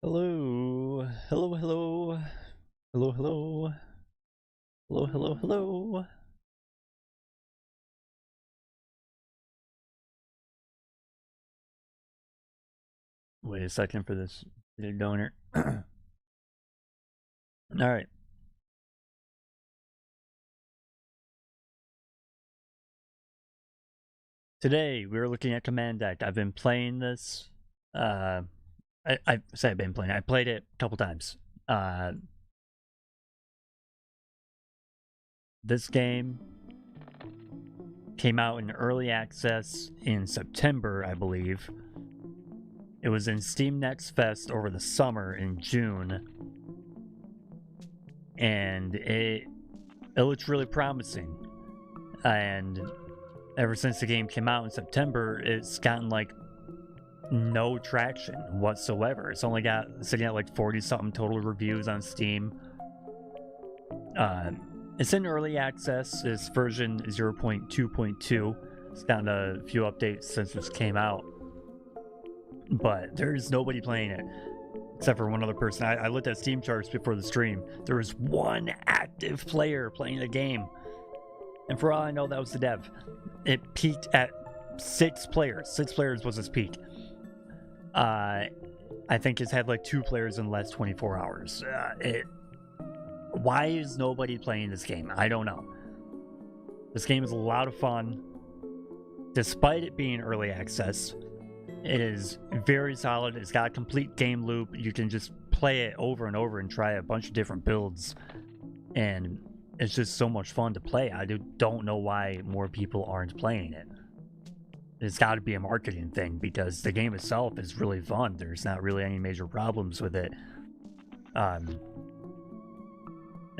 Hello, hello, hello, hello, hello, hello, hello, hello. Wait a second for this donor. All right. Today we're looking at Command Deck. I've been playing this. I say I've been playing. I played it a couple times. This game came out in early access in September, I believe. It was in Steam Next Fest over the summer in June, and it looks really promising. And ever since the game came out in September, it's gotten like no traction whatsoever. It's only got sitting at like 40 something total reviews on Steam. It's in early access. It's version 0.2.2. It's gotten a few updates since this came out, but there's nobody playing it except for one other person. I looked at Steam charts before the stream. There was one active player playing the game, and for all I know, that was the dev. It peaked at 6 players. 6 players was its peak. I think it's had like 2 players in the last 24 hours. Why is nobody playing this game? I don't know. This game is a lot of fun. Despite it being early access, it is very solid. It's got a complete game loop. You can just play it over and over and try a bunch of different builds. And it's just so much fun to play. I don't know why more people aren't playing it. It's got to be a marketing thing, because the game itself is really fun. There's not really any major problems with it. And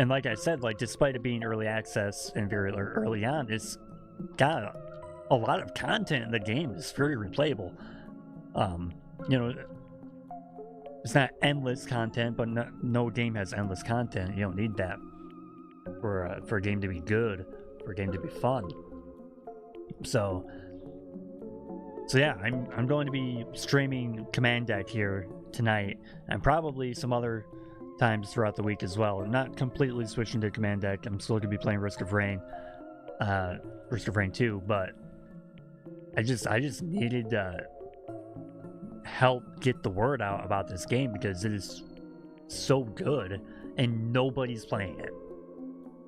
like I said, like despite it being early access and very early on, it's got a lot of content in the game. It's very replayable. It's not endless content, but no game has endless content. You don't need that for a game to be good, for a game to be fun. So yeah, I'm going to be streaming Command Deck here tonight, and probably some other times throughout the week as well. I'm not completely switching to Command Deck. I'm still going to be playing Risk of Rain 2, but I just needed to help get the word out about this game, because it is so good and nobody's playing it.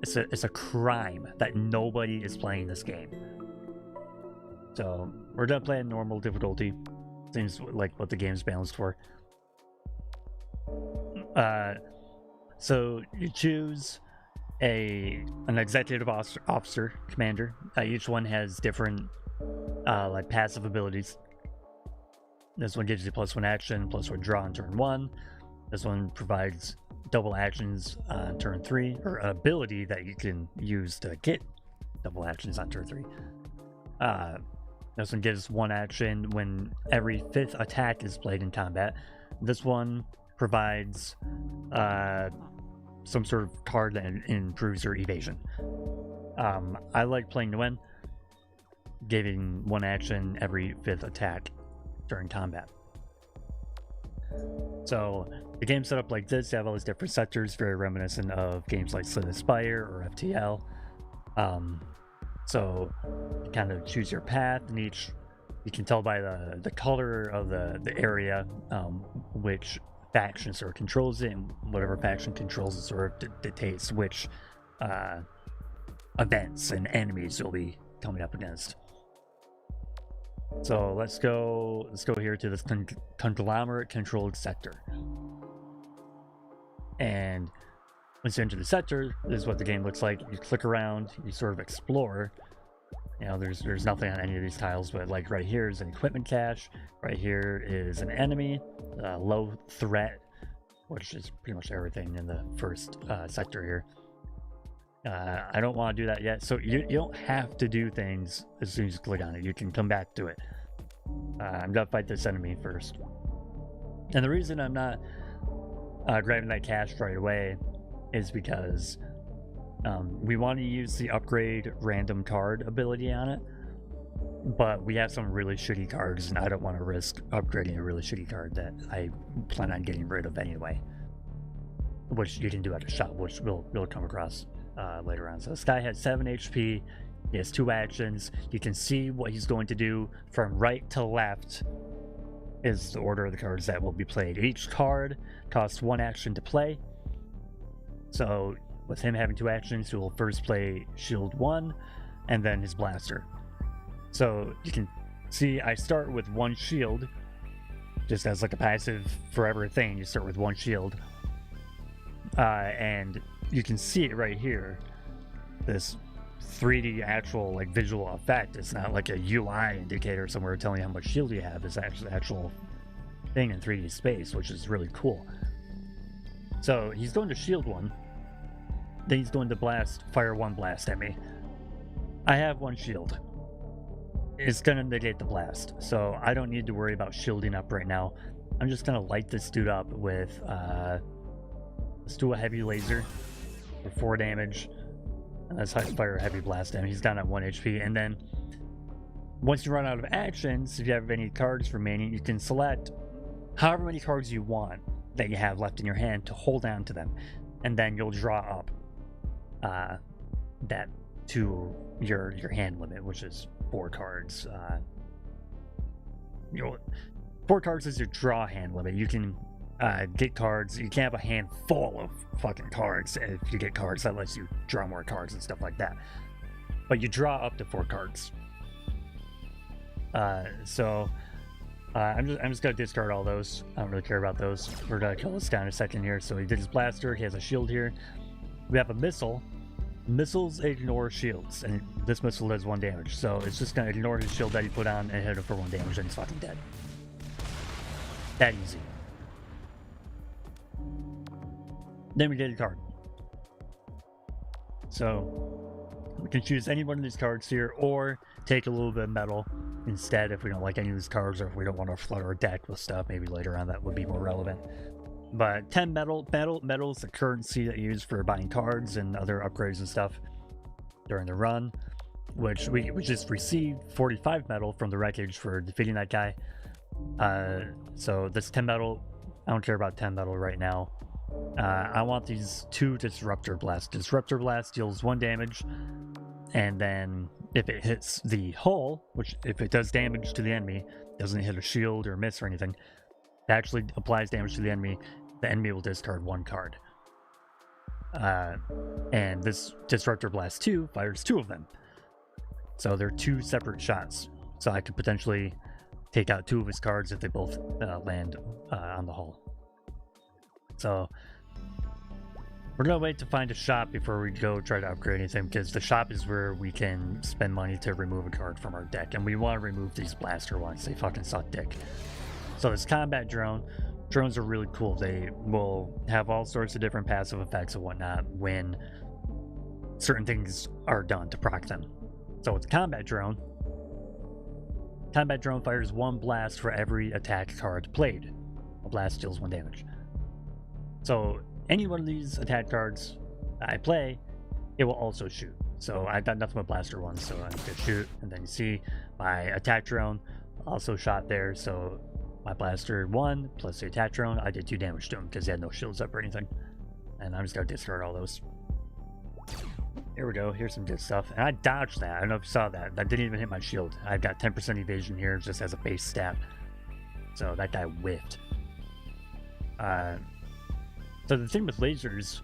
It's a crime that nobody is playing this game. So we're gonna play at normal difficulty. Seems like what the game's balanced for. So you choose an executive officer commander. Each one has different like passive abilities. This one gives you +1 action, +1 draw on turn 1. This one provides double actions on turn 3, or an ability that you can use to get double actions on turn 3. This one gives 1 action when every 5th attack is played in combat. This one provides some sort of card that improves your evasion. I like playing Nguyen, giving 1 action every 5th attack during combat. So the game's set up like this. You have all these different sectors, very reminiscent of games like Slay the Spire or FTL. So you kind of choose your path, and each you can tell by the color of the area which faction sort of controls it, and whatever faction controls it sort of dictates which events and enemies you'll be coming up against. So let's go here to this conglomerate controlled sector. And once you enter the sector, this is what the game looks like. You click around, you sort of explore. You know, there's nothing on any of these tiles, but like right here is an equipment cache. Right here is an enemy, low threat, which is pretty much everything in the first sector here. I don't want to do that yet, so you don't have to do things as soon as you click on it. You can come back to it. I'm gonna fight this enemy first, and the reason I'm not grabbing that cache right away is because we want to use the upgrade random card ability on it. but we have some really shitty cards, and I don't want to risk upgrading a really shitty card that I plan on getting rid of anyway. Which you can do at a shop, which we'll come across later on. So this guy has 7 HP. He has 2 actions. You can see what he's going to do from right to left is the order of the cards that will be played. Each card costs 1 action to play. So with him having 2 actions, he will first play Shield 1 and then his blaster. So you can see I start with 1 shield, just as like a passive forever thing. You start with 1 shield. And you can see it right here, this 3D actual like visual effect. It's not like a UI indicator somewhere telling you how much shield you have. It's actually the actual thing in 3D space, which is really cool. So he's going to shield 1, then he's going to fire 1 blast at me. I have 1 shield. It's gonna negate the blast, so I don't need to worry about shielding up right now. I'm just gonna light this dude up with let's do a heavy laser for 4 damage. And let's fire a heavy blast at him. He's down at 1 HP. And then once you run out of actions, if you have any cards remaining, you can select however many cards you want that you have left in your hand to hold on to them. And then you'll draw up that to your hand limit, which is 4 cards. 4 cards is your draw hand limit. You can get cards. You can have a hand full of fucking cards if you get cards that lets you draw more cards and stuff like that. But you draw up to 4 cards. I'm just gonna discard all those. I don't really care about those. We're gonna kill this guy in a second here. So he did his blaster. He has a shield here. We have a missile. Missiles ignore shields, and this missile does 1 damage. So it's just gonna ignore his shield that he put on and hit him for 1 damage, and he's fucking dead. That easy. Then we get a card. So we can choose any one of these cards here, or take a little bit of metal instead if we don't like any of these cards, or if we don't want to flood our deck with stuff. Maybe later on that would be more relevant. But 10 metal is the currency that you use for buying cards and other upgrades and stuff during the run, which we just received 45 metal from the wreckage for defeating that guy. So this 10 metal, I don't care about 10 metal right now. I want these 2 Disruptor Blasts. Disruptor Blast deals 1 damage, and then if it hits the hull, which if it does damage to the enemy, doesn't hit a shield or miss or anything, it actually applies damage to the enemy will discard 1 card. And this Disruptor Blast 2 fires 2 of them. So they're 2 separate shots. So I could potentially take out 2 of his cards if they both land on the hull. So we're gonna wait to find a shop before we go try to upgrade anything, because the shop is where we can spend money to remove a card from our deck, and we want to remove these blaster ones. They fucking suck dick. So this combat drone. Drones are really cool. They will have all sorts of different passive effects and whatnot when certain things are done to proc them. So it's combat drone. Combat drone fires 1 blast for every attack card played. A blast deals 1 damage. So any one of these attack cards I play, it will also shoot. So I've got nothing but blaster ones, so I'm gonna shoot, and then you see my attack drone also shot there. So my blaster 1 plus the attack drone, I did 2 damage to him because he had no shields up or anything. And I'm just gonna discard all those. Here we go. Here's some good stuff. And I dodged that. I don't know if you saw that. That didn't even hit my shield. I've got 10% evasion here just as a base stat. So that guy whiffed. So the thing with lasers,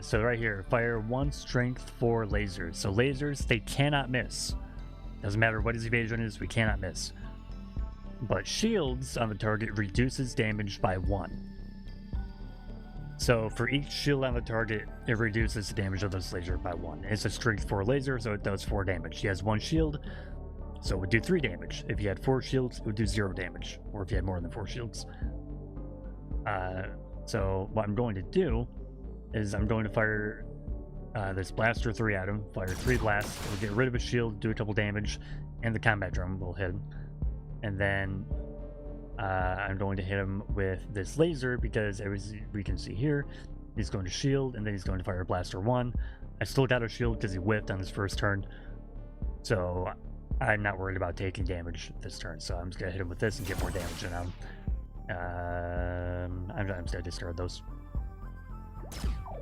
so right here, fire 1 strength 4 lasers. So lasers, they cannot miss. Doesn't matter what his evasion is, we cannot miss. But shields on the target reduces damage by 1. So for each shield on the target, it reduces the damage of this laser by 1. It's a strength 4 laser, so it does 4 damage. He has 1 shield, so it would do 3 damage. If you had 4 shields, it would do 0 damage. Or if you had more than 4 shields. So what I'm going to do is I'm going to fire this blaster 3 at him. Fire 3 blasts. It'll get rid of his shield, do a couple damage, and the combat drum will hit him. And then I'm going to hit him with this laser because as we can see here, he's going to shield, and then he's going to fire blaster 1. I still got a shield because he whiffed on his first turn. So I'm not worried about taking damage this turn, so I'm just gonna hit him with this and get more damage in him. I'm just gonna discard those.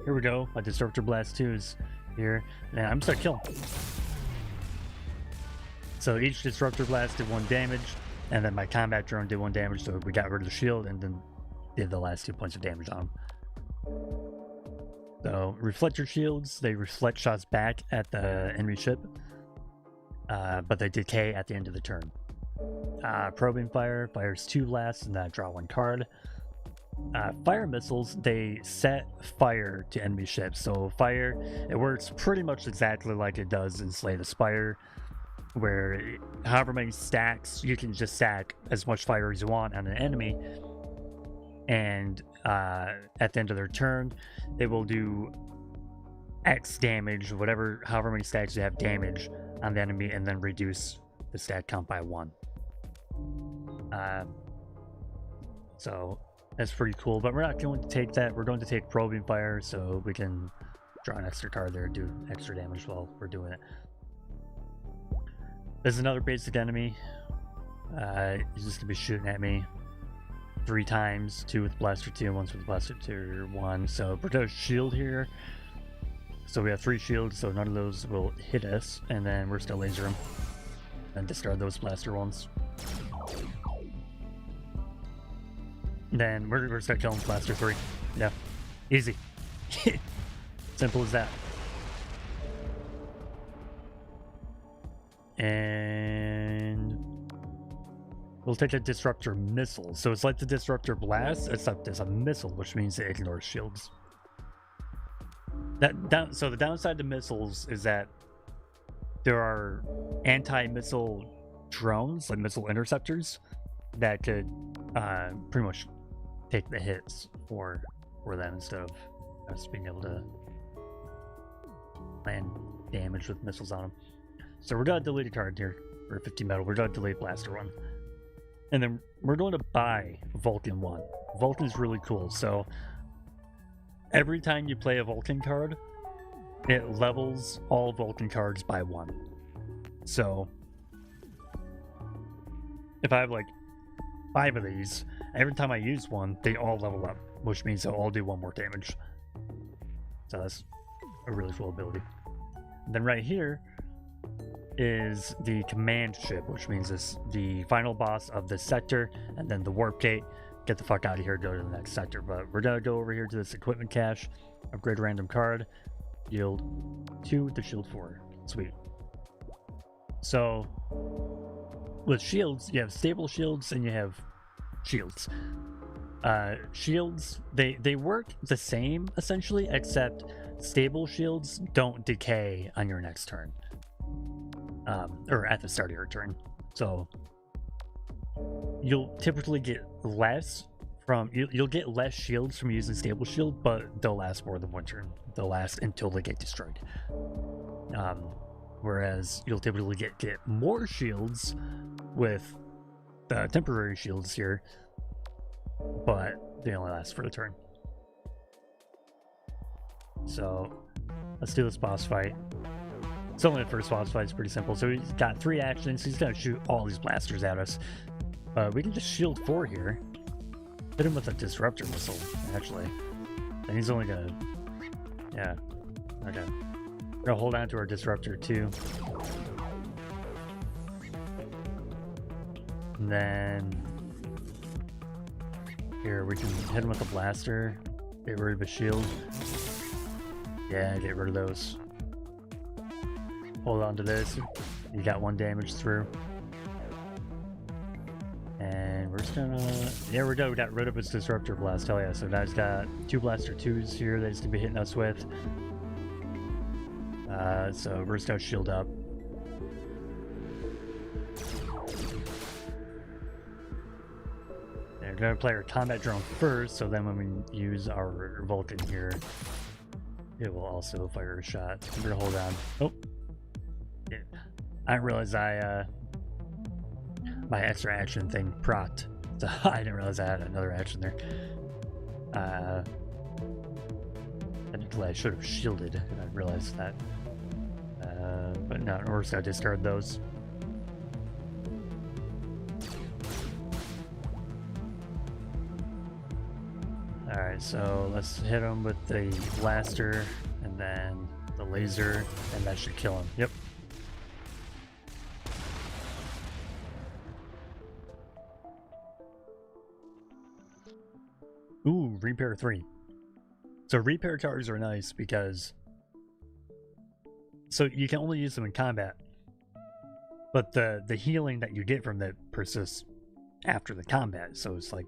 Here we go. My Disruptor Blast 2 is here, and I'm just gonna kill him. So each Disruptor Blast did 1 damage, and then my Combat Drone did 1 damage, so we got rid of the shield and then did the last 2 points of damage on him. So Reflector Shields, they reflect shots back at the enemy ship, but they decay at the end of the turn. Probing Fire fires 2 blasts and then draw 1 card. Fire missiles, they set fire to enemy ships. So fire, it works pretty much exactly like it does in Slay the Spire, where however many stacks, you can just stack as much fire as you want on an enemy, and at the end of their turn, they will do X damage, however many stacks you have damage on the enemy, and then reduce the stack count by 1. So that's pretty cool, but we're not going to take that. We're going to take Probing Fire, so we can draw an extra card there and do extra damage while we're doing it. There's another basic enemy. He's just gonna be shooting at me 3 times, 2 with Blaster 2 and 1 with Blaster 2 1. So we're gonna shield here. So we have 3 shields, so none of those will hit us, and then we're still laser him and discard those blaster ones. Then we're just gonna kill him with Blaster 3. Yeah, easy. Simple as that. And we'll take a Disruptor Missile. So it's like the Disruptor Blast, except it's a missile, which means it ignores shields. So the downside to missiles is that there are anti-missile drones, like missile interceptors, that could pretty much take the hits for them instead of us being able to land damage with missiles on them. So we're going to delete a card here for 50 metal. We're going to delete Blaster 1. And then we're going to buy Vulcan 1. Vulcan's really cool. So every time you play a Vulcan card, it levels all Vulcan cards by 1. So if I have like 5 of these, every time I use one, they all level up, which means they'll all do 1 more damage. So that's a really cool ability. And then right here is the command ship, which means it's the final boss of the sector, and then the warp gate. Get the fuck out of here, go to the next sector. But we're gonna go over here to this equipment cache, upgrade a random card, yield 2 to shield 4. Sweet. So with shields, you have stable shields and you have shields. Shields, they work the same essentially, except stable shields don't decay on your next turn. Or at the start of your turn. So you'll typically get less from you'll get less shields from using stable shield, but they'll last more than 1 turn. They'll last until they get destroyed. Whereas you'll typically get more shields with the temporary shields here, but they only last for the turn. So let's do this boss fight. It's only the first boss fight. It's pretty simple. So he's got 3 actions. He's gonna shoot all these blasters at us. We can just shield 4 here. Hit him with a Disruptor Missile, actually. And he's only gonna... Yeah. Okay. We're gonna hold on to our Disruptor 2. And then... Here, we can hit him with a Blaster. Get rid of a shield. Yeah, get rid of those. Hold on to this. You got 1 damage through. And we're just gonna... Yeah, we got rid of his Disruptor Blast. Hell yeah. So now he's got 2 Blaster 2s here that he's gonna be hitting us with. So we're just gonna shield up. And we're gonna play our Combat Drone first, so then when we use our Vulcan here, it will also fire a shot. We're gonna hold on. Oh. Yeah. I didn't realize my extra action thing procced. So I didn't realize I had another action there. Technically I should have shielded, and I realized that. But no, we're just gonna discard those. Alright, so let's hit him with the blaster and then the laser, and that should kill him. Yep. Ooh, repair 3. So repair charges are nice because so you can only use them in combat, but the healing that you get from that persists after the combat. So it's like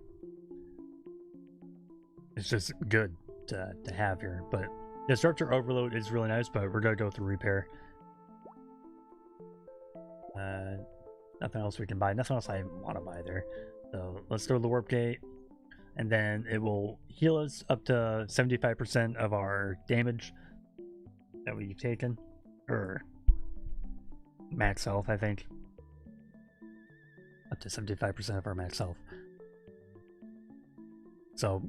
it's just good to have here. But Disruptor Overload is really nice, but we're gonna go through repair. Nothing else we can buy. Nothing else I want to buy there. So let's go to the Warp Gate. And then it will heal us up to 75% of our damage that we've taken. Or max health, I think. Up to 75% of our max health. So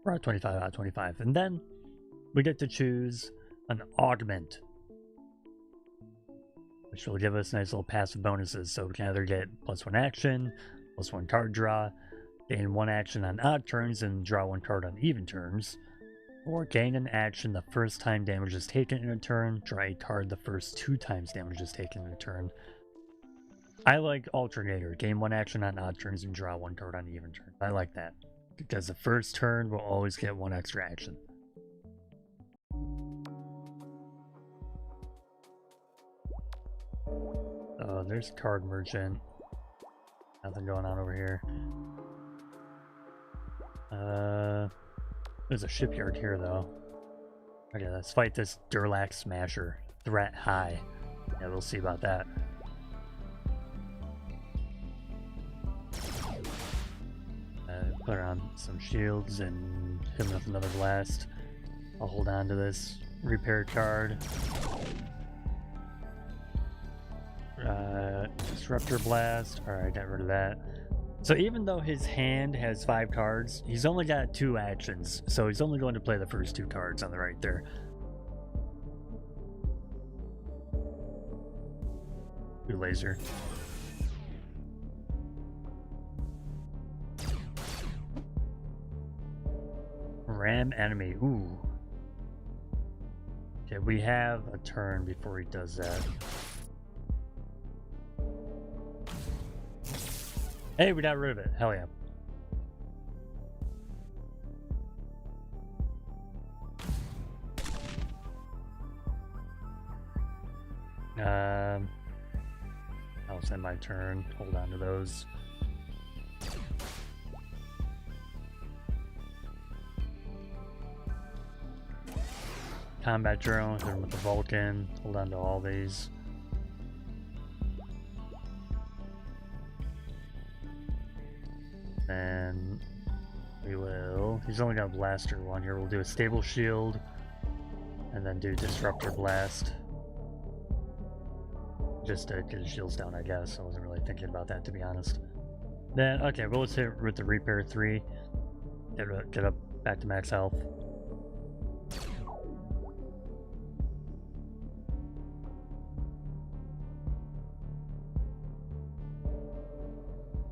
we're at 25 out of 25. And then we get to choose an augment, which will give us nice little passive bonuses. So we can either get +1 action, +1 card draw, gain 1 action on odd turns and draw 1 card on even turns, or gain an action the first time damage is taken in a turn, draw a card the first 2 times damage is taken in a turn. I like Alternator, gain 1 action on odd turns and draw 1 card on even turns. I like that, because the first turn will always get 1 extra action. Oh, there's Card Merchant. Nothing going on over here. There's a shipyard here though. Okay, let's fight this Durlax Smasher. Threat high. Yeah, we'll see about that. Put on some shields and hit him with another blast. I'll hold on to this repair card. Disruptor Blast. Alright, got rid of that. So even though his hand has 5 cards, he's only got 2 actions. So he's only going to play the first 2 cards on the right there. Ooh, laser. Ram enemy. Ooh. Okay, we have a turn before he does that. Hey, we got rid of it. Hell yeah. I'll send my turn. Hold on to those. Combat drone, hit him with the Vulcan. Hold on to all these. Then we will. He's only got a blaster one here. We'll do a stable shield and then do disruptor blast. Just to get his shields down, I guess. I wasn't really thinking about that, to be honest. Then, okay, well, let's hit with the repair 3. Get up back to max health.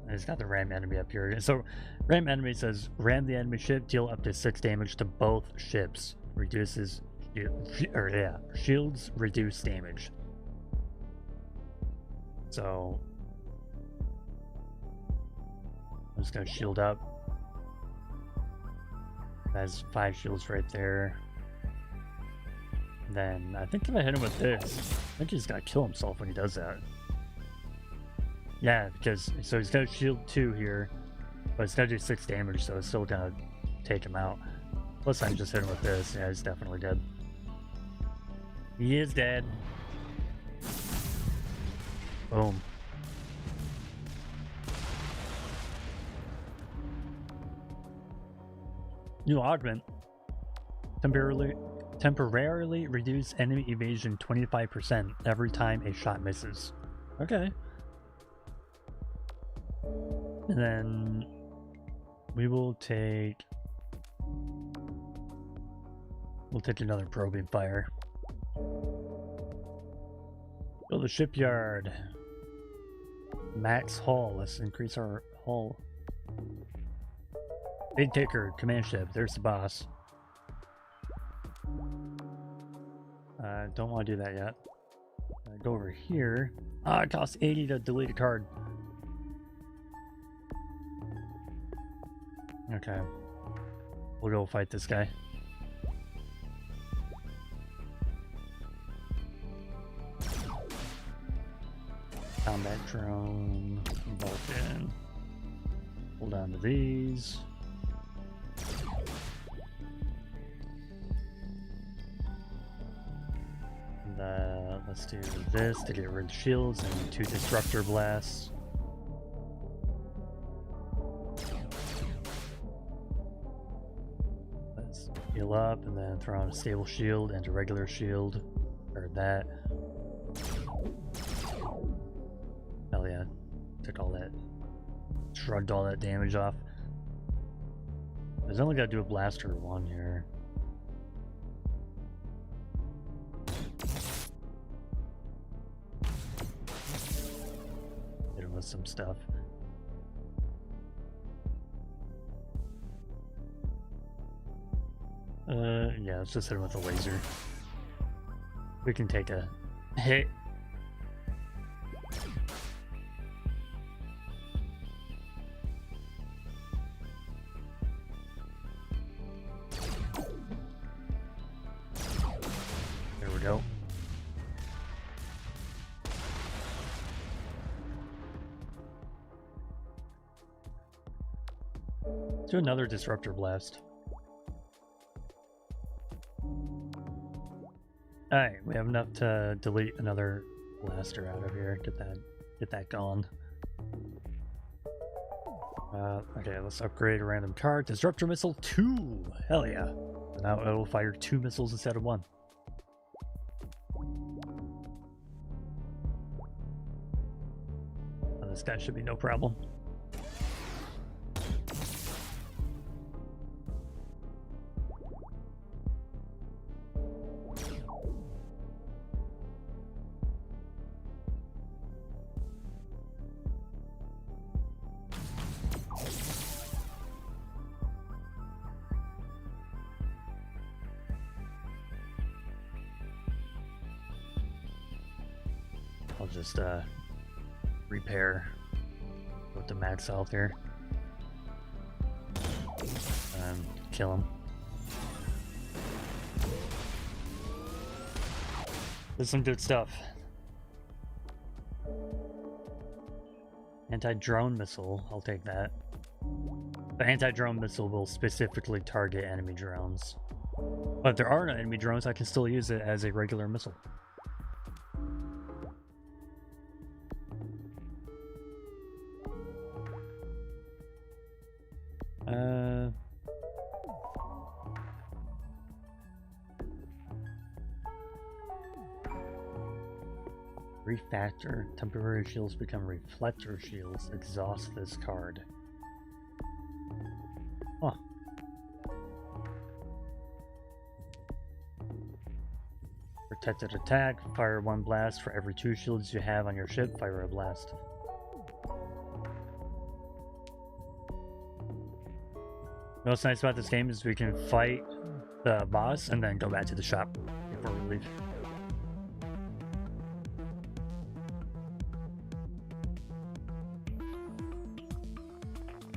He's got the ram enemy up here. So ram enemy says ram the enemy ship, deal up to 6 damage to both ships. Reduces shields reduce damage. So I'm just gonna shield up. That's 5 shields right there. Then I think if I hit him with this, I think he's gonna kill himself when he does that. Yeah, because so he's got shield 2 here, but it's gonna do 6 damage, so it's still gonna take him out. Plus I just hit him with this. Yeah, he's definitely dead. He is dead. Boom. New augment. Temporarily reduce enemy evasion 25% every time a shot misses. Okay. And then we will take another probing fire. Build a shipyard. Max hull. Let's increase our hull. Big Kicker, command ship. There's the boss. Don't want to do that yet. Go over here. It costs 80 to delete a card. Okay. We'll go fight this guy. Combat drone. Vulcan. Hold on to these. And, let's do this to get rid of shields and 2 disruptor blasts. Let's heal up and then throw on a stable shield and a regular shield. Or that. Hell yeah. Took all that. Shrugged all that damage off. There's only got to do a blaster 1 here. Hit him with some stuff. Yeah, let's just hit him with a laser. We can take a hit. There we go. Let's do another disruptor blast. Alright, we have enough to delete another blaster out of here. Get that gone. Okay, let's upgrade a random card. Disruptor missile 2! Hell yeah. Now it'll fire 2 missiles instead of 1. Oh, this guy should be no problem. I'll just repair with the max health here and kill him. There's some good stuff. Anti-drone missile, I'll take that. The anti-drone missile will specifically target enemy drones. But if there are no enemy drones, I can still use it as a regular missile. Refactor. Temporary shields become reflector shields. Exhaust this card. Huh. Protected attack. Fire 1 blast for every 2 shields you have on your ship. Fire a blast. What's nice about this game is we can fight the boss and then go back to the shop before we leave.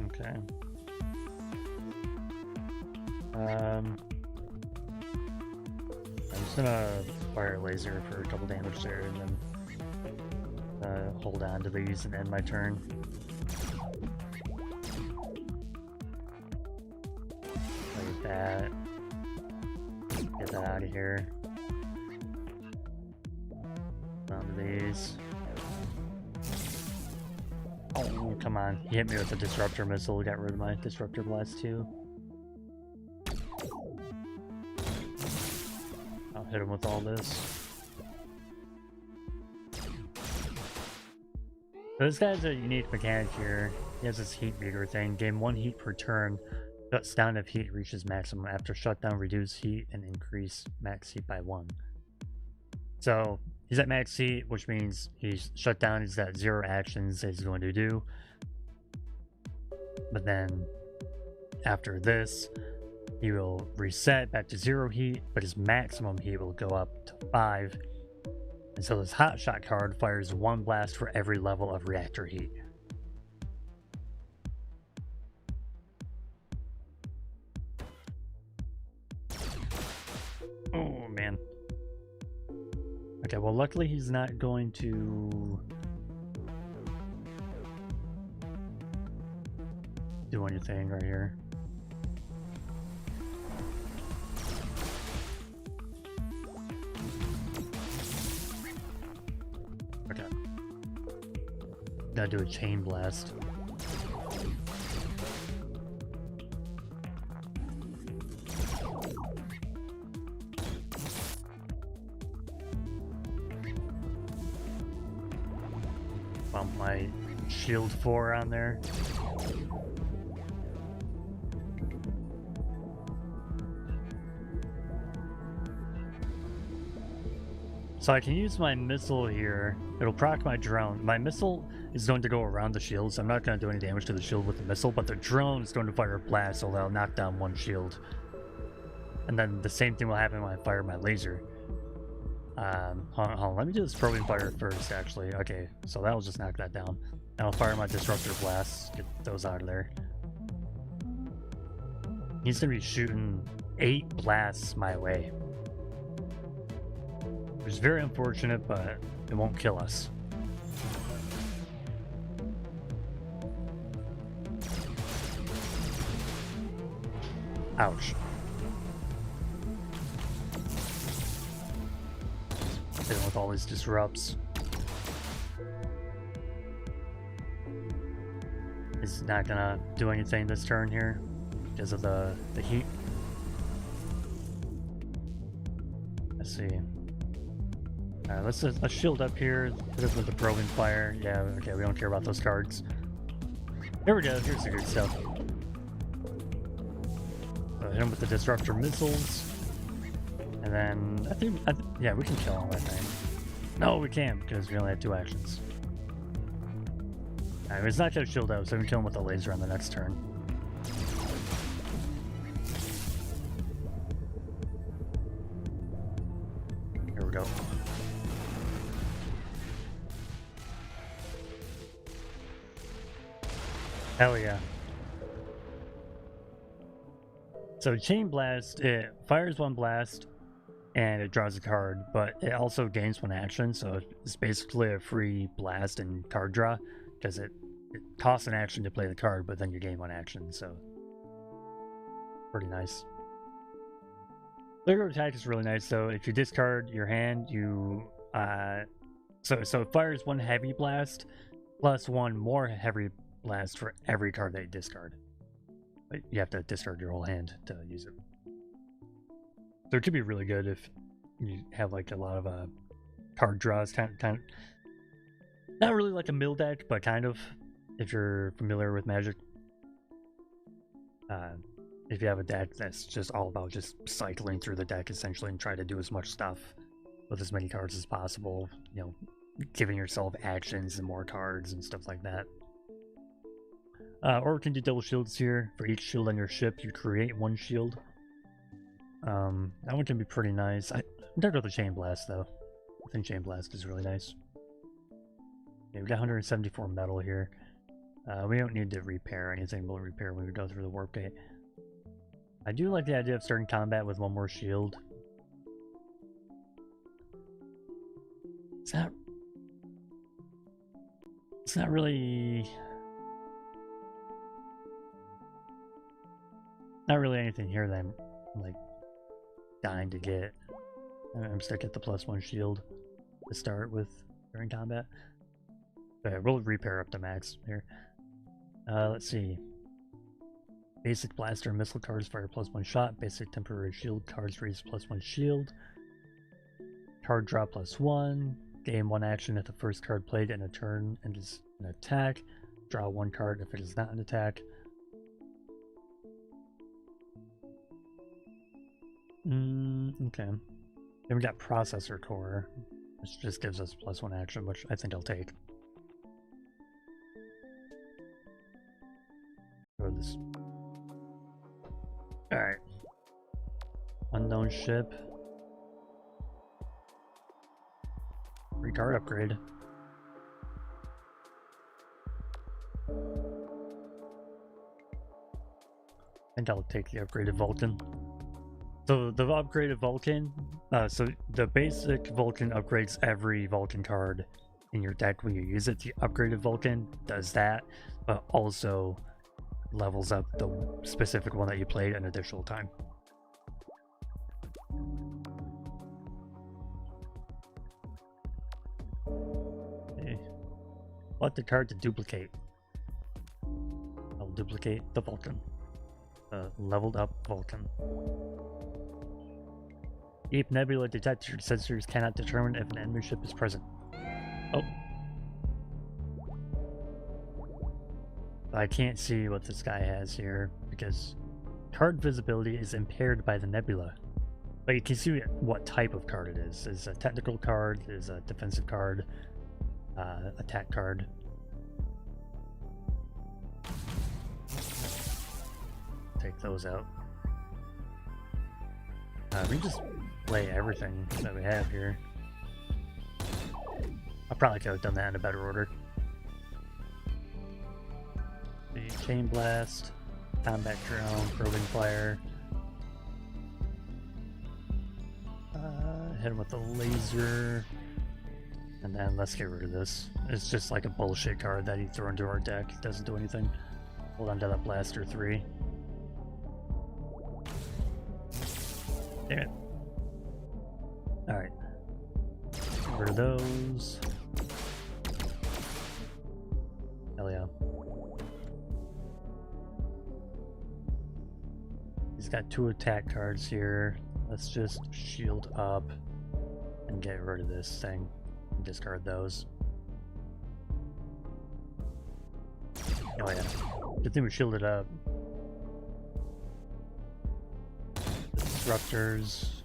Okay. I'm just gonna fire a laser for a couple damage there and then hold on to these and end my turn. Like that. Get that out of here. Down to these. Oh, come on. He hit me with the disruptor missile. Got rid of my disruptor blast too. I'll hit him with all this. So this guy's a unique mechanic here. He has this heat meter thing. Gain 1 heat per turn. Shuts down if heat reaches maximum. After shutdown, reduce heat and increase max heat by 1. So he's at max heat, which means he's shut down. He's got 0 actions that he's going to do. But then after this, he will reset back to 0 heat, but his maximum heat will go up to 5. And so this hot shot card fires 1 blast for every level of reactor heat. Oh man. Okay, well luckily he's not going to do anything right here. Okay. Gotta do a chain blast. Bump my shield 4 on there. So I can use my missile here. It'll proc my drone. My missile is going to go around the shield, so I'm not going to do any damage to the shield with the missile, but the drone is going to fire a blast, so that'll knock down 1 shield. And then the same thing will happen when I fire my laser. Hold on, let me do this probing fire first, actually. Okay, so that'll just knock that down. And I'll fire my disruptor blasts, get those out of there. He's gonna be shooting 8 blasts my way. Which is very unfortunate, but it won't kill us. Ouch. Dealing with all these disrupts. He's not gonna do anything this turn here because of the heat. Let's see. Alright, let's shield up here. Hit it with the probing fire. Yeah, okay, we don't care about those cards. Here we go, here's the good stuff. So hit him with the disruptor missiles. And then I think yeah, we can kill him, I think. No, we can't because we only have 2 actions. Alright, it's not gonna shield out, so we can kill him with a laser on the next turn. Here we go. Hell yeah. So Chain Blast, it fires 1 blast and it draws a card, but it also gains 1 action, so it's basically a free blast and card draw, because it costs an action to play the card, but then you gain 1 action, so pretty nice. Lego attack is really nice, so if you discard your hand, you so it fires 1 heavy blast plus 1 more heavy blast for every card that you discard. But you have to discard your whole hand to use it. So it could be really good if you have like a lot of card draws, kind of not really like a mill deck, but kind of, if you're familiar with Magic. If you have a deck that's just all about just cycling through the deck essentially and try to do as much stuff with as many cards as possible, you know, giving yourself actions and more cards and stuff like that. Or we can do double shields here. For each shield on your ship, you create 1 shield. That one can be pretty nice. I'm not with the Chain Blast though. I think Chain Blast is really nice. Okay, we got 174 metal here. We don't need to repair anything. We'll repair when we go through the warp gate. I do like the idea of starting combat with 1 more shield. It's not really... Not really anything here that I'm like dying to get. I'm stuck at the +1 shield to start with during combat. But we'll repair up to max here. Let's see. Basic blaster missile cards fire +1 shot. Basic temporary shield cards raise +1 shield. Card draw +1. Gain 1 action if the first card played in a turn and is an attack. Draw 1 card if it is not an attack. Okay. Then we got Processor Core, which just gives us +1 action, which I think I'll take. Or this. Alright. Unknown ship. Free card upgrade. I think I'll take the upgraded Vulcan. So the upgraded Vulcan, so the basic Vulcan upgrades every Vulcan card in your deck when you use it. The upgraded Vulcan does that, but also levels up the specific one that you played an additional time. Okay. Select the card to duplicate. I'll duplicate the Vulcan. Leveled up Vulcan. Deep Nebula detector sensors cannot determine if an enemy ship is present. Oh. I can't see what this guy has here because card visibility is impaired by the nebula. But you can see what type of card it is. Is a technical card, is a defensive card, attack card. Take those out. We just play everything that we have here. I probably could have done that in a better order. The Chain Blast, Combat Drone, Probing Fire. Hit him with the laser. And then let's get rid of this. It's just like a bullshit card that he threw into our deck. It doesn't do anything. Hold on to that Blaster 3. Damn it. Alright. Get rid of those. Hell yeah. He's got 2 attack cards here. Let's just shield up and get rid of this thing. Discard those. Oh yeah. Good thing we shielded up. Disruptors.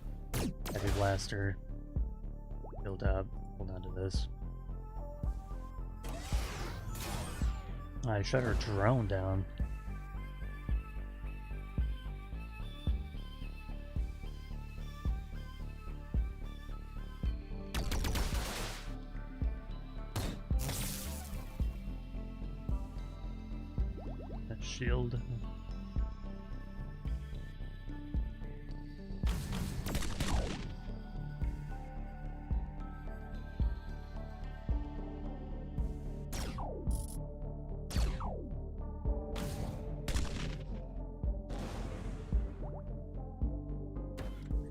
Heavy Blaster. Build up. Hold on to this. I shut our drone down. That shield.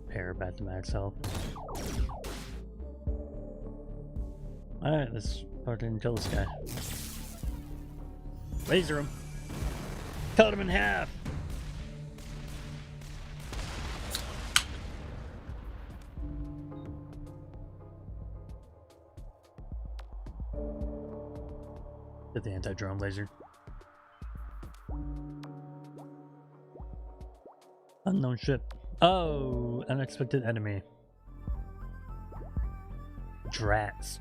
Repair back to max health. Alright, let's fucking kill this guy. Laser him. Cut him in half. Get the anti-drone laser. Unknown ship. Oh, unexpected enemy. Drats.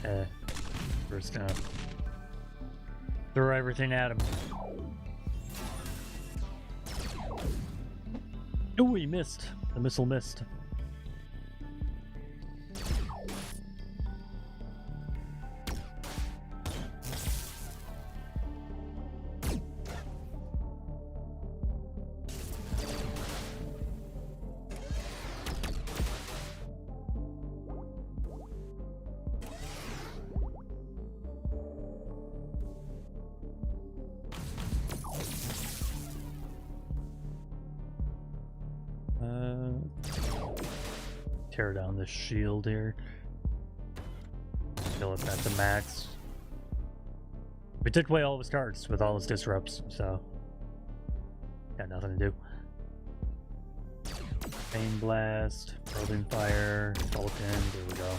Okay. We're just gonna throw everything at him. Oh, he missed. The missile missed. Tear down this shield here. Kill it at the max. We took away all of his cards with all his disrupts, so got nothing to do. Pain Blast, Probing Fire, Vulcan, there we go.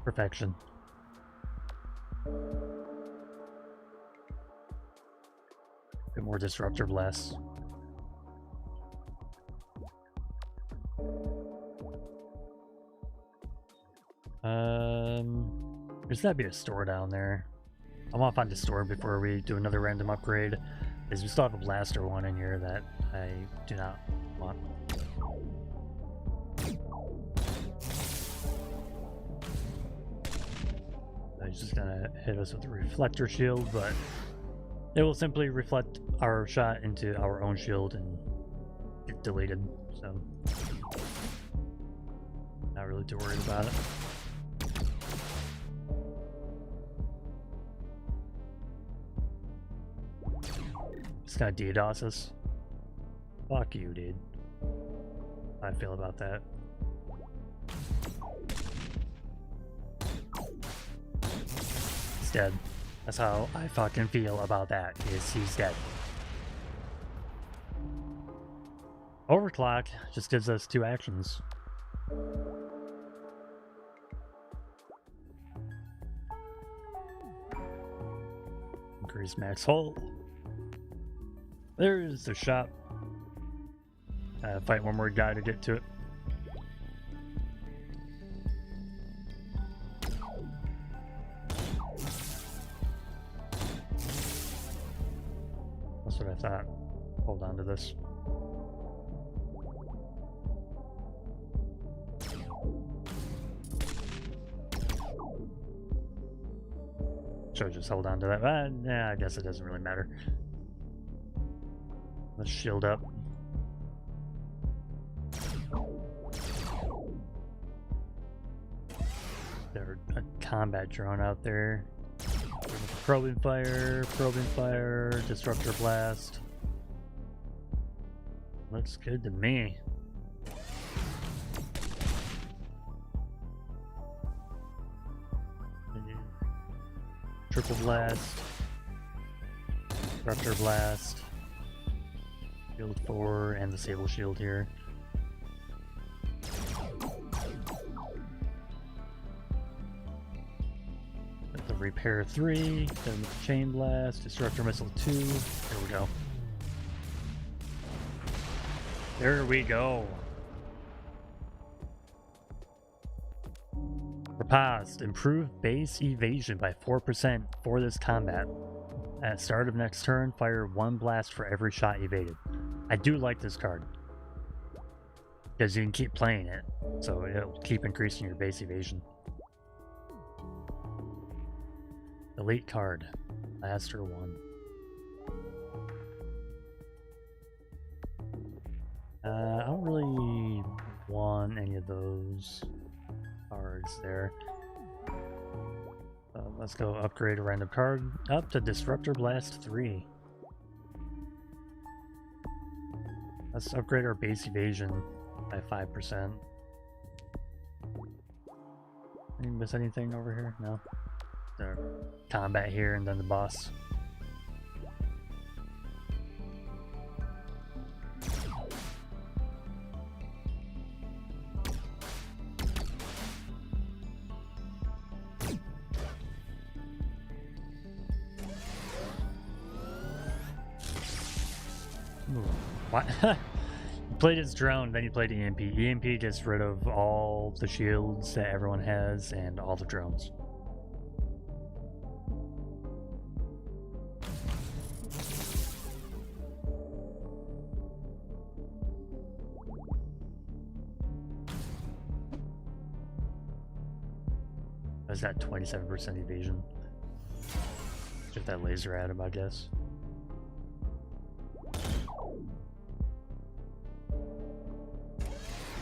Perfection. Bit more Disruptor Blast. There's gotta be a store down there. I want to find a store before we do another random upgrade. Because we still have a blaster one in here that I do not want. He's just gonna hit us with a reflector shield, but it will simply reflect our shot into our own shield and get deleted, so not really too worried about it. Just gonna DDoS us. Fuck you, dude. How I feel about that. He's dead. That's how I fucking feel about that, is he's dead. Overclock just gives us 2 actions. Increase max hull. There's the shop. Fight one more guy to get to it. That's what I thought. Hold on to this. Should just hold on to that. Yeah, I guess it doesn't really matter. Let's shield up. There's a combat drone out there. Probing fire, disruptor blast. Looks good to me. Triple blast, disruptor blast, shield 4, and the sable shield here. The repair 3, then the chain blast, disruptor missile 2. There we go. There we go. Riposte. Improve base evasion by 4% for this combat. At start of next turn, fire 1 blast for every shot evaded. I do like this card, because you can keep playing it, so it'll keep increasing your base evasion. Elite card. Blaster 1. I don't really want any of those cards there. Let's go upgrade a random card up to Disruptor Blast 3. Let's upgrade our base evasion by 5%. Did you miss anything over here? No. The combat here and then the boss. What? You played his drone, then you played EMP. EMP gets rid of all the shields that everyone has and all the drones. Is that 27% evasion? Get that laser at him, I guess.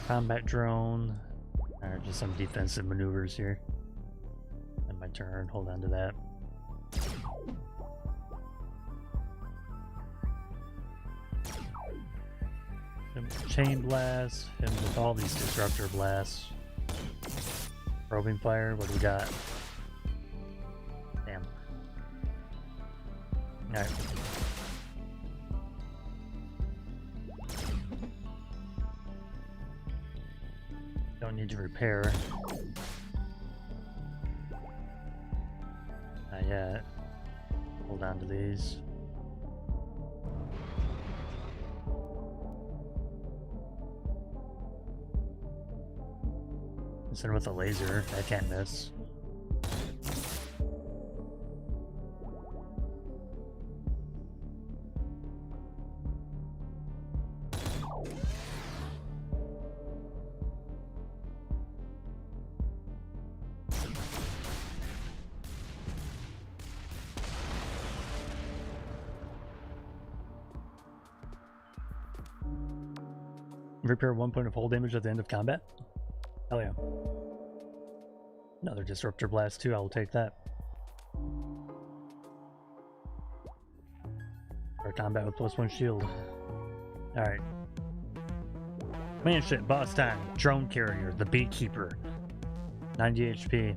Combat drone. Alright, just some defensive maneuvers here. And my turn, hold on to that. Chain blast, him with all these disruptor blasts. Probing fire, what do we got? Damn. Alright. Don't need to repair. Not yet. Hold on to these. Instead with a laser, I can't miss. Repair 1 point of hull damage at the end of combat? Hell yeah. Another Disruptor Blast too, I will take that. Our combat with +1 shield. Alright. Man shit, boss time. Drone Carrier, the Beekeeper. 90 HP.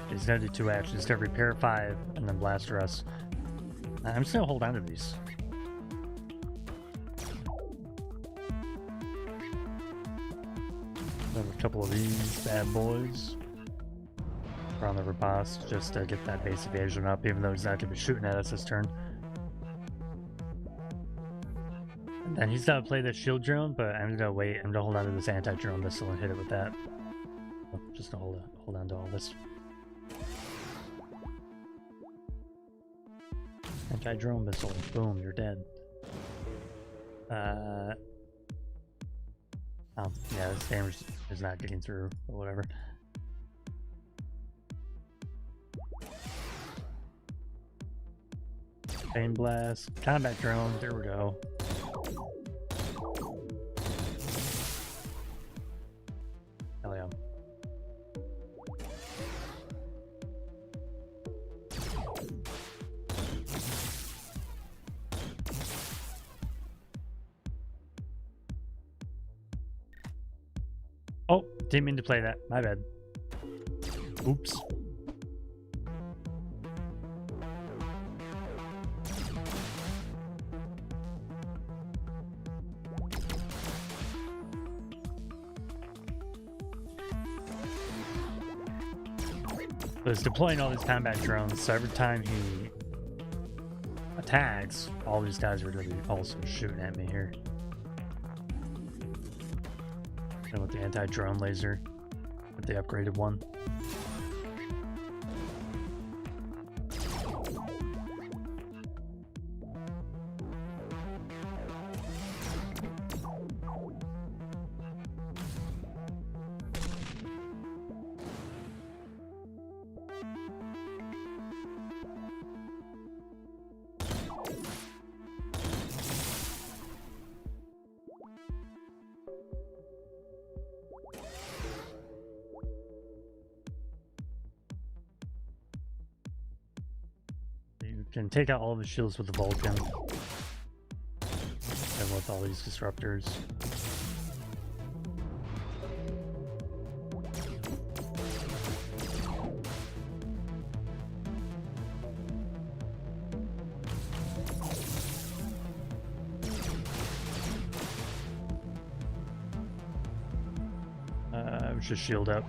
He's gonna do 2 actions. He's gonna repair 5 and then blast us. I'm just gonna hold on to these. Have a couple of these bad boys around the riposte just to get that base evasion up, even though he's not gonna be shooting at us this turn. And then he's gonna play the shield drone, but I'm gonna wait. I'm gonna hold on to this anti-drone missile and hit it with that. Just to hold on to all this. Anti-drone missile. Boom, you're dead. Oh, yeah, this damage is not getting through, or whatever. Pain blast. Combat drone. There we go. Hell yeah. Oh, didn't mean to play that. My bad. Oops. So it's deploying all these combat drones, so every time he attacks, all these guys are going to be also shooting at me here. And with the anti-drone laser, with the upgraded one. Can take out all of his shields with the Vulcan. And with all these disruptors. Just shield up.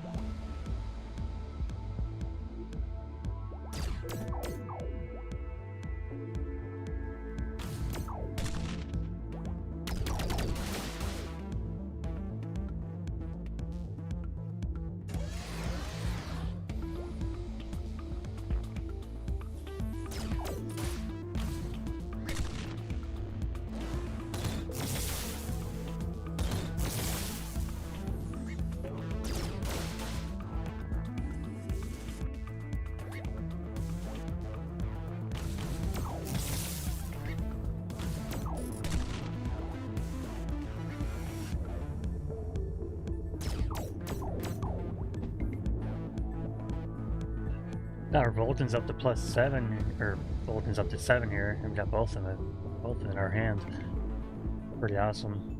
Now our Vulcan's up to +7, or Vulcan's up to 7 here, and we got both in our hand. Pretty awesome.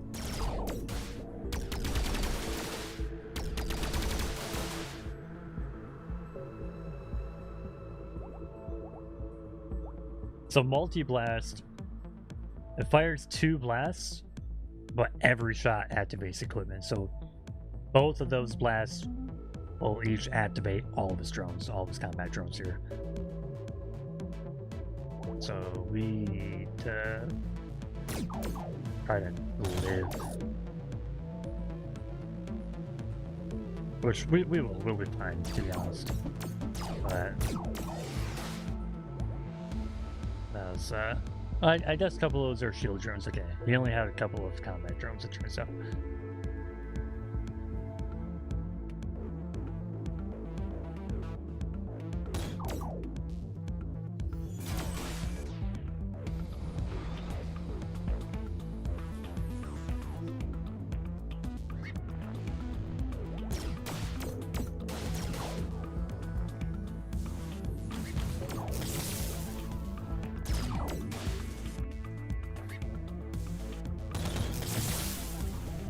So multi-blast, it fires 2 blasts, but every shot activates equipment. So both of those blasts will each activate all of his drones, all of his combat drones here. So we need to try to live. Which we'll be fine, to be honest. But that was, I guess a couple of those are shield drones, okay. He only had a couple of combat drones, it turns out.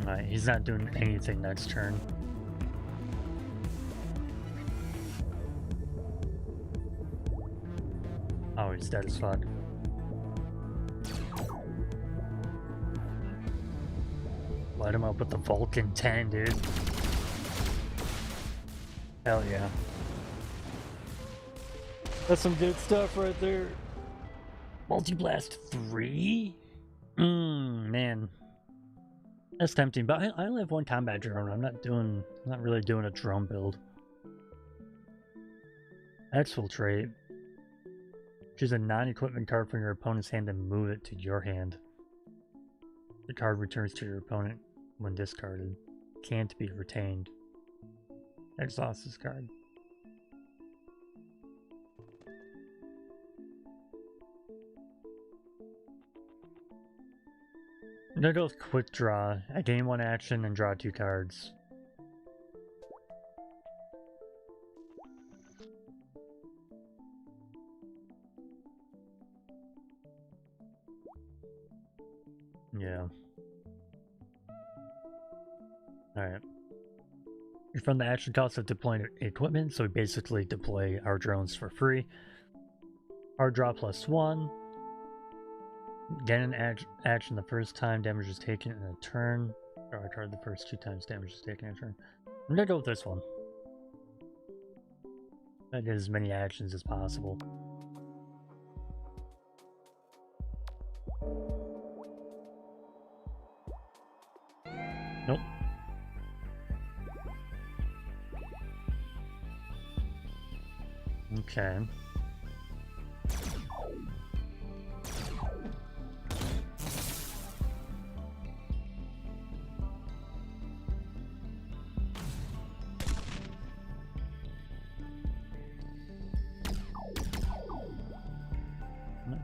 Alright, he's not doing anything next turn. Oh, he's dead as fuck. Light him up with the Vulcan 10, dude. Hell yeah. That's some good stuff right there. Multi-Blast 3? Man. That's tempting, but I only have one combat drone. I'm not really doing a drone build. Exfiltrate. Choose a non-equipment card from your opponent's hand and move it to your hand. The card returns to your opponent when discarded. Can't be retained. Exhaust this card. I'm gonna go with Quick Draw. I gain 1 action and draw 2 cards. Yeah. Alright. You're from the action cost of deploying equipment, so we basically deploy our drones for free. Hard draw +1. Get an action the first time damage is taken in a turn. Draw a card the first 2 times damage is taken in a turn. I'm gonna go with this one. I get as many actions as possible. Nope. Okay.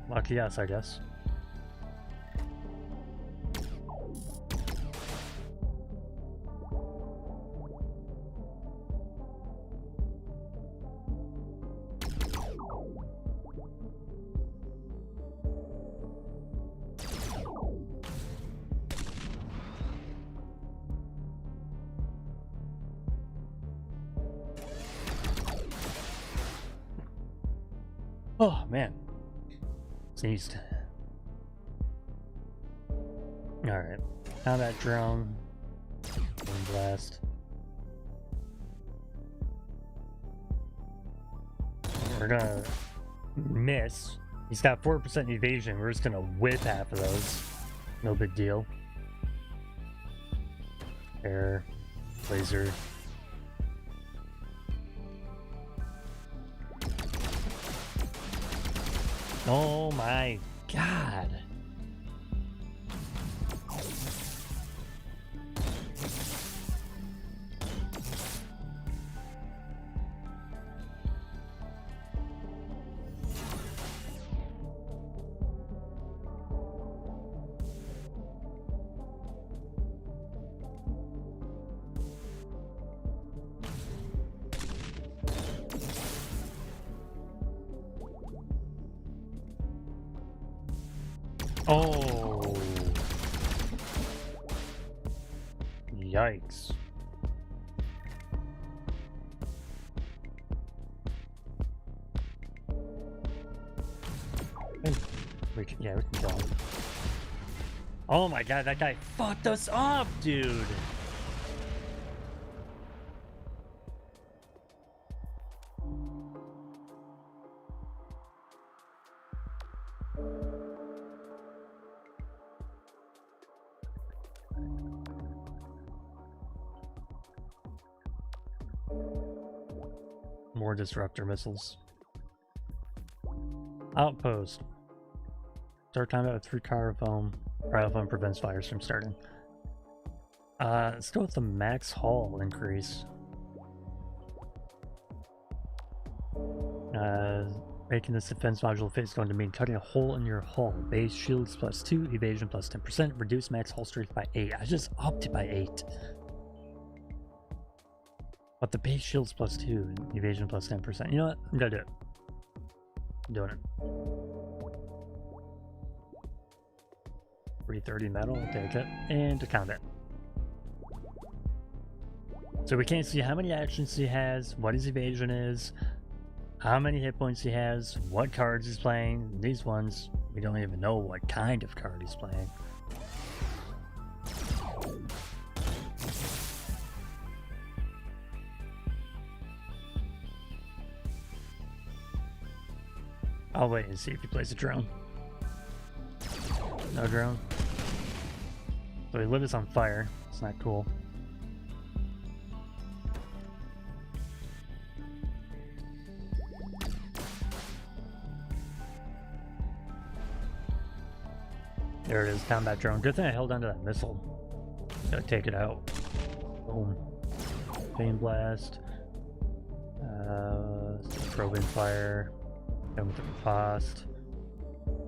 Lucky us, I guess. Oh man. Sneezed. Alright. Combat drone. Wind blast. We're gonna miss. He's got 4% evasion. We're just gonna whip half of those. No big deal. Air. Laser. Oh my god. Oh. Yikes. We can kill him. Oh my god, that guy fucked us up, dude. More disruptor missiles. Outpost. Start combat with 3 cryofoam. Cryofoam prevents fires from starting. Let's go with the max hull increase. Making this defense module phase going to mean cutting a hole in your hull. Base shields +2, evasion +10%, reduce max hull strength by 8. I just upped it by 8. But the base shields +2, evasion +10%. You know what? I'm gonna do it. I'm doing it. 330 metal, I'll take it. And to combat. So we can't see how many actions he has, what his evasion is, how many hit points he has, what cards he's playing. These ones, we don't even know what kind of card he's playing. I'll wait and see if he plays a drone. No drone. So he lit us on fire. It's not cool. There it is, combat drone. Good thing I held onto that missile. Gotta take it out. Boom. Pain blast. Probing fire. Hit him with the riposte.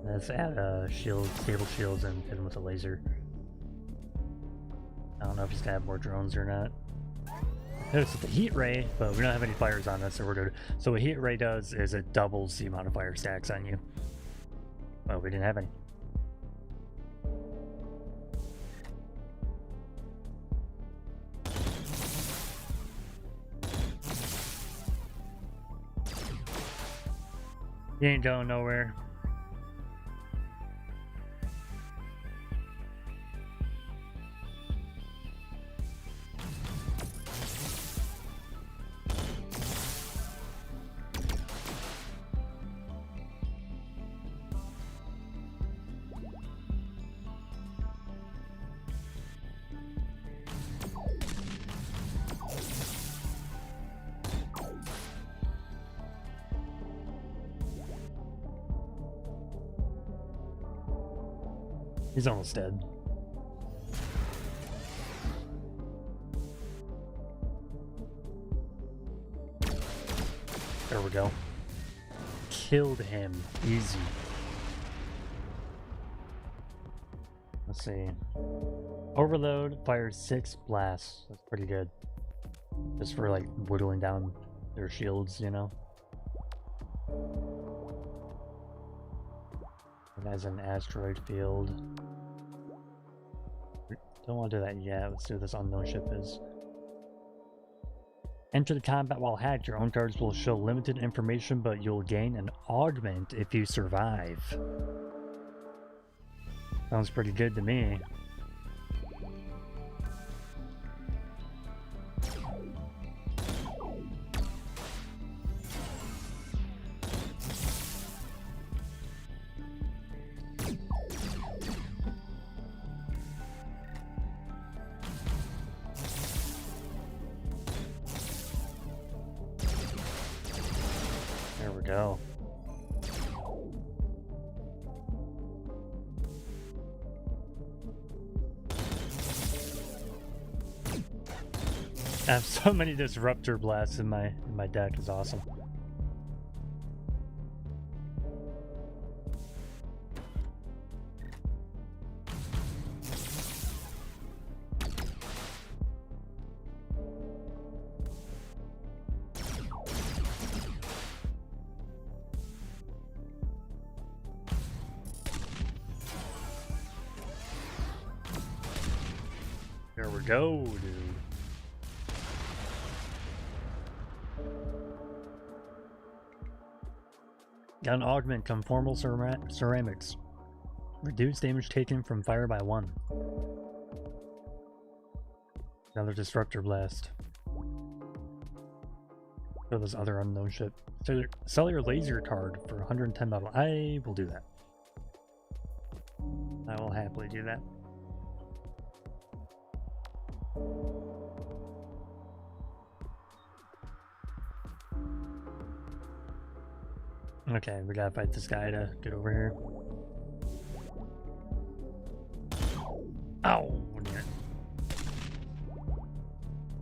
Let's add shield, stable shields, and hit him with a laser. I don't know if he's gonna have more drones or not. Notice with the heat ray, but we don't have any fires on this, so we're good. So what heat ray does is it doubles the amount of fire stacks on you. Well, we didn't have any. He ain't going nowhere. He's almost dead. There we go. Killed him. Easy. Let's see. Overload fires 6 blasts. That's pretty good. Just for like whittling down their shields, you know? It has an asteroid field. Don't want to do that yet. Let's see what this unknown ship is. Enter the combat while hacked. Your own cards will show limited information, but you'll gain an augment if you survive. Sounds pretty good to me. There we go. I have so many disruptor blasts in my deck. It's awesome. There we go, dude. Got an augment, conformal ceramics. Reduce damage taken from fire by 1. Another disruptor blast. Go this other unknown ship. Sell your laser card for 110 metal. I will do that. do that. Okay, we gotta fight this guy to get over here. Ow!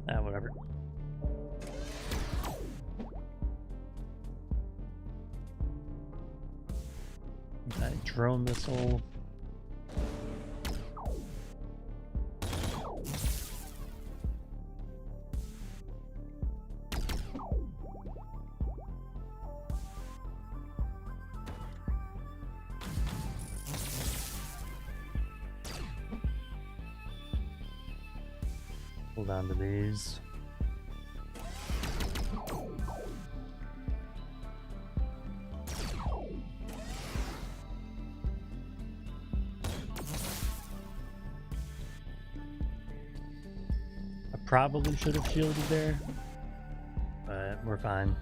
Ah, whatever. That drone missile. Hold on to these. I probably should have shielded there, but we're fine.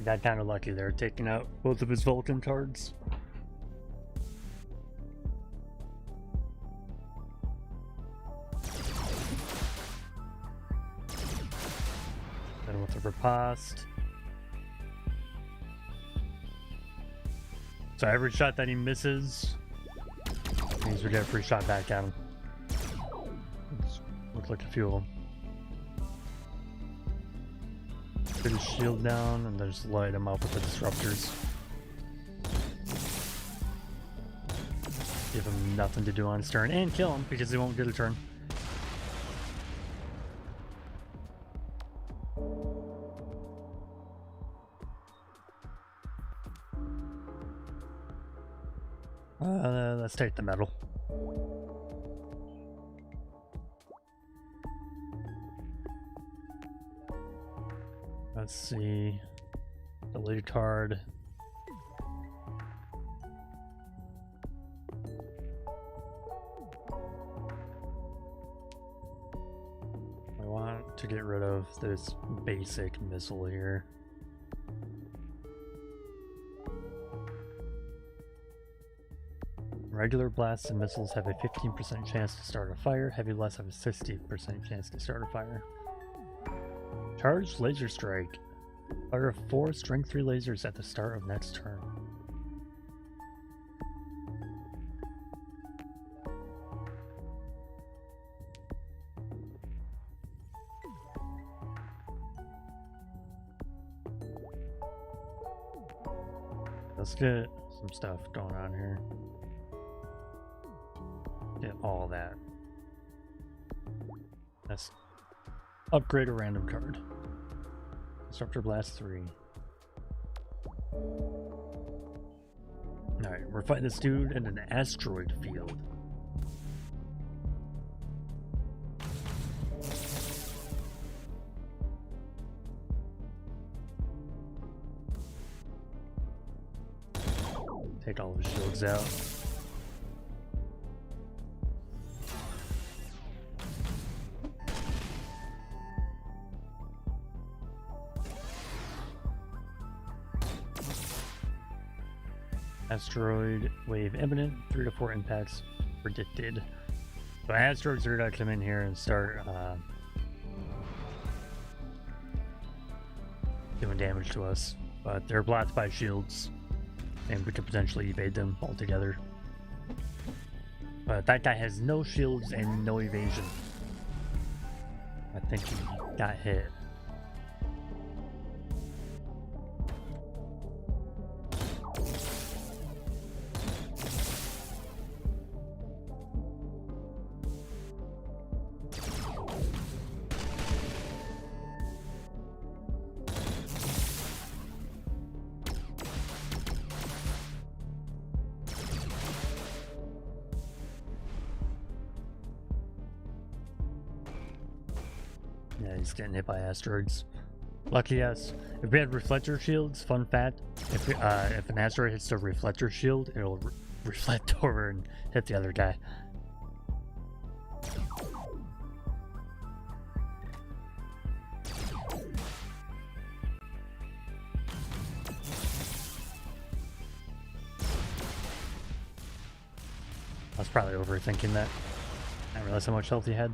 Got kind of lucky there, taking out both of his Vulcan cards. Then with the riposte. So every shot that he misses means we get a free shot back at him. Looks like a few of them. Put his shield down and then just light him up with the disruptors. Give him nothing to do on his turn and kill him because he won't get a turn. Let's take the medal. Let's see. Deleted card. I want to get rid of this basic missile here. Regular blasts and missiles have a 15% chance to start a fire. Heavy blasts have a 60% chance to start a fire. Charged laser strike. Fire 4 strength 3 lasers at the start of next turn. Let's get some stuff going on here. Get all that. Let's upgrade a random card. Disruptor Blast 3. Alright, we're fighting this dude in an asteroid field. Take all of his shields out. Asteroid wave imminent, 3 to 4 impacts predicted. So asteroids are gonna come in here and start doing damage to us, but they're blocked by shields, and we could potentially evade them altogether. But that guy has no shields and no evasion. I think he got hit. Yeah, he's getting hit by asteroids. Lucky us. If we had reflector shields, fun fact, if an asteroid hits the reflector shield, it'll reflect over and hit the other guy. I was probably overthinking that. I didn't realize how much health he had.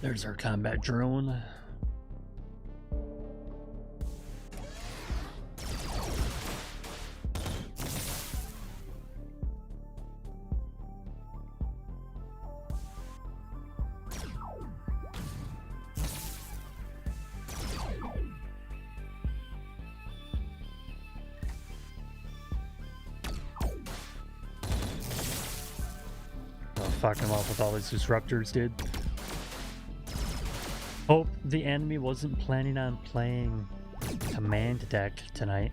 There's our combat drone. Oh, fuck him off with all these disruptors, dude. Hope the enemy wasn't planning on playing command deck tonight.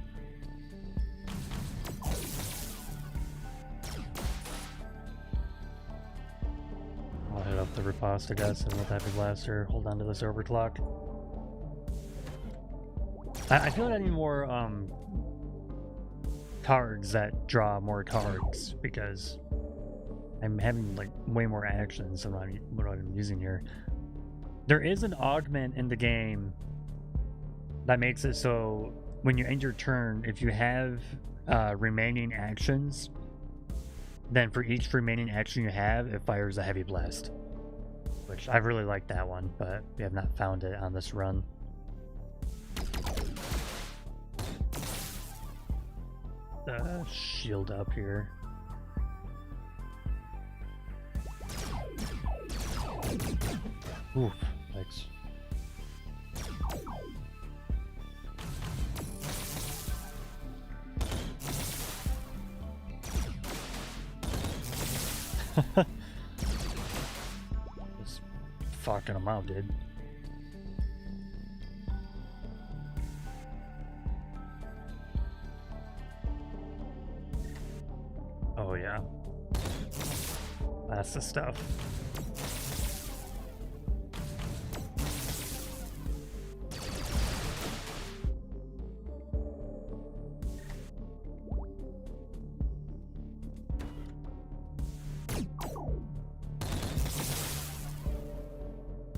I'll hit up the riposte, I guess, and with Heavy Blaster, hold on to this overclock. I feel like I need more cards that draw more cards, because I'm having like way more actions than what I'm using here. There is an augment in the game that makes it so when you end your turn, if you have remaining actions, then for each remaining action you have, it fires a Heavy Blast. Which I really like that one, but we have not found it on this run. Shield up here. Oof. Thanks. Just fucking them out, dude. Oh yeah. That's the stuff.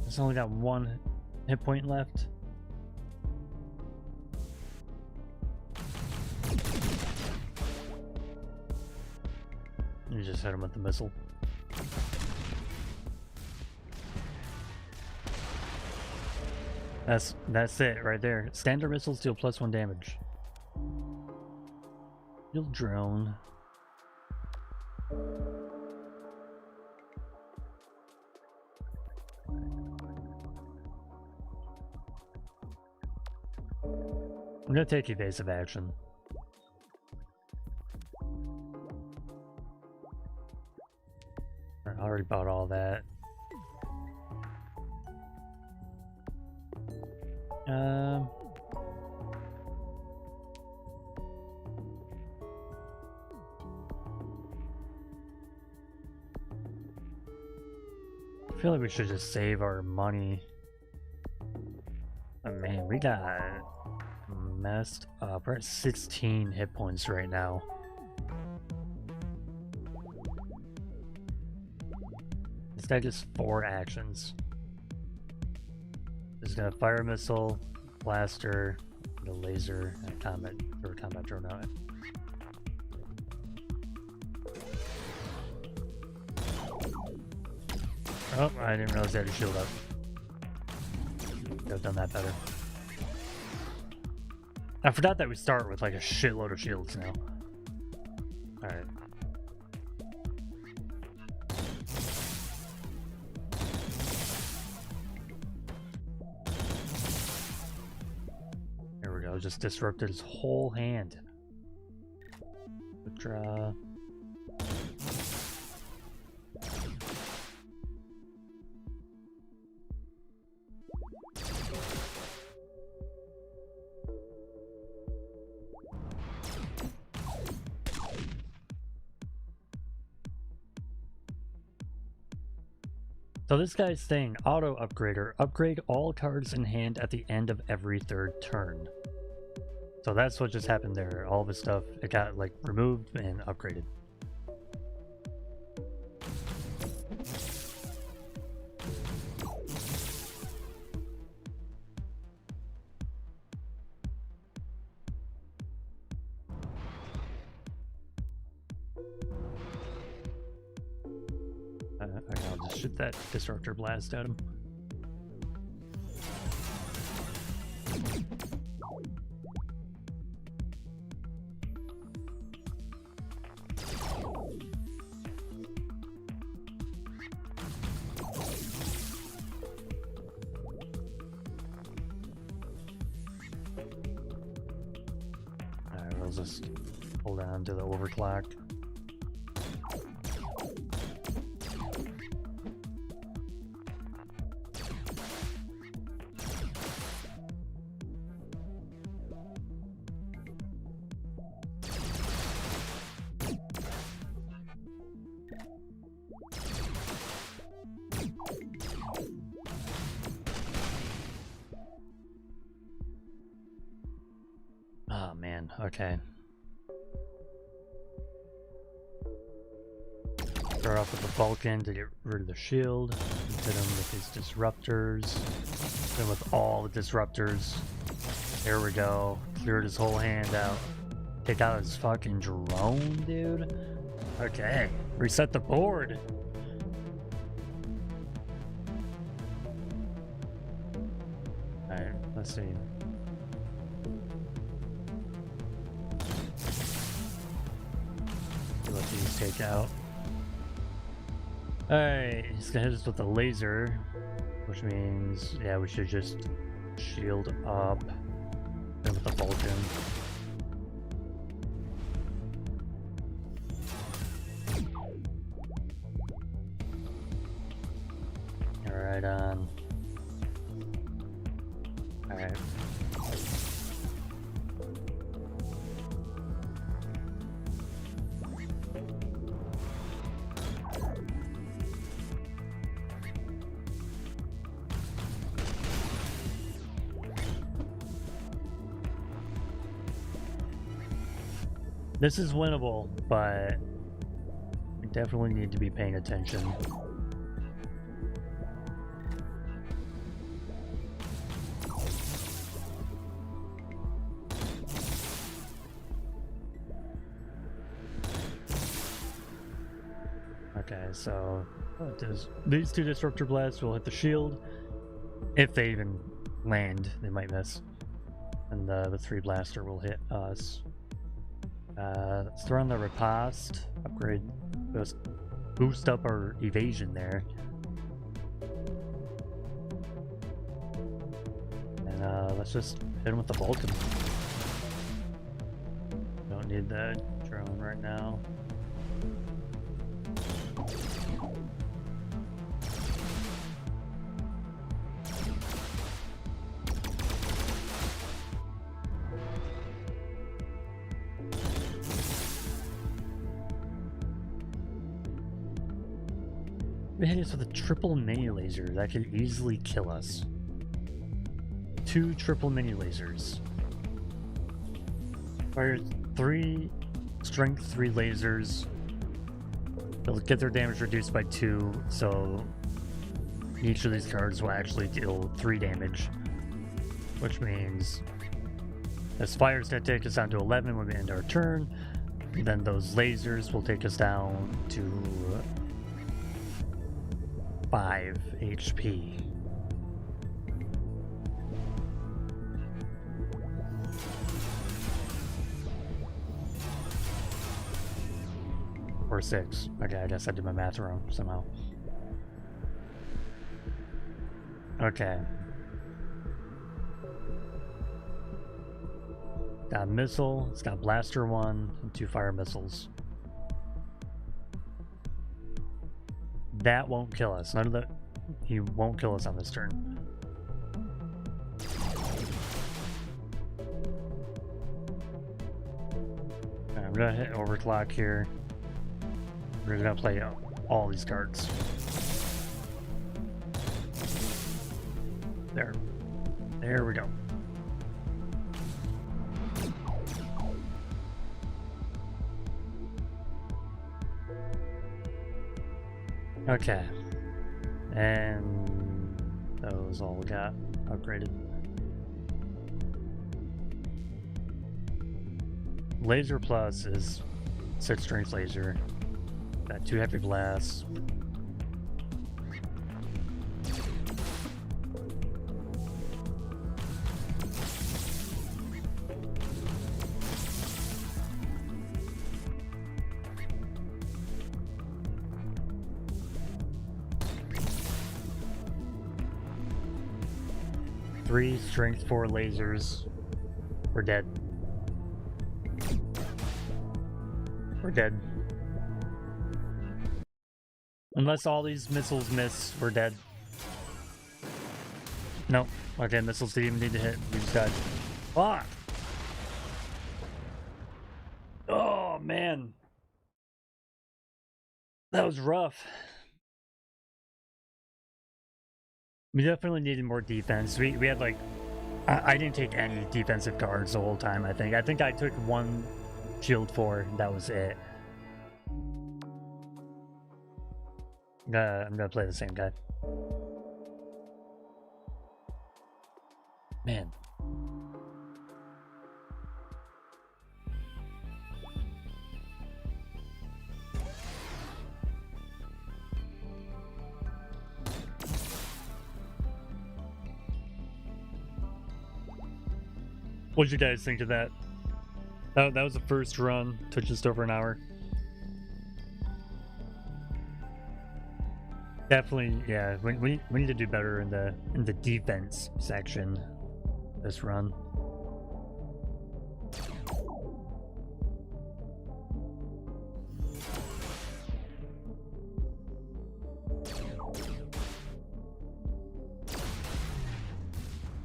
It's only got one hit point left. You just hit him with the missile. That's it right there. Standard missiles deal +1 damage. Shield drone. I'm gonna take evasive action. I already bought all that. I feel like we should just save our money. Oh man, we got messed up. We're at 16 hit points right now. This guy just 4 actions. He's gonna fire a missile, blaster, the laser, and combat drone out. Oh, I didn't realize I had a shield up. Could have done that better. I forgot that we start with like a shitload of shields now. Alright. There we go, just disrupted his whole hand. Draw. So this guy's saying auto upgrader, upgrade all cards in hand at the end of every third turn. So that's what just happened there. All of his stuff, it got like removed and upgraded. Okay, I'll just shoot that Disruptor Blast at him. Alright, we'll just hold on to the overclock. Oh man, okay. Start off with the Vulcan to get rid of the shield. Hit him with his disruptors. Hit him with all the disruptors. There we go. Cleared his whole hand out. Take out his fucking drone, dude. Okay. Reset the board. Alright, let's see. Let these take out. Alright, he's gonna hit us with a laser, which means, yeah, we should just shield up. And with the Vulcan. Alright, Alright. This is winnable, but we definitely need to be paying attention. Okay, so these two Disruptor Blasts will hit the shield. If they even land, they might miss. And the 3 Blaster will hit us. Let's throw in the Riposte, upgrade, boost up our evasion there. And let's just hit him with the Vulcan. Don't need the drone right now. We hit us with a triple mini laser that could easily kill us. 2 triple mini lasers. Fire 3 strength 3 lasers. They'll get their damage reduced by 2, so each of these cards will actually deal 3 damage. Which means this fire's gonna take us down to 11 when we end our turn. And then those lasers will take us down to 5 HP. Or 6. Okay, I guess I did my math wrong somehow. Okay. Got a missile, it's got blaster 1, and 2 fire missiles. That won't kill us. None of that. He won't kill us on this turn. Okay, I'm gonna hit overclock here. We're gonna play all these cards. There. There we go. Okay. And those all got upgraded. Laser Plus is 6 strength laser. Got 2 heavy blasts. Three strength 4 lasers. We're dead. We're dead. Unless all these missiles miss, we're dead. Nope. Okay, missiles didn't even need to hit. We just died. Fuck! Oh, man. That was rough. We definitely needed more defense. We had like... I didn't take any defensive cards the whole time, I think. I think I took 1 shield 4, that was it. I'm gonna play the same guy. Man. What did you guys think of that? That was the first run, took just over an hour. Definitely, yeah. We need to do better in the defense section this run.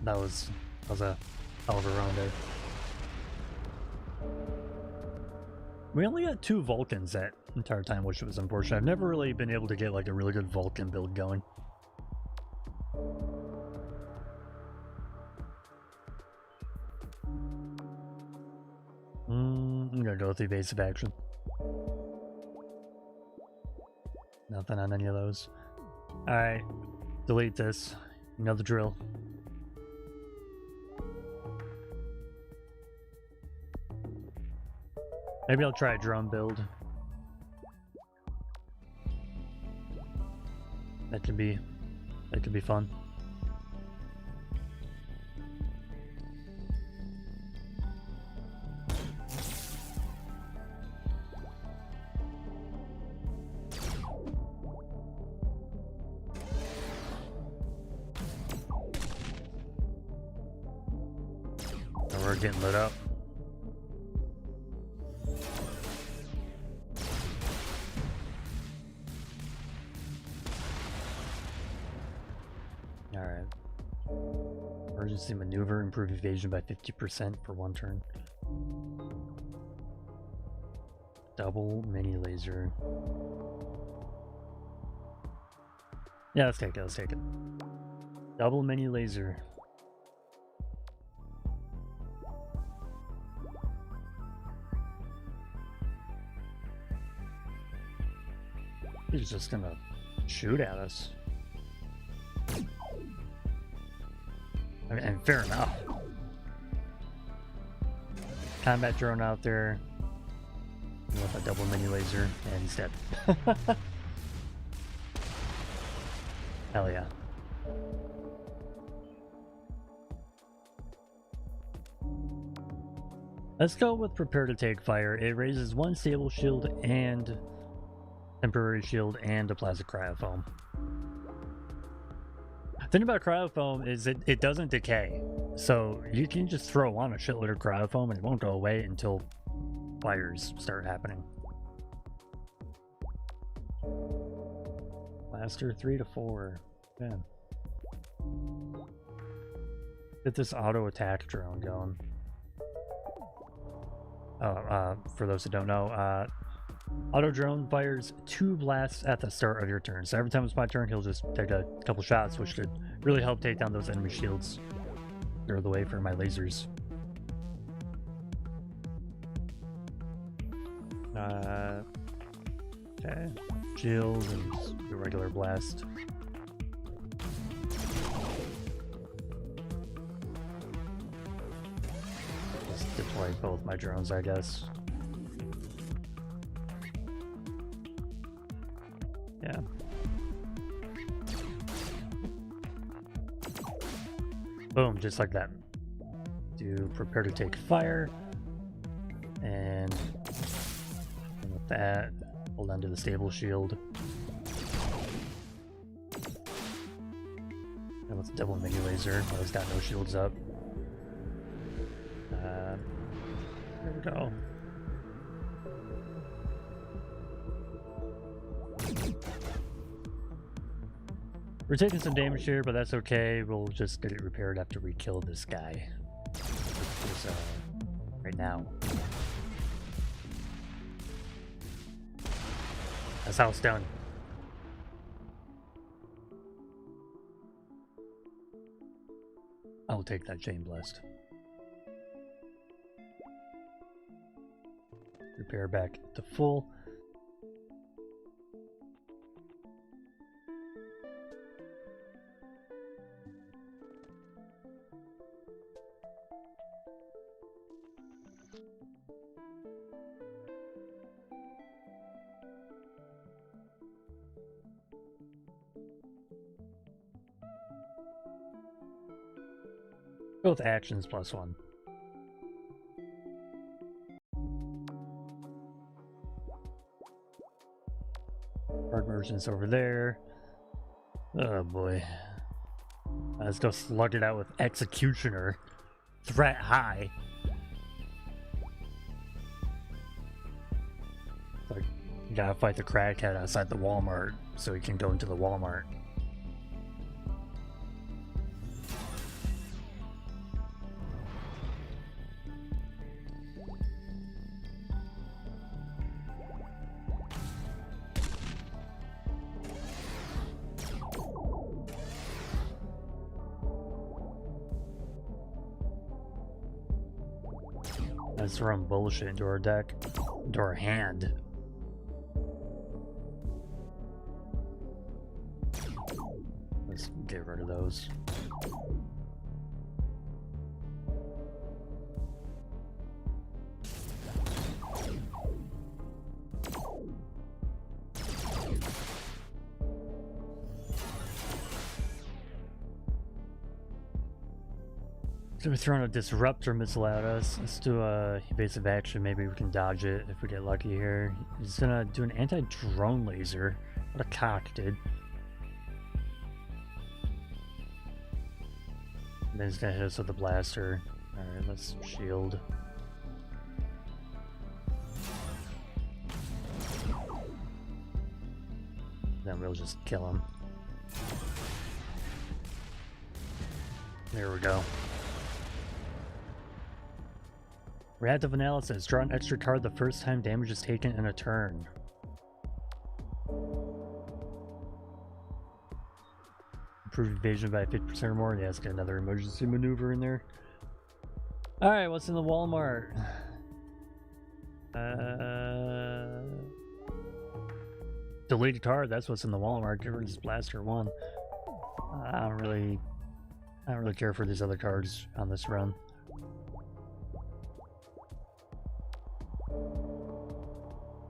That was a hell of a round there. We only got 2 Vulcans that entire time, which was unfortunate. I've never really been able to get like a really good Vulcan build going. I'm gonna go with evasive action. Nothing on any of those. Alright, delete this. You know the drill. Maybe I'll try a drone build. That could be fun. And we're getting lit up. Alright. Emergency maneuver, improve evasion by 50% for 1 turn. Double mini laser. Yeah, let's take it. Double mini laser. He's just gonna shoot at us. And fair enough. Combat drone out there with a double mini laser, and he's dead. Hell yeah. Let's go with prepare to take fire. It raises 1 stable shield and temporary shield, and a plastic cryofoam. The thing about cryofoam is it doesn't decay. So you can just throw on a shitload of cryofoam and it won't go away until fires start happening. Blaster 3 to 4. Yeah. Get this auto attack drone going. Oh, for those who don't know, auto drone fires 2 blasts at the start of your turn. So every time it's my turn, he'll just take a couple shots, which could really help take down those enemy shields. Clear the way for my lasers. Okay. Shield and the regular blast. Let's deploy both my drones, I guess. Yeah. Boom, just like that. Do prepare to take fire. And with that, hold on to the stable shield. And let's double mini laser. Oh, he's got no shields up. There we go. We're taking some damage here, but that's okay. We'll just get it repaired after we kill this guy. Which is, right now. That's how it's done. I'll take that chain blast. Repair back to full. Both actions +1. Hard merchants over there. Oh boy. Let's go slug it out with Executioner. Threat high. Like, you gotta fight the crackhead outside the Walmart so he can go into the Walmart. Let's run bullshit into our deck, into our hand. Let's get rid of those. So we're throwing a disruptor missile at us. Let's do a evasive action. Maybe we can dodge it if we get lucky here. He's gonna do an anti-drone laser. What a cock, dude. And then he's gonna hit us with the blaster. Alright, let's shield. Then we'll just kill him. There we go. Reactive analysis. Draw an extra card the first time damage is taken in a turn. Improved evasion by 50% or more. Yeah, let's get another emergency maneuver in there. Alright, what's in the Walmart? Deleted card, that's what's in the Walmart. Get rid of this blaster 1. I don't really care for these other cards on this run.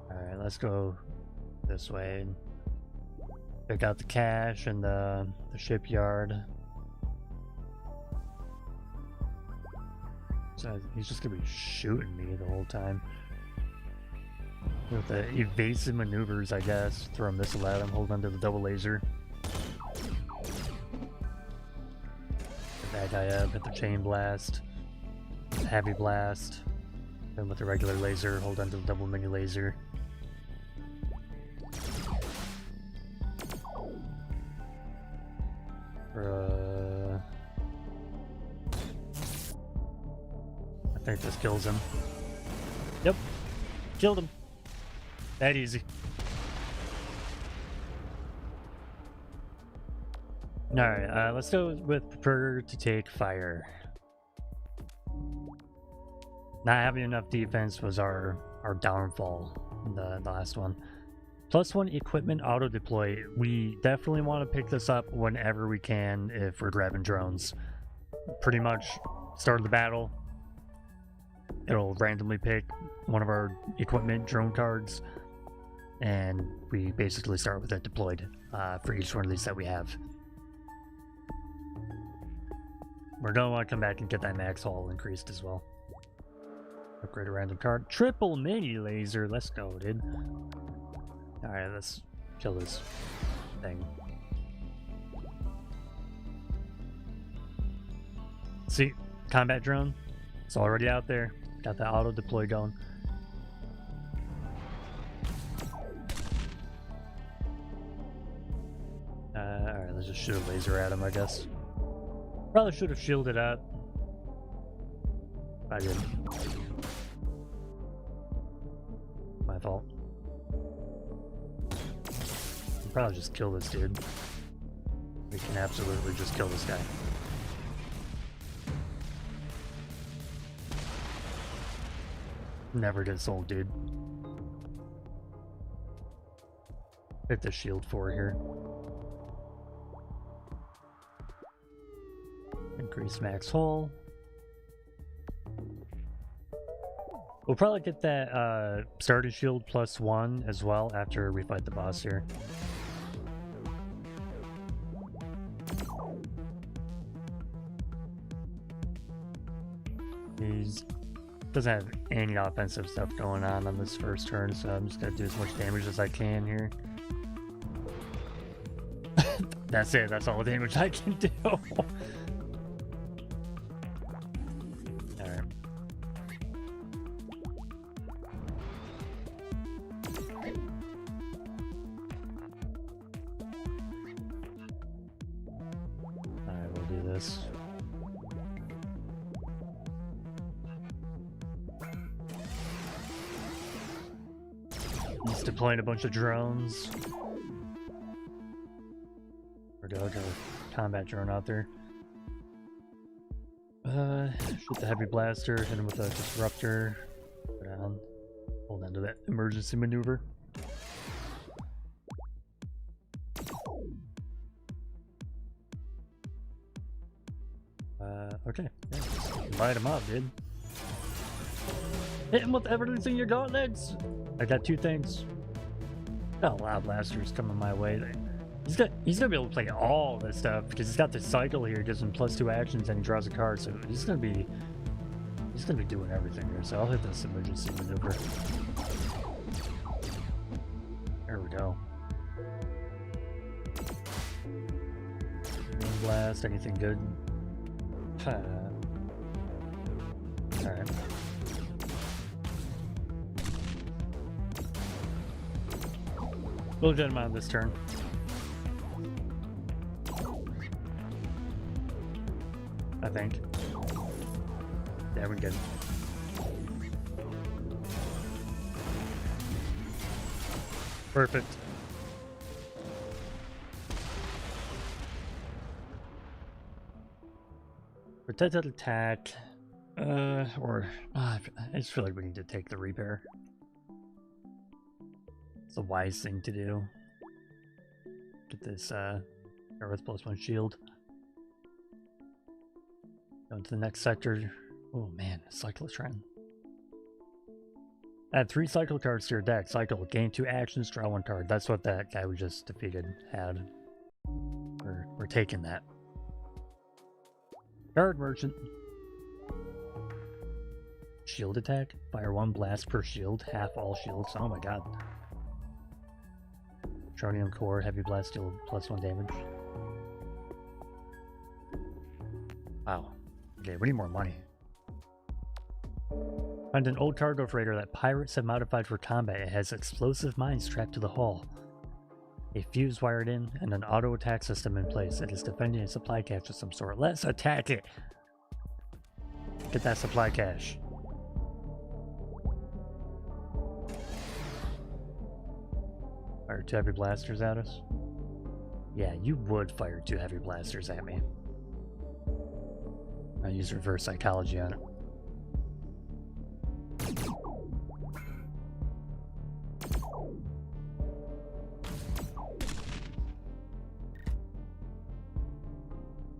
Alright, let's go this way and pick out the cash and the shipyard. So he's just gonna be shooting me the whole time. With the evasive maneuvers, I guess. Throw a missile at him, hold onto the double laser. Get that guy up, hit the chain blast. Heavy blast. Then with the regular laser, hold onto the double mini laser. I think this kills him. Yep. Killed him. That easy. Alright, let's go with prefer to take fire. Not having enough defense was our downfall in the last one. +1 equipment auto deploy. We definitely want to pick this up whenever we can if we're grabbing drones. Pretty much start of the battle, it'll randomly pick one of our equipment drone cards, and we basically start with it deployed for each one of these that we have. We're going to want to come back and get that max haul increased as well. Upgrade a random card. Triple mini laser. Let's go, dude. Alright, let's kill this thing. See, combat drone. It's already out there. Got the auto deploy going. Alright, let's just shoot a laser at him, I guess. Probably should have shielded up. I didn't. My fault. We'll probably just kill this dude. We can absolutely just kill this guy. Never get sold, dude. Hit the shield 4 here. Increase max hull. We'll probably get that starter shield +1 as well after we fight the boss here. He doesn't have any offensive stuff going on this first turn, so I'm just gonna do as much damage as I can here. That's it, that's all the damage I can do. He's deploying a bunch of drones. Or got a combat drone out there. Shoot the heavy blaster, hit him with a disruptor. Go down. Hold on to that emergency maneuver. Okay. Yeah, just light him up, dude. Hit him with everything you got, legs! I got 2 things. Got a lot of blasters coming my way. He's gonna be able to play all this stuff because he's got this cycle here, gives him +2 actions, and he draws a card. So he's gonna be doing everything here. So I'll hit this emergency maneuver. There we go. Blast, anything good? Alright. We'll get him out this turn. I think. Yeah, we're good. Perfect. Protected attack. I just feel like we need to take the repair. It's a wise thing to do. Get this Earth +1 shield. Go to the next sector. Oh man, Cyclotron. Add 3 cycle cards to your deck. Cycle, gain 2 actions, draw 1 card. That's what that guy we just defeated had. We're taking that. Card merchant. Shield attack. Fire 1 blast per shield. Half all shields. Oh my god. Tronium core. Heavy blast deal +1 damage. Wow. Okay, we need more money. Find an old cargo freighter that pirates have modified for combat. It has explosive mines strapped to the hull, a fuse wired in, and an auto attack system in place. It is defending a supply cache of some sort. Let's attack it! Get that supply cache. Fire 2 heavy blasters at us? Yeah, you would fire 2 heavy blasters at me. I'll use reverse psychology on it.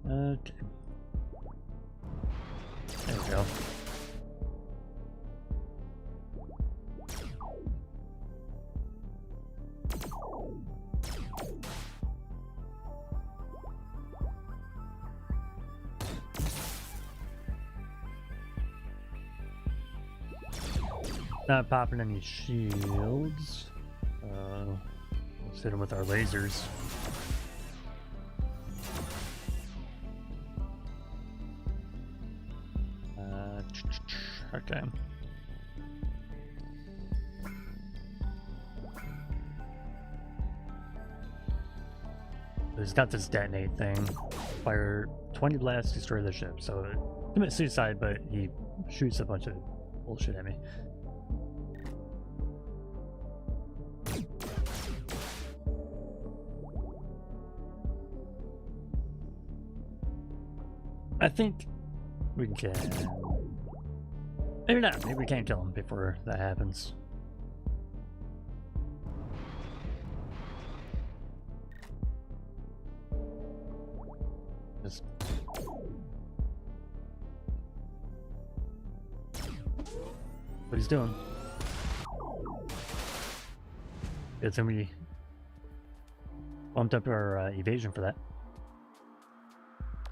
Okay. There we go. Not popping any shields. Let's hit them with our lasers. Okay. He's got this detonate thing. Fire 20 blasts, destroy the ship. So commit suicide, but he shoots a bunch of bullshit at me. I think we can. Maybe not. Maybe we can't kill him before that happens. Just what he's doing. It's gonna be bumped up our evasion for that.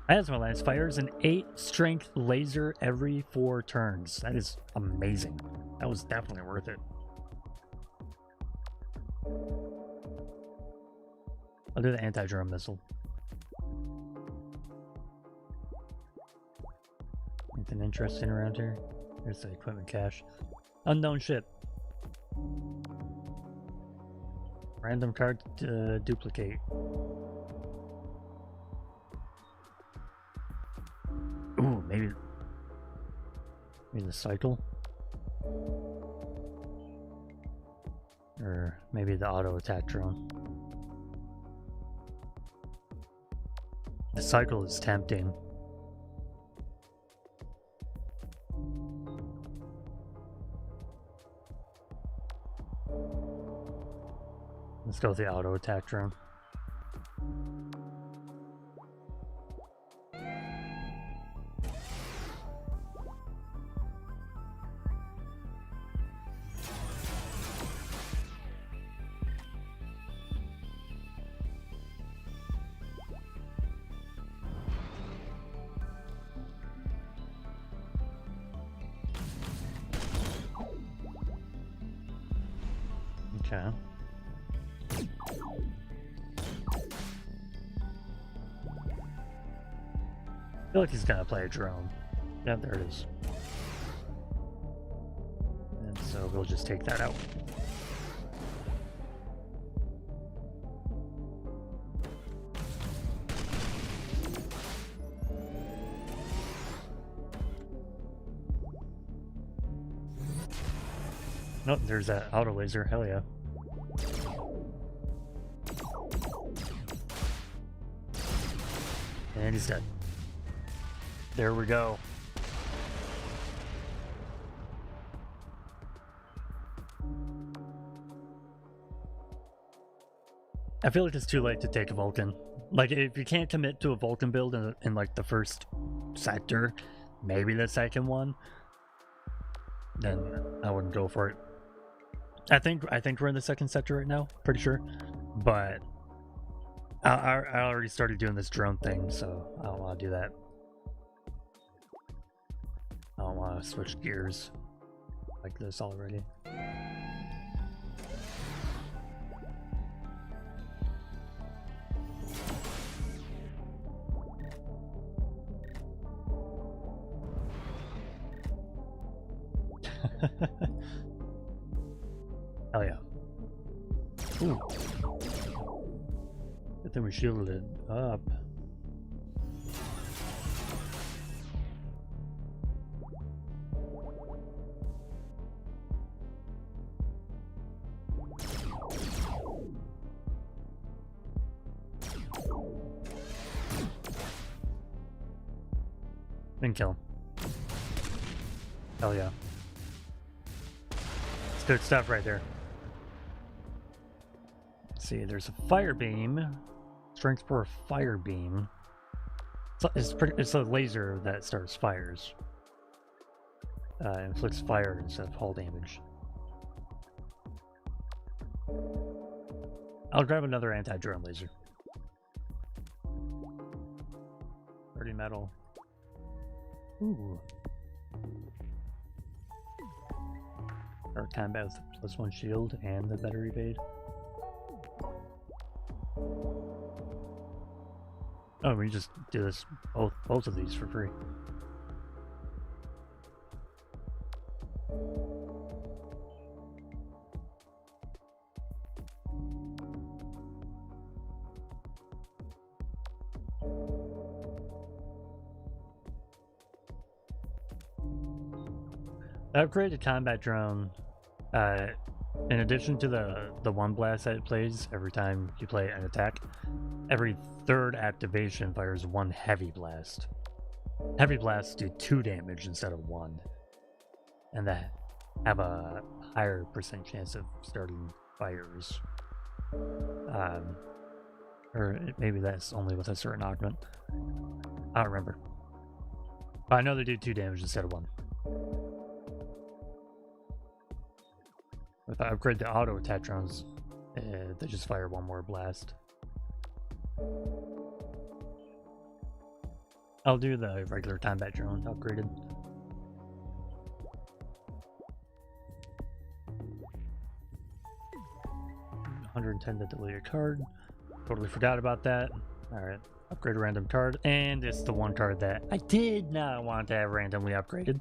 As well as fires an 8 strength laser every 4 turns. That is amazing. That was definitely worth it. I'll do the anti-drone missile. Anything interesting around here? Here's the equipment cache. Unknown ship. Random card duplicate. Ooh, maybe the cycle? Or maybe the auto attack drone. The cycle is tempting. Let's go with the auto attack drone. Okay. I feel like he's gonna play a drone. Yeah, there it is. And so we'll just take that out. Nope, there's that auto laser. Hell yeah. And he's dead. There we go. I feel like it's too late to take a Vulcan. Like, if you can't commit to a Vulcan build in like the first sector, maybe the second one, then I wouldn't go for it. I think we're in the second sector right now, pretty sure. But I already started doing this drone thing, so I don't want to do that. I don't want to switch gears. this already. Hell yeah. Ooh. Good thing we shielded it up. Then kill him. Hell yeah. It's good stuff right there. Let's see, there's a fire beam. Strength per fire beam. It's a laser that starts fires. Inflicts fire instead of hull damage. I'll grab another anti-drone laser. 30 metal. Ooh. Our combat with +1 shield and the better evade. Oh, we just do this both of these for free. The upgraded combat drone, in addition to the one blast that it plays every time you play an attack, every third activation fires one heavy blast. Heavy blasts do 2 damage instead of 1, and that have a higher % chance of starting fires. Or maybe that's only with a certain augment. I don't remember. But I know they do 2 damage instead of 1. If I upgrade the auto attack drones, they just fire 1 more blast. I'll do the regular combat drone upgraded. $110 to delete a card. Totally forgot about that. Alright, upgrade a random card. And it's the one card that I did not want to have randomly upgraded.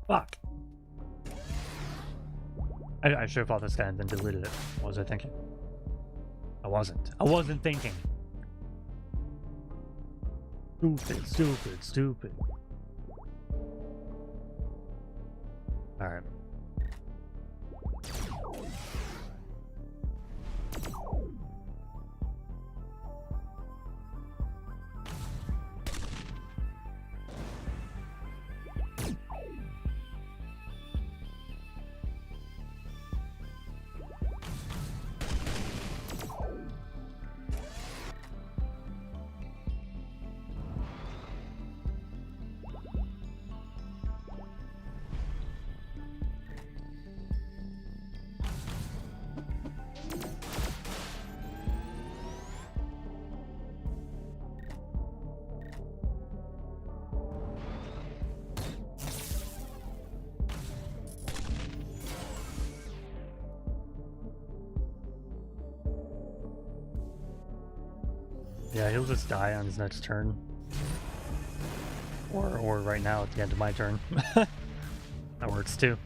Fuck. I should have fought this guy and then deleted it. What was I thinking? I wasn't thinking. Stupid. Alright. Yeah, he'll just die on his next turn. Or right now at the end of my turn. That works too.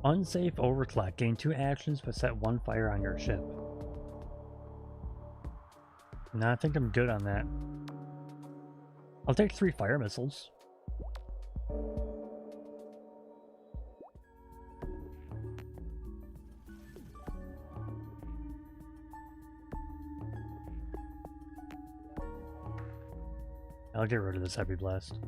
Unsafe overclock. Gain 2 actions but set 1 fire on your ship. No, I think I'm good on that. I'll take 3 fire missiles. I'll get rid of this heavy blast.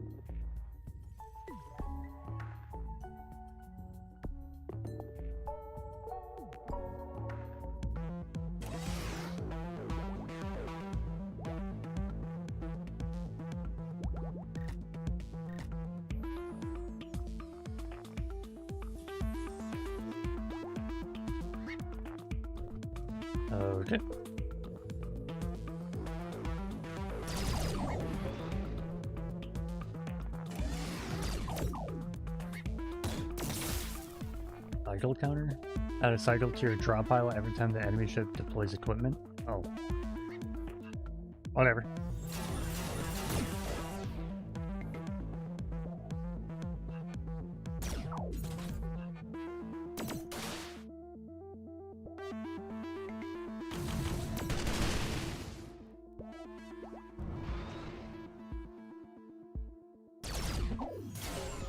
Okay. Cycle counter? Add a cycle to your drop pile every time the enemy ship deploys equipment? Oh. Whatever.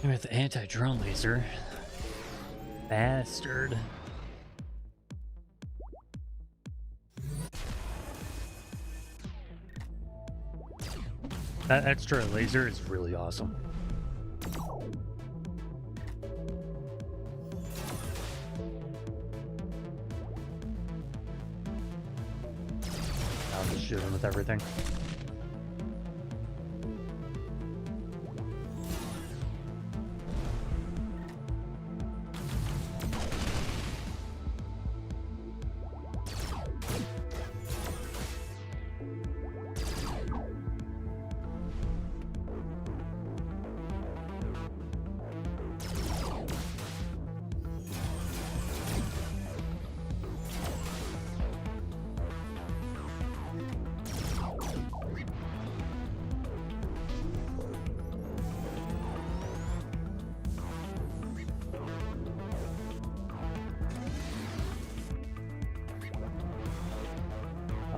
With the anti-drone laser. Bastard. That extra laser is really awesome. I'll just shoot him with everything.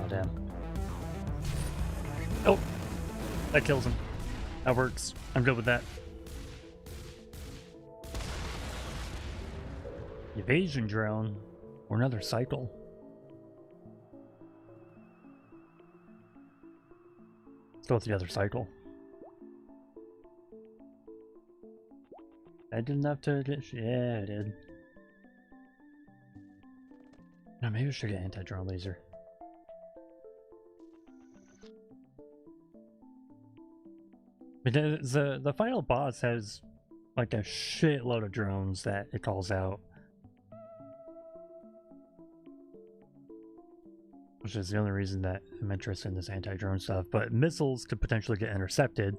Damn. Oh! That kills him. That works. I'm good with that. Evasion drone. Or another cycle. Let's go with the other cycle. I did enough to get... Yeah, I did. No, maybe I should get anti-drone laser. Because the final boss has like a shitload of drones that it calls out. Which is the only reason that I'm interested in this anti-drone stuff. But missiles could potentially get intercepted.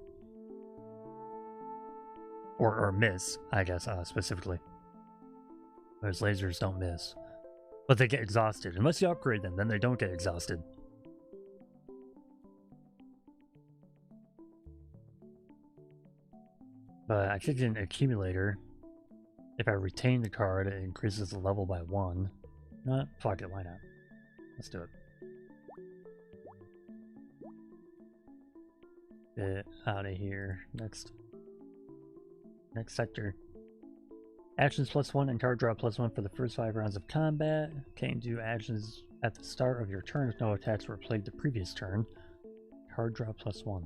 Or miss, I guess, specifically. Whereas lasers don't miss. But they get exhausted. Unless you upgrade them, then they don't get exhausted. But I could get an accumulator. If I retain the card, it increases the level by 1. Fuck it, why not? Let's do it. Get out of here. Next sector. Actions +1 and card draw +1 for the first 5 rounds of combat. Can't do actions at the start of your turn if no attacks were played the previous turn. Card draw +1.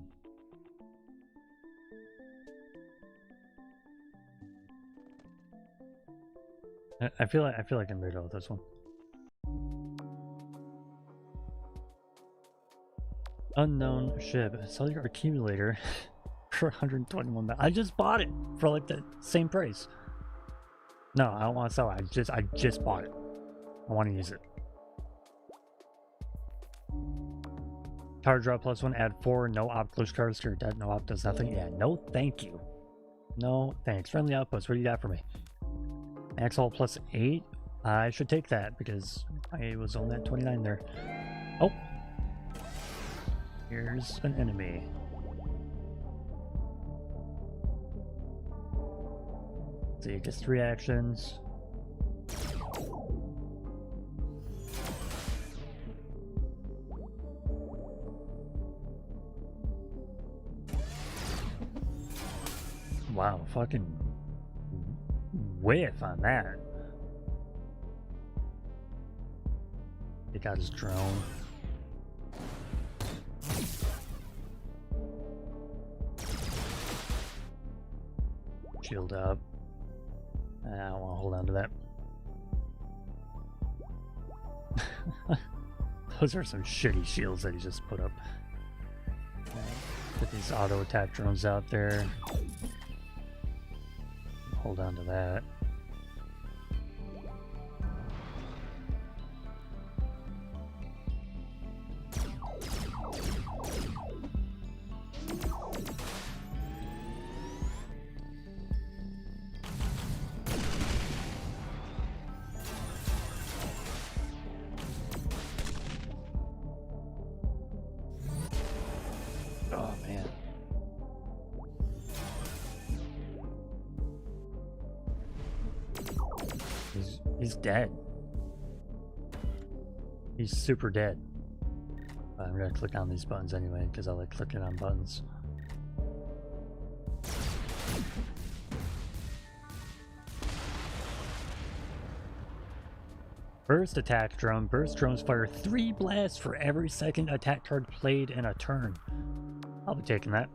I feel like I'm ready with this one. Unknown ship. Sell your accumulator for 121. I just bought it for like the same price. No, I don't want to sell it. I just bought it. I want to use it. Card draw +1. Add 4. No op close cards to your deck. No op does nothing. Yeah, no thank you. No thanks. Friendly outpost. What do you got for me? Axel +8. I should take that because I was on that 29 there. Oh, here's an enemy. So you get 3 actions. Wow, fucking whiff on that. He got his drone. Shield up. I don't want to hold on to that. Those are some shitty shields that he just put up. Put these auto attack drones out there. Hold on to that. He's dead. He's super dead. I'm gonna click on these buttons anyway, because I like clicking on buttons. Burst attack drone. Burst drones fire 3 blasts for every second attack card played in a turn. I'll be taking that.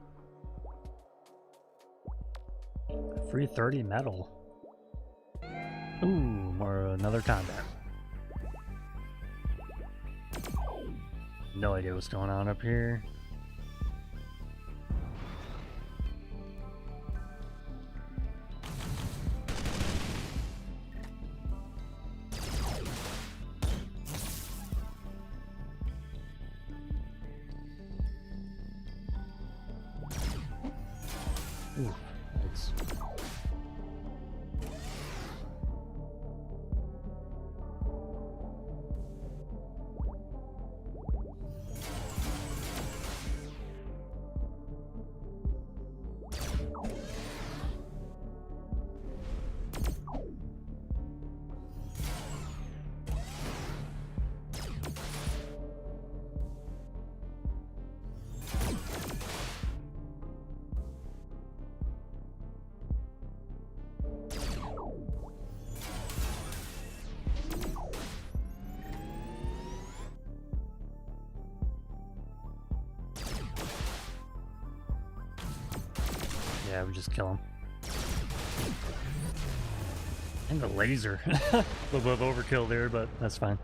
Free 30 metal. Ooh, more another combat. No idea what's going on up here. Ooh, it's... Yeah, we just kill him. And the laser. A little bit of overkill there, but that's fine.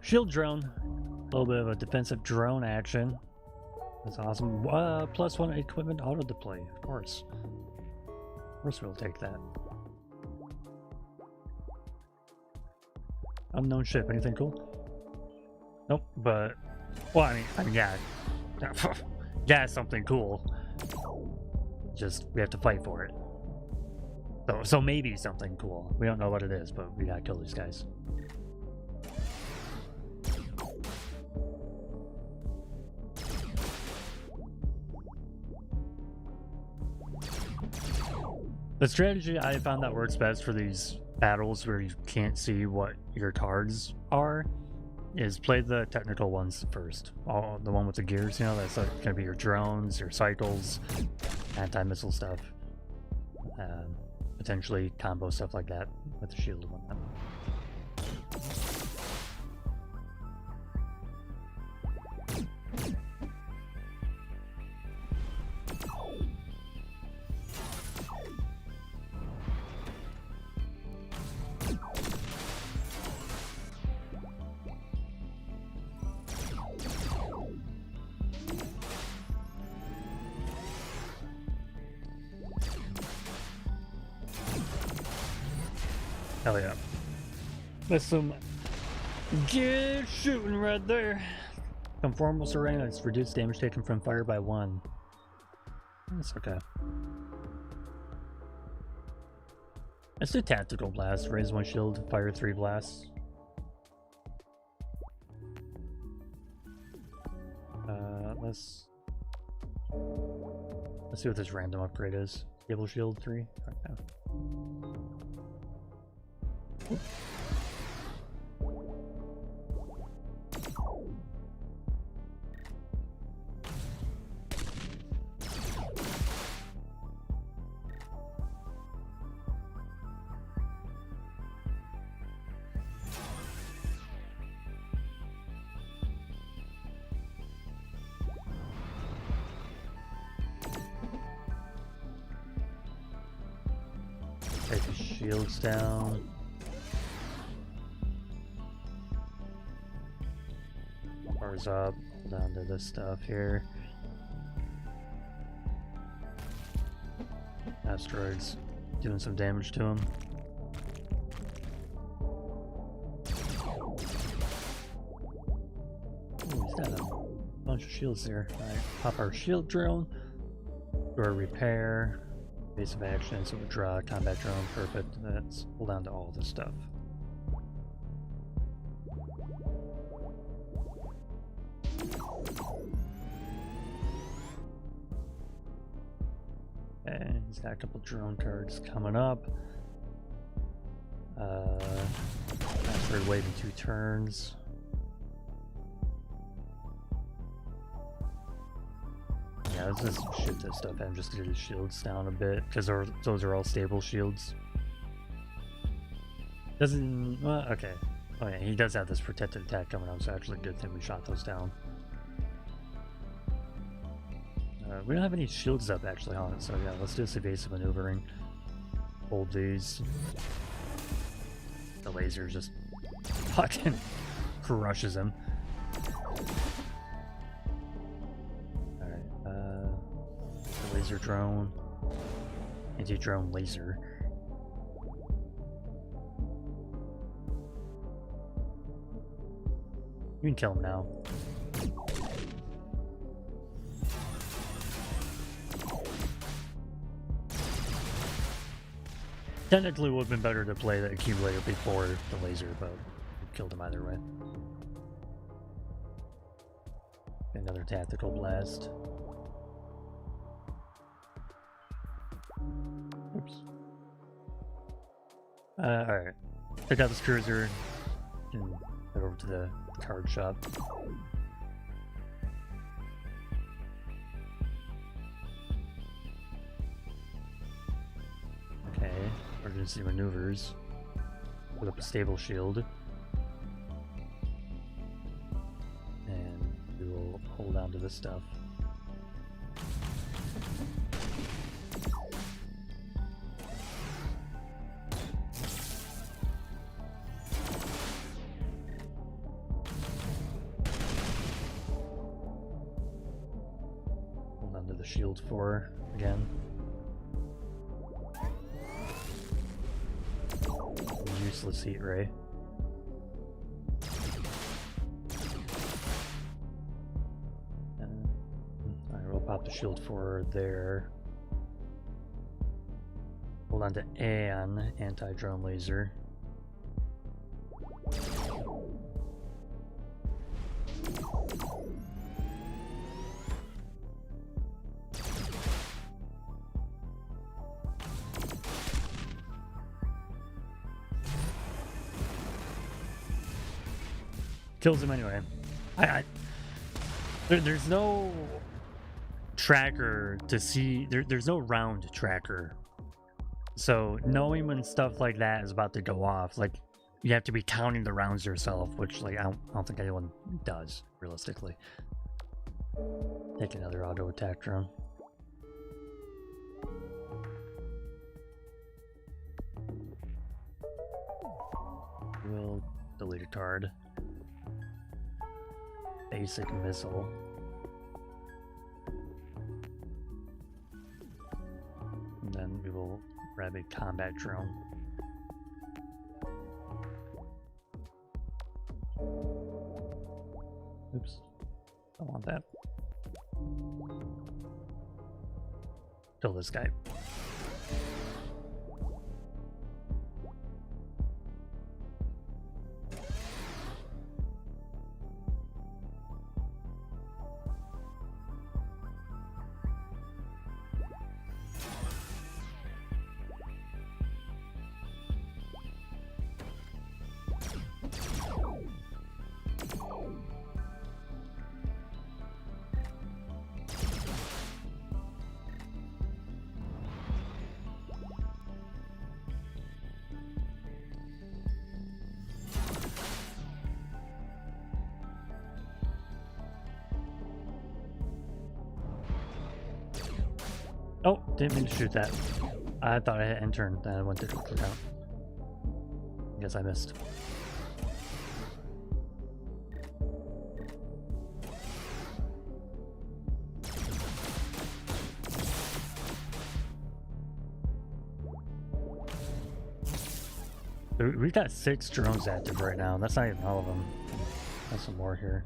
Shield drone. A little bit of a defensive drone action. That's awesome. +1 equipment auto deploy. Of course. Of course we'll take that. Unknown ship. Anything cool? Nope, but... Well, I mean yeah. Yeah, something cool. Just, we have to fight for it. So maybe something cool. We don't know what it is, but we gotta kill these guys. The strategy I found that works best for these battles where you can't see what your cards are is play the technical ones first. The one with the gears, you know, that's like gonna be your drones, your cycles, anti-missile stuff, potentially combo stuff like that with the shield and whatnot. Hell yeah. That's some good shooting right there. Conformal ceramics reduce damage taken from fire by 1. That's okay. Let's do tactical blast. Raise 1 shield, fire 3 blasts. Let's see what this random upgrade is. Stable shield 3. Okay. Take the shields down. Bars up, down to this stuff here. Asteroids doing some damage to him. Ooh, he's got a bunch of shields there. Alright, pop our shield drone. Do our repair. Base of action, so we draw a combat drone. Perfect. Let's hold on to all this stuff. And he's got a couple drone cards coming up. Transfer wave in 2 turns. Yeah, let's just shoot this stuff and just get his shields down a bit, because those are all stable shields. Doesn't... well, okay. Oh yeah, he does have this protected attack coming out, so actually a good thing we shot those down. We don't have any shields up actually on it, so yeah, let's do this evasive maneuvering. Hold these. The laser just fucking crushes him. Alright, the laser drone. Anti-drone laser. You can kill him now. Technically, it would have been better to play the accumulator before the laser, but we killed him either way. Another tactical blast. Oops. Alright. Take out this cruiser and head over to the card shop. Okay. Emergency maneuvers. Put up a stable shield. And we will hold on to this stuff. Hold on to the shield 4 again. Useless heat ray. Alright, we'll pop the shield 4 there. Hold on to an anti-drone laser. Kills him anyway. There's no tracker to see. There's no round tracker. So knowing when stuff like that is about to go off, like you have to be counting the rounds yourself, which like I don't think anyone does realistically. Take another auto attack drone. We'll delete a card. Basic missile. And then we will grab a combat drone. Oops. Don't want that. Kill this guy. Oh, didn't mean to shoot that. I thought I hit end turn, then I went to click out. Guess I missed. We've got 6 drones active right now. That's not even all of them. There's some more here.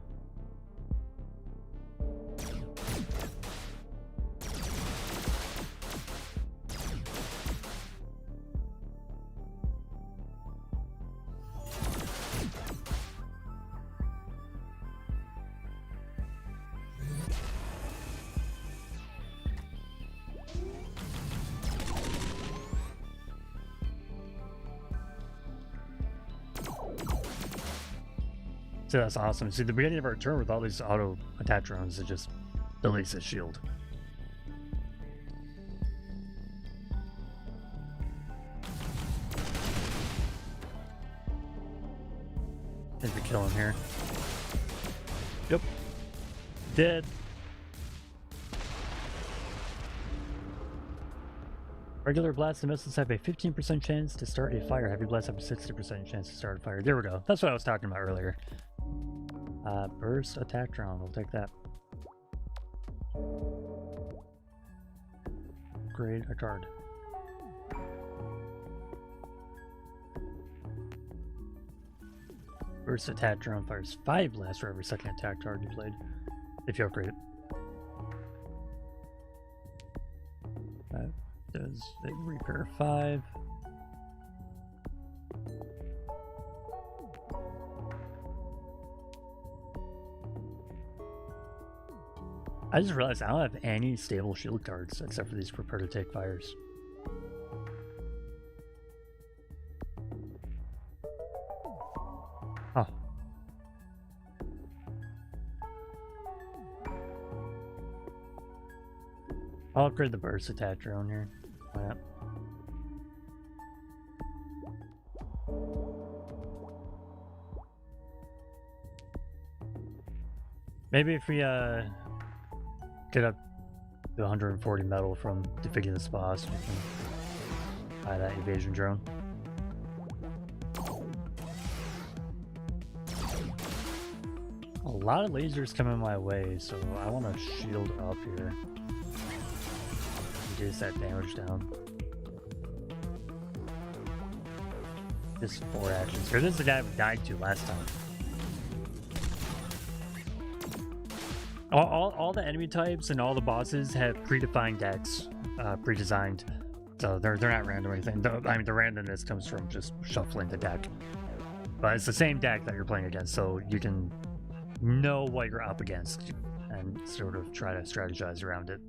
So that's awesome. See, the beginning of our turn with all these auto attack drones, it just deletes his shield. I think we kill him here. Yep. Dead. Regular blasts and missiles have a 15% chance to start a fire. Heavy blasts have a 60% chance to start a fire. There we go. That's what I was talking about earlier. Burst attack drone. We'll take that. Upgrade a card. Burst attack drone fires 5 blasts for every second attack card you played, if you upgrade it. That does a repair 5. I just realized I don't have any stable shield cards except for these prepare to take fires. Oh. I'll upgrade the burst attack drone here. Why not? Maybe if we get up to 140 metal from defeating this boss, we can buy that evasion drone. A lot of lasers coming my way, so I want to shield up here. Reduce that damage down. Just 4 actions here. This is the guy we died to last time. All the enemy types and all the bosses have predefined decks, pre-designed, so they're not random or anything. I mean, the randomness comes from just shuffling the deck, but it's the same deck that you're playing against, so you can know what you're up against and sort of try to strategize around it.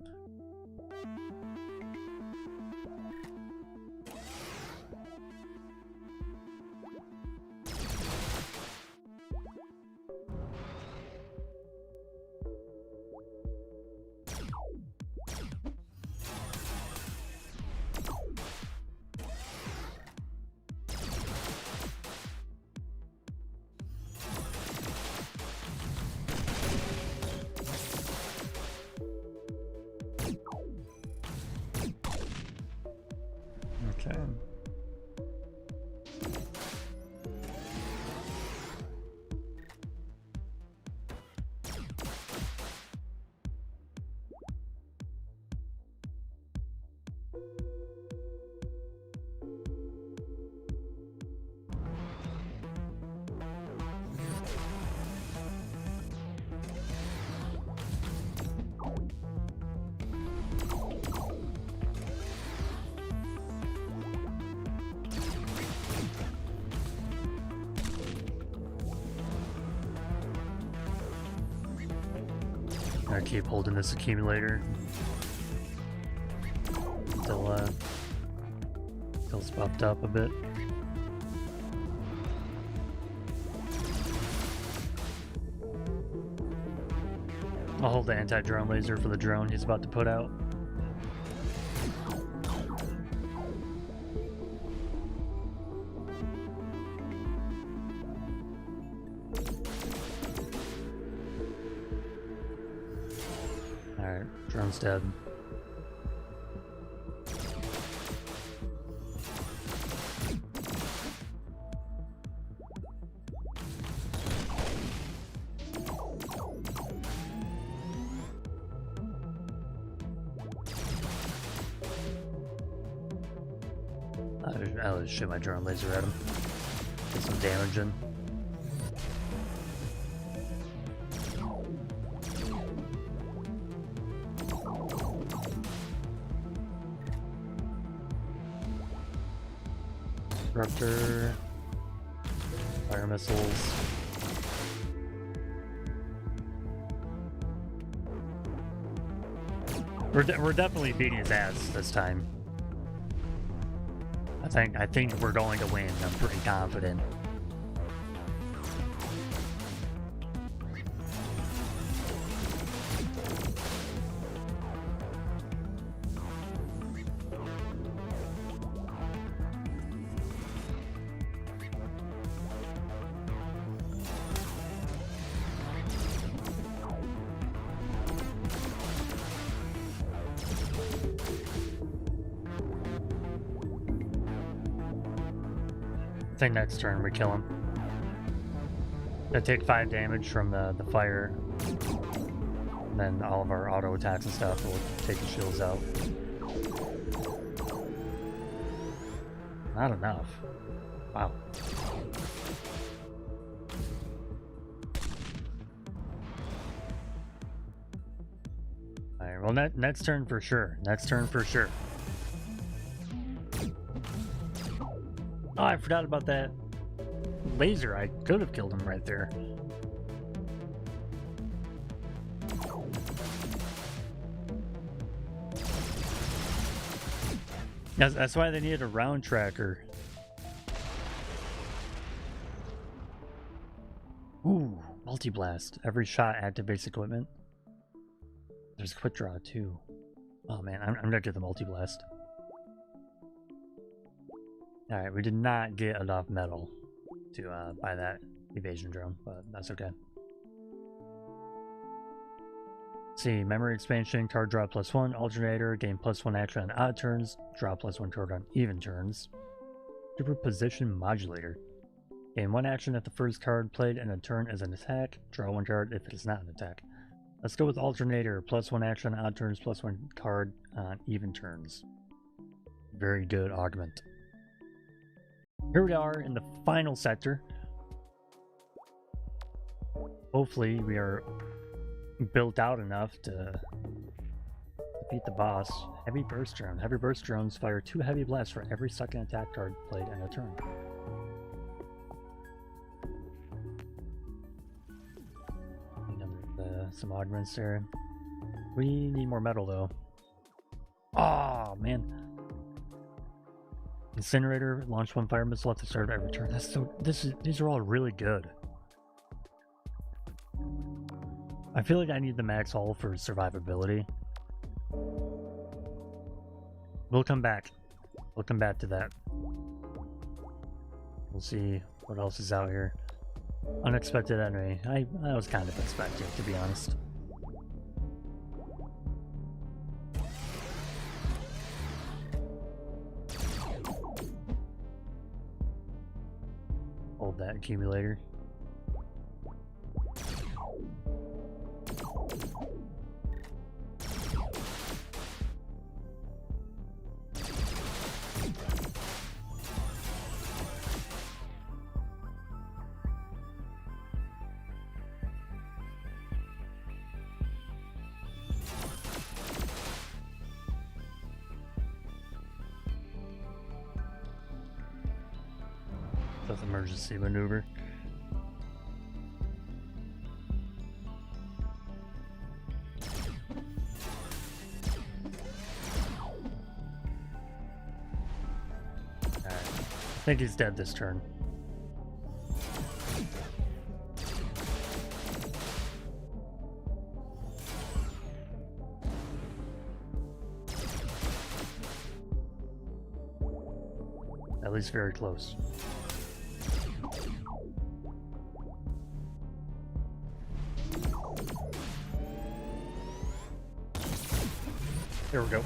Okay. I keep holding this accumulator until it's buffed up a bit. I'll hold the anti-drone laser for the drone he's about to put out. Alright, drone's dead. I'll just shoot my drone laser at him. Get some damage in. Disruptor, fire missiles. We're definitely beating his ass this time. I think we're going to win. I'm pretty confident. I think next turn we kill him. They take 5 damage from the fire. And then all of our auto attacks and stuff will take the shields out. Not enough. Wow. Alright, well next turn for sure. Next turn for sure. Oh, I forgot about that laser. I could have killed him right there. That's why they needed a round tracker. Ooh, multi-blast. Every shot activates equipment. There's a quick draw too. Oh man, I'm gonna get the multi-blast. Alright, we did not get enough metal to buy that evasion drone, but that's okay. Let's see, memory expansion, card draw +1, alternator, gain +1 action on odd turns, draw +1 card on even turns. Superposition modulator. Gain 1 action if the first card played in a turn is an attack, draw 1 card if it is not an attack. Let's go with alternator, +1 action on odd turns, +1 card on even turns. Very good augment. Here we are in the final sector. Hopefully we are built out enough to defeat the boss. Heavy burst drone. Heavy burst drones fire 2 heavy blasts for every second attack card played in a turn. Some augments there. We need more metal though. Oh man. Incinerator, launch 1 fire missile at the start of every turn. That's so these are all really good. I feel like I need the max hull for survivability. We'll come back. We'll come back to that. We'll see what else is out here. Unexpected enemy. I was kind of expecting, to be honest. Hold that accumulator. Emergency maneuver. Alright. I think he's dead this turn. At least very close. There we go.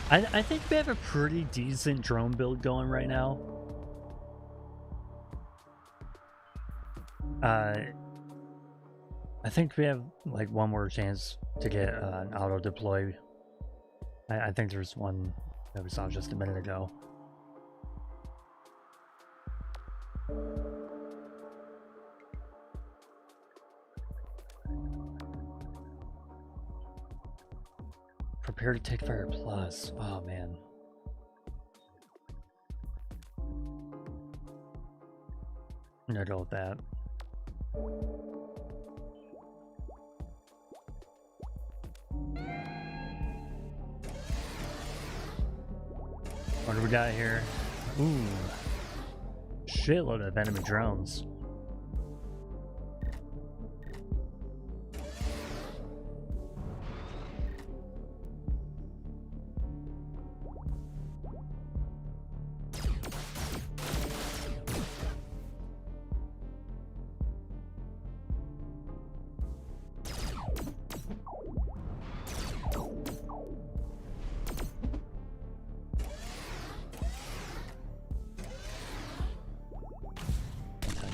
I think we have a pretty decent drone build going right now. I think we have like one more chance to get an auto deploy. I think there's one that we saw just a minute ago. Prepare to take fire plus. Oh man. I'm gonna go with that. What do we got here? Ooh. Shitload of enemy drones.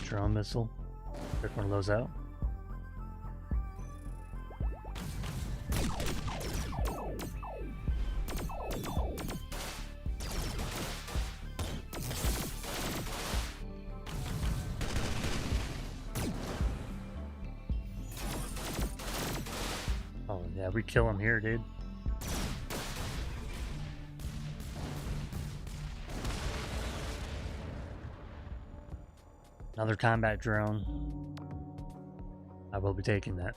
drone missile. Pick one of those out. Oh yeah, we kill him here, dude. Another combat drone. I will be taking that.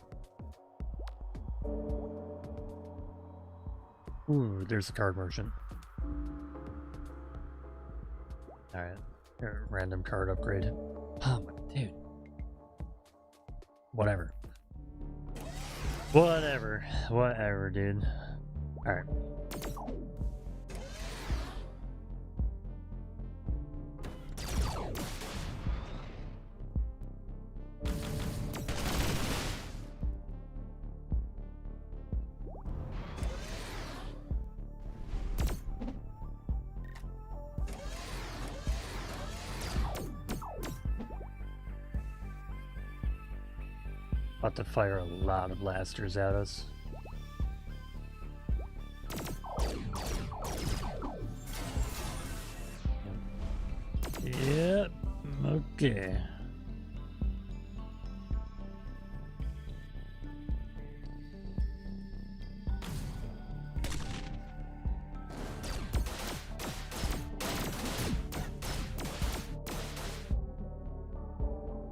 Ooh, there's a card merchant. Alright. Random card upgrade. Oh, dude. Whatever. Whatever, dude. Alright. About to fire a lot of blasters at us. Yep, okay.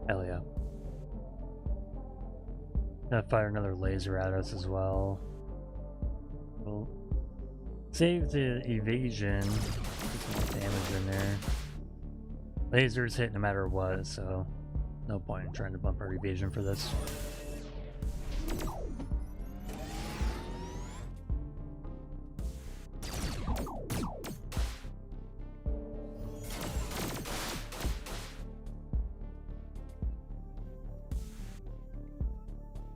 Hell yeah. Gonna fire another laser at us as well. We'll save the evasion. Get some more damage in there. Lasers hit no matter what, so no point in trying to bump our evasion for this.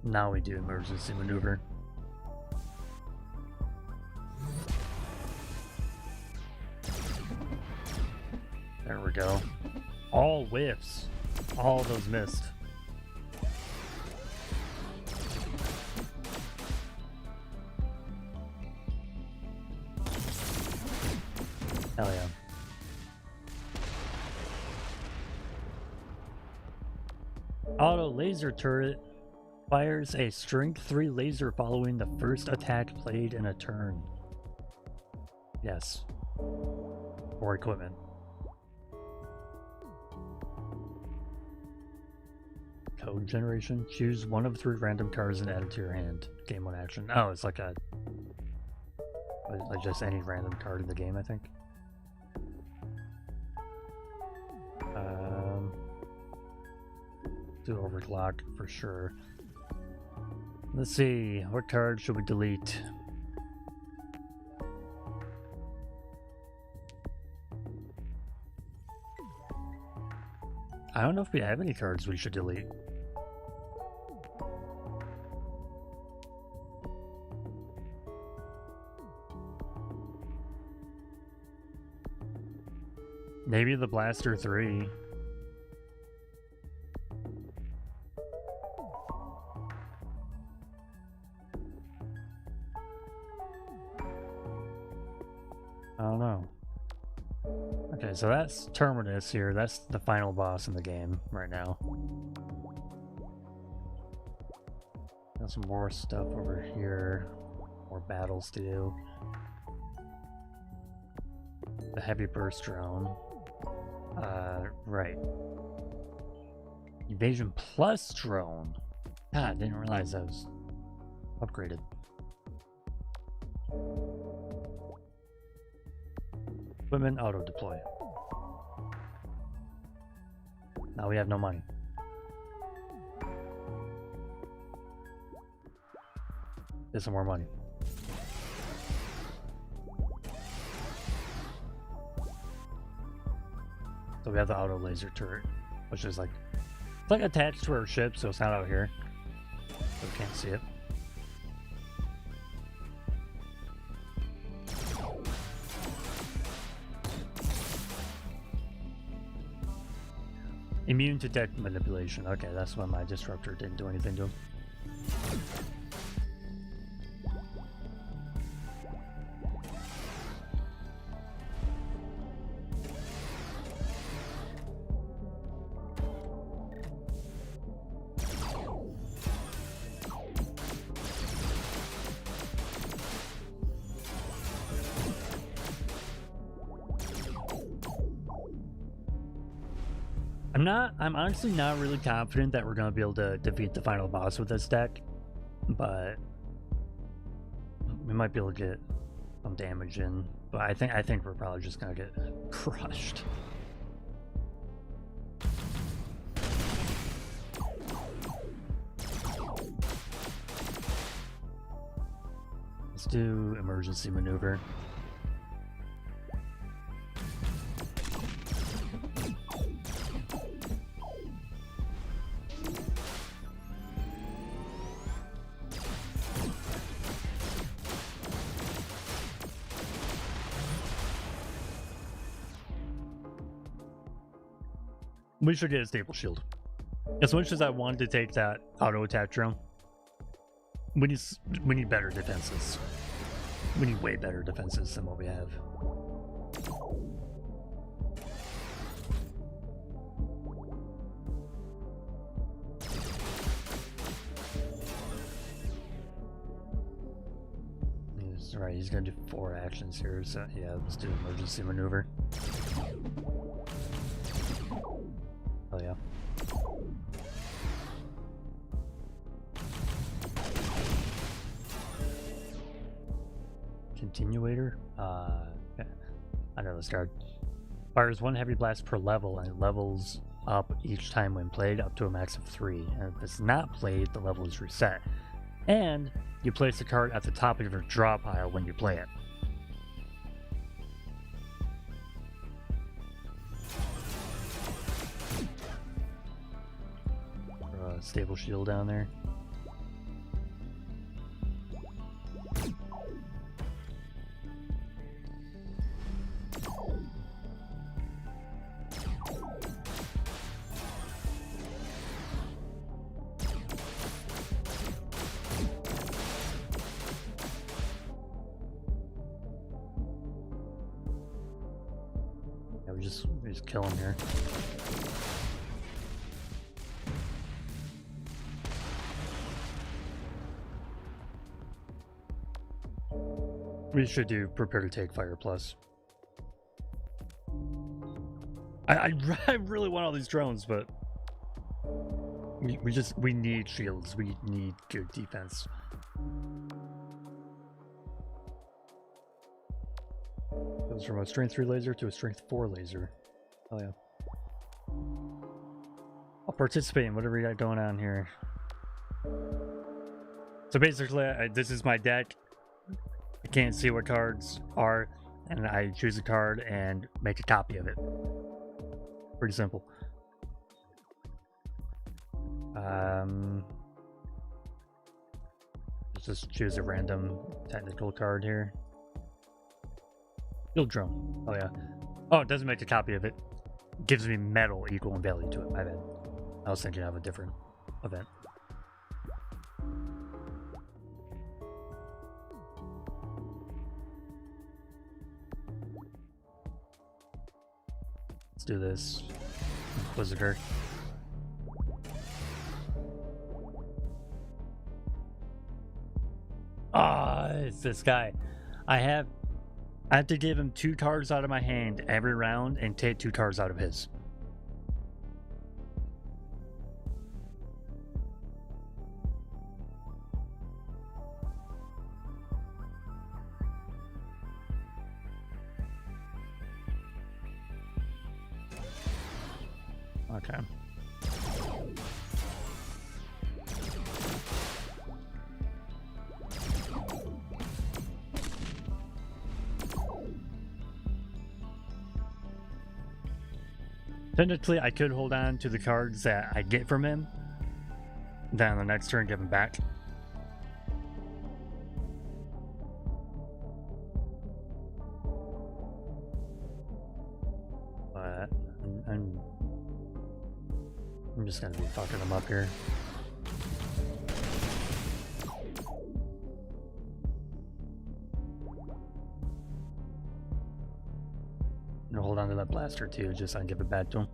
Now we do emergency maneuver. There we go. All whiffs. All of those missed. Hell yeah. Auto laser turret fires a strength 3 laser following the first attack played in a turn. Yes. Or equipment. Code generation. Choose one of 3 random cards and add it to your hand. Game 1 action. Oh, it's like a... like just any random card in the game, I think. Do overclock for sure. Let's see, what card should we delete? I don't know if we have any cards we should delete. Maybe the Blaster 3. I don't know. Okay, so that's Terminus here. That's the final boss in the game right now. Got some more stuff over here. More battles to do. The heavy burst drone. Right. Evasion plus drone. God, didn't realize that was upgraded. Equipment auto deploy. Now we have no money. Get some more money. So we have the auto laser turret, which is like, it's like attached to our ship, so it's not out here. So we can't see it. Immune to deck manipulation. Okay, that's why my disruptor didn't do anything to him. I'm honestly not really confident that we're gonna be able to defeat the final boss with this deck, but we might be able to get some damage in. But I think we're probably just gonna get crushed. Let's do emergency maneuver. We should get a stable shield. As much as I wanted to take that auto attack drone, we need better defenses. We need way better defenses than what we have. Right, he's gonna do 4 actions here, so yeah, let's do emergency maneuver. Oh yeah. Continuator? Okay. I know this card. Fires 1 heavy blast per level and it levels up each time when played up to a max of 3. And if it's not played, the level is reset. And you place the card at the top of your draw pile when you play it. Stable shield down there. Yeah, we just kill him here. We should do prepare to take fire plus. I really want all these drones, but we need shields. We need good defense. Goes from a strength 3 laser to a strength 4 laser. Oh yeah. I'll participate in whatever you got going on here. So basically, this is my deck. I can't see what cards are, and I choose a card and make a copy of it. Pretty simple. Let's just choose a random technical card here. Field drone. Oh yeah. Oh, it doesn't make a copy of it. It gives me metal equal in value to it. My bad. I was thinking of a different event. Let's do this. Inquisitor. Ah, it's this guy. I have to give him 2 cards out of my hand every round and take 2 cards out of his. Okay. Technically, I could hold on to the cards that I get from him, then on the next turn give him back. But I'm just gonna be fucking them up here. I'm gonna hold on to that blaster too, just so I can give it back to him.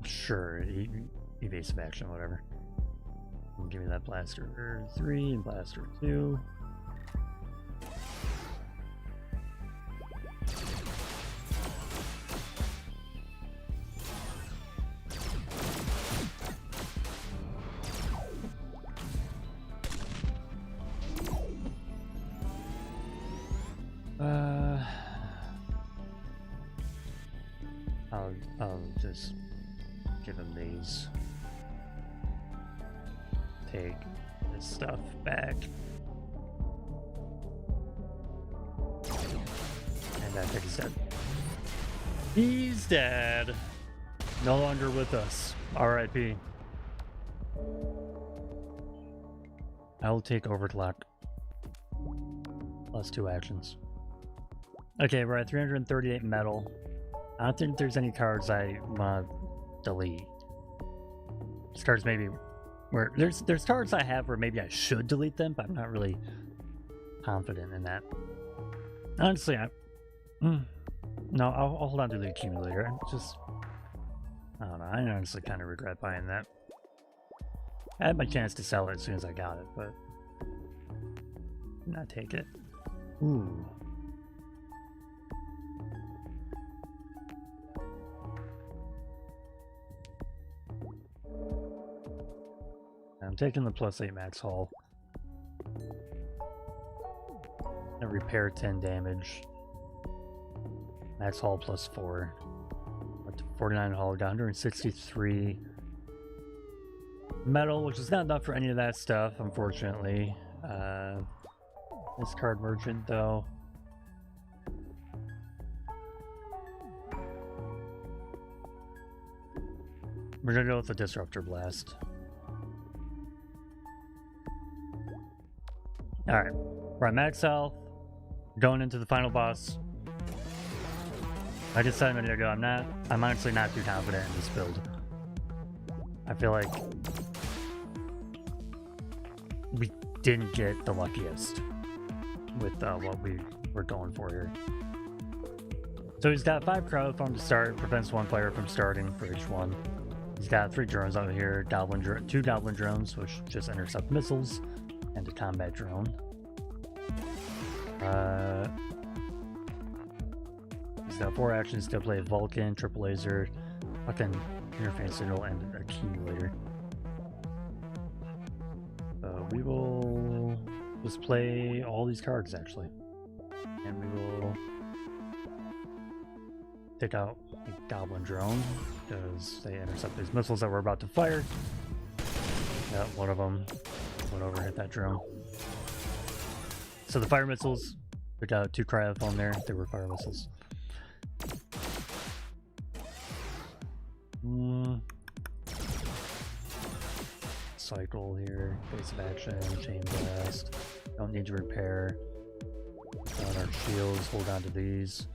Sure, evasive action, whatever. Give me that blaster 3 and blaster 2. I'll just give him these. Take this stuff back. And I think he's dead. He's dead. No longer with us. R.I.P. I will take Overclock. Plus 2 actions. Okay, we're at 338 metal. I don't think there's any cards I want to delete. These cards maybe where there's cards I have where maybe I should delete them, but I'm not really confident in that. Honestly, no, I'll hold on to the accumulator. I don't know. I honestly kind of regret buying that. I had my chance to sell it as soon as I got it, but not take it. Ooh. I'm taking the +8 max hull. And repair 10 damage. Max hull +4. Up to 49 hull, got 163 metal, which is not enough for any of that stuff, unfortunately. This card merchant, though. We're gonna go with the Disruptor Blast. Alright, we're at max health, going into the final boss. I just said a minute ago, I'm honestly not too confident in this build. I feel like we didn't get the luckiest with what we were going for here. So he's got 5 crowd foam to start, prevents one player from starting for each one. He's got 3 drones out here, 2 goblin drones, which just intercept missiles, and a combat drone. He's got 4 actions to play Vulcan, triple laser, fucking interface signal, and an accumulator. We will just play all these cards actually, and we will take out a goblin drone because they intercept these missiles that we're about to fire. Yeah, one of them went over and hit that drone. So the fire missiles, we got 2 cryofoam there, they were fire missiles. Cycle here, base of action, chain blast. Don't need to repair. On our shields, hold on to these.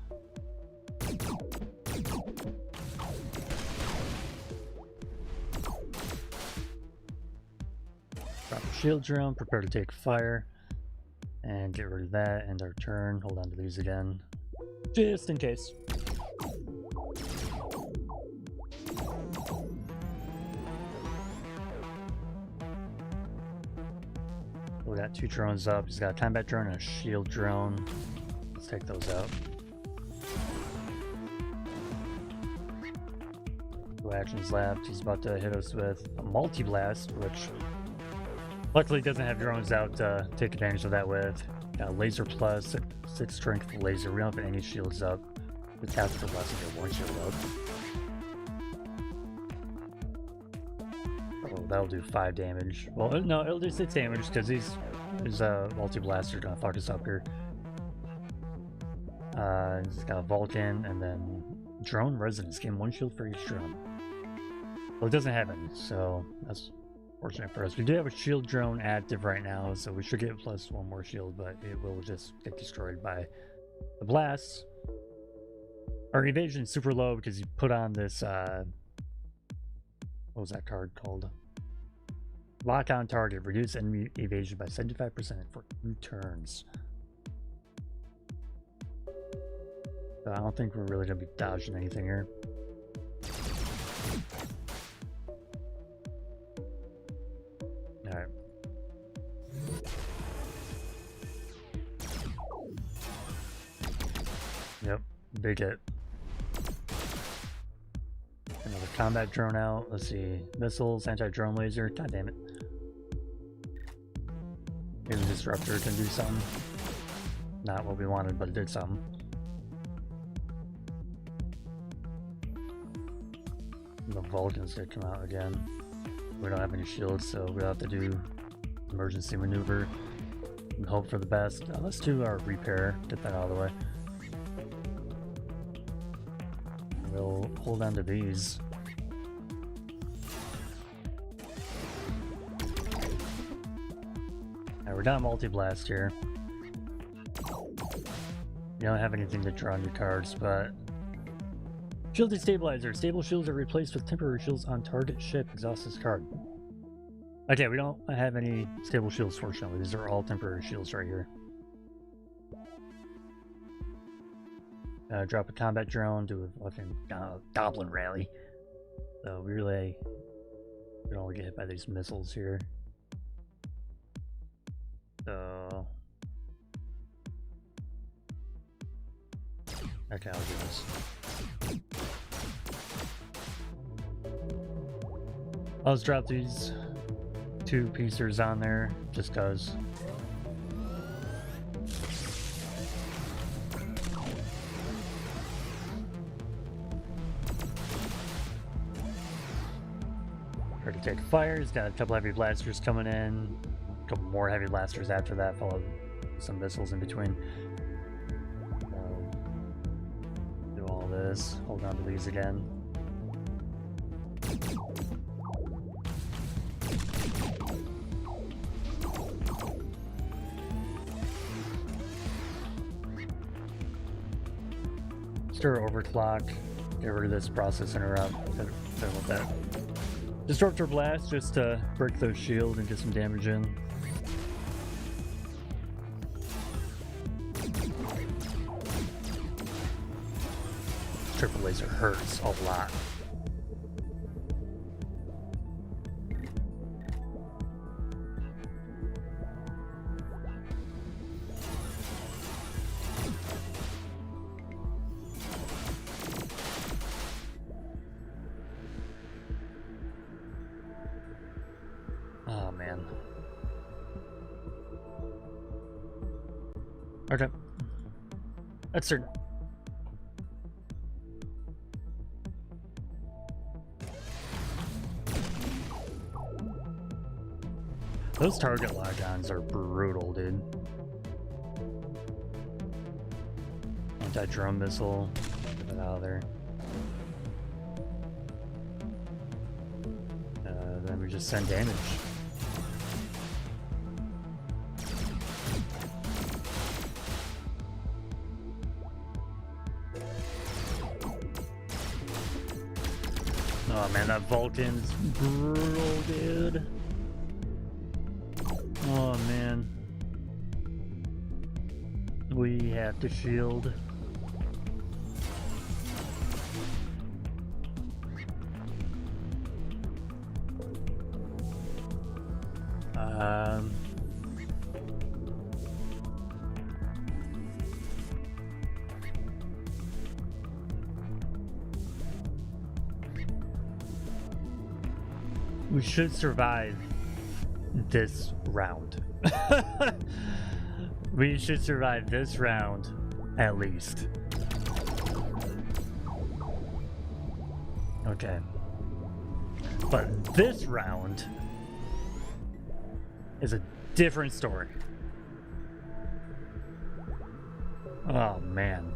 Drop a shield drone, prepare to take fire. And get rid of that, end our turn, hold on to these again. Just in case. We got 2 drones up. He's got a combat drone and a shield drone. Let's take those out. 2 actions left. He's about to hit us with a multi-blast, which luckily doesn't have drones out to take advantage of that with. Got a laser plus, 6 strength laser. We don't have any shields up. The tactical blast will get 1 shield up. Oh, that'll do 5 damage. Well, no, it'll do 6 damage because he's a multi-blaster gonna fuck us up here. He's got a Vulcan and then drone resonance. Gain 1 shield for each drone. Well, it doesn't have any, so that's Fortunate for us. We do have a shield drone active right now, so we should get plus one more shield, but it will just get destroyed by the blasts. Our evasion is super low because you put on this, what was that card called? Lock on target. Reduce enemy evasion by 75% for 2 turns. So I don't think we're really going to be dodging anything here. Alright. Yep, big hit. Another combat drone out. Let's see. Missiles, anti-drone laser. God damn it. Maybe the disruptor can do something. Not what we wanted, but it did something. The Vulcans did come out again. We don't have any shields, so we'll have to do emergency maneuver and hope for the best. Let's do our repair, get that out of the way. We'll hold on to these. Alright, we're down multi-blast here. You don't have anything to draw on your cards, but... Shielded stabilizer. Stable shields are replaced with temporary shields on target ship. Exhaust this card. Okay, we don't have any stable shields, fortunately. These are all temporary shields right here. Drop a combat drone, do a fucking goblin rally. So we really can only get hit by these missiles here. So... Okay, I'll do this. I'll just drop these 2 piecers on there, just cause. Try to take fires, got a couple heavy blasters coming in, a couple more heavy blasters after that, followed some missiles in between. Do all this, hold on to these again. Stir overclock, get rid of this process interrupt. Done with that. Disruptor blast just to break those shields and get some damage in. Triple laser hurts a lot. Oh man. Okay. That's certain. Those target lock-ons are brutal, dude. Anti-drone missile. Get it out of there. Then we just send damage. Oh man, that Vulcan's brutal, dude. Oh man. We have to shield. We should survive this round. We should survive this round at least. Okay. But this round is a different story. Oh man.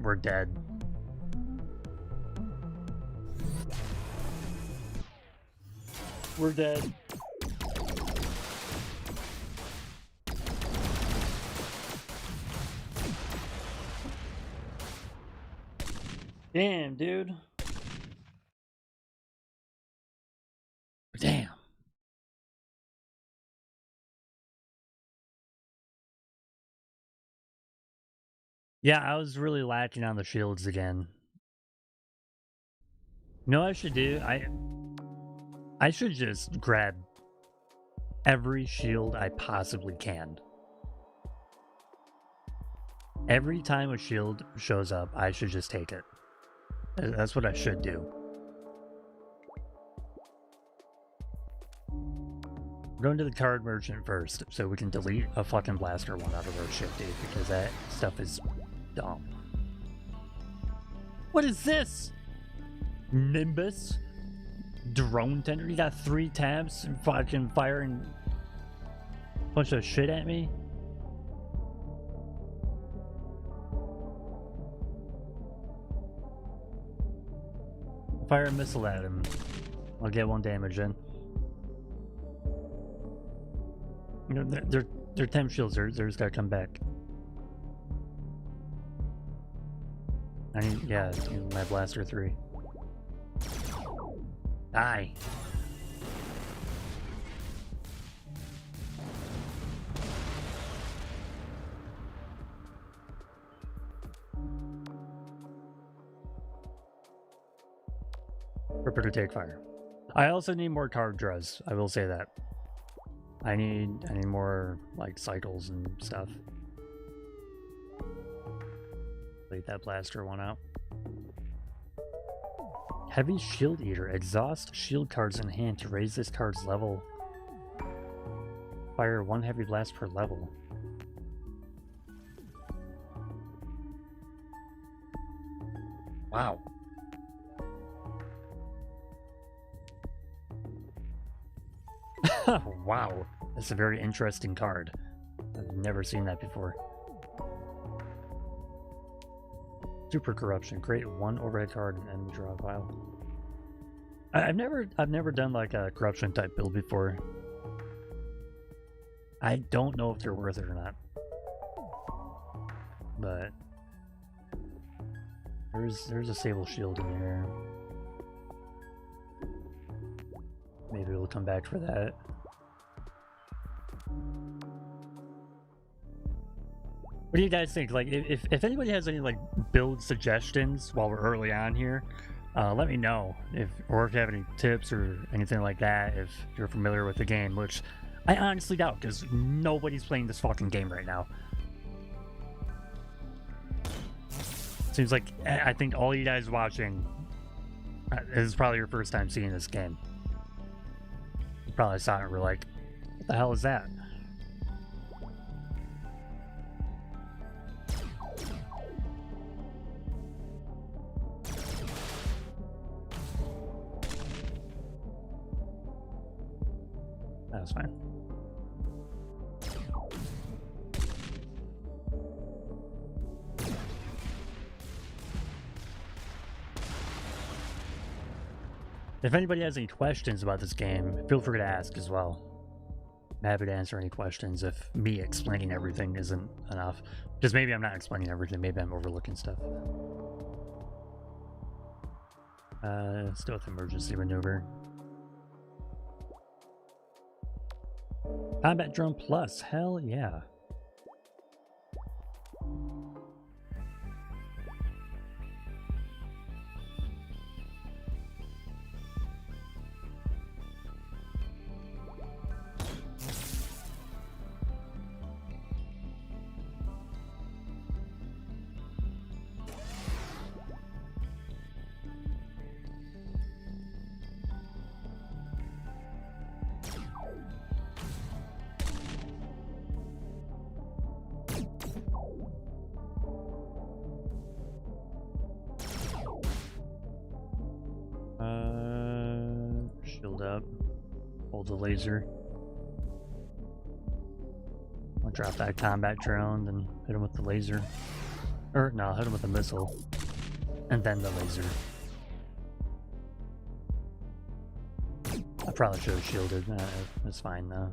we're dead. We're dead. Damn, dude. Damn. Yeah, I was really lacking on the shields again. You know what I should do? I should just grab every shield I possibly can. Every time a shield shows up, I should just take it. That's what I should do. We're going to the card merchant first, so we can delete a fucking blaster one out of our shit, dude, because that stuff is dumb. What is this? Nimbus? Drone tender? You got 3 tabs and fucking firing a bunch of shit at me? Fire a missile at him. I'll get 1 damage in. You know, they're temp shields. They're just gotta come back. I need, yeah, my blaster 3. Die. Prepare to take fire. I also need more card draws. I will say that. I need more like cycles and stuff. Leave that blaster one out. Heavy Shield Eater. Exhaust shield cards in hand to raise this card's level. Fire 1 heavy blast per level. Wow. Wow. That's a very interesting card. I've never seen that before. Super Corruption. Create 1 overhead card and then draw a pile. I've never done like a corruption type build before. I don't know if they're worth it or not. But there's a Sable Shield in here. Maybe we'll come back for that. What do you guys think? Like, if anybody has any like build suggestions while we're early on here, let me know. If you have any tips or anything like that, if you're familiar with the game, which I honestly doubt because nobody's playing this fucking game right now. Seems like I think all you guys watching is probably your first time seeing this game. You probably saw it and were like, "What the hell is that?" That's fine. If anybody has any questions about this game, feel free to ask as well. I'm happy to answer any questions if me explaining everything isn't enough. Because maybe I'm not explaining everything, maybe I'm overlooking stuff. Stealth emergency maneuver. Combat drone plus, hell yeah. Shield up. Hold the laser. I'll drop that combat drone, then hit him with the laser. Or no, I'll hit him with a missile. And then the laser. I probably should have shielded. That's fine though.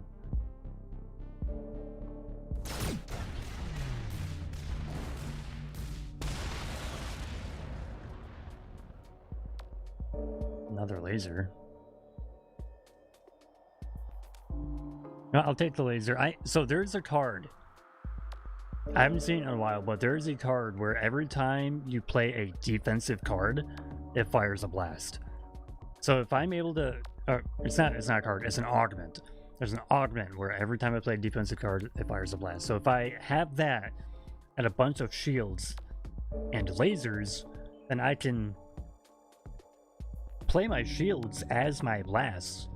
Another laser. No, I'll take the laser. So there's a card. I haven't seen it in a while, but there is a card where every time you play a defensive card, it fires a blast. So if I'm able to, it's not a card, it's an augment. There's an augment where every time I play a defensive card, it fires a blast. So if I have that and a bunch of shields and lasers, then I can play my shields as my blasts.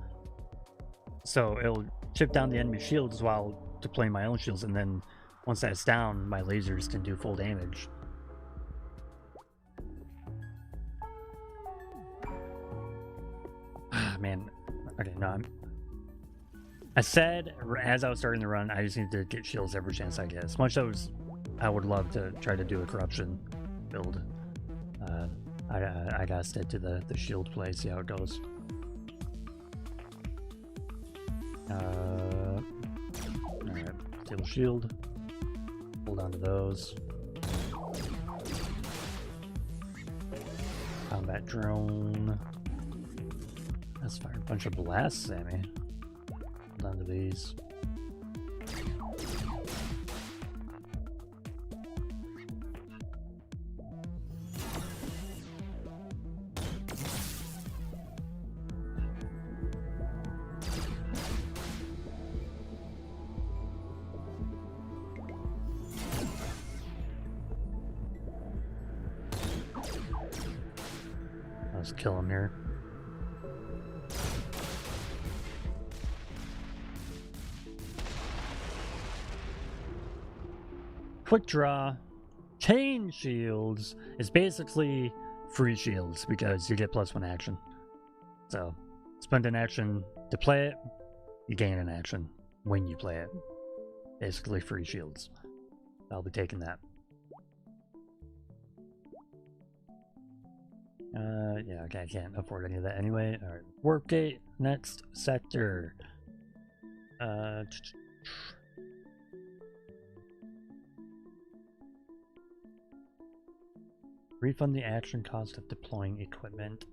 So it'll chip down the enemy shields while deploying my own shields, and then once that's down, my lasers can do full damage. Ah, man. Okay, no, I said as I was starting the run, I just need to get shields every chance I get. As much as I would love to try to do a corruption build, I gotta stick to the shield play, see how it goes. Alright, stable shield. Hold on to those. Combat drone. Let's fire a bunch of blasts at me. Hold on to these. Let's kill him here. Quick draw. Chain shields is basically free shields because you get +1 action. So, spend an action to play it, you gain an action when you play it. Basically free shields. I'll be taking that. Yeah, okay, I can't afford any of that anyway. Alright, warp gate, next sector. Refund the action cost of deploying equipment.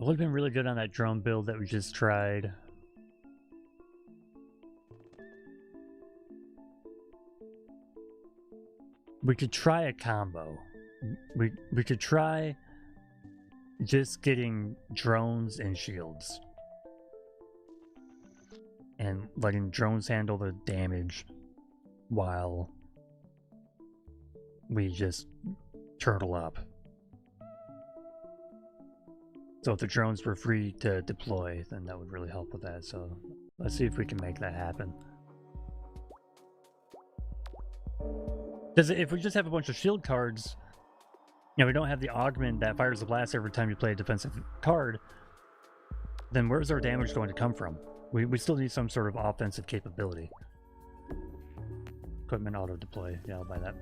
It would have been really good on that drone build that we just tried. We could try a combo. We could try just getting drones and shields. And letting drones handle the damage while we just turtle up. So if the drones were free to deploy, then that would really help with that. So let's see if we can make that happen. Because if we just have a bunch of shield cards, we don't have the augment that fires a blast every time you play a defensive card, then where's our damage going to come from? We still need some sort of offensive capability. Equipment auto deploy. Yeah, I'll buy that.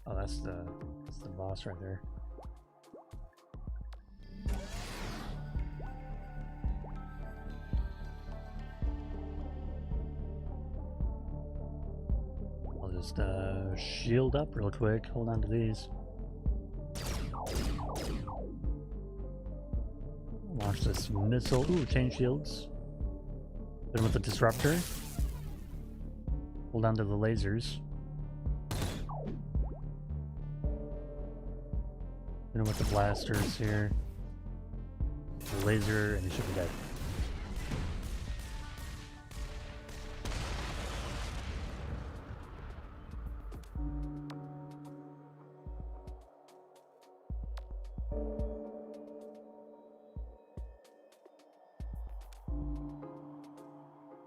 Oh, that's the boss right there. I'll just shield up real quick. Hold on to these. Launch this missile. Ooh, chain shields. Then with the disruptor. Hold on to the lasers. Then with the blasters here. The laser, and he should be dead.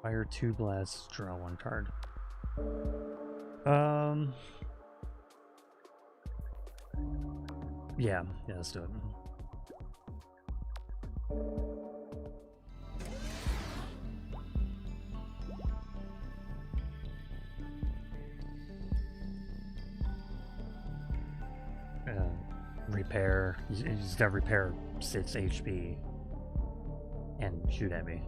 Fire 2 blasts, draw 1 card. Yeah, let's do it. repair. He's gonna repair 6 HP and shoot at me.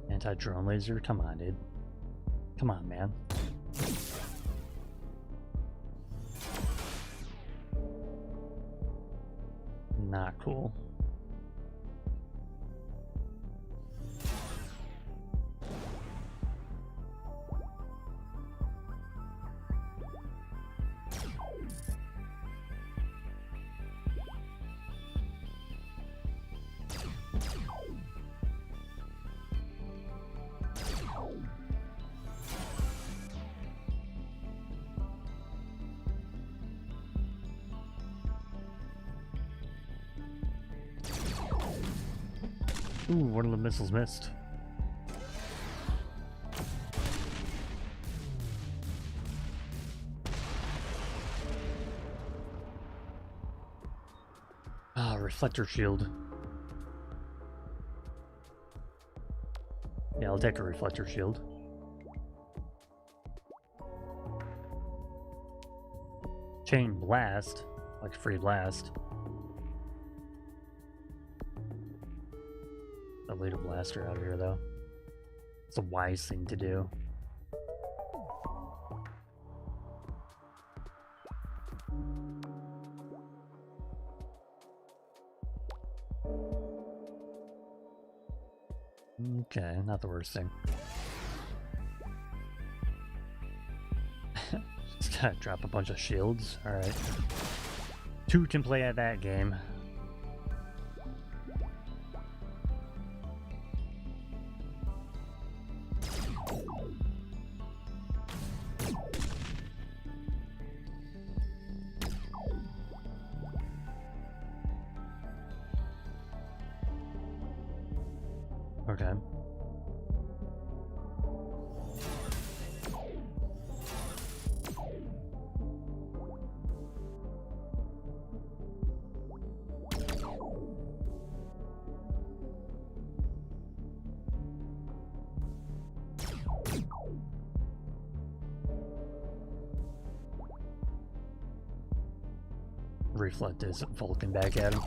Anti-drone laser? Come on, dude. Come on, man. Not cool. Ooh, one of the missiles missed. Ah, reflector shield. Yeah, I'll take a reflector shield. Chain blast, like free blast. I'll lead a blaster out of here, though. It's a wise thing to do. Okay, not the worst thing. Just gotta drop a bunch of shields. Alright. 2 can play at that game. Okay. Reflect his Vulcan back at him.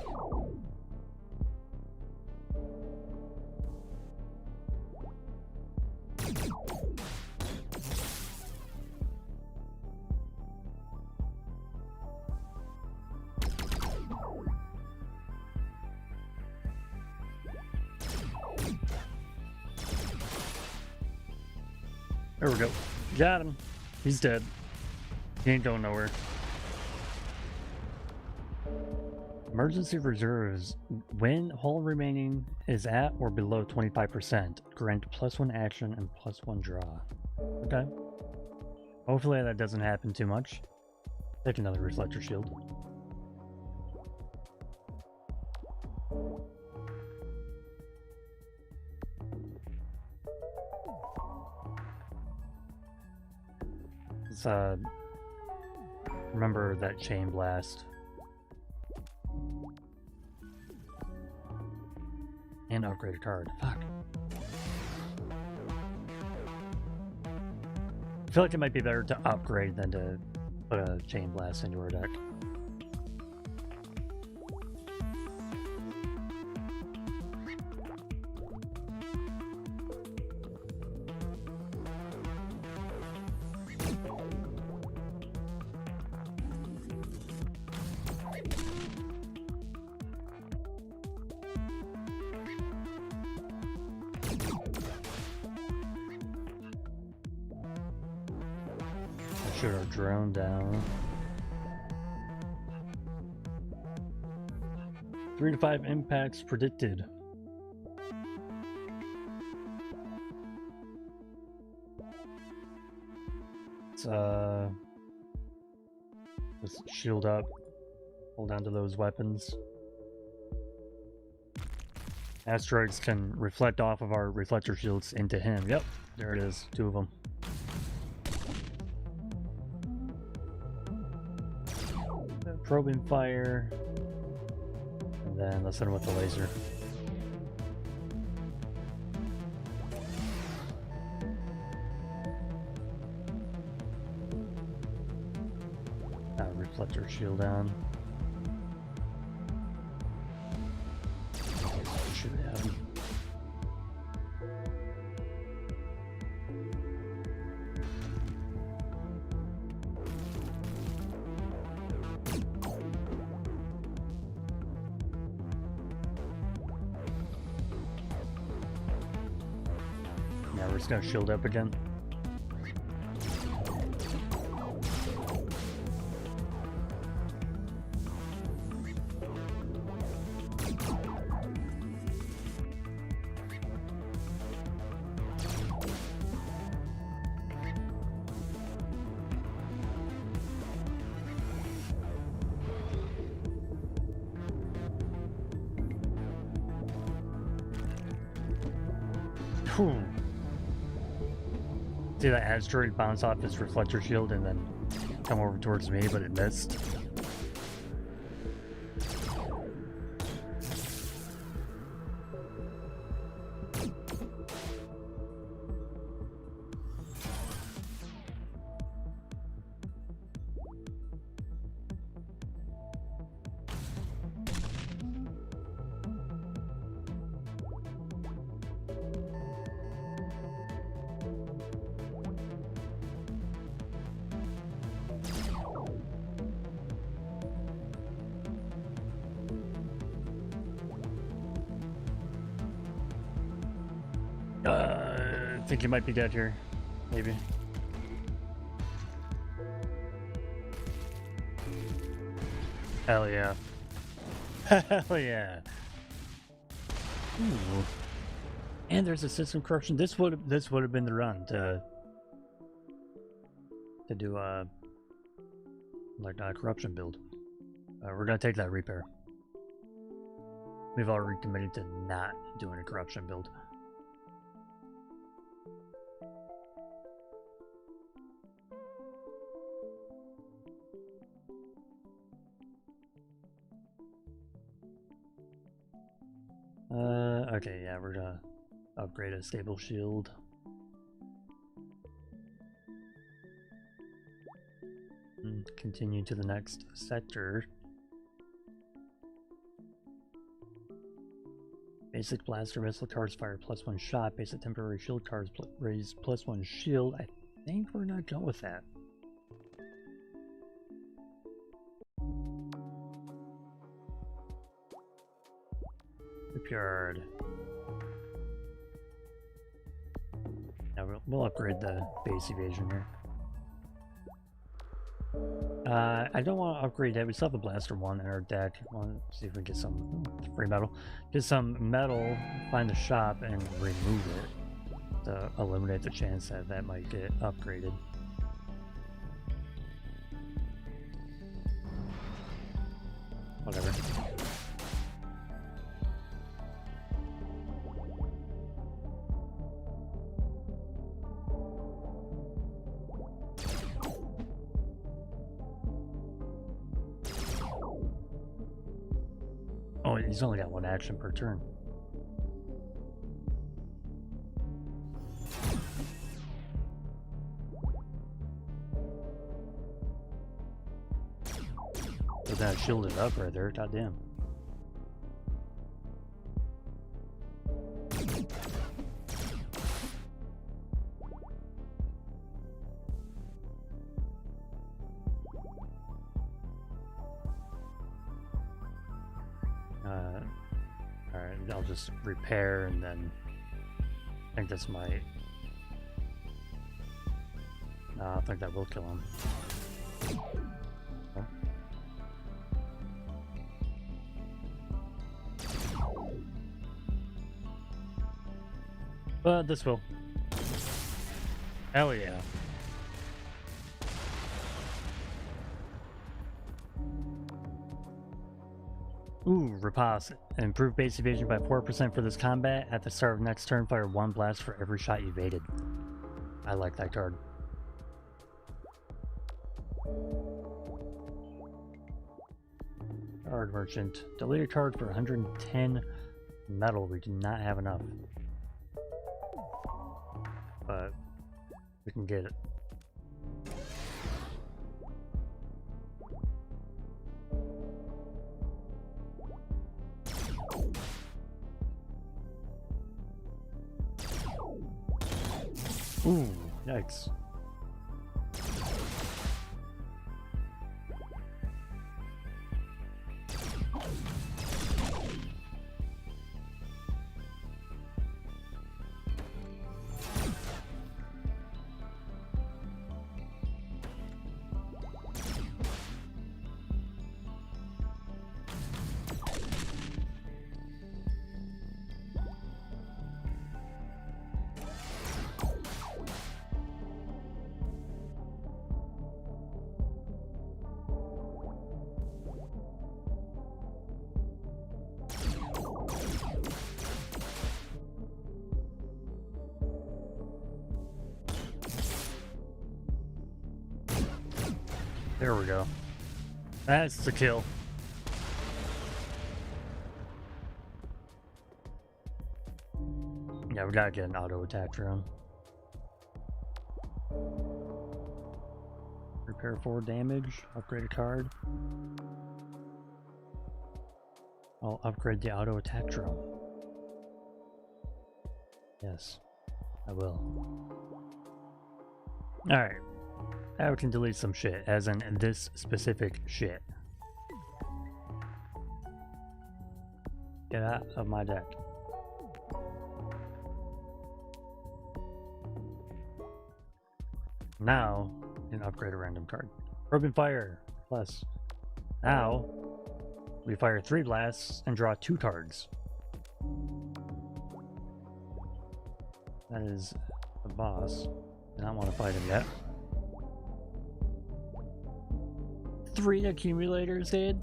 There we go. Got him. He's dead. He ain't going nowhere. Emergency reserves. When hull remaining is at or below 25%, grant +1 action and +1 draw. Okay. Hopefully that doesn't happen too much. Take another reflector shield. Let's remember that chain blast. And upgrade a card. Fuck. I feel like it might be better to upgrade than to put a chain blast into our deck. Shoot our drone down. 3 to 5 impacts predicted. Let's shield up. Hold on to those weapons. Asteroids can reflect off of our reflector shields into him. Yep, there it is. 2 of them. probing fire. And then let's hit him with the laser. Reflector shield down. Shoot at him. Now we're just gonna shield up again. Whew. See that asteroid bounce off its reflector shield and then come over towards me, but it missed. I think he might be dead here. Maybe. Hell yeah. Hell yeah. Ooh. And there's a system corruption. This would have been the run to do like a corruption build. We're gonna take that repair. We've already committed to not doing a corruption build. Okay, yeah, we're gonna upgrade a stable shield. And continue to the next sector. Basic blaster missile cards fire +1 shot. Basic temporary shield cards raise +1 shield. I think we're gonna go with that. Shipyard. Now we'll upgrade the base evasion here. I don't want to upgrade that. We still have a blaster one in our deck. Want to see if we get some free metal. Get some metal, find the shop, and remove it to eliminate the chance that that might get upgraded. Whatever. Oh, he's only got one action per turn. But that shielded up right there, goddamn. Alright, I'll just repair and then I think this might. No, I think that will kill him. But this will. Hell yeah. Ooh, riposte. Improve base evasion by 4% for this combat. At the start of next turn, fire 1 blast for every shot evaded. I like that card. Card merchant. Delete a card for 110 metal. We do not have enough. But we can get it. Ooh, yikes. There we go. That's the kill. Yeah, we gotta get an auto attack drone. Repair 4 damage. Upgrade a card. I'll upgrade the auto attack drone. Yes, I will. Alright. Now we can delete some shit, as in this specific shit. Get out of my deck. Now, you can upgrade a random card. Urban Fire, plus. Now, we fire 3 blasts and draw 2 cards. That is the boss. I don't want to fight him yet. 3 accumulators in.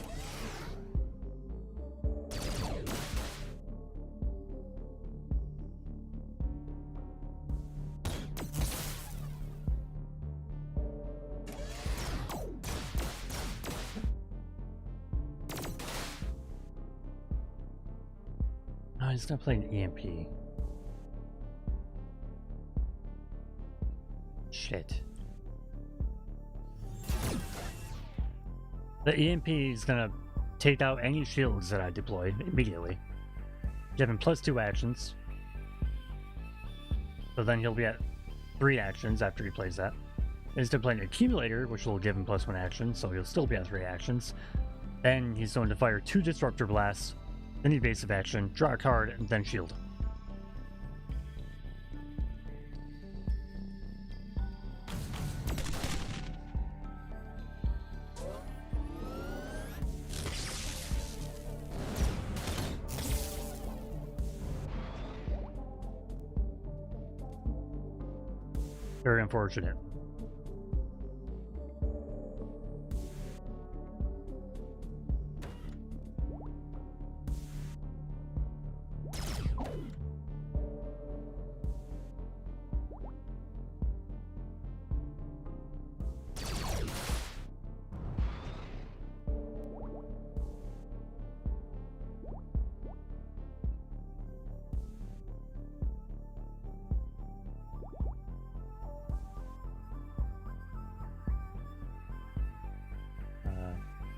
Oh, he's not playing EMP. Shit. The EMP is gonna take out any shields that I deployed immediately. Give him +2 actions. So then he'll be at 3 actions after he plays that. Instead of playing an accumulator, which will give him +1 action, so he'll still be at 3 actions. Then he's going to fire 2 disruptor blasts, then evasive action, draw a card, and then shield. Very unfortunate.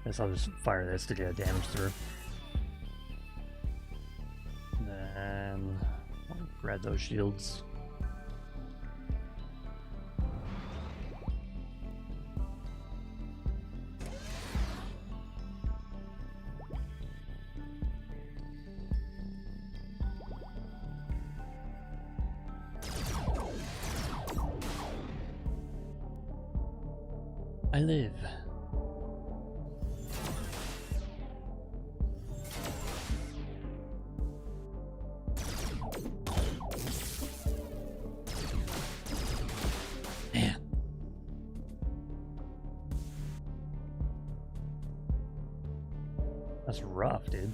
Guess I'll just fire this to get damage through. Then I'll grab those shields. I live. Man. That's rough, dude.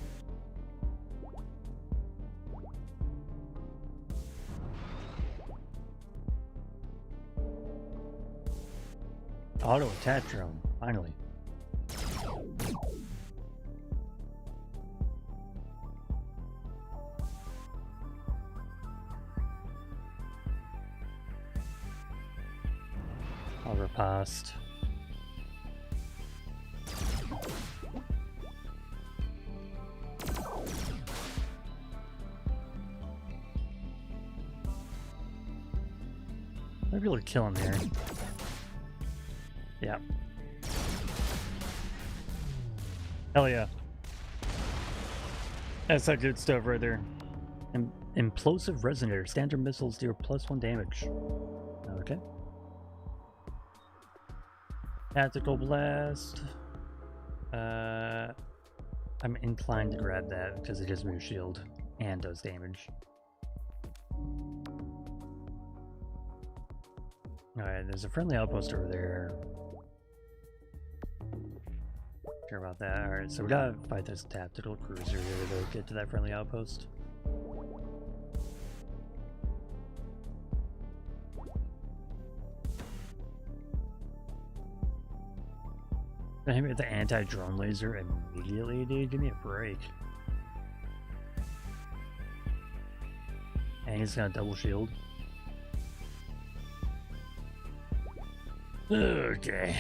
Auto attack drone, finally. I'll riposte. Might be able to kill him here. Yeah. Hell yeah. That's that good stuff right there. Implosive Resonator. Standard missiles deal +1 damage. Okay. Tactical Blast. I'm inclined to grab that because it gives me a shield and does damage. Alright, there's a friendly outpost over there. Care about that. Alright, so we gotta fight this tactical cruiser here to get to that friendly outpost. I hit me with the anti-drone laser immediately, dude. Give me a break. And he's got a double shield. Okay.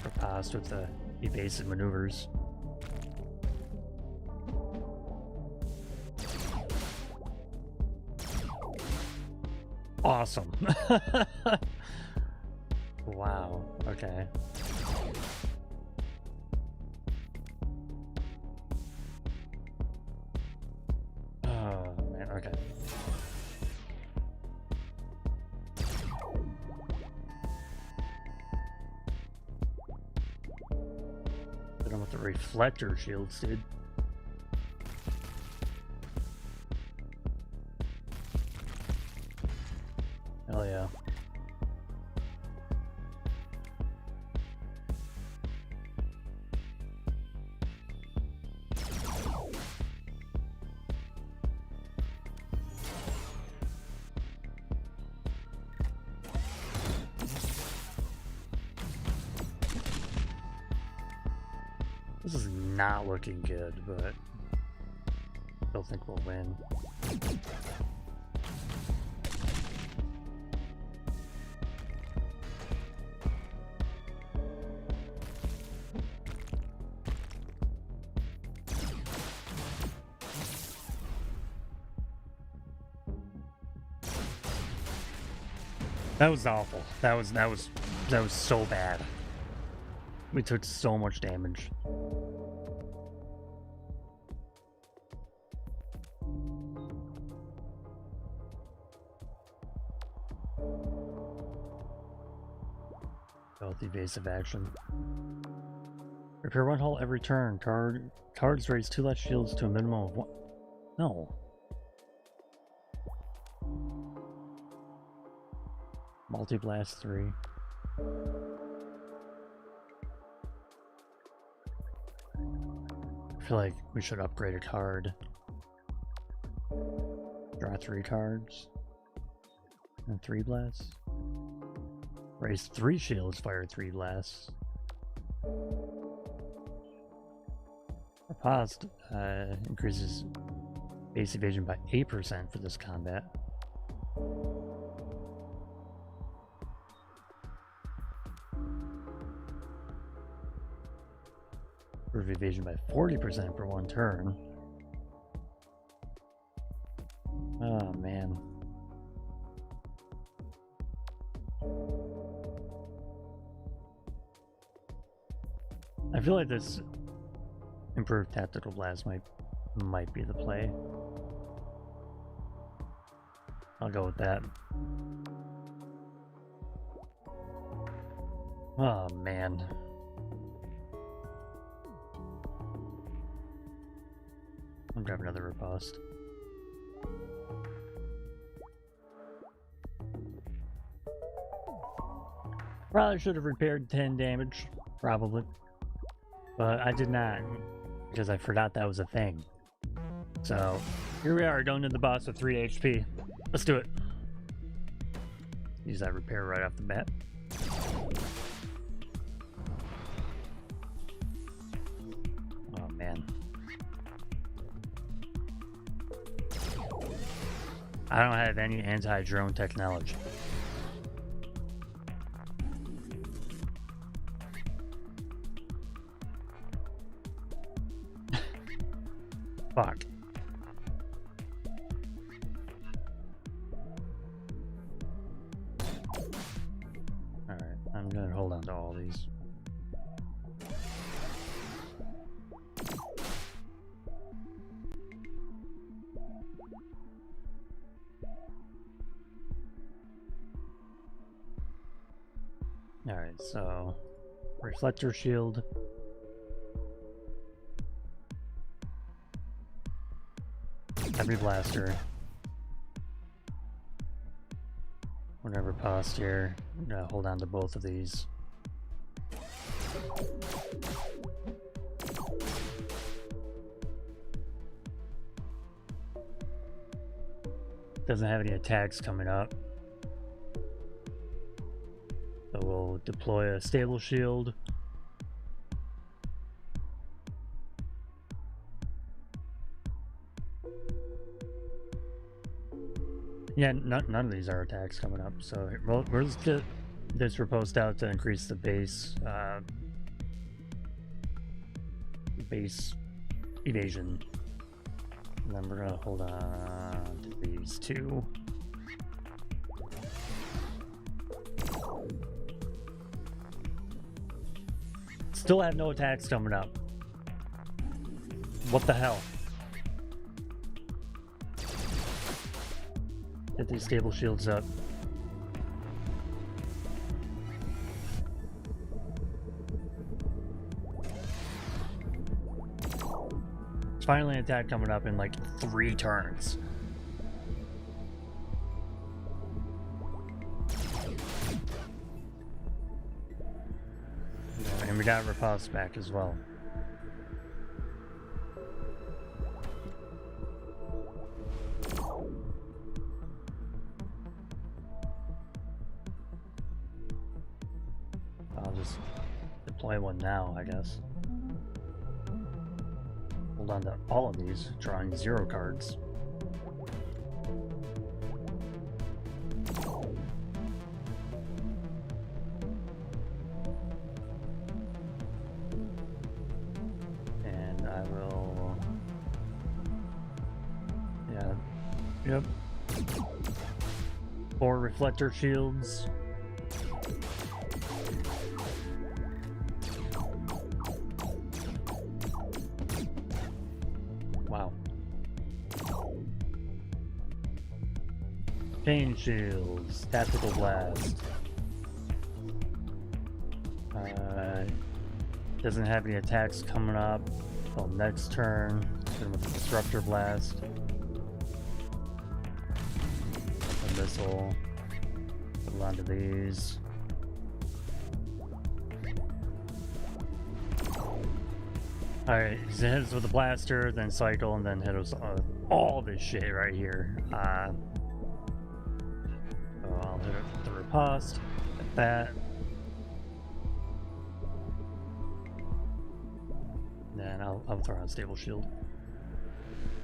Riposte with the evasive maneuvers. Awesome. Wow, okay. Oh, man, okay. Hit him with the reflector shields, dude. Hell yeah. This is not looking good, but I still think we'll win. That was awful. That was so bad. We took so much damage. Both evasive action. Repair one hull every turn. Cards raise 2 less shields to a minimum of 1. No. Multi-blast 3. I feel like we should upgrade a card. Draw 3 cards. And 3 blasts. Raise 3 shields, fire 3 blasts. Riposte increases base evasion by 8% for this combat. Improve evasion by 40% for 1 turn. Oh man. I feel like this improved tactical blast might be the play. I'll go with that. Oh man. I'm grabbing another riposte. Probably should have repaired 10 damage, probably. But I did not, because I forgot that was a thing. So, here we are, going to the boss with 3 HP. Let's do it. Use that repair right off the bat. Oh man. I don't have any anti-drone technology. Fuck. Alright, I'm gonna hold on to all these. Alright, so reflector shield. Heavy blaster. Whatever posture. I'm gonna hold on to both of these. Doesn't have any attacks coming up. So we'll deploy a stable shield. Yeah, none of these are attacks coming up, so we'll just get this riposte out to increase the base evasion. And then we're gonna hold on to these two. Still have no attacks coming up. What the hell? Get these stable shields up. There's finally an attack coming up in like 3 turns. And we got riposte back as well. I'll just deploy one now, I guess. Hold on to all of these, drawing 0 cards. And I will... Yeah. Yep. 4 reflector shields. Wow. Chain shields, tactical blast. Doesn't have any attacks coming up until next turn. Then with the disruptor blast. A missile. Hold on to these. Alright, so hit us with the blaster, then cycle, and then hit us all this shit right here. So I'll hit it with the riposte, like that. Then I'll throw out stable shield.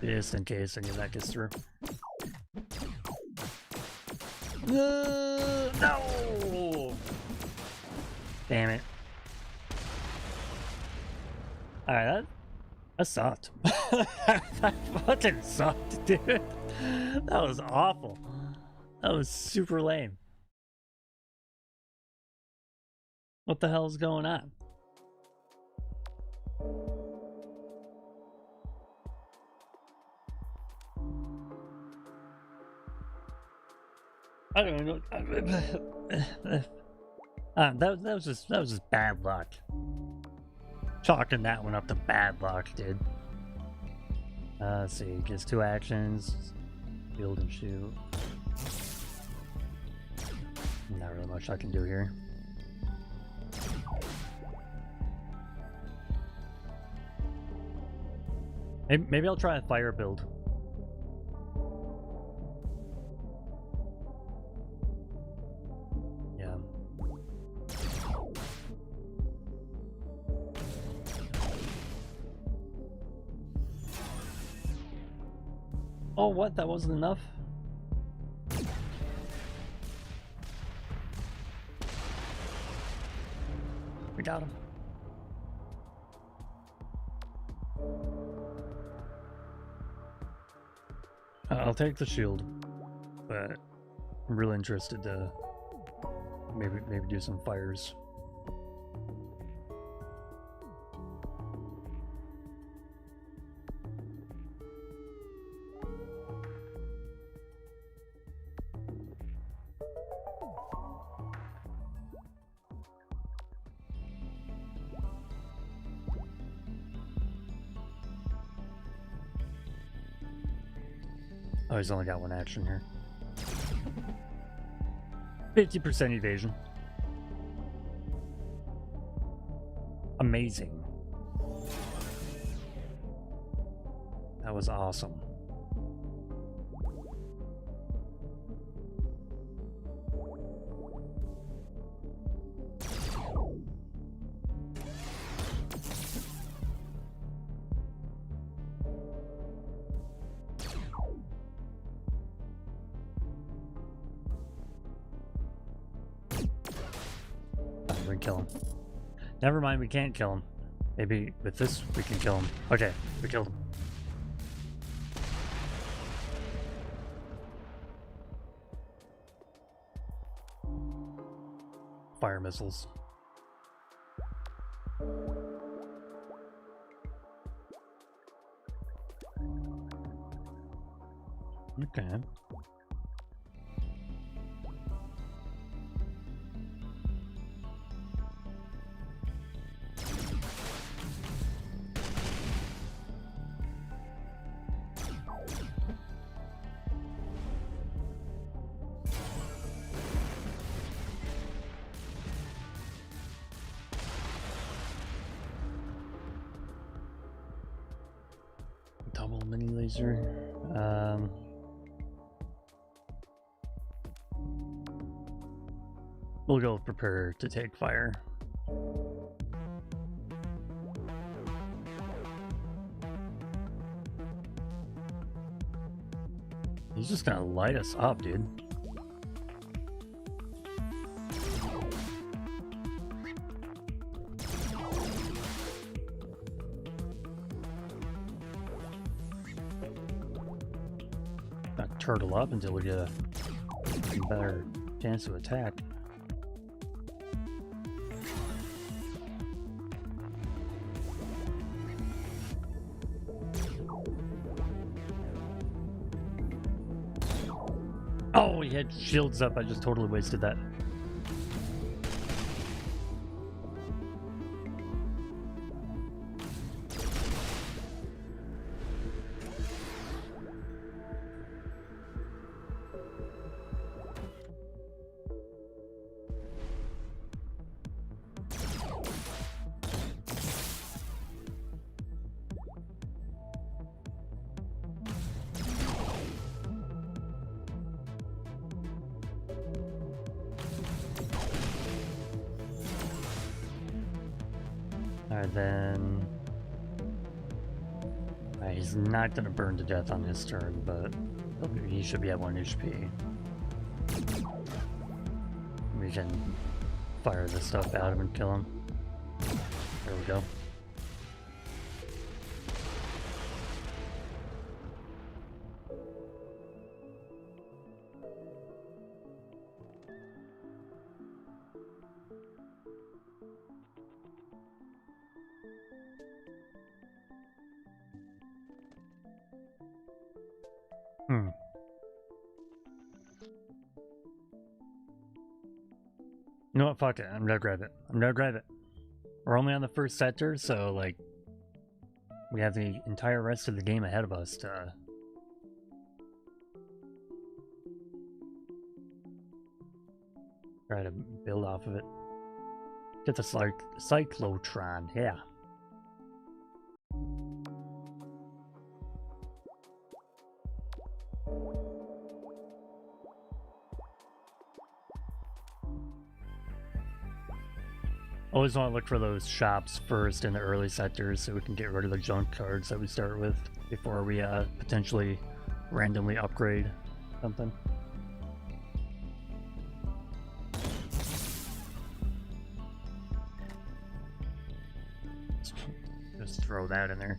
Just in case any of that gets through. No! Damn it. Alright, that sucked. That fucking sucked, dude. That was awful. That was super lame. What the hell is going on? I don't know. That was just bad luck. Chalking that one up to bad luck, dude. Let's see, gets 2 actions. Build and shoot. Not really much I can do here. Maybe I'll try a fire build. Oh, what? That wasn't enough? We got him. I'll take the shield, but I'm really interested to maybe do some fires. Oh, he's only got one action here. 50% evasion. Amazing. That was awesome. We can kill him. Never mind, we can't kill him. Maybe with this we can kill him. Okay, we killed him. Fire missiles. Okay. Double mini laser. We'll go prepare to take fire. He's just gonna light us up, dude. Not turtle up until we get a better chance to attack. Oh, he had shields up. I just totally wasted that. Alright, then... he's not gonna burn to death on his turn, but he should be at 1 HP. We can fire this stuff at him and kill him. There we go. You know what? Fuck it. I'm gonna grab it. I'm gonna grab it. We're only on the first sector, so, like, we have the entire rest of the game ahead of us to... try to build off of it. Get the cyclotron, yeah. Always want to look for those shops first in the early sectors so we can get rid of the junk cards that we start with before we potentially randomly upgrade something. Just throw that in there.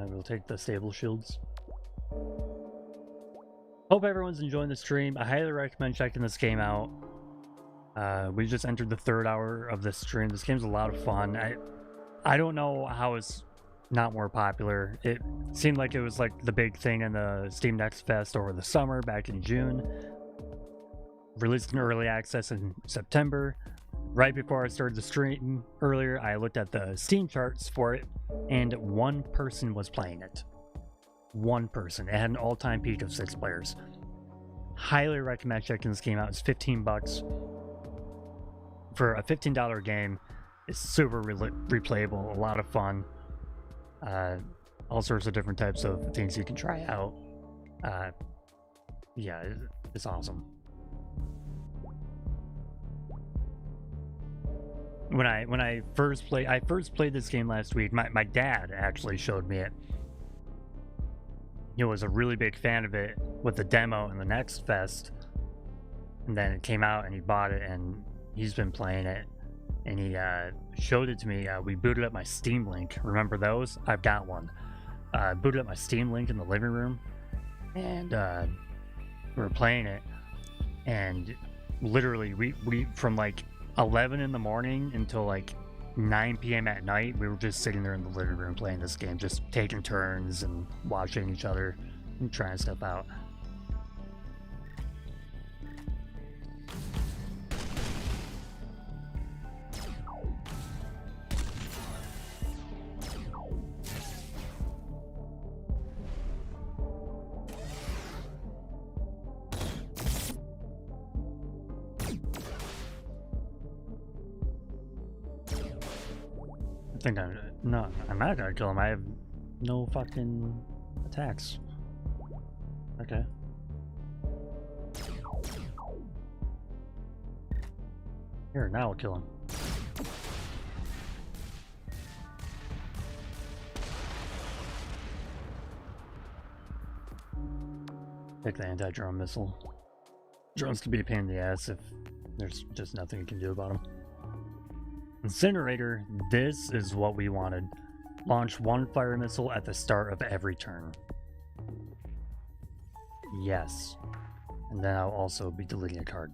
We'll take the stable shields. Hope everyone's enjoying the stream. I highly recommend checking this game out. We just entered the 3rd hour of this stream. This game's a lot of fun. I don't know how it's not more popular. It seemed like it was like the big thing in the Steam Next Fest over the summer back in June. Released in early access in September. Right before I started the stream earlier, I looked at the Steam charts for it, and 1 person was playing it. 1 person. It had an all-time peak of 6 players. Highly recommend checking this game out. It's $15 for a $15 game. It's super replayable, a lot of fun. All sorts of different types of things you can try out. Yeah, it's awesome. When I first played this game last week. My dad actually showed me it. He was a really big fan of it with the demo in the Next Fest, and then it came out and he bought it and he's been playing it, and he showed it to me. We booted up my Steam Link. Remember those? I've got one. Booted up my Steam Link in the living room, and we were playing it, and literally we from like 11 in the morning until like 9 p.m. at night, we were just sitting there in the living room playing this game, just taking turns and watching each other and trying stuff out. I'm not gonna kill him. I have no fucking attacks. Okay. Here, now I'll kill him. Take the anti-drone missile. Drones can be a pain in the ass if there's just nothing you can do about them. Incinerator, this is what we wanted. Launch 1 fire missile at the start of every turn. Yes. And then I'll also be deleting a card.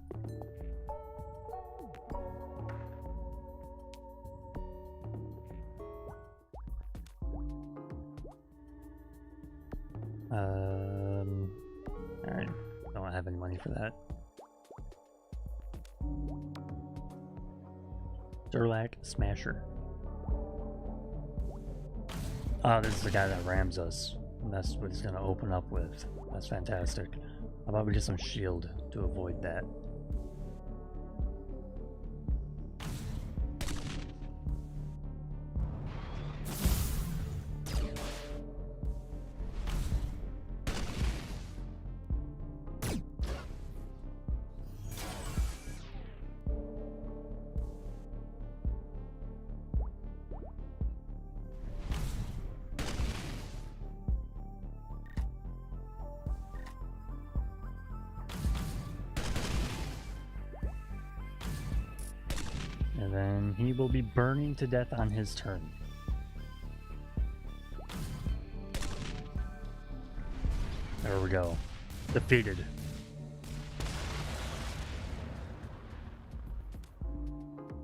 Alright. Don't have any money for that. Roguelike Smasher. Oh, this is the guy that rams us. And that's what he's gonna open up with. That's fantastic. How about we get some shield to avoid that? And then he will be burning to death on his turn. There we go. Defeated.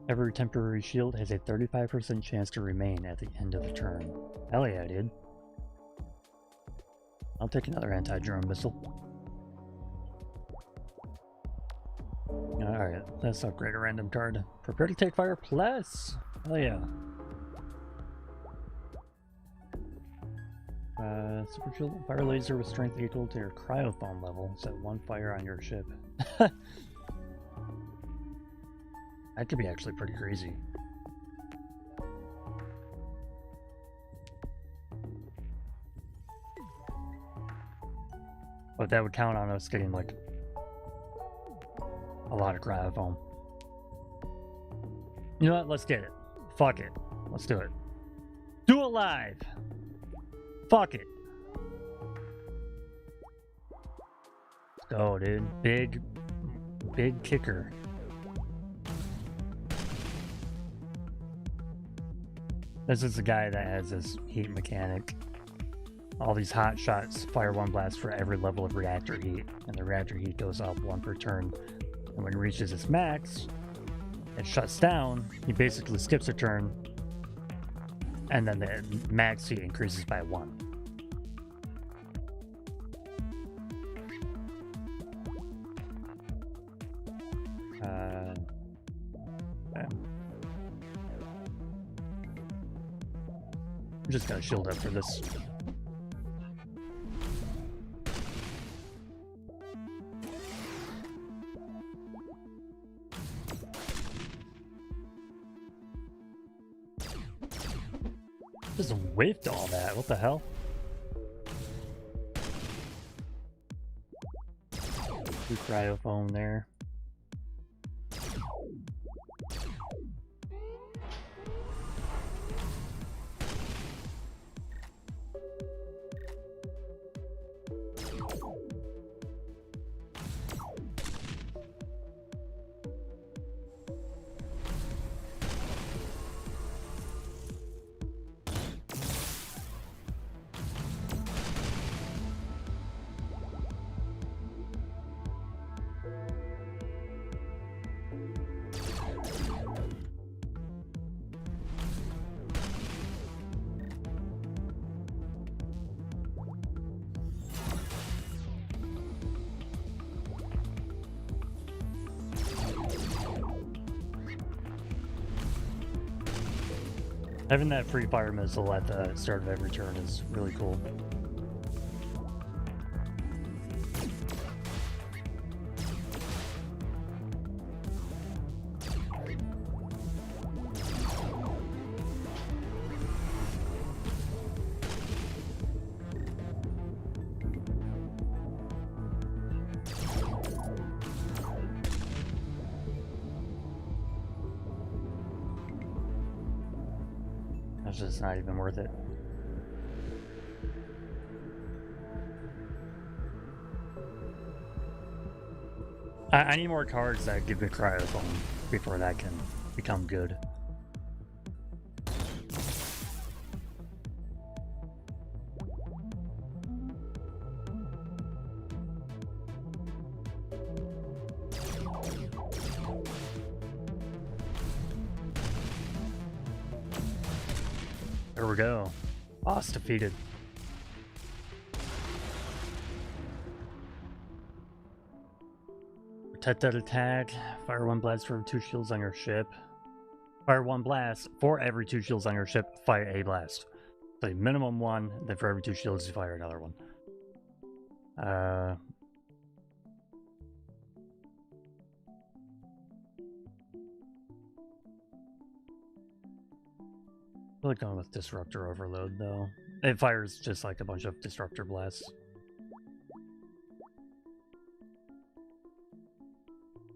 Every temporary shield has a 35% chance to remain at the end of the turn. Hell yeah, dude. I'll take another anti-drone missile. Alright, let's upgrade a random card. Prepare to take fire plus! Oh yeah. Super shield fire laser with strength equal to your cryofoam level. Set 1 fire on your ship. That could be actually pretty crazy. But that would count on us getting like a lot of cryofoam. You know what? Let's get it. Fuck it. Let's do it. Do it live! Fuck it. Let's go, dude. Big kicker. This is the guy that has this heat mechanic. All these hot shots fire 1 blast for every level of reactor heat, and the reactor heat goes up 1 per turn. And when it reaches its max, it shuts down. He basically skips a turn, and then the max heat increases by 1. I'm just gonna shield up for this. Just whiffed all that. What the hell? Two cryofoam there. Having that free fire missile at the start of every turn is really cool. That's just not even worth it. I need more cards that give me cryofoam before that can become good. There we go. Boss defeated. Protected attack. Fire 1 blast for 2 shields on your ship. Fire 1 blast for every 2 shields on your ship. Fire a blast. So minimum 1, then for every 2 shields you fire another one. I like going with Disruptor Overload, though. It fires just like a bunch of Disruptor Blasts.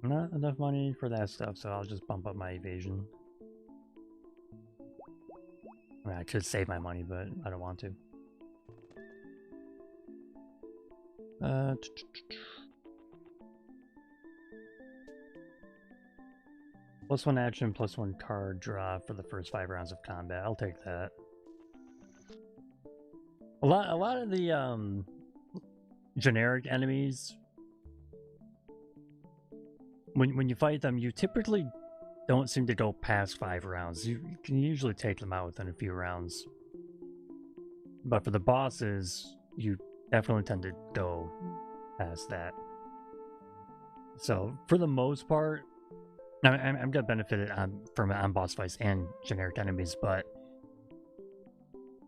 Not enough money for that stuff, so I'll just bump up my evasion. I mean, I could save my money, but I don't want to. +1 action, +1 card draw for the first 5 rounds of combat. I'll take that. A lot of the generic enemies, when you fight them, you typically don't seem to go past 5 rounds. You can usually take them out within a few rounds. But for the bosses, you definitely tend to go past that. So for the most part, I'm gonna benefit from it on boss fights and generic enemies, but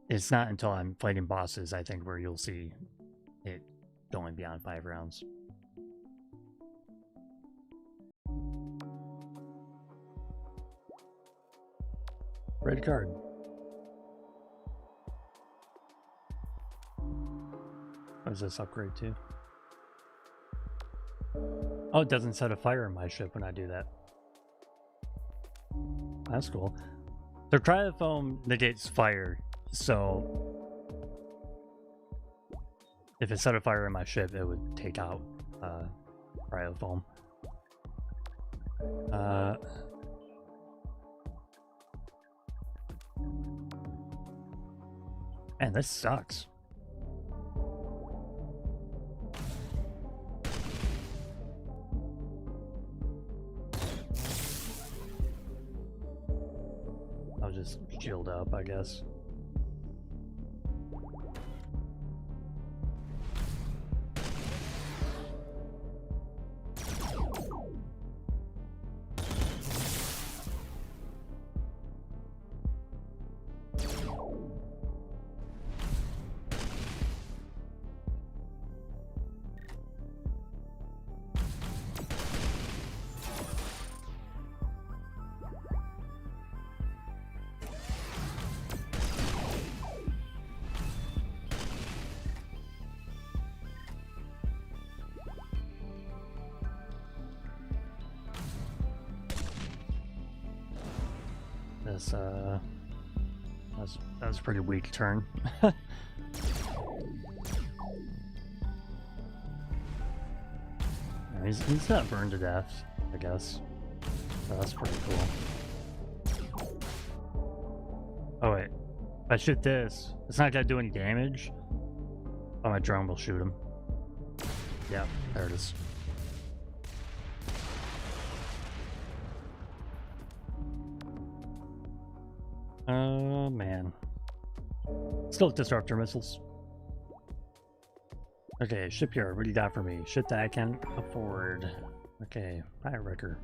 it's not until I'm fighting bosses, I think, where you'll see it going beyond 5 rounds. Red card. What does this upgrade to? Oh, it doesn't set a fire in my ship when I do that. That's cool. The cryofoam negates fire, so if it set a fire in my ship, it would take out cryofoam. Man, this sucks. I'll just shield up, I guess. This, that was a pretty weak turn. He's not burned to death, I guess. So that's pretty cool. Oh wait, if I shoot this, it's not gonna do any damage. Oh, my drone will shoot him. Yeah, there it is. Oh man. Still disruptor missiles. Okay, shipyard, what do you got for me? Shit that I can afford. Okay, Pirate Wrecker.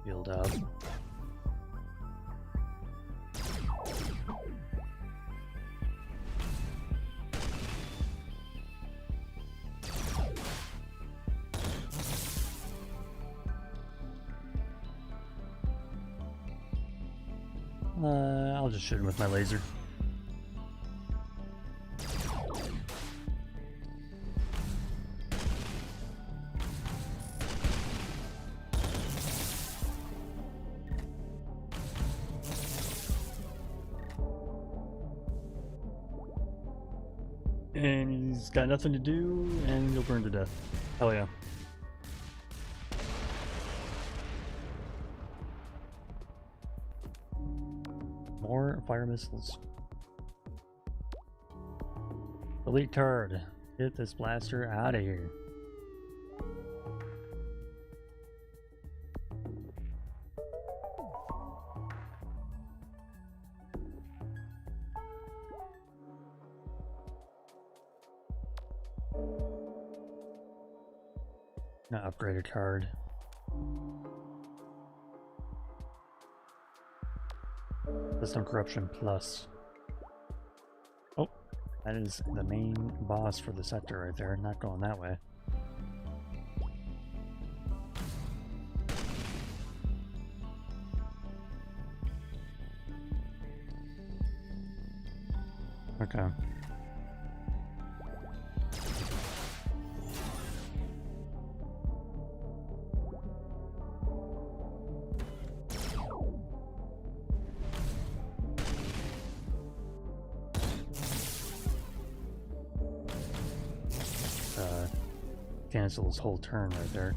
Build up. I'll just shoot him with my laser. And he's got nothing to do, and he'll burn to death. Hell yeah. More fire missiles. Elite card. Get this blaster out of here. Not upgraded card. System Corruption Plus. Oh, that is the main boss for the sector right there. Not going that way. Okay. Cancel his whole turn right there.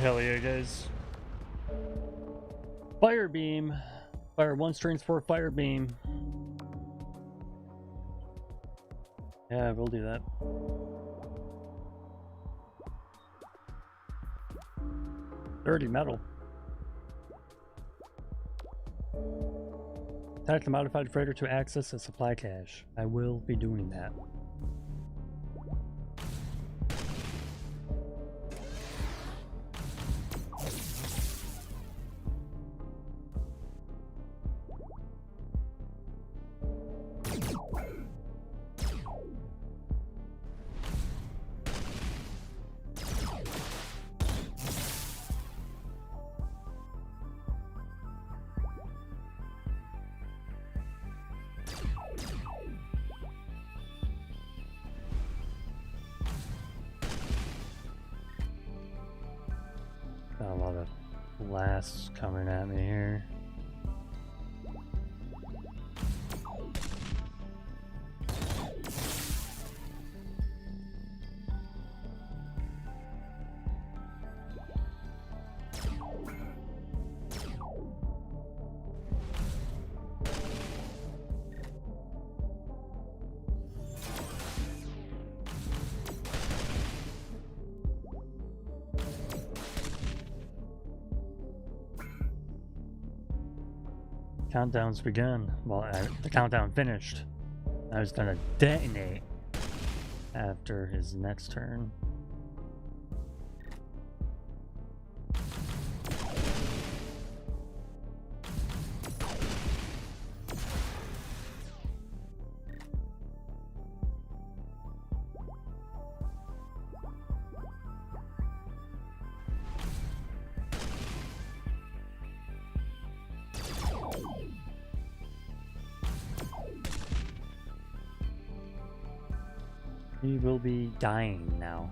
Hell yeah, guys. Fire beam. Fire 1 strength 4 fire beam. Yeah, we'll do that. Dirty metal. Attack the modified freighter to access a supply cache. I will be doing that. Got a lot of blasts coming at me here. Countdown's begun. Well, the countdown finished. I was gonna detonate after his next turn. He will be dying now.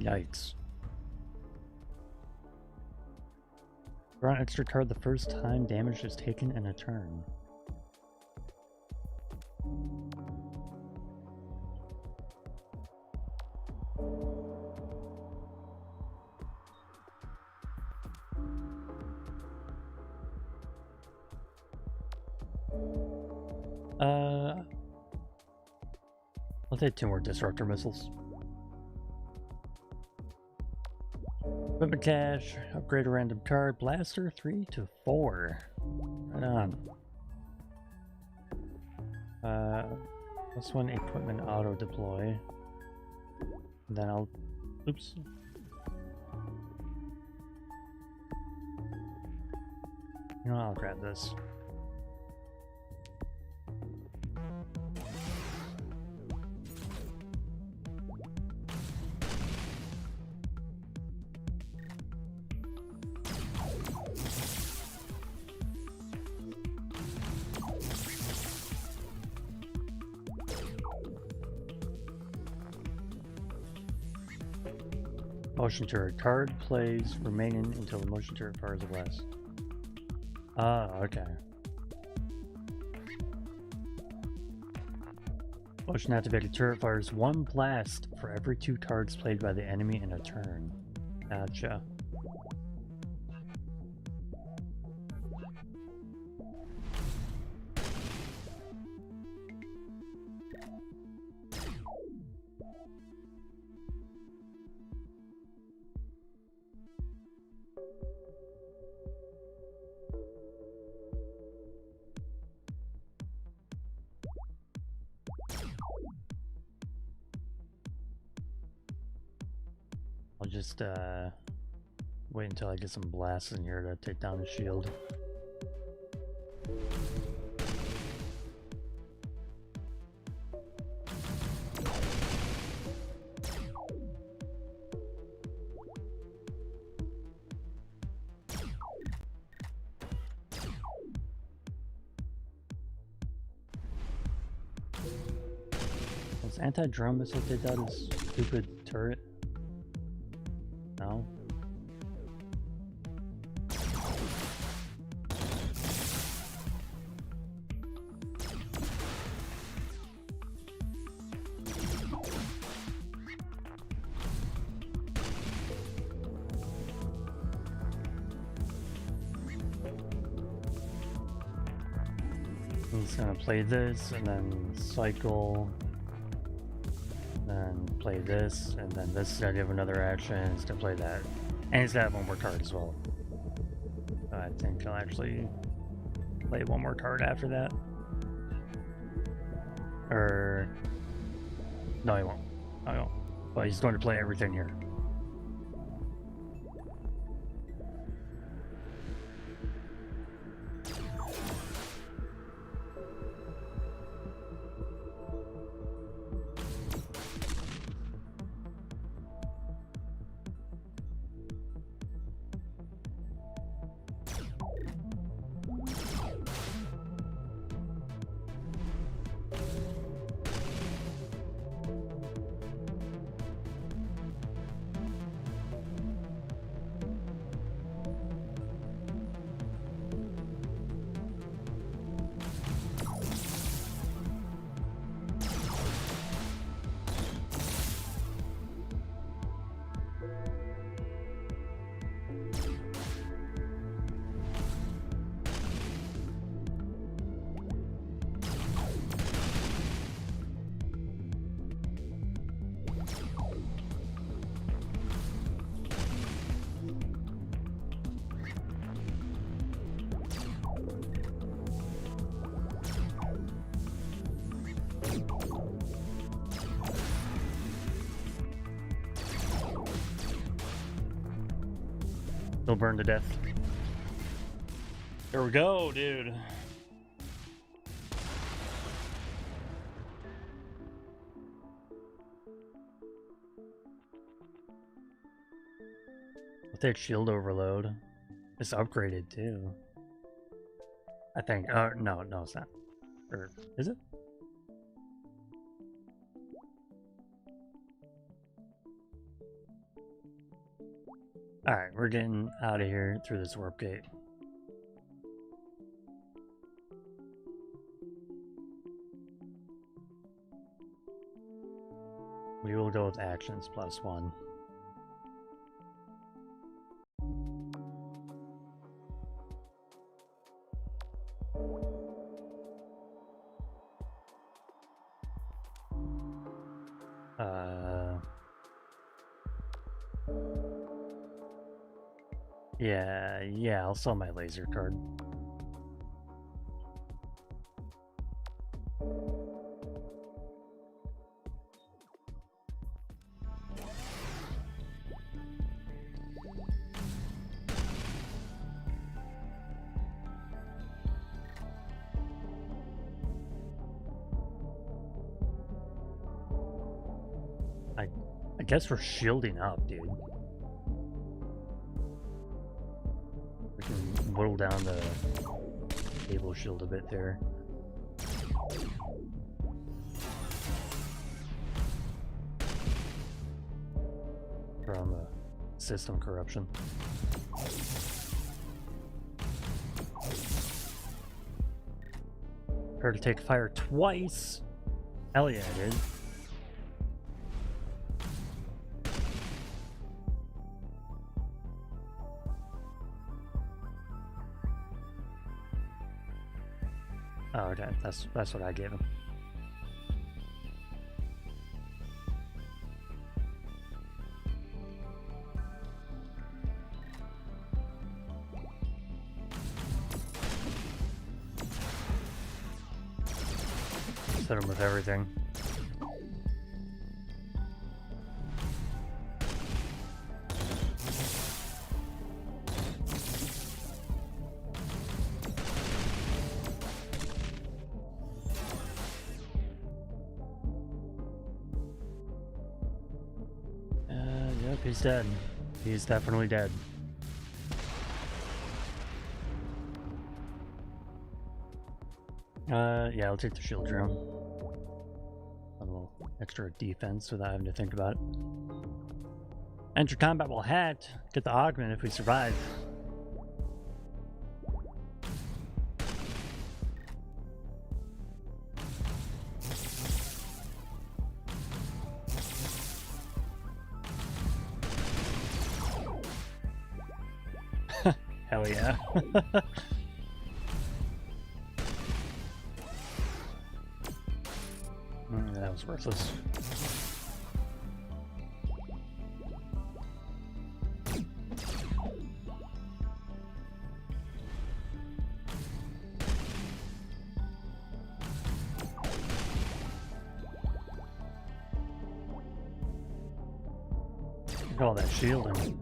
Yikes. Draw an extra card the first time damage is taken in a turn. I'll take 2 more disruptor missiles. Equipment cache, upgrade a random card, blaster 3 to 4. Right on. This one equipment auto deploy. And then I'll, oops. You know, I'll grab this. Motion turret card plays remaining until the motion turret fires a blast. Ah, okay. Motion activated turret fires 1 blast for every 2 cards played by the enemy in a turn. Gotcha. I'll just wait until I get some blasts in here to take down the shield. Does anti-drone missile take out his stupid turret? No. He's gonna play this and then cycle, then play this, and then this is gonna give another action. He's gonna play that, and he's gonna have one more card as well. I think he'll actually play one more card after that. Or no, he won't. No, he won't. But he's going to play everything here. He'll burn to death. There we go, dude. I'll take shield overload. It's upgraded too. I think. No, it's not. Or is it? Alright, we're getting out of here through this warp gate. We will go with actions +1. Yeah, I'll sell my laser card. I guess we're shielding up, dude. We can whittle down the cable shield a bit there. From system corruption. Her to take fire twice. Hell yeah, dude. Oh, okay, that's what I gave him. Hit him with everything. Yep, he's dead. He's definitely dead. Yeah, I'll take the shield drone. A little extra defense without having to think about it. Enter combat while hacked. Get the augment if we survive. Hell yeah. That was worthless. Look at all that shielding.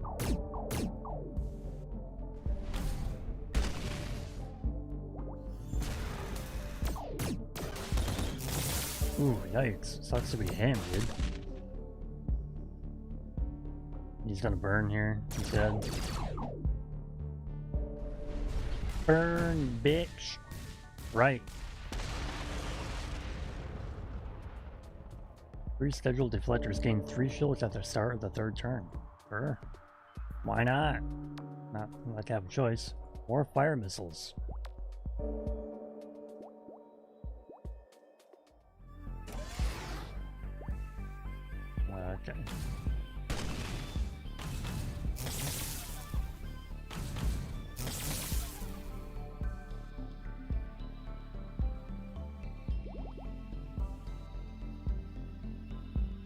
Ooh, yikes. Sucks to be him, dude. He's gonna burn here. He's dead. Burn, bitch. Right. Rescheduled deflectors gain 3 shields at the start of the 3rd turn. Sure. Why not? Not like I have a choice. More fire missiles. Okay.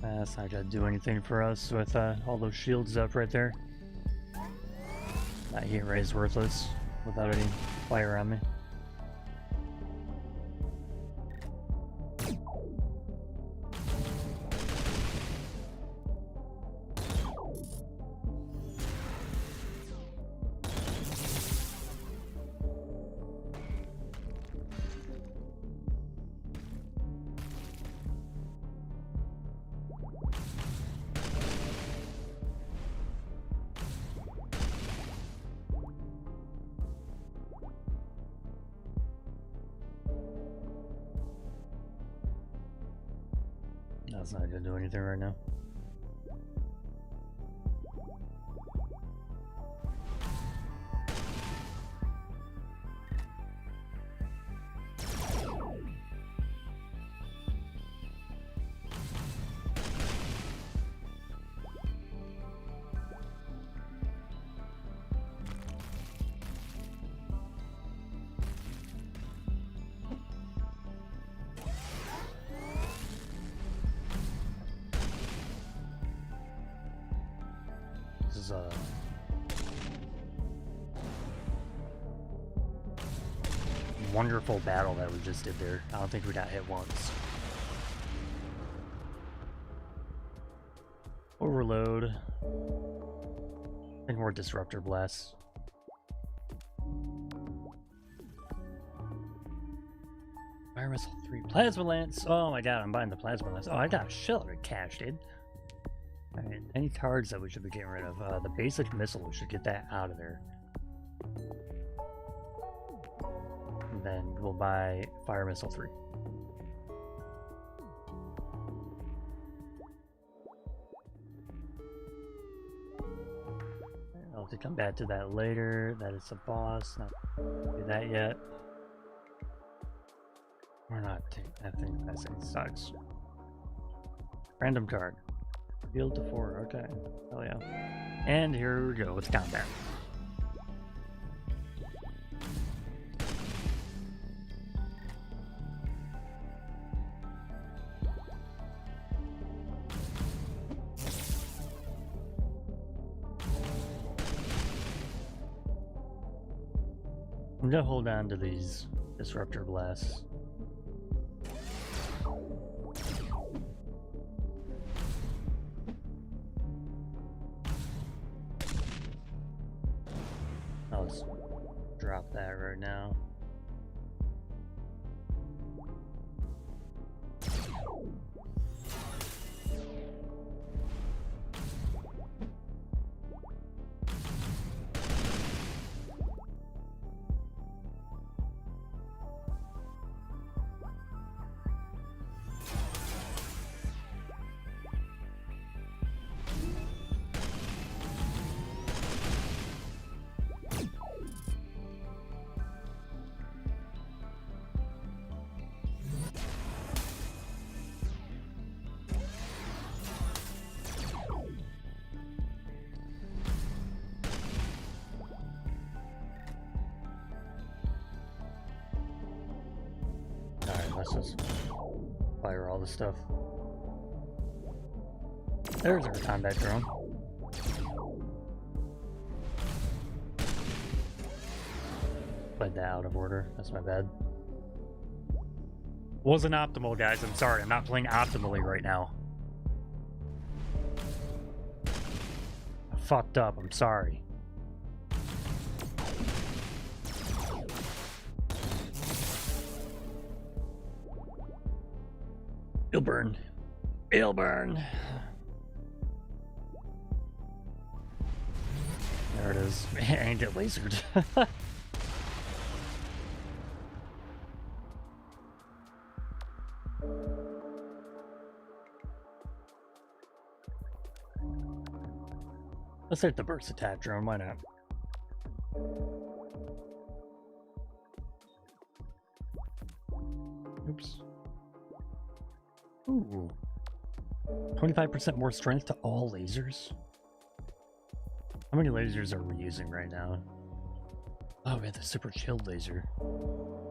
That's not gonna do anything for us with all those shields up right there. That heat ray is worthless without any fire on me. That's not gonna do anything right now. This is a wonderful battle that we just did there. I don't think we got hit once. Overload. And more disruptor blasts. Fire missile 3. Plasma lance. Oh my god, I'm buying the plasma lance. Oh, I got a shitload of cash, dude. Alright, any cards that we should be getting rid of? The basic missile, we should get that out of there. And then we'll buy Fire Missile 3. I'll have to come back to that later. That is a boss. Not do that yet. We're not taking that thing. That thing sucks. Random card. Field to 4, okay. Hell yeah. And here we go, it's combat. I'm gonna hold on to these disruptor blasts. I'll just drop that right now. Let's just Fire all this stuff. There's our combat drone. Played that out of order. That's my bad. Wasn't optimal, guys. I'm sorry. I'm not playing optimally right now. I fucked up. I'm sorry. It'll burn. It'll burn. There it is. And get lasered. Let's hit the burst attack drone, why not? Oops. Ooh. 25% more strength to all lasers? How many lasers are we using right now? Oh, we have the super chilled laser. Well,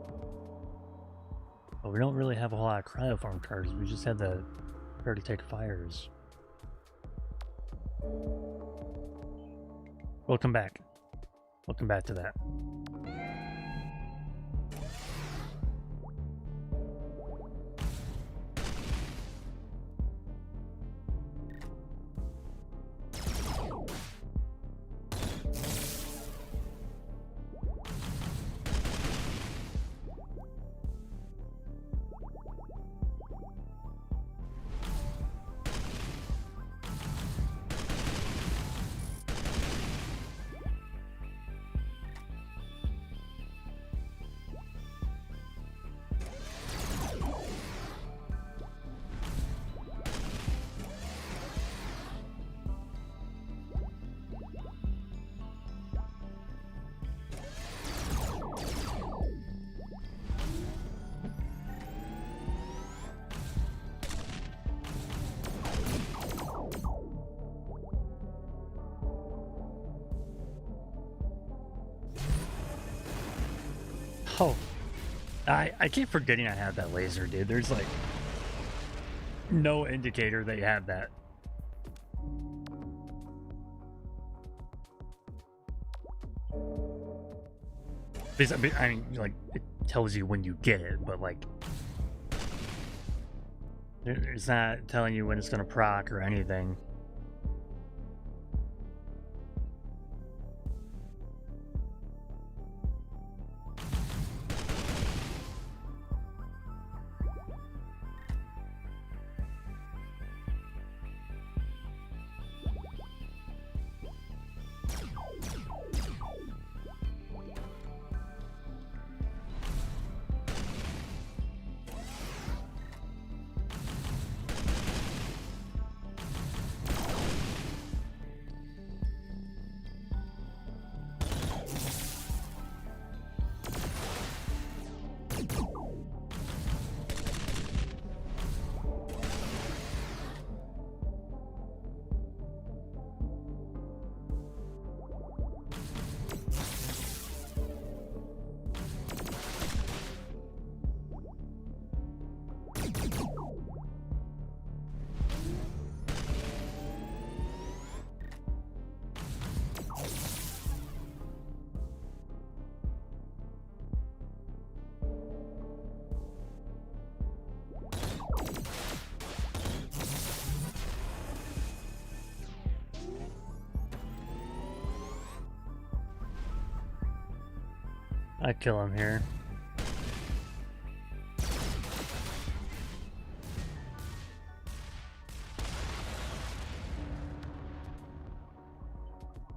we don't really have a whole lot of cryoform cards, we just had the already take fires. We'll come back. We'll come back to that. Oh, I keep forgetting I have that laser, dude. There's like no indicator that you have that. Because, I mean, like, it tells you when you get it, but like, it's not telling you when it's gonna proc or anything. I kill him here.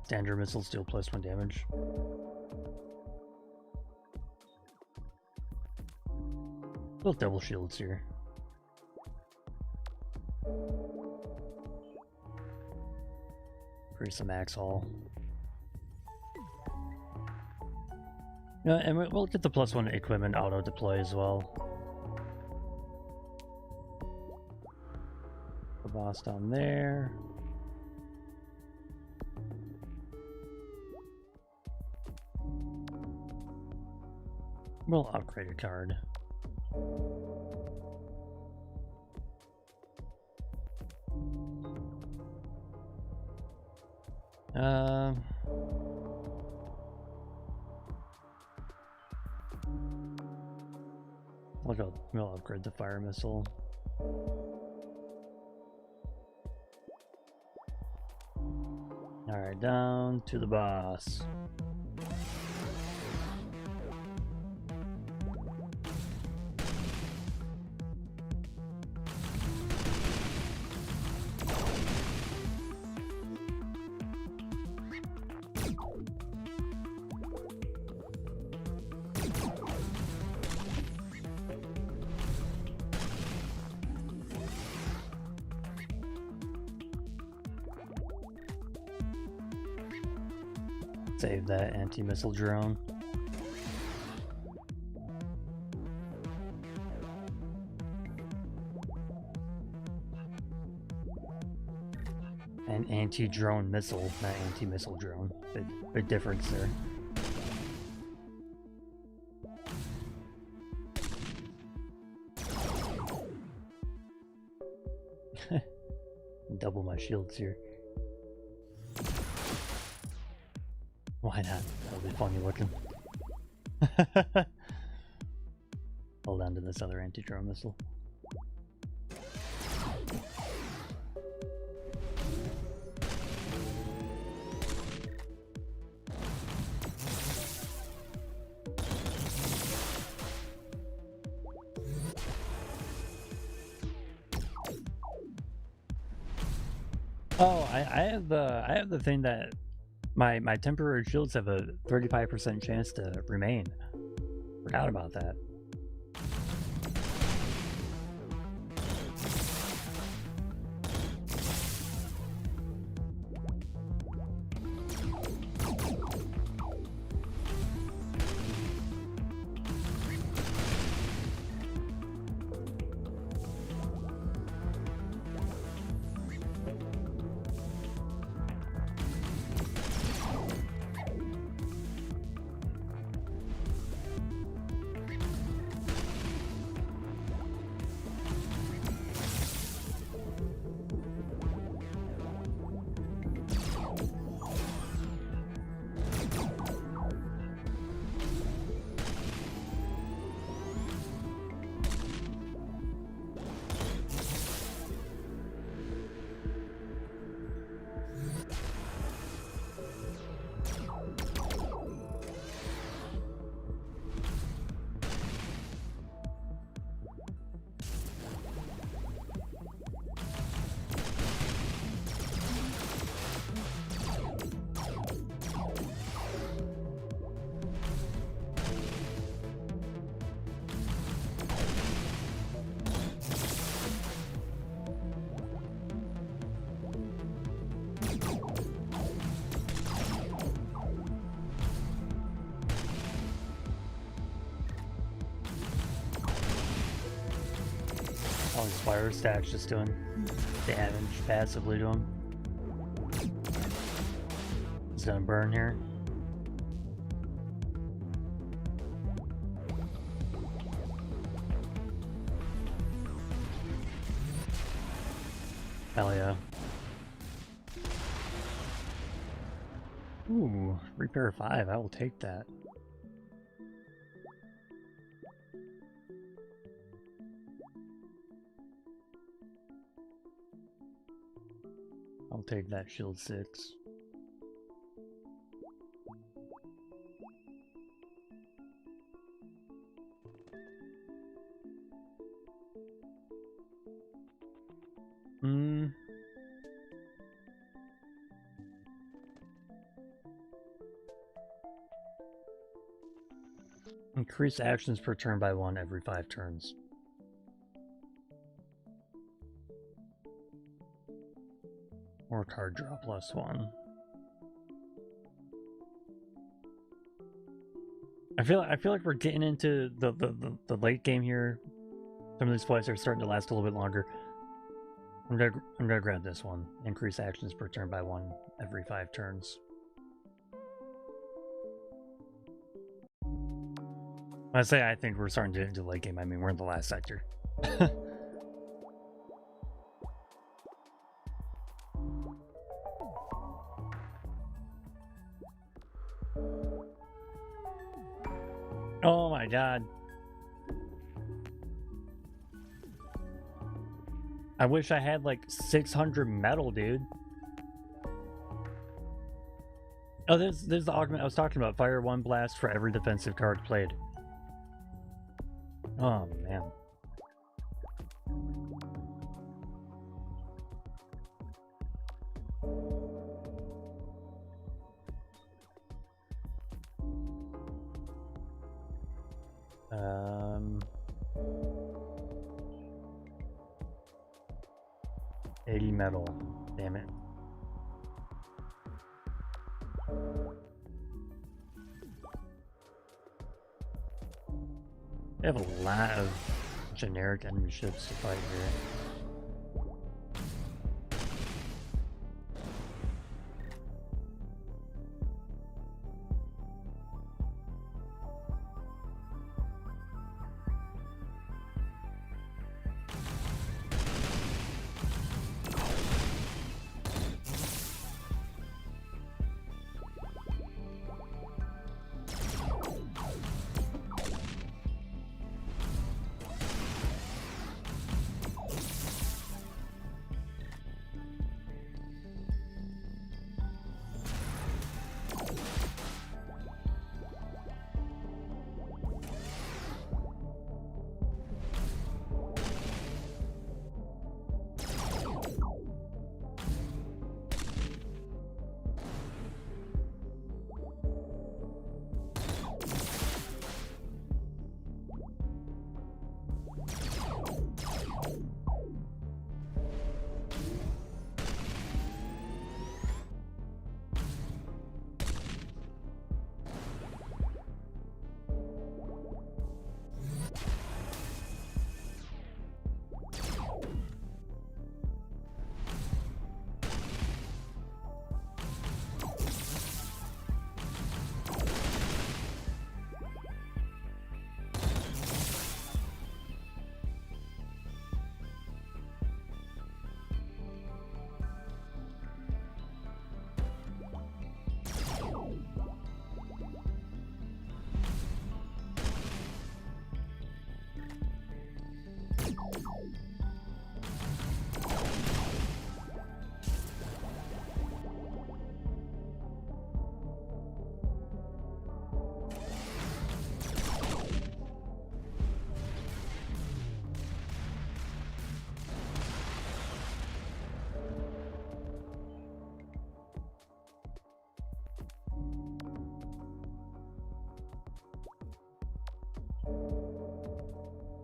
Standard missiles deal +1 damage. Both double shields here. Increase the max haul. Yeah, and we'll get the +1 equipment auto deploy as well. The boss down there. We'll upgrade a card. We'll upgrade the fire missile. Alright, down to the boss. Save that anti-missile drone. An anti-drone missile, not anti-missile drone. Big difference there. Double my shields here. Why not? That'll be funny looking. Hold on to this other anti-drone missile. Oh, I have the thing that my temporary shields have a 35% chance to remain. Forgot about that. All these fire stacks just doing damage passively to him. He's gonna burn here. Hell yeah. Ooh, repair 5, I will take that. I'll take that shield 6. Increase actions per turn by 1 every 5 turns. Or card draw +1. I feel like we're getting into the late game here. Some of these fights are starting to last a little bit longer. I'm gonna grab this one. Increase actions per turn by 1 every 5 turns. When I say I think we're starting to get into the late game, I mean we're in the last sector. Oh my god. I wish I had like 600 metal, dude. Oh, there's the augment I was talking about. Fire 1 blast for every defensive card played. Oh, man. Um... 80 metal. Damn it. They have a lot of generic enemy ships to fight here.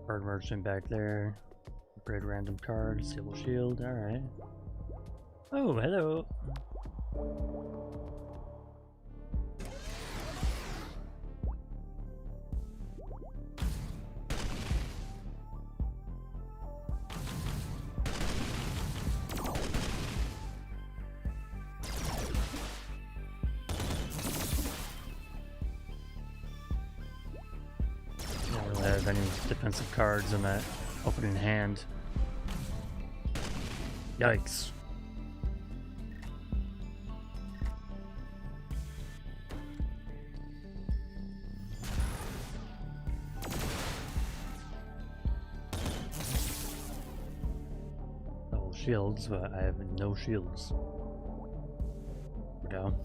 Bird merchant back there. Upgrade random card, stable shield, alright. Oh, hello. Don't have any defensive cards in that opening hand. Yikes. Oh, shields, but I have no shields. We're down.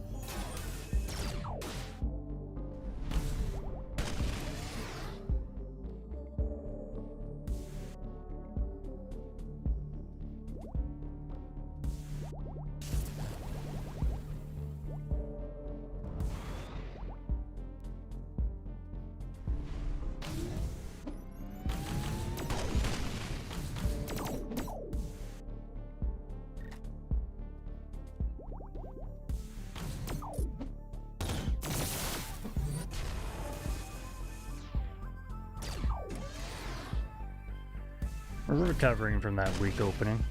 We're recovering from that weak opening.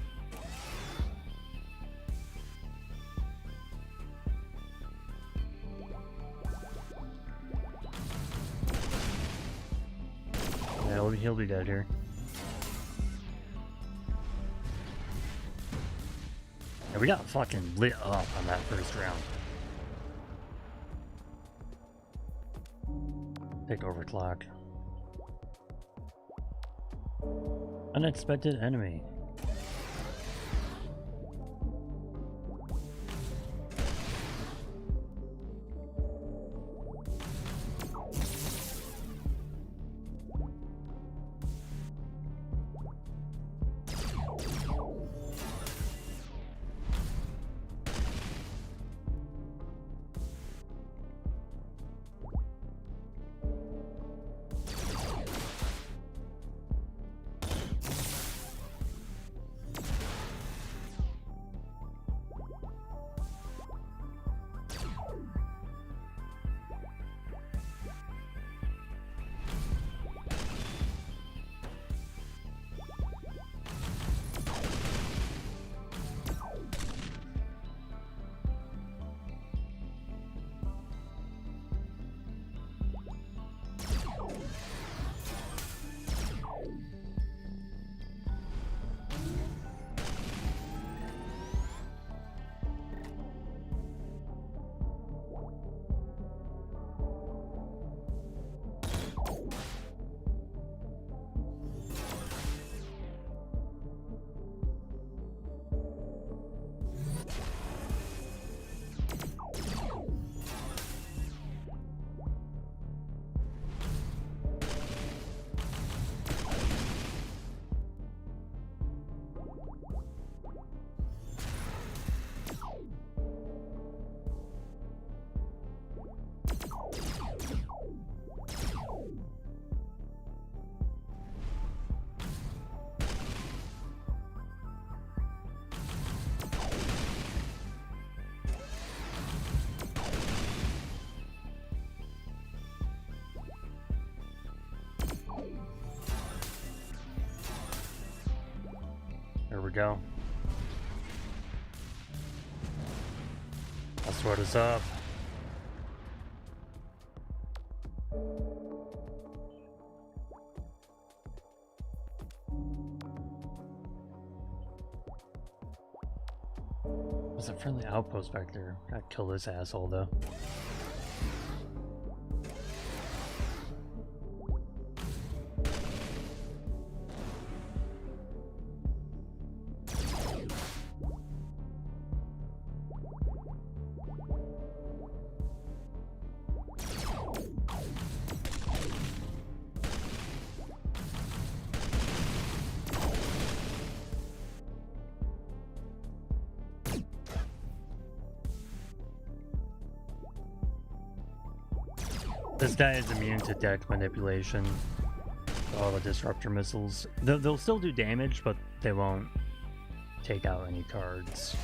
Yeah, he'll be dead here. Yeah, we got fucking lit up on that first round. Take overclock. Unexpected enemy. There we go. That's what is up. There's a friendly outpost back there. Gotta kill this asshole though. This guy is immune to deck manipulation. All the disruptor missiles. They'll still do damage, but they won't take out any cards.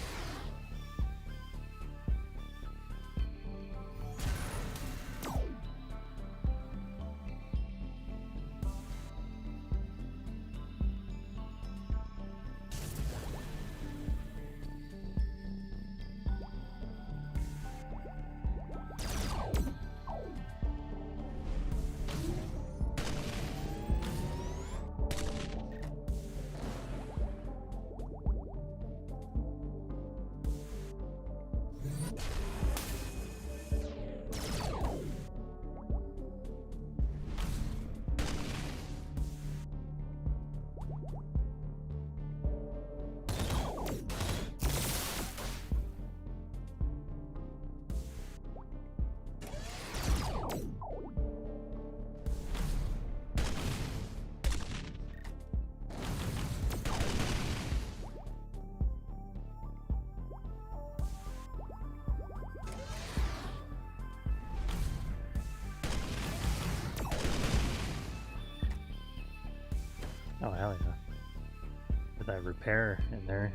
Oh, hell yeah. Put that repair in there.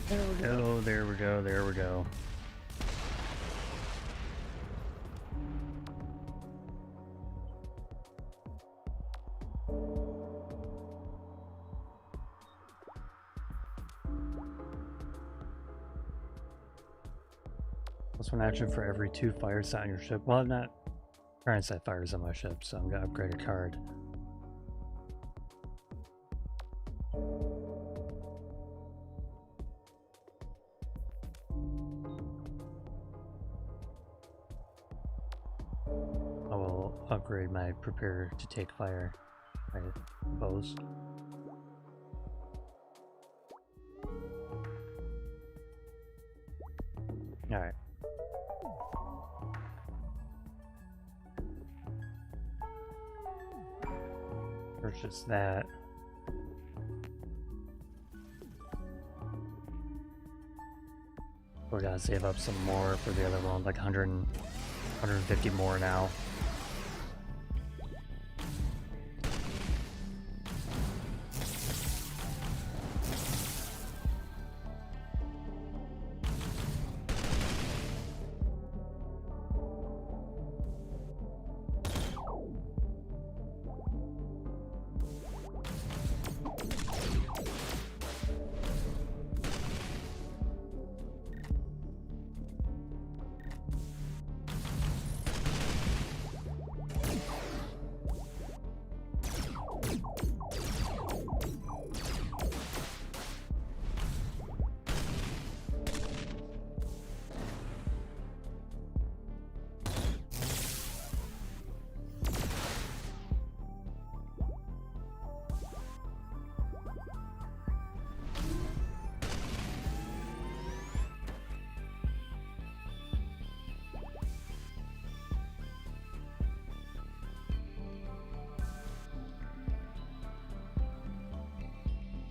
There we go, there we go, there we go. Plus one action for every 2 fires set on your ship. Well, I'm not trying to set fires on my ship, so I'm gonna upgrade a card. upgrade my prepare to take fire, I suppose. Alright. Purchase that. We gotta save up some more for the other one, like 150 more now.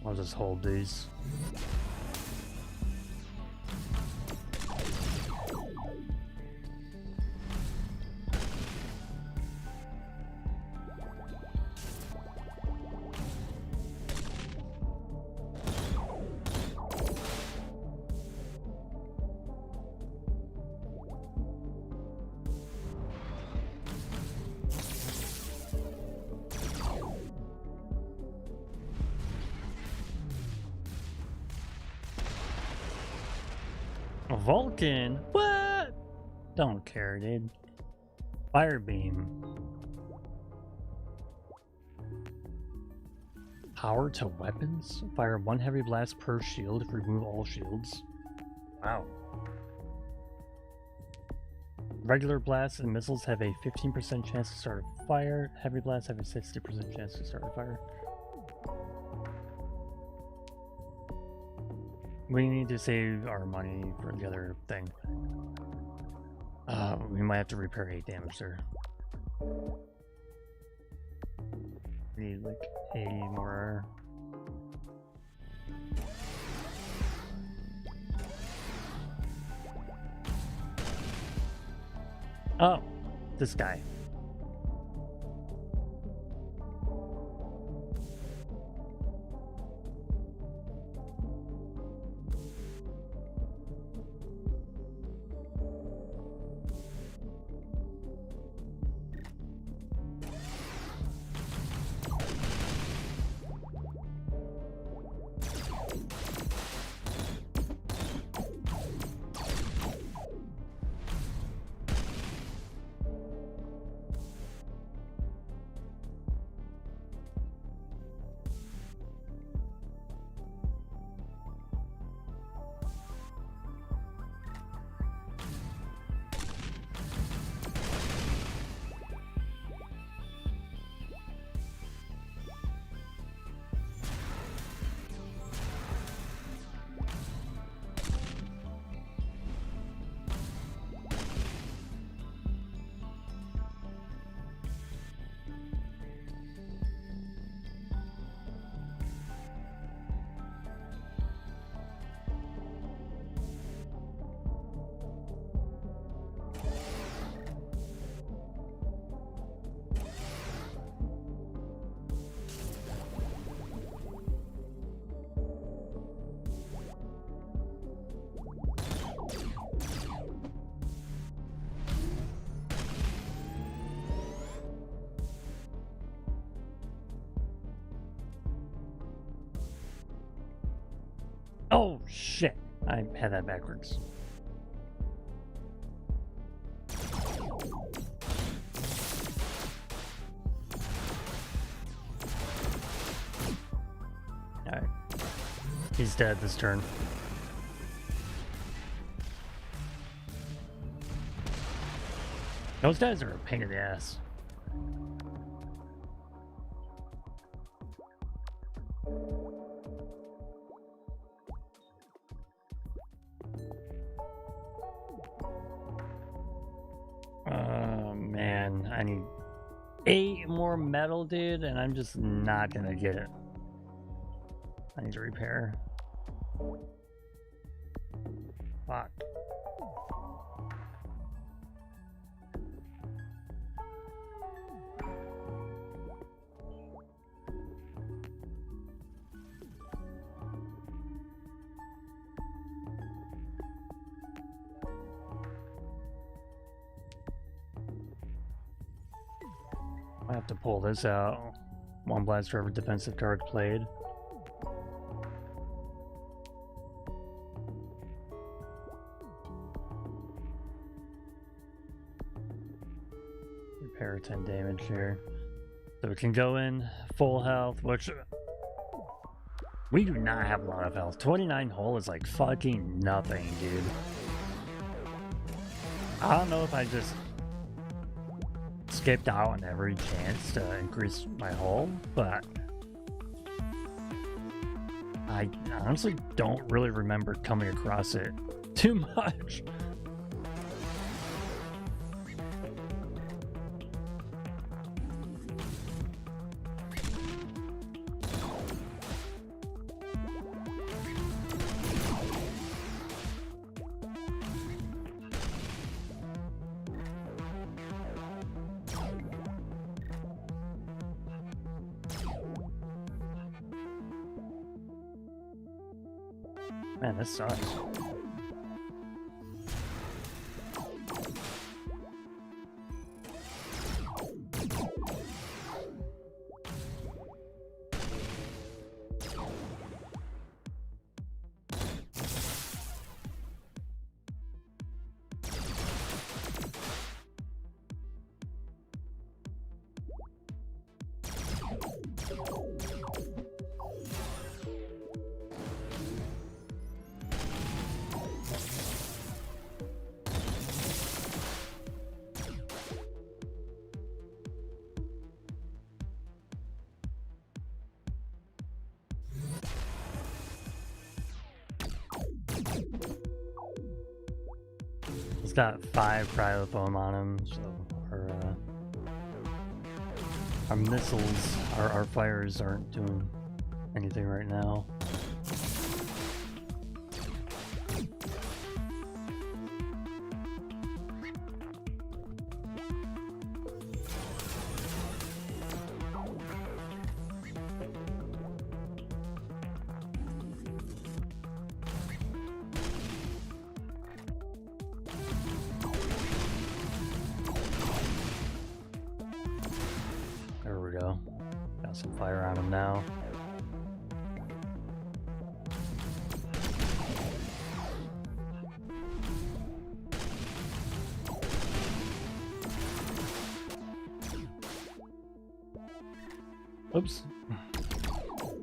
I'll just hold these. Vulcan? What? Don't care, dude. Fire beam. Power to weapons? Fire 1 heavy blast per shield if remove all shields. Wow. Regular blasts and missiles have a 15% chance to start a fire. Heavy blasts have a 60% chance to start a fire. We need to save our money for the other thing. We might have to repair 8 damage there. We need like 80 more. Oh, this guy. Oh shit, I had that backwards. Alright. He's dead this turn. Those guys are a pain in the ass. 8 more metal, dude, and I'm just not gonna get it. I need to repair. Fuck. I have to pull this out. One blast for every defensive card played. Repair 10 damage here. So we can go in full health, which we do not have a lot of health. 29 hull is like fucking nothing, dude. I don't know if I just skipped out on every chance to increase my hull, but I honestly don't really remember coming across it too much. Man, this sucks. He's got 5 cryofoam on him, so our missiles, our fires aren't doing anything right now. There we go. Got some fire on him now. Oops.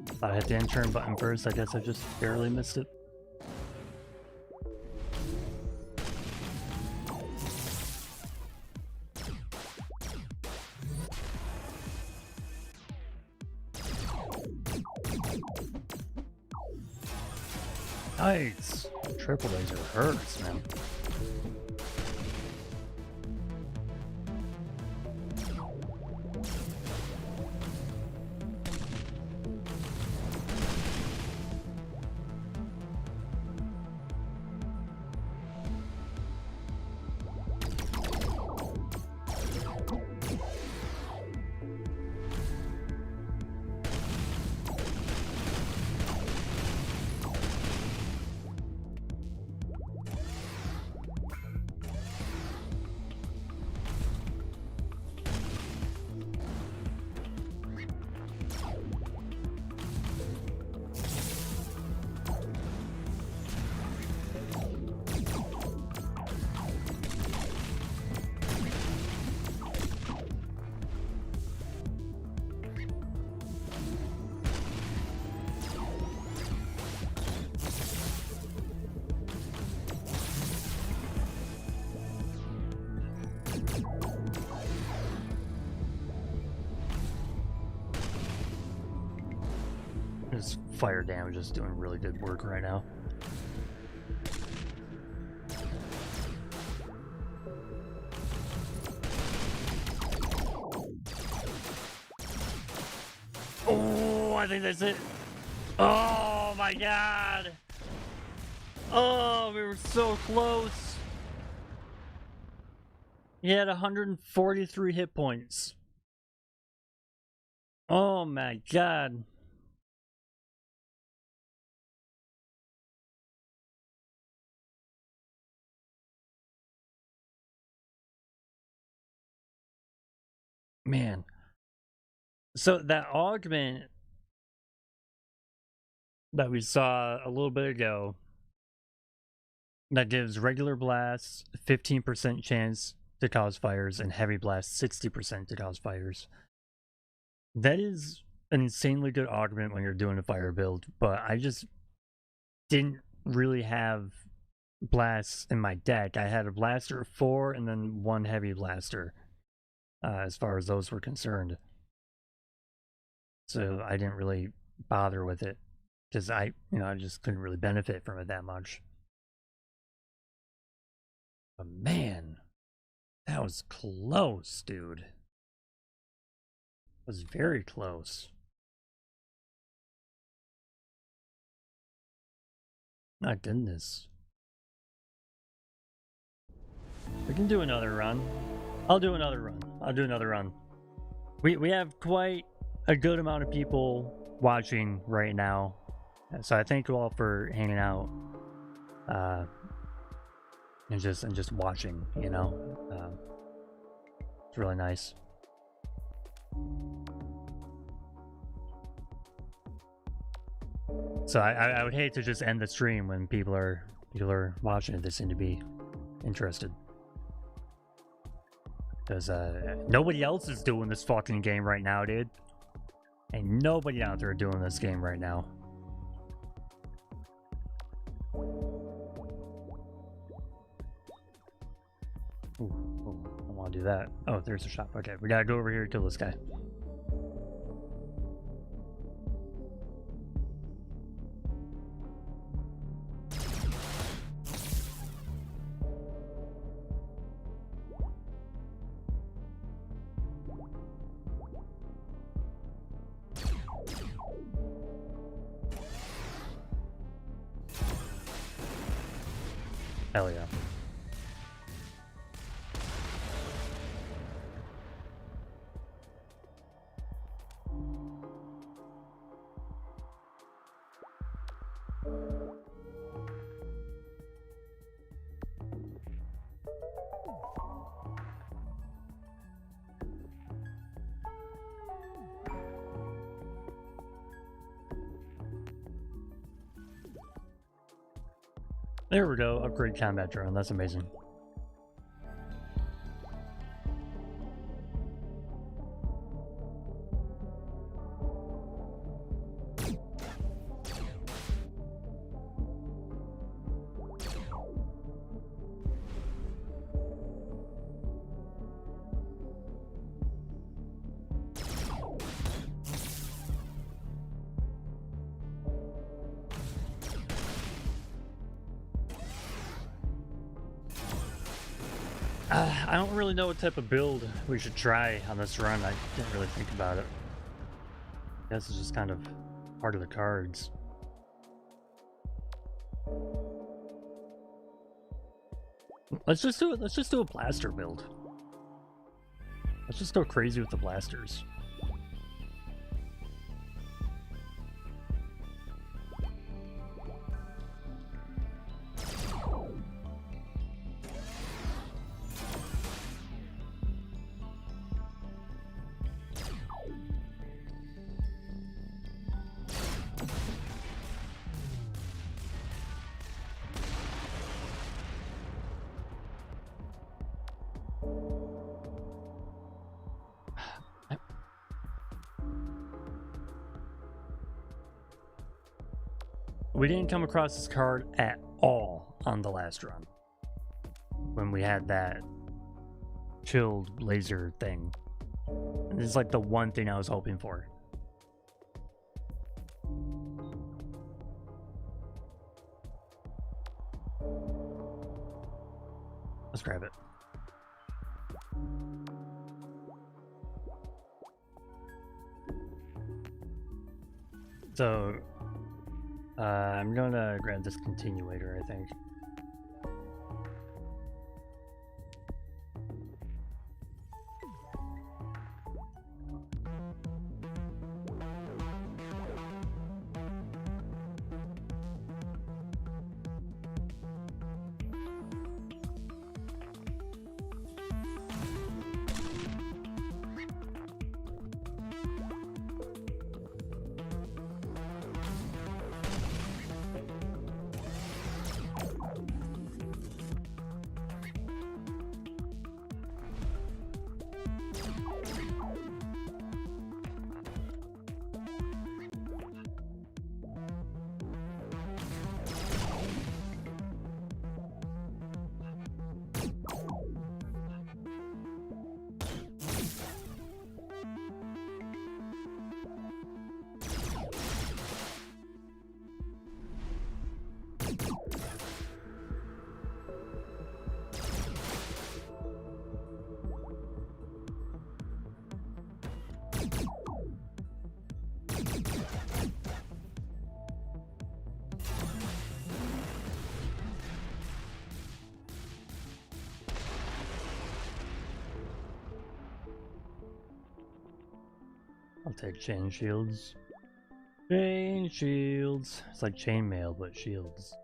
Thought I hit the end turn button first. I guess I just barely missed it. Nice! Triple laser hurts, man. His fire damage is doing really good work right now. I think that's it. Oh my god. Oh, we were so close. He had 143 hit points. Oh my god. Man. So that augment that we saw a little bit ago that gives regular blasts 15% chance to cause fires and heavy blasts 60% to cause fires. That is an insanely good augment when you're doing a fire build, but I just didn't really have blasts in my deck. I had a blaster of 4 and then 1 heavy blaster as far as those were concerned. So I didn't really bother with it because I just couldn't really benefit from it that much. But man, that was close, dude. It was very close. My goodness. We can do another run. I'll do another run. We have quite a good amount of people watching right now. So I thank you all for hanging out. And just watching, you know. It's really nice. So I would hate to just end the stream when people are watching it. They seem to be interested. Because nobody else is doing this fucking game right now, dude. Ain't nobody out there doing this game right now. Ooh, I want to do that. Oh, there's a shop. Okay, we gotta go over here and kill this guy. Hell yeah. There we go, upgrade combat drone, that's amazing. I don't really know what type of build we should try on this run. I didn't really think about it. I guess it's just kind of part of the cards. Let's just do it. Let's just do a blaster build. Let's just go crazy with the blasters. We didn't come across this card at all on the last run when we had that chilled laser thing. And this is like the one thing I was hoping for. Let's grab it. So, I'm gonna grab this continuator, I think. I'll take chain shields. Chain shields. It's like chainmail, but shields.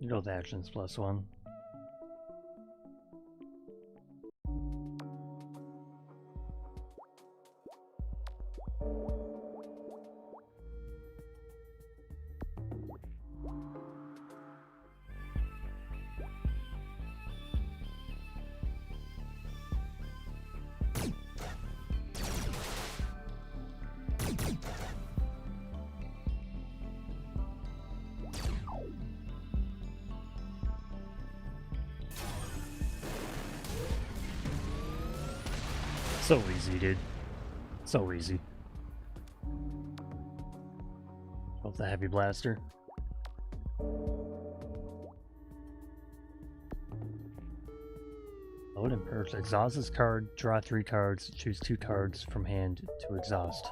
You go with actions +1. So easy, dude. So easy. Off the heavy blaster. Load and perks. Exhaust this card, draw 3 cards, choose 2 cards from hand to exhaust.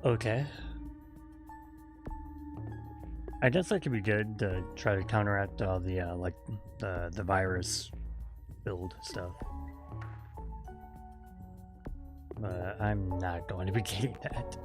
Okay. I guess that could be good to try to counteract all the like the virus build stuff. But I'm not going to be getting that.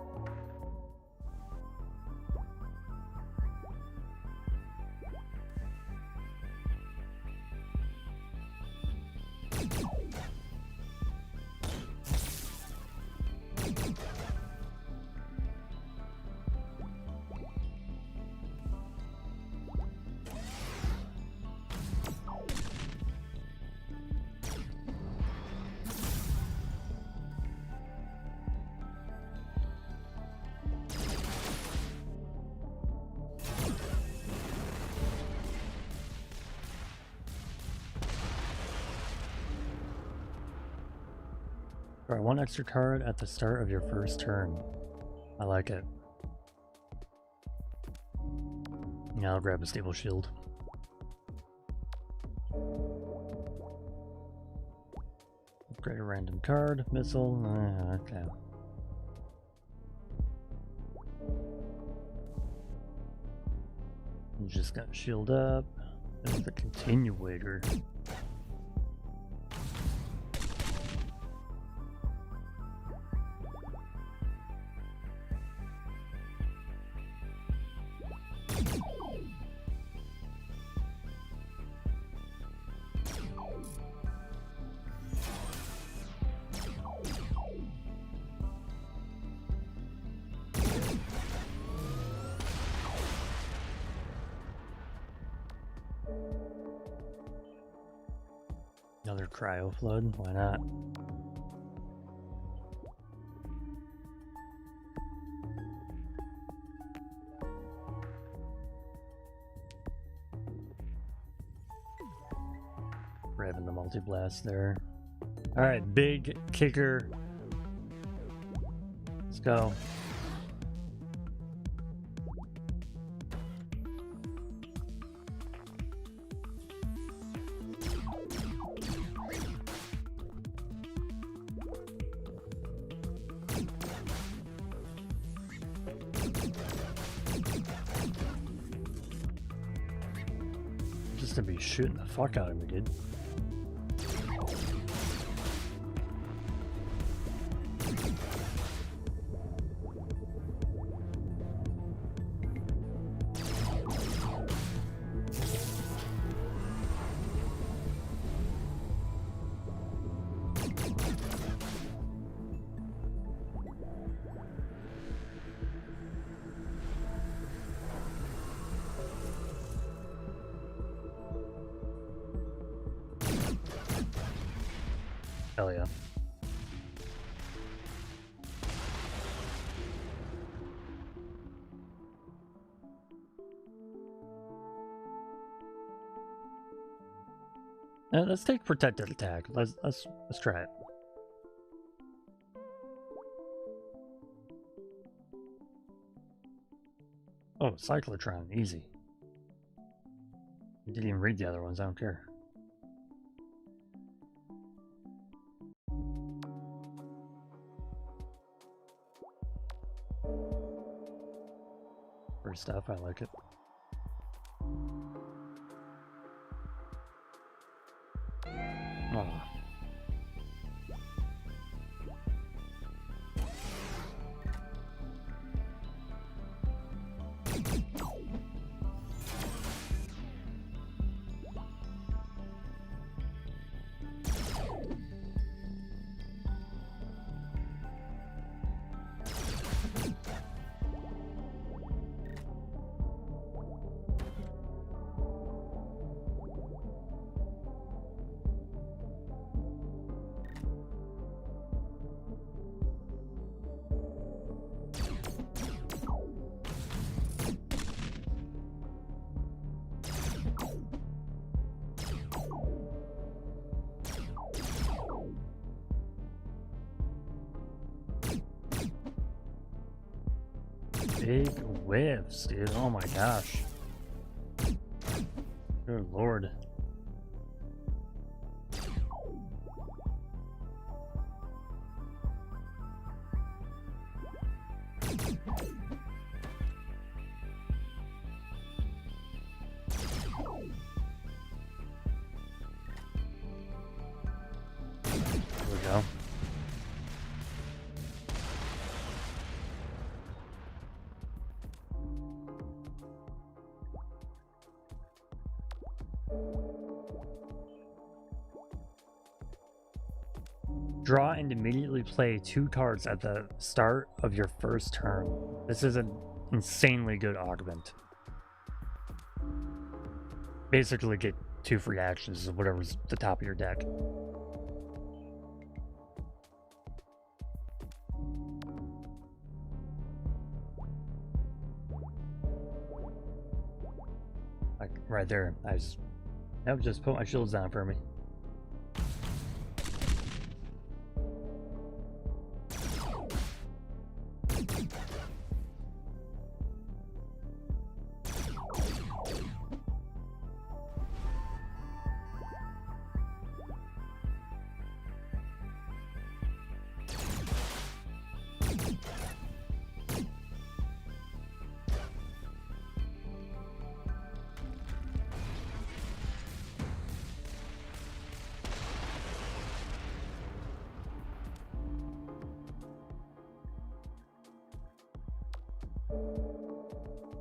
Draw 1 extra card at the start of your first turn. I like it. Now I'll grab a stable shield. Upgrade a random card, missile. Okay. You just got shield up. There's the continuator. Another cryo flood, why not? Grabbing the multi-blast there. Alright, big kicker Let's go. Just to be shooting the fuck out of me, dude. Hell yeah. Let's take protected attack. Let's try it. Oh, cyclotron, easy. You didn't even read the other ones. I don't care. First stuff, I like it. Oh. Big whiffs, dude. Oh my gosh. Good lord. There we go. Draw and immediately play 2 cards at the start of your first turn. This is an insanely good augment. Basically get 2 free actions of whatever's the top of your deck. Like right there, I would just put my shields down for me.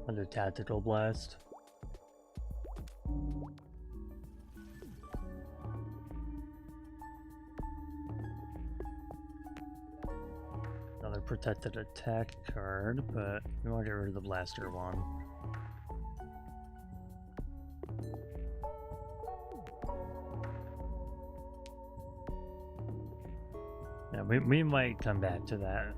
Another tactical blast. Another protected attack card, but we want to get rid of the blaster one. Yeah, we might come back to that.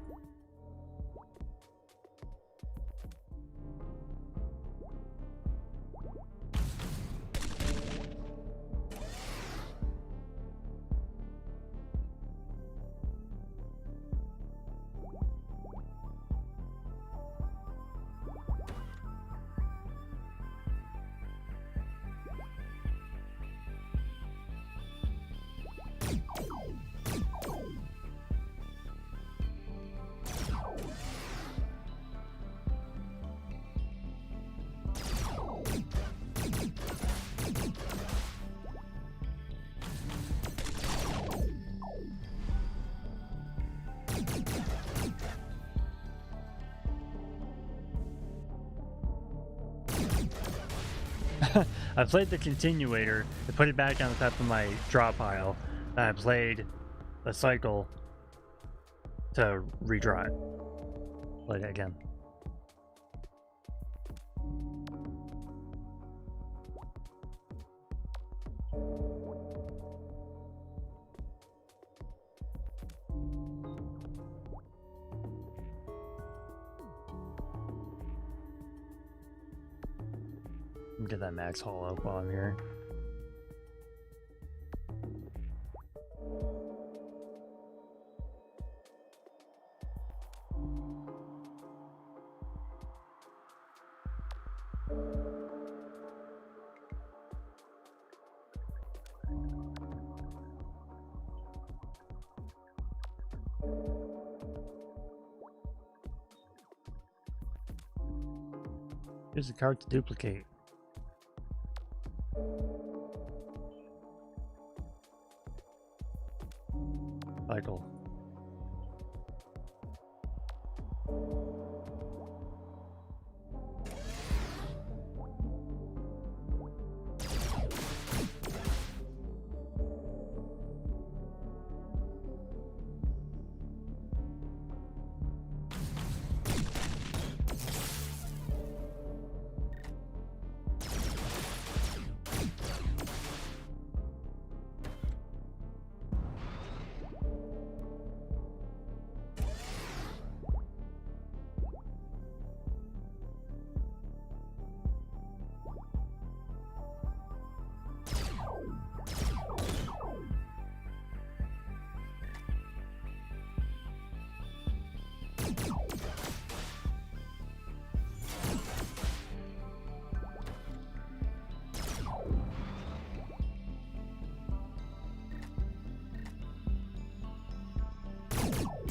I played the continuator to put it back on the top of my draw pile. And I played the cycle to redraw it. Play it again. Get that max haul up while I'm here. Here's a card to duplicate. Cycle.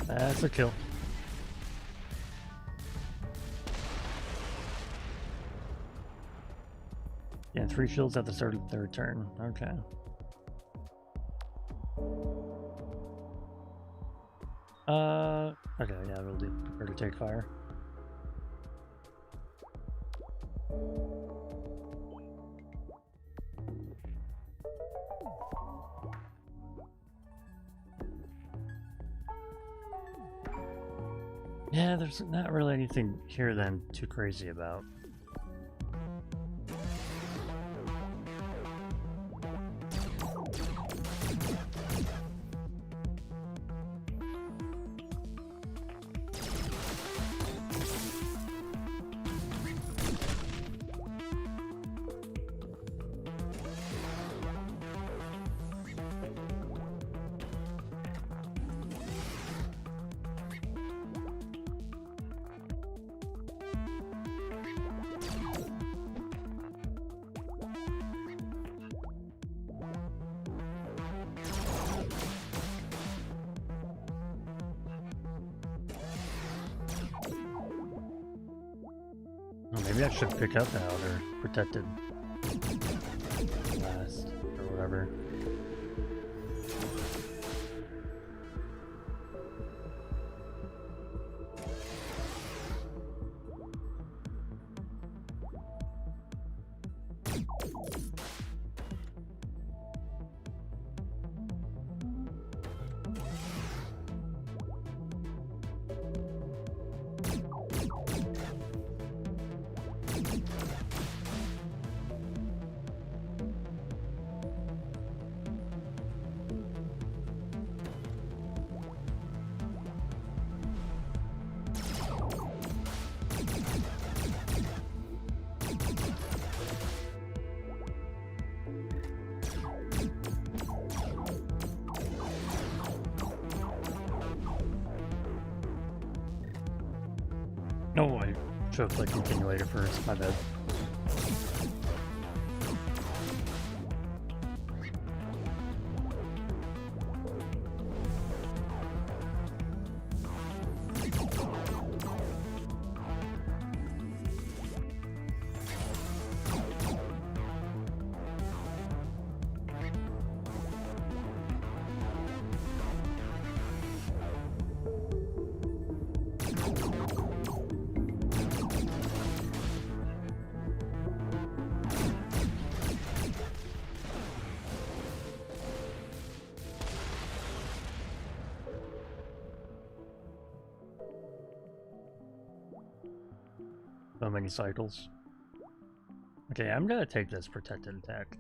That's a kill. Yeah, 3 shields at the start of the third turn. Okay. Okay, yeah, we'll do. Prepare to take fire. Yeah, there's not really anything here then too crazy about. Maybe I should pick up now they're protected last or whatever. No, I should have played continuator first, my bad. So many cycles. Okay, I'm gonna take this protected attack.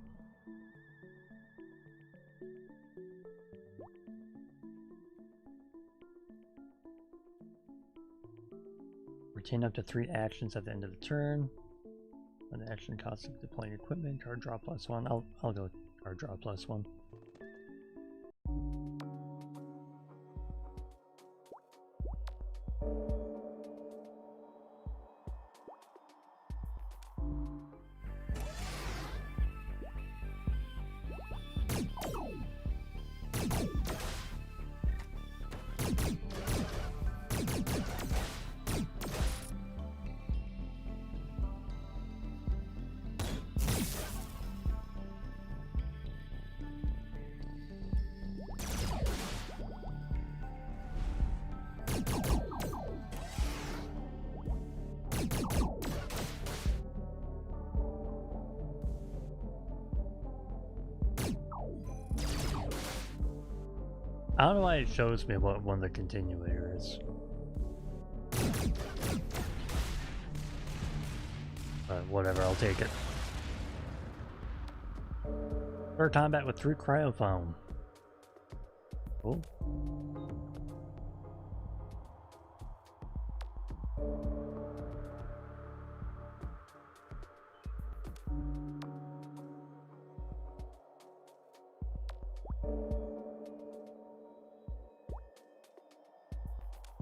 Retain up to 3 actions at the end of the turn. An action cost of deploying equipment, card draw +1. I'll go card draw +1. I don't know why it shows me what one the continuator is. But whatever, I'll take it. Start combat with 3 cryofoam. Cool.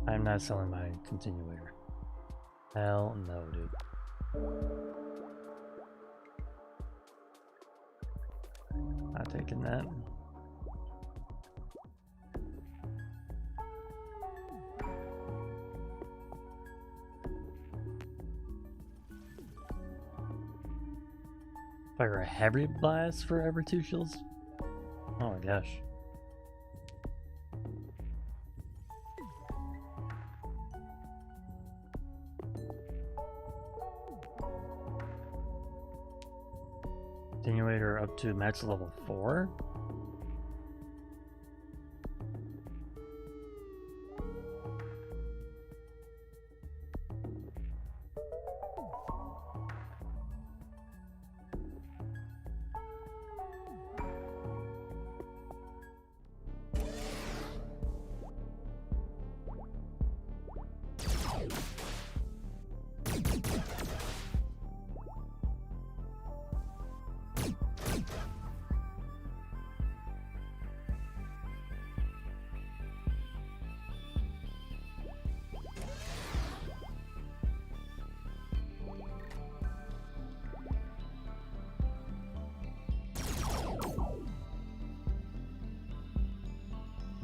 I'm not selling my continuator. Hell no, dude. Not taking that. Fire a heavy blast for every 2 shields? Oh my gosh. Continuator up to max level 4?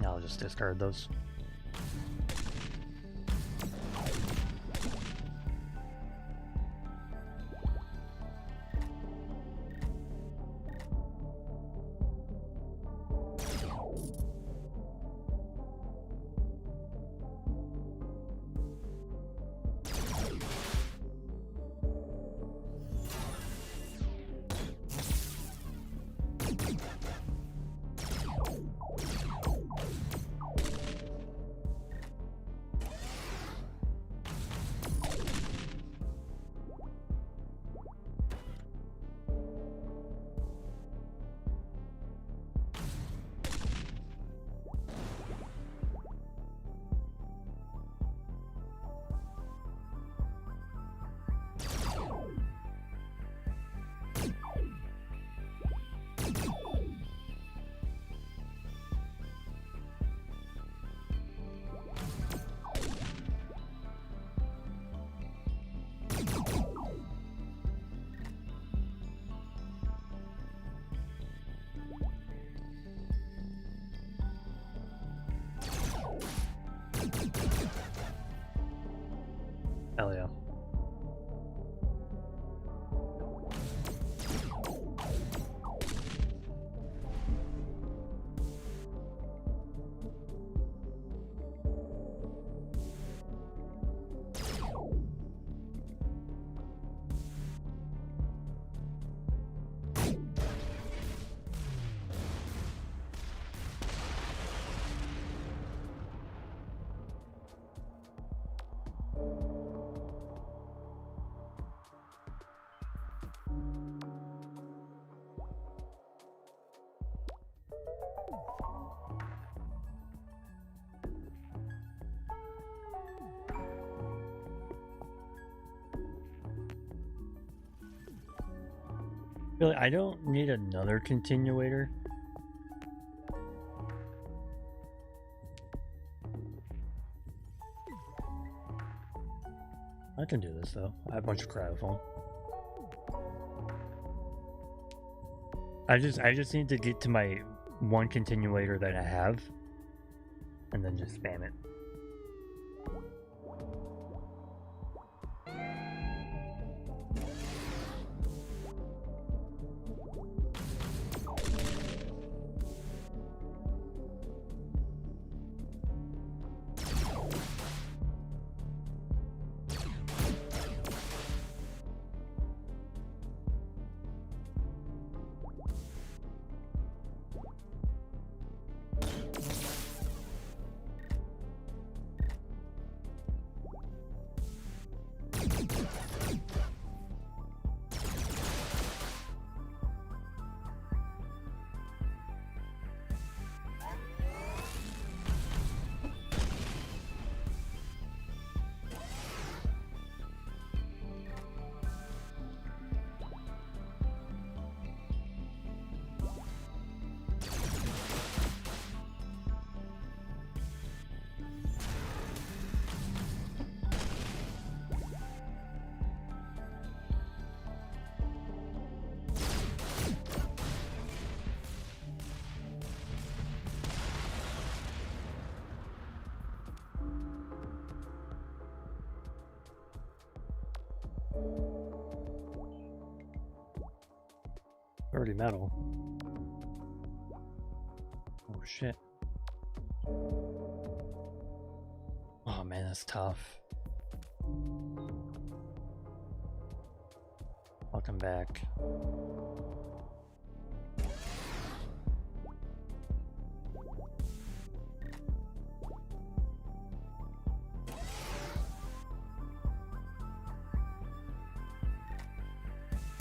I'll just discard those. Really, I don't need another continuator. I can do this though. I have a bunch of cryofoam. I just need to get to my one continuator that I have, and then just spam it. Already metal. Oh shit. Oh man, that's tough. I'll come back.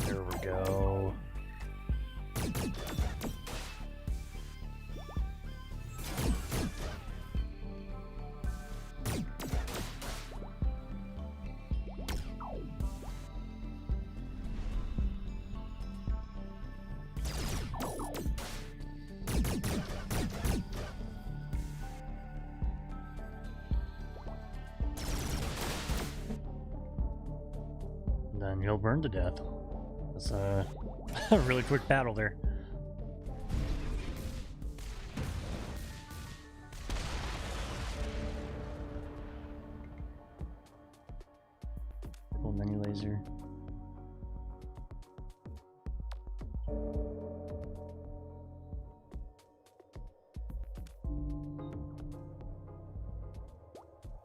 There we go. Then he'll burn to death. That's a really quick battle there. Full mini laser.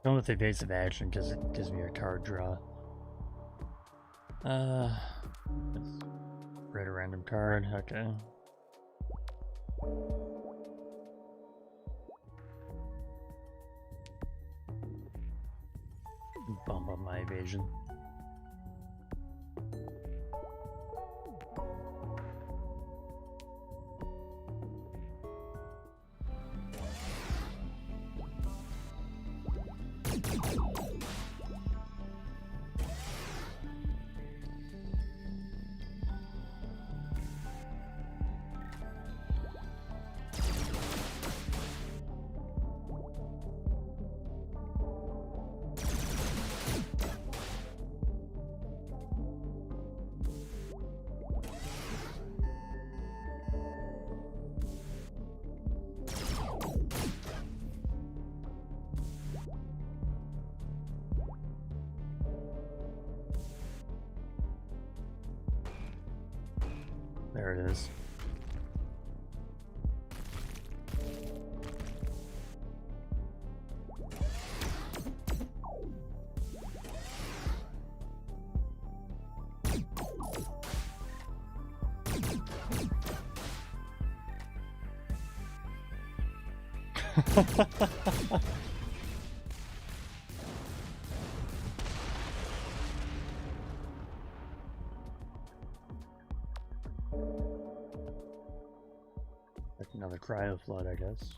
Going with evasive action because it gives me a card draw. Let's write a random card. Okay. Bump up my evasion. There it is. Like another cryo flood, I guess.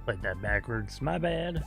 Played that backwards. My bad.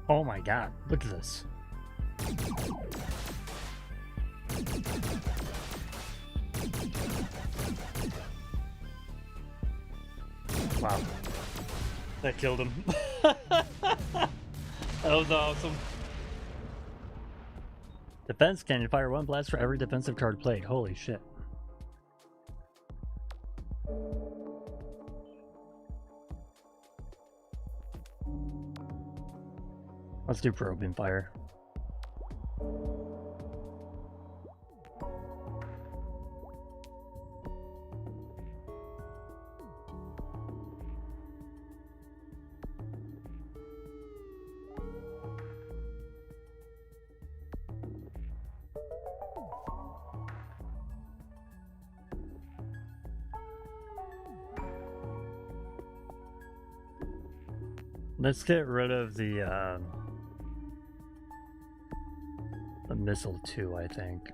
Oh my god, look at this. Wow. That killed him. That was awesome. Defense cannon, fire one blast for every defensive card played. Holy shit. Let's do probing fire. Let's get rid of the missile too, I think.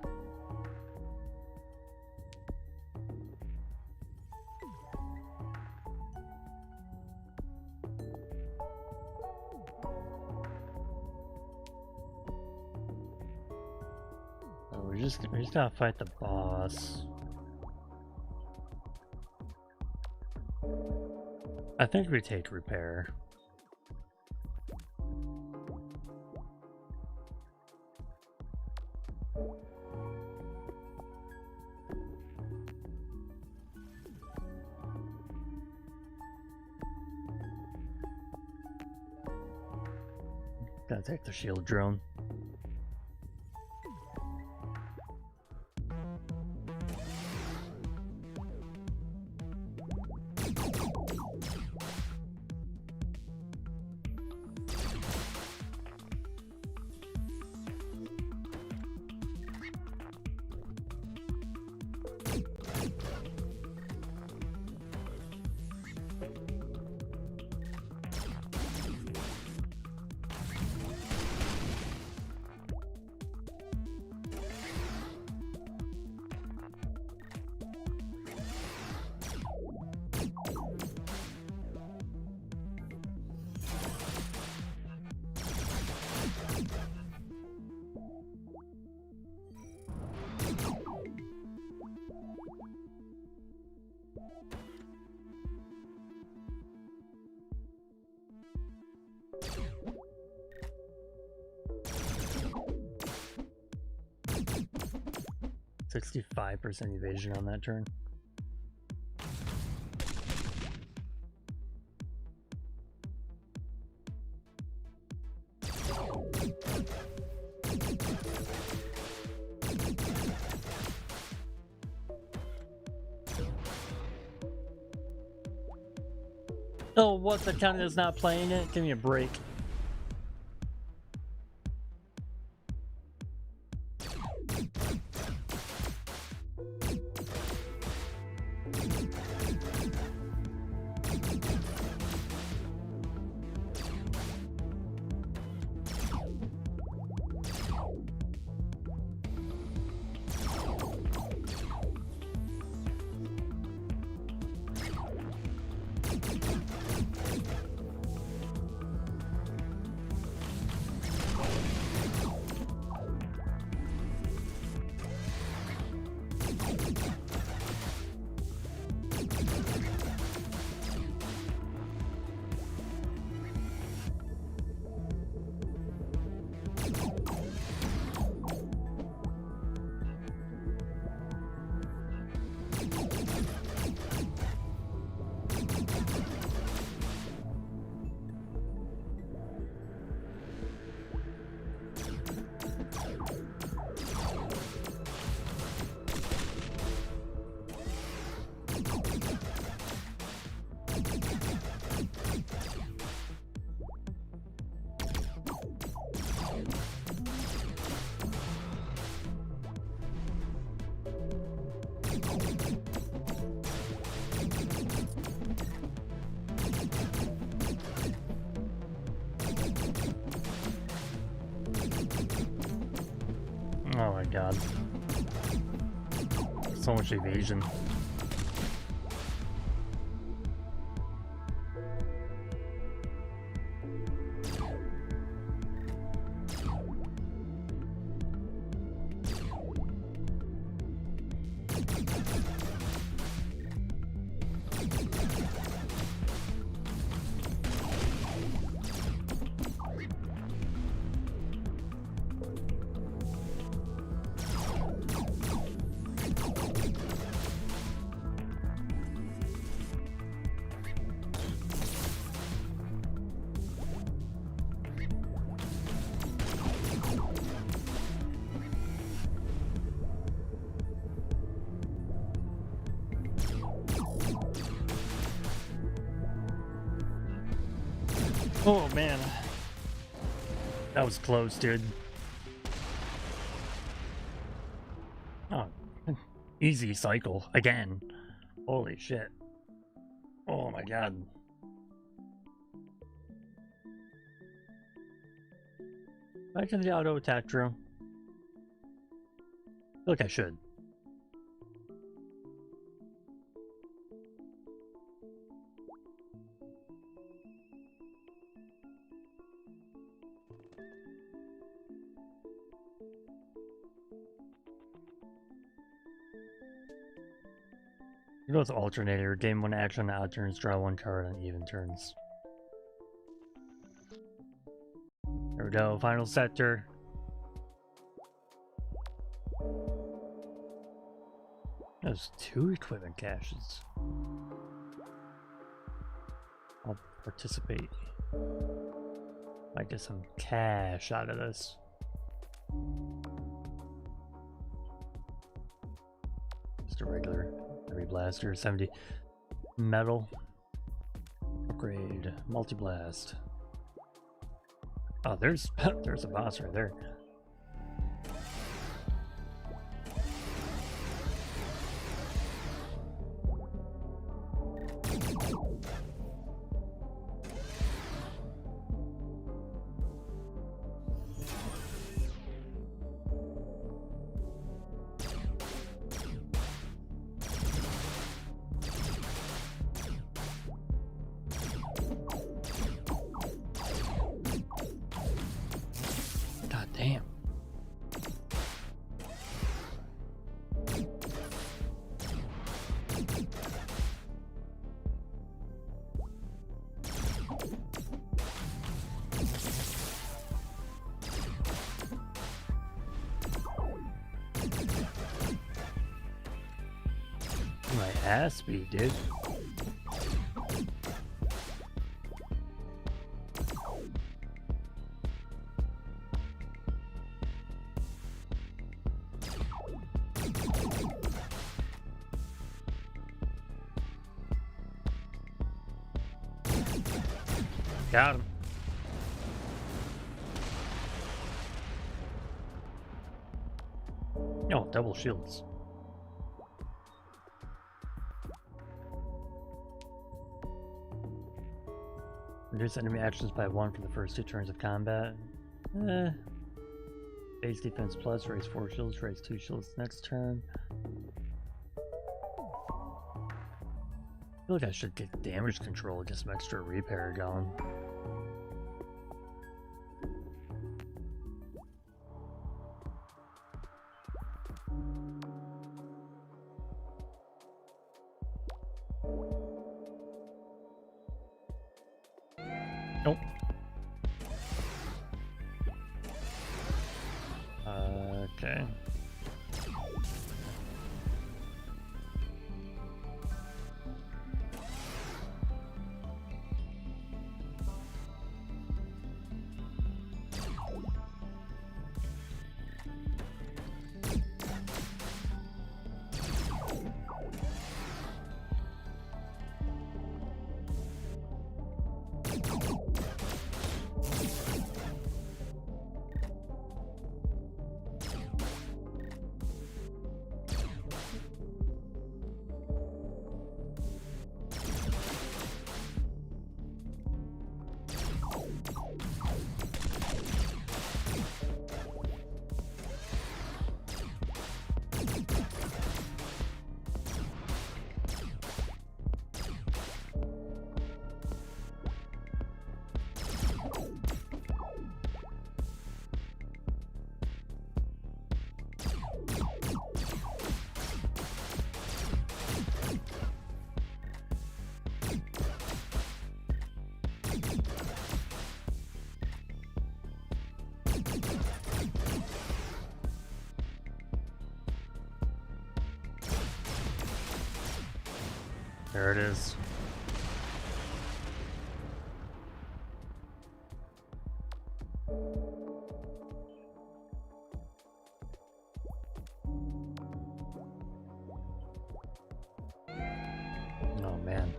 Oh, we just gotta fight the boss. I think we take repair. Gotta take the shield drone. %65 evasion on that turn. Oh, what? The county is not playing it? Give me a break. god. So much evasion. Oh man, that was close, dude. Oh, easy cycle again. Holy shit. Oh my god. Back to the auto attack, Drew. I feel like I should. You know, it's alternator. Game 1 action on odd turns, draw 1 card on even turns. There we go, final sector. There's 2 equipment caches. I'll participate. Might get some cash out of this. Just a regular heavy blaster, 70 metal. Upgrade, multi-blast. Oh, there's a boss right there. Damn. My ass beat, dude. Got him. Oh, double shields. Reduce enemy actions by 1 for the first 2 turns of combat. Base defense plus, raise 4 shields, raise 2 shields next turn. I feel like I should get damage control, get some extra repair going. Nope. Okay. There it is. Oh man.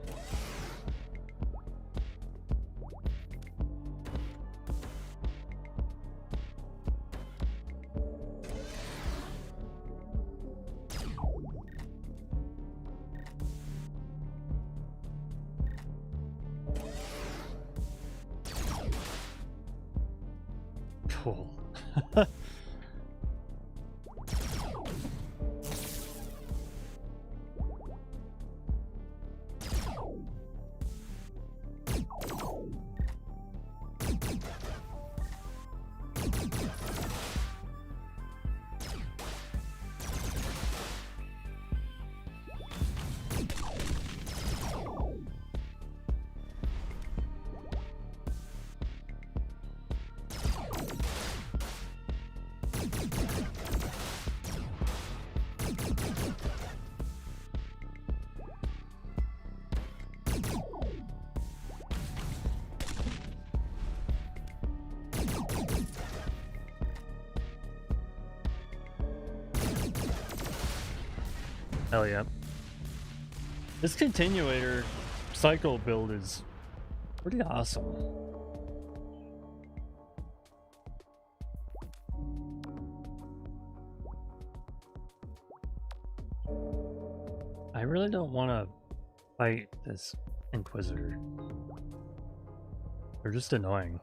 Cool. Hell yeah. This continuator cycle build is pretty awesome. I really don't want to fight this Inquisitor. They're just annoying.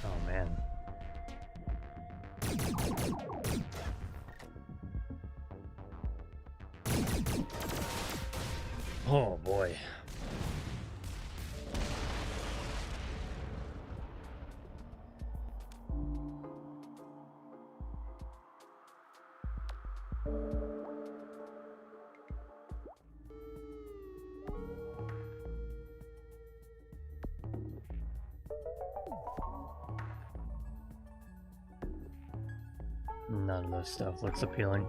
Oh man. Oh boy. None of this stuff looks appealing.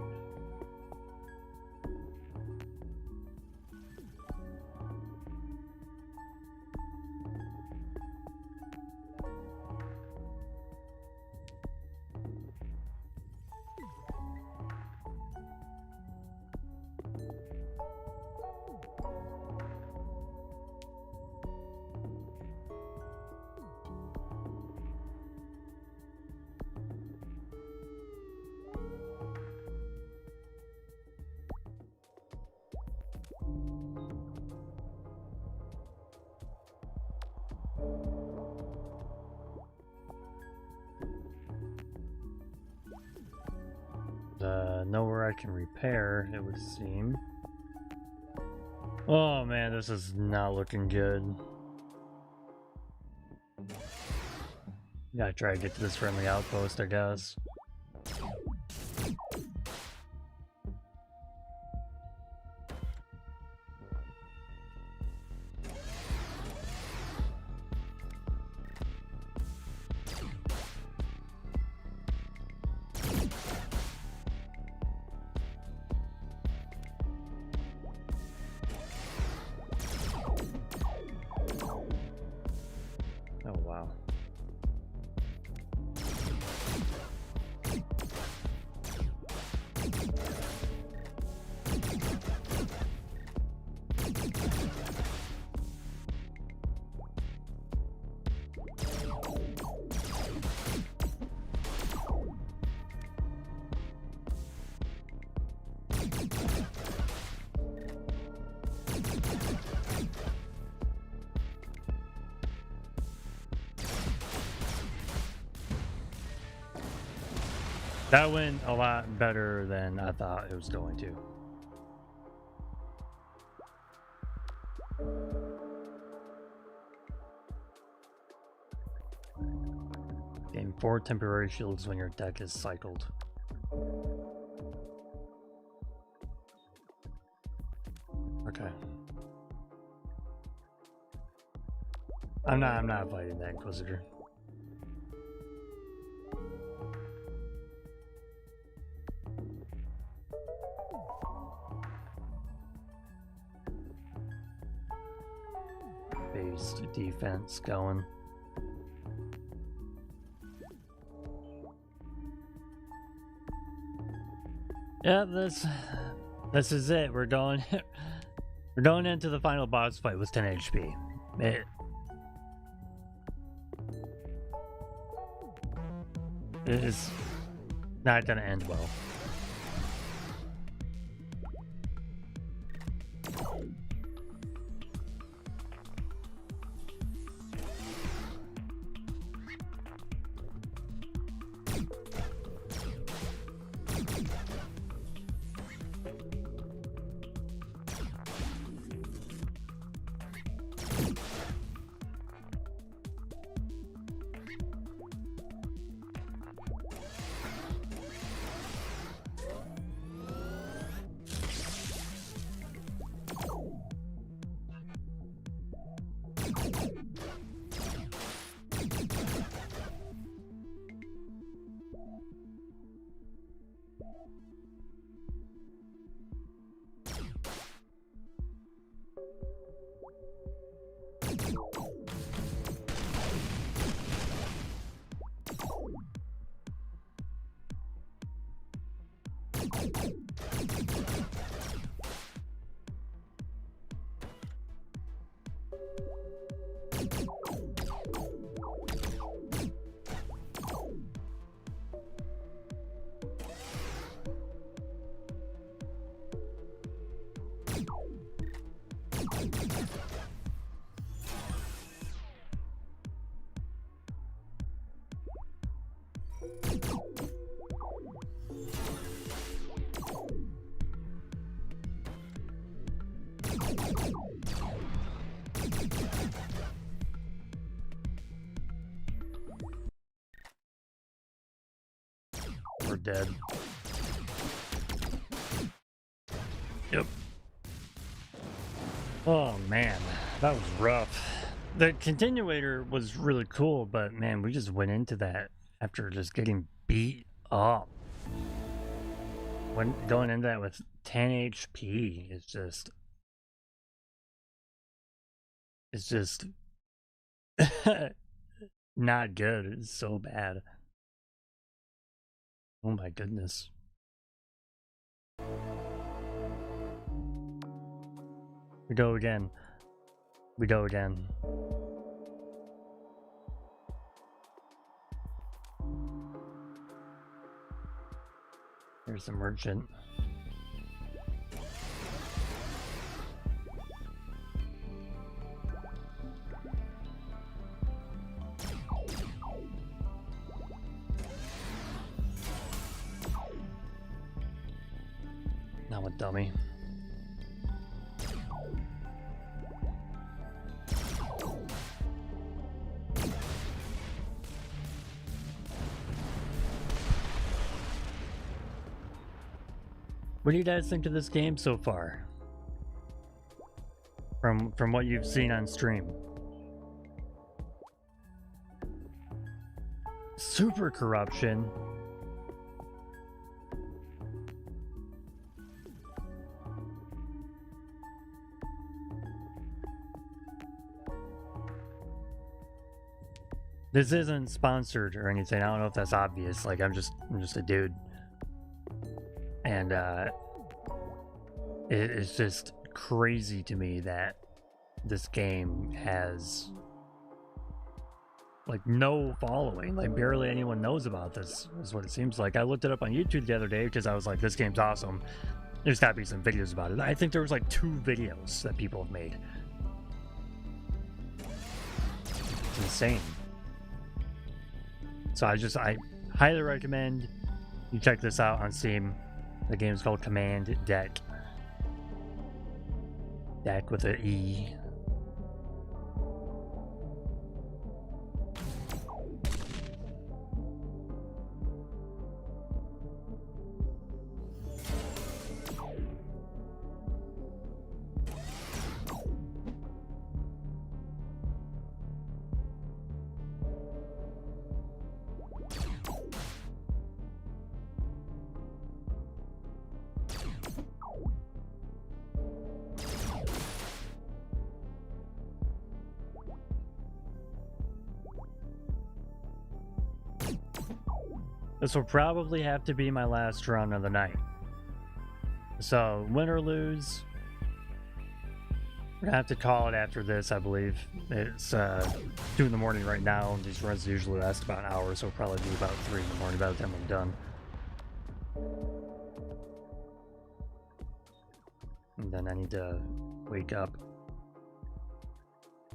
Nowhere I can repair, it would seem. Oh man, this is not looking good. Gotta try to get to this friendly outpost, I guess. Oh wow. That went a lot better than I thought it was going to. Gain 4 temporary shields when your deck is cycled. Okay. I'm not fighting that Inquisitor. Based defense going. Yeah, this is it. We're going we're going into the final boss fight with 10 HP. It is not gonna end well. We're dead. Yep. Oh man, that was rough. The continuator was really cool, but man, we just went into that after just getting beat up. When going into that with 10 HP is just not good. It's so bad. Oh my goodness. We go again. We go again. Here's the merchant. Now a dummy. What do you guys think of this game so far? From what you've seen on stream. Super corruption. This isn't sponsored or anything. I don't know if that's obvious. Like I'm just a dude. And it's just crazy to me that this game has like no following. Like barely anyone knows about this is what it seems like. I looked it up on YouTube the other day because I was like, this game's awesome. There's gotta be some videos about it. I think there was like 2 videos that people have made. It's insane. So I highly recommend You check this out on Steam. The game's called Command Deck. Deck with an E. This will probably have to be my last run of the night. So, win or lose, we're gonna have to call it after this, I believe. It's 2 in the morning right now, and these runs usually last about an hour, so it'll probably be about 3 in the morning by the time I'm done. And then I need to wake up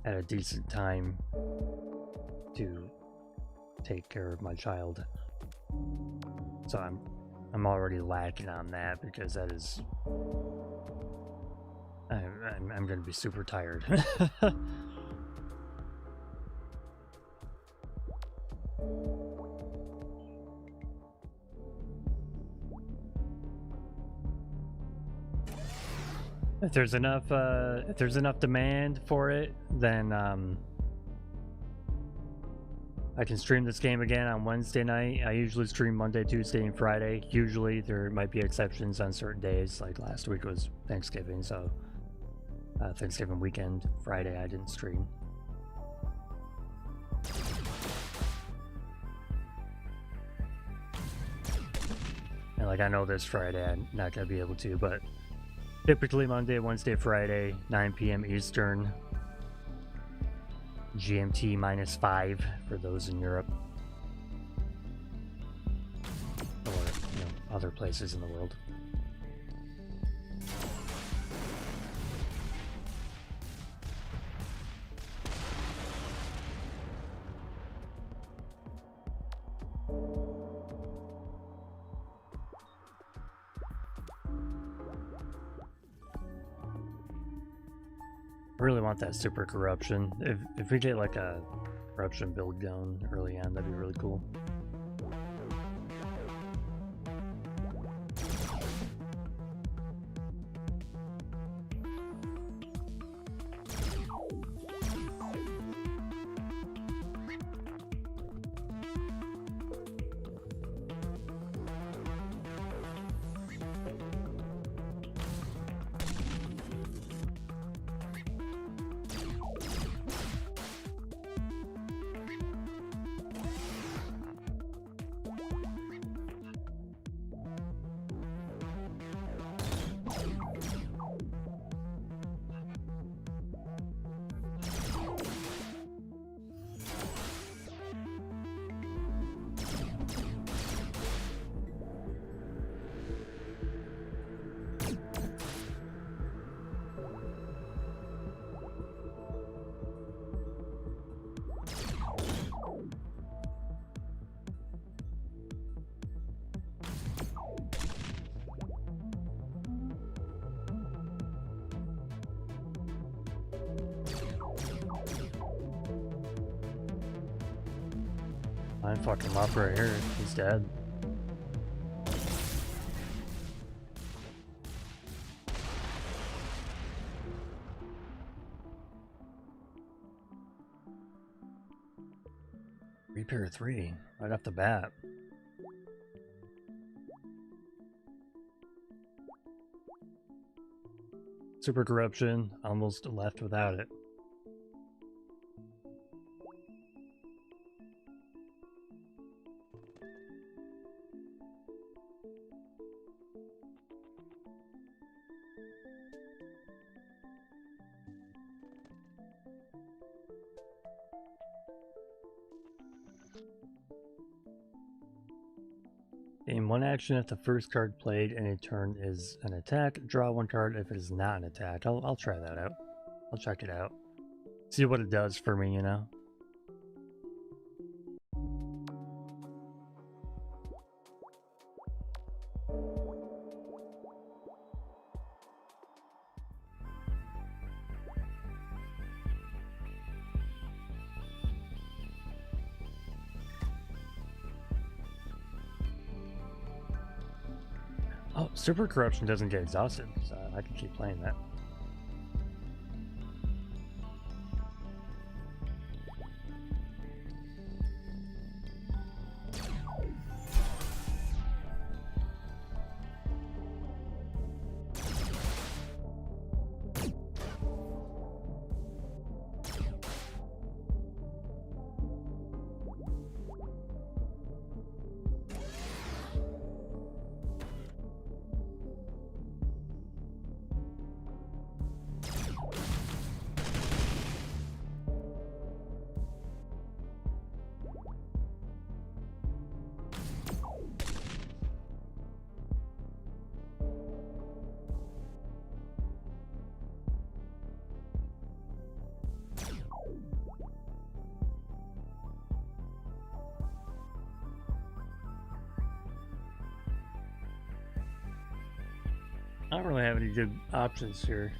at a decent time to take care of my child. So I'm already lacking on that because that is I'm gonna be super tired. If there's enough demand for it, then I can stream this game again on Wednesday night. I usually stream Monday, Tuesday, and Friday. Usually, there might be exceptions on certain days, like last week was Thanksgiving, so Thanksgiving weekend, Friday, I didn't stream. And like, I know this Friday I'm not gonna be able to, but typically Monday, Wednesday, Friday, 9 p.m. Eastern. GMT -5 for those in Europe or other places in the world. I really want that super corruption. If we get like a corruption build going early on, that'd be really cool. I fucked him up right here. He's dead. Repair 3, right off the bat. Super corruption, almost left without it. In one action, if the first card played in a turn is an attack, draw one card if it is not an attack. I'll try that out. I'll check it out. See what it does for me, you know? Super Corruption doesn't get exhausted, so I can keep playing that. I don't really have any good options here.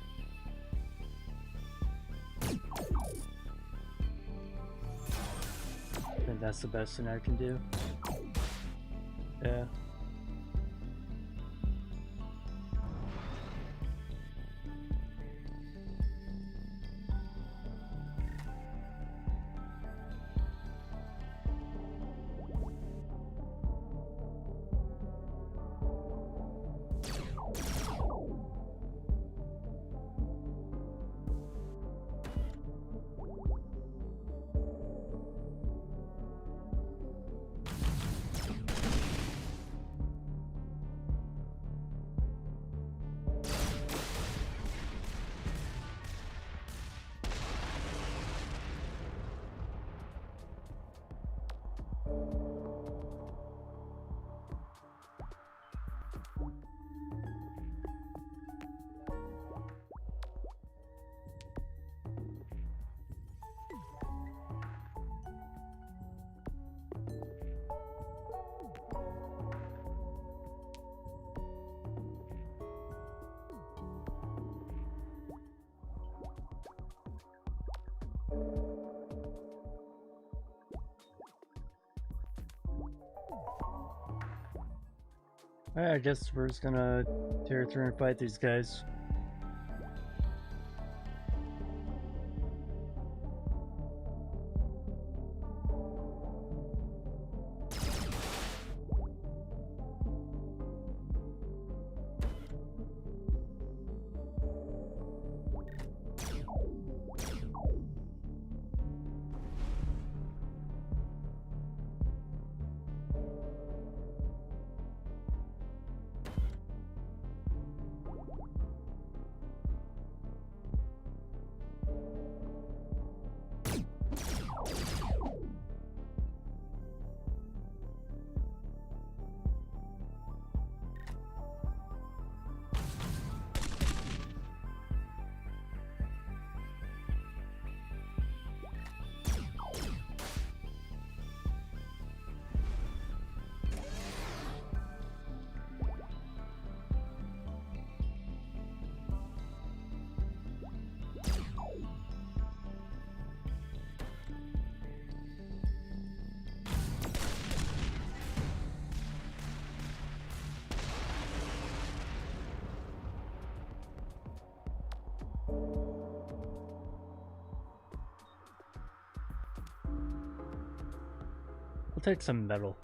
I think that's the best thing I can do. Yeah. Alright, I guess we're just gonna tear through and fight these guys. I'll take some metal.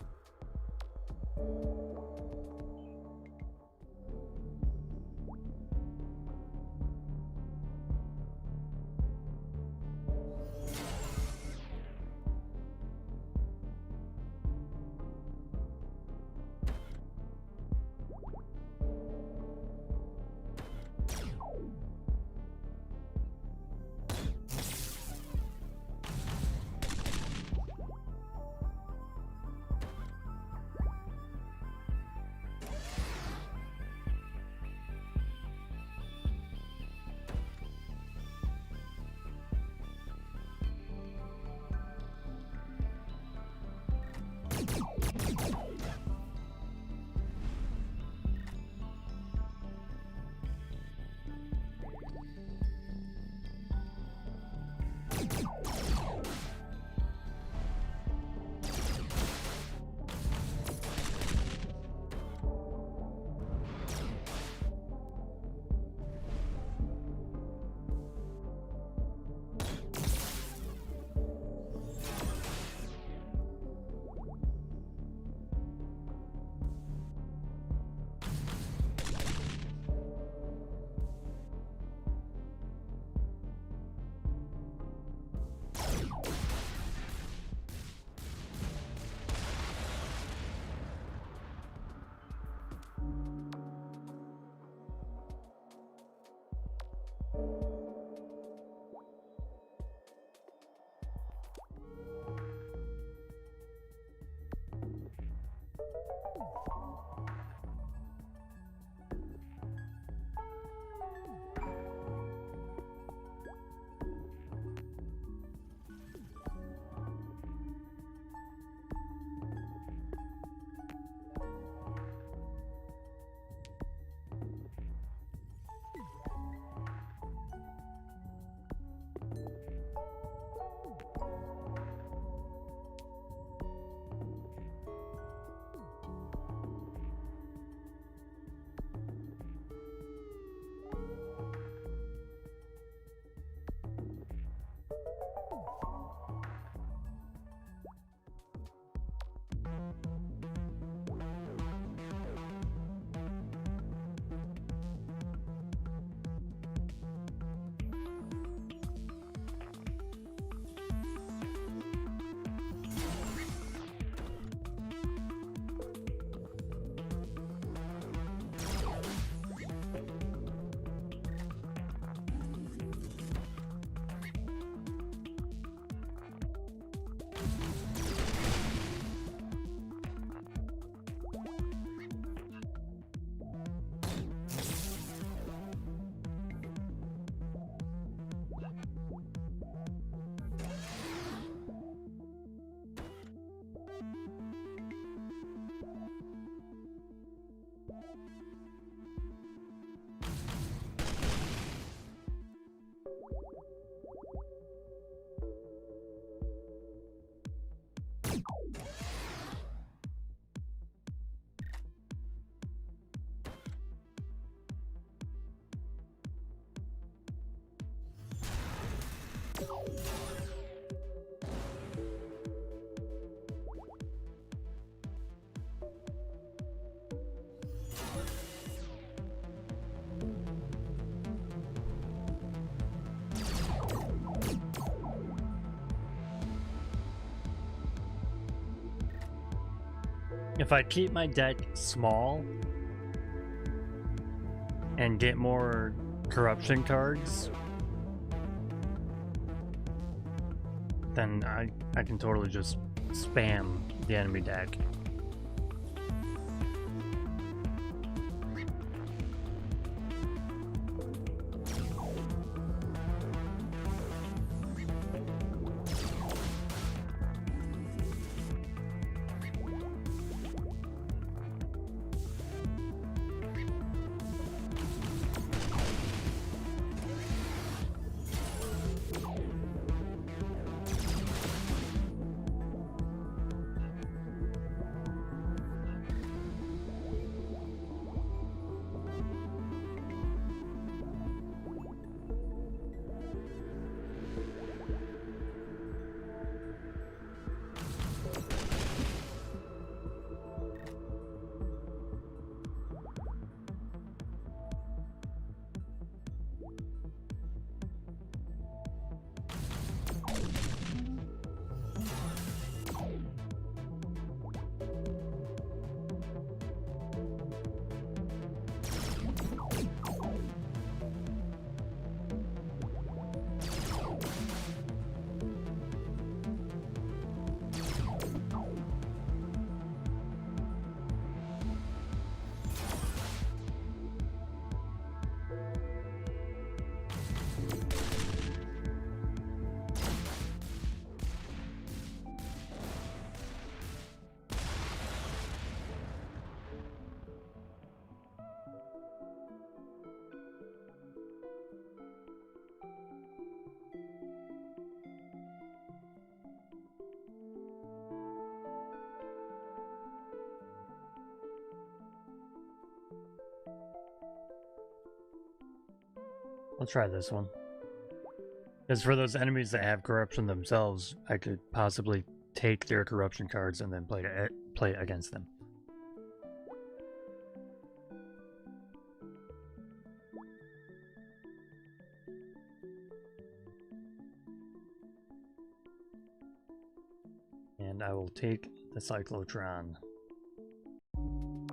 If I keep my deck small and get more corruption cards, then I can totally just spam the enemy deck. I'll try this one. Because for those enemies that have corruption themselves, I could possibly take their corruption cards and then play against them. And I will take the Cyclotron.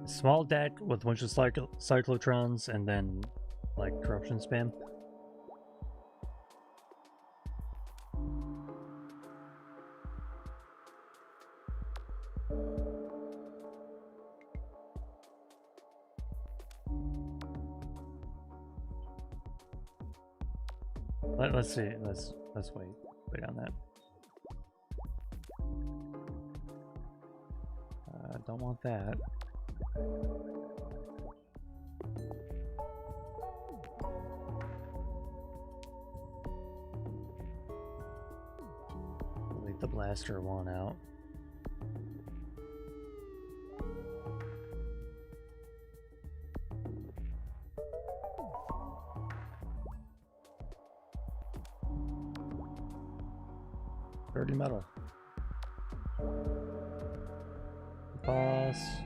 A small deck with a bunch of Cyclotrons and then like corruption spam. Let's see. Let's wait on that. Don't want that. Leave the blaster one out. Dirty metal. guess.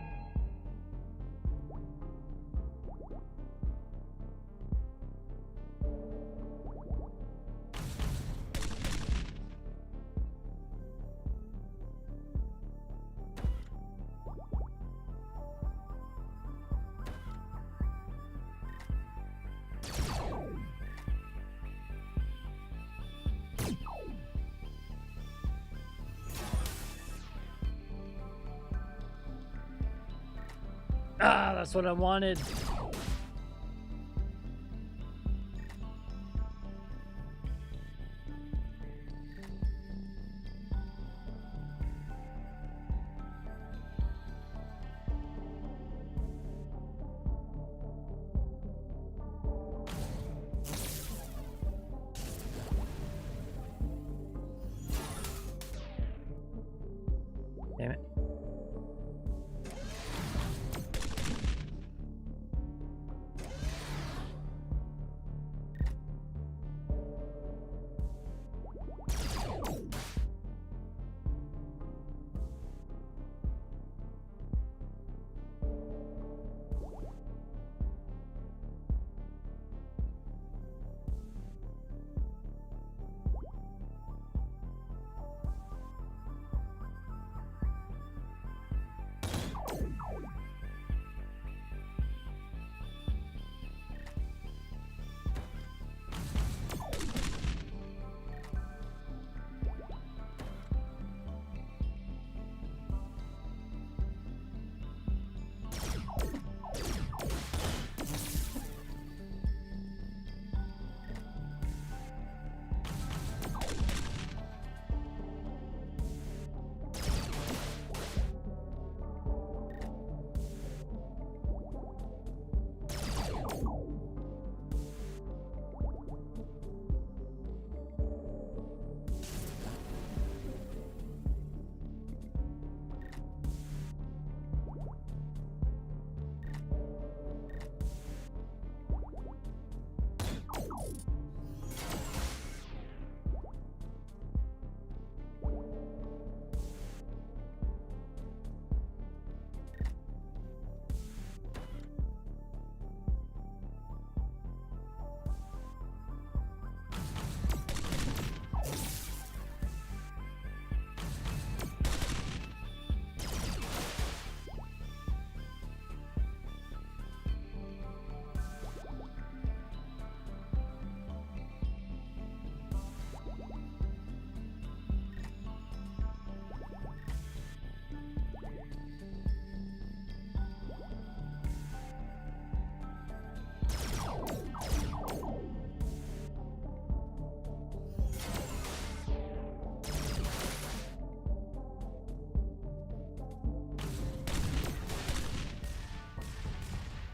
Ah, that's what I wanted. Damn it.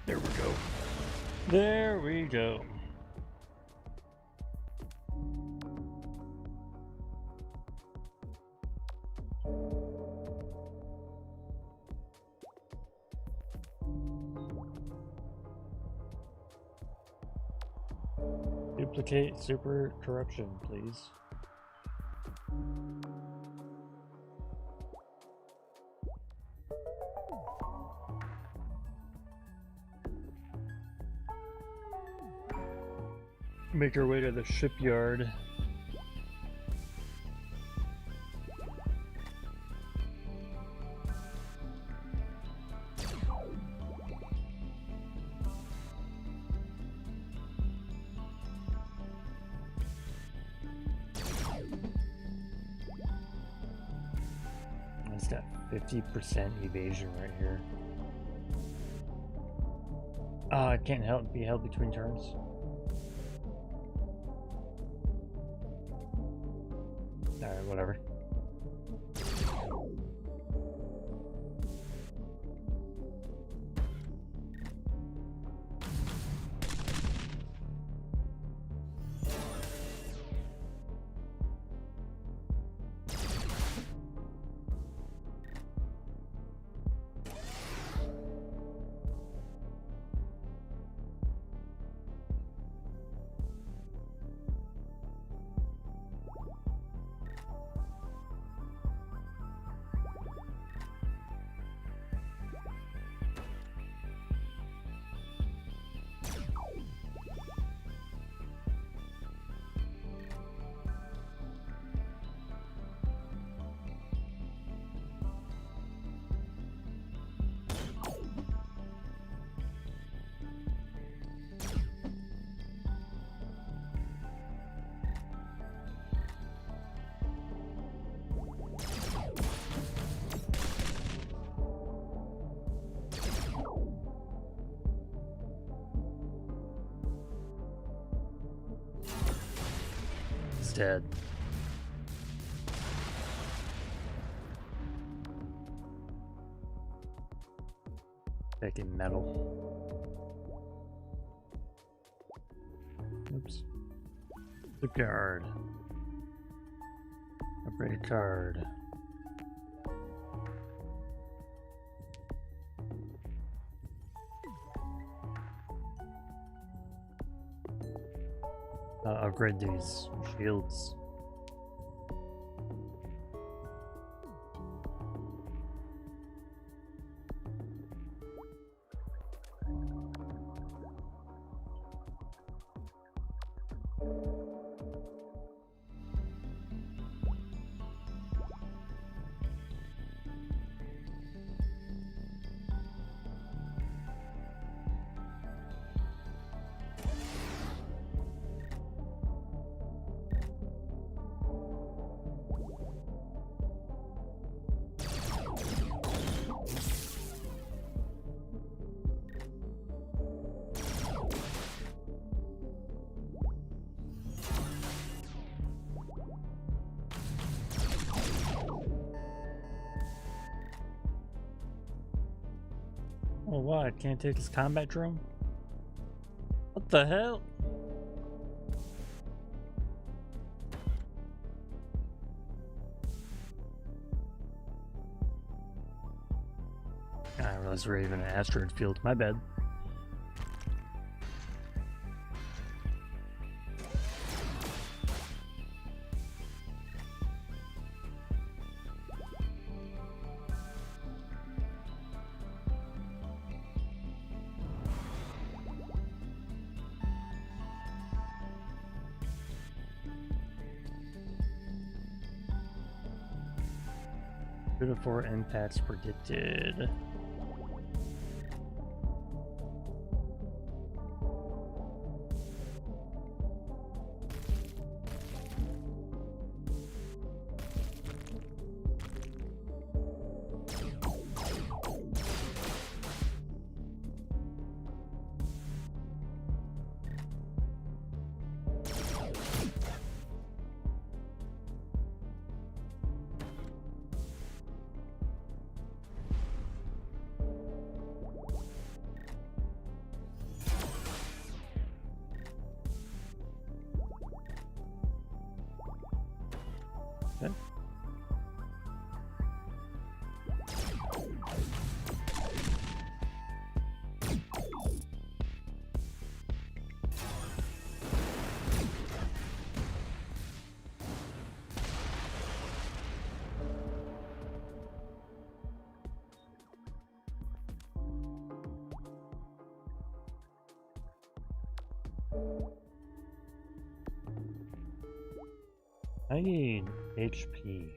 There we go. There we go. Duplicate super corruption, please. Make our way to the shipyard. It's got 50% evasion right here. It can't be held between turns. Alright, whatever. instead. Taking metal. Oops. The guard. Upgrade card. Upgrade these shields. Oh, what? Can't take his combat drone? What the hell? I realized we're even an asteroid field. My bad. Two to 4 impacts predicted. Okay. I need HP.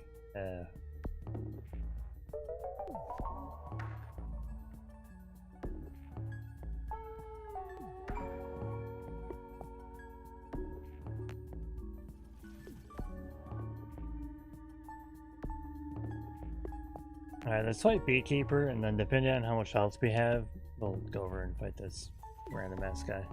Alright, let's fight Beekeeper, and then depending on how much health we have, we'll go over and fight this random ass guy.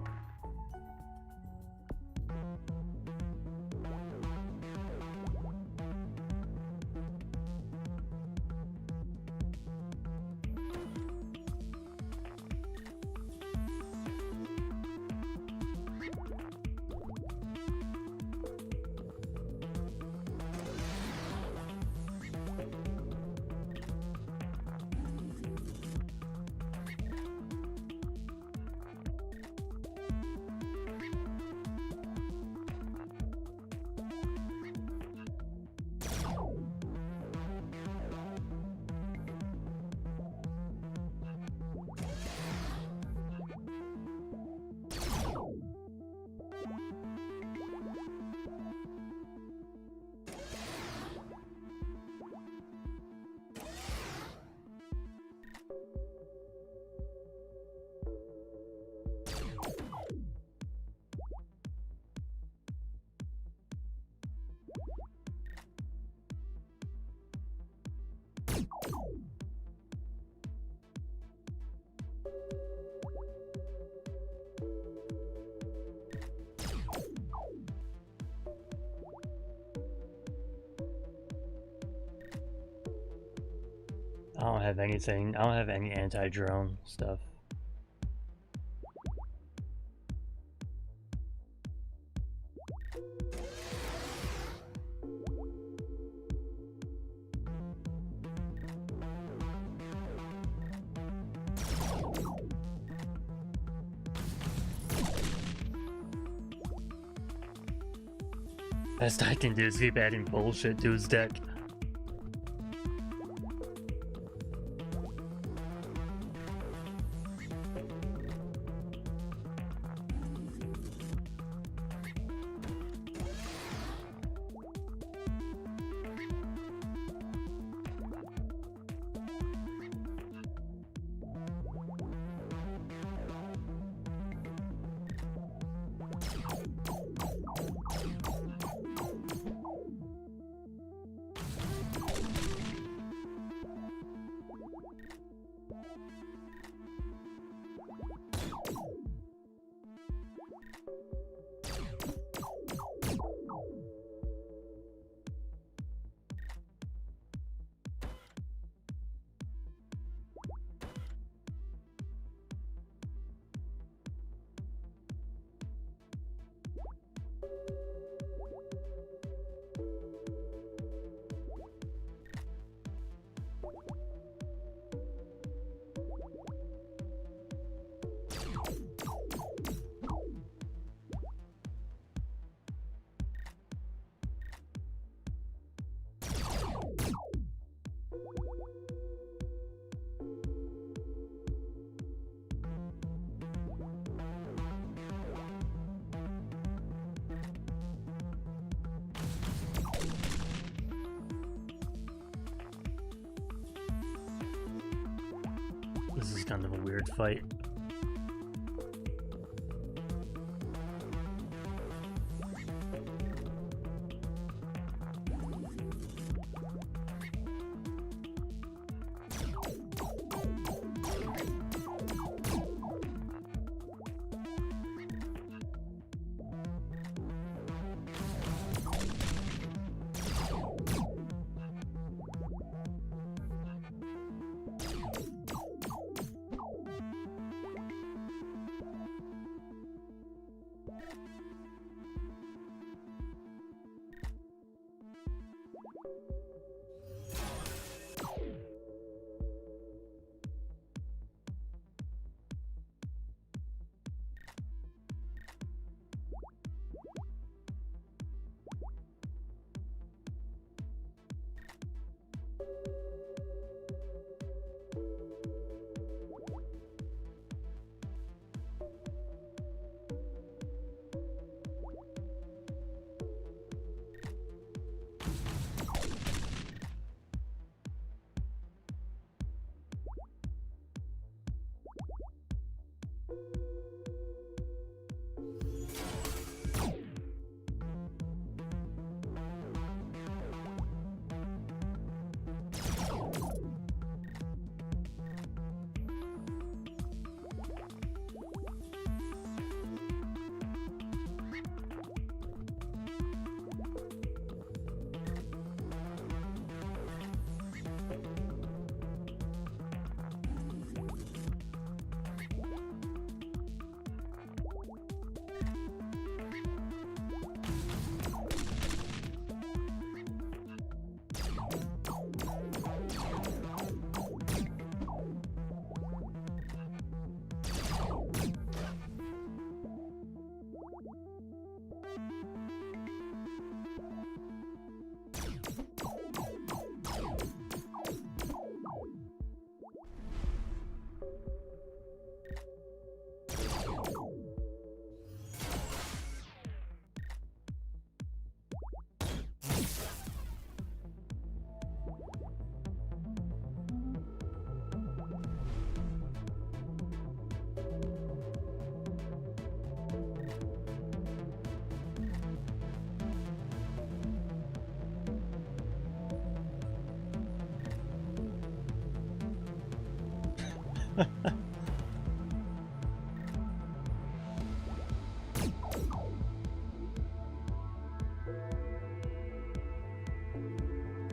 don't have anything. I don't have any anti-drone stuff. Best I can do is keep adding bullshit to his deck. This is kind of a weird fight.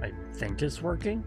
I think it's working.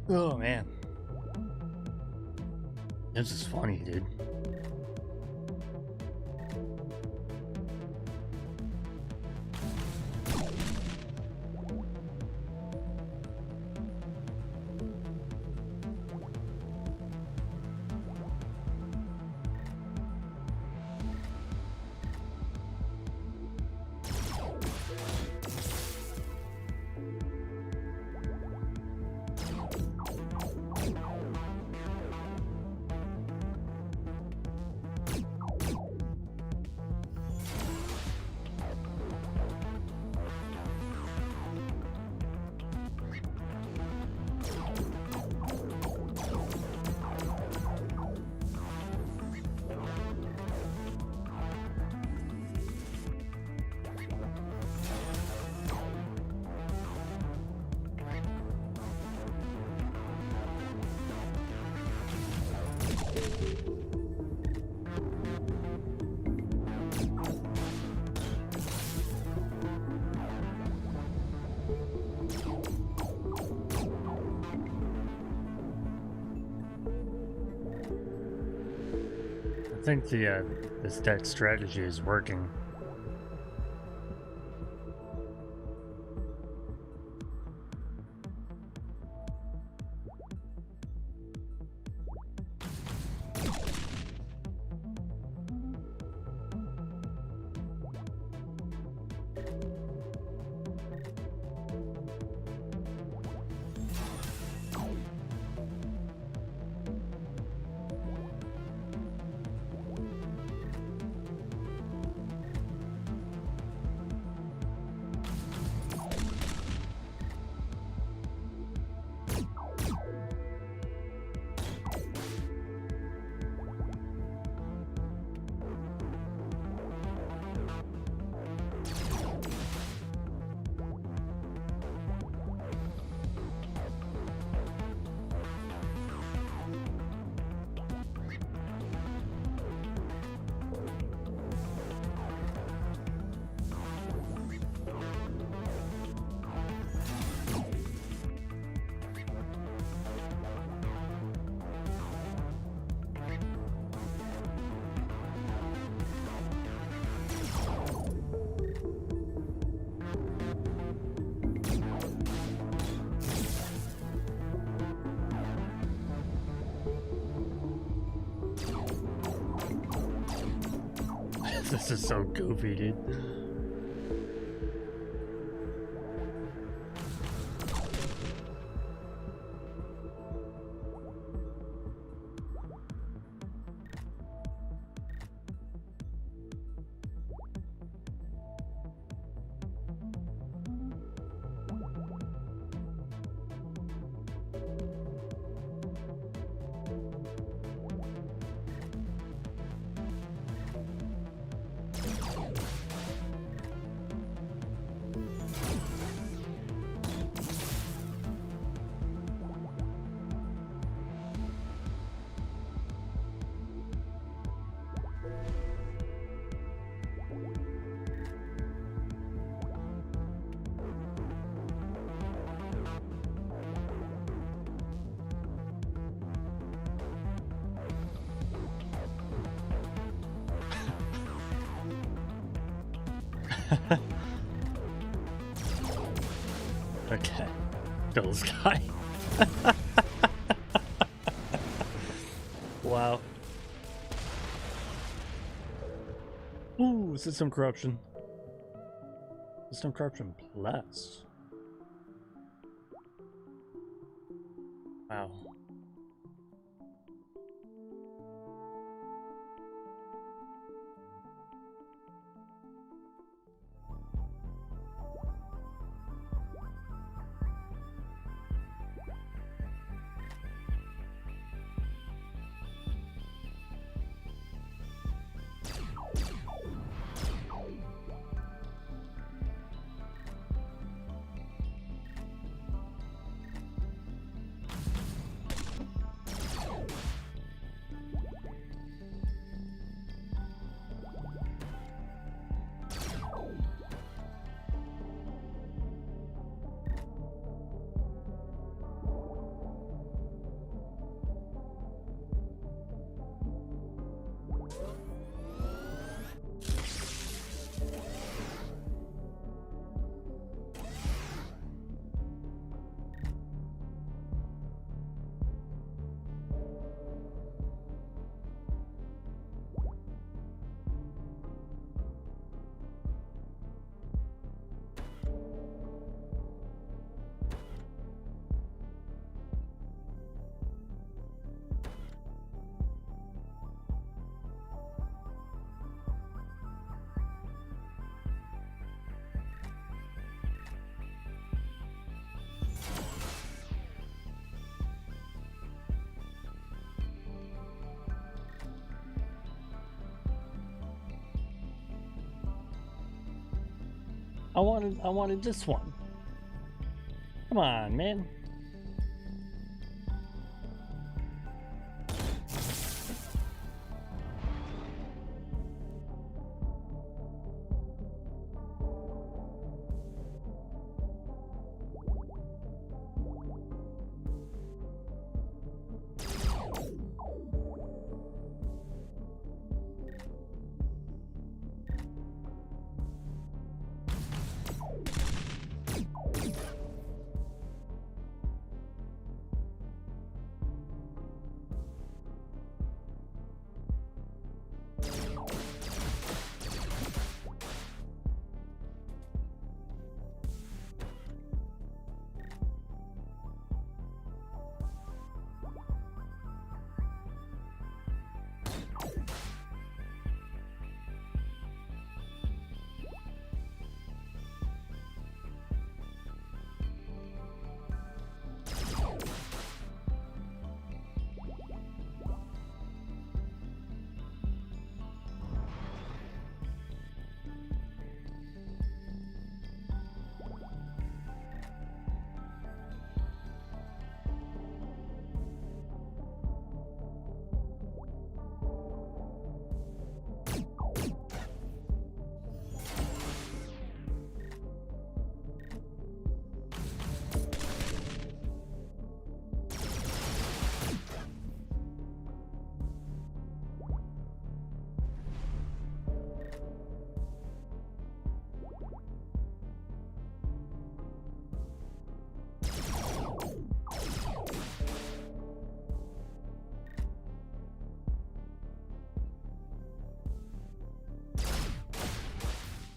Oh man. This is funny, dude. I think this deck strategy is working. This is so goofy, dude. Okay. Bill's guy. Wow. Ooh, system corruption. System corruption plus. Wow. I wanted this one. Come on, man.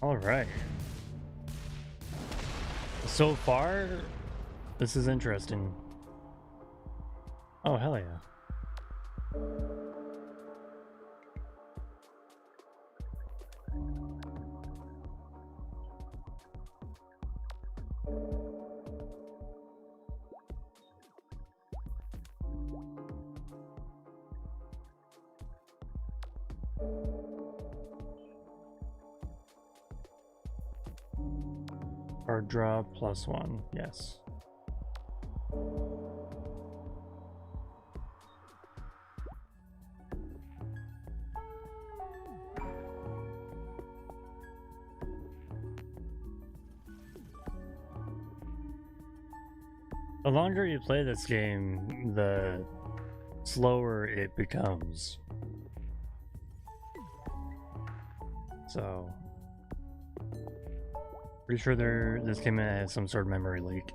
All right. So far, this is interesting. Oh, hell yeah. Card draw +1, yes. The longer you play this game, the slower it becomes. So, pretty sure this game has some sort of memory leak.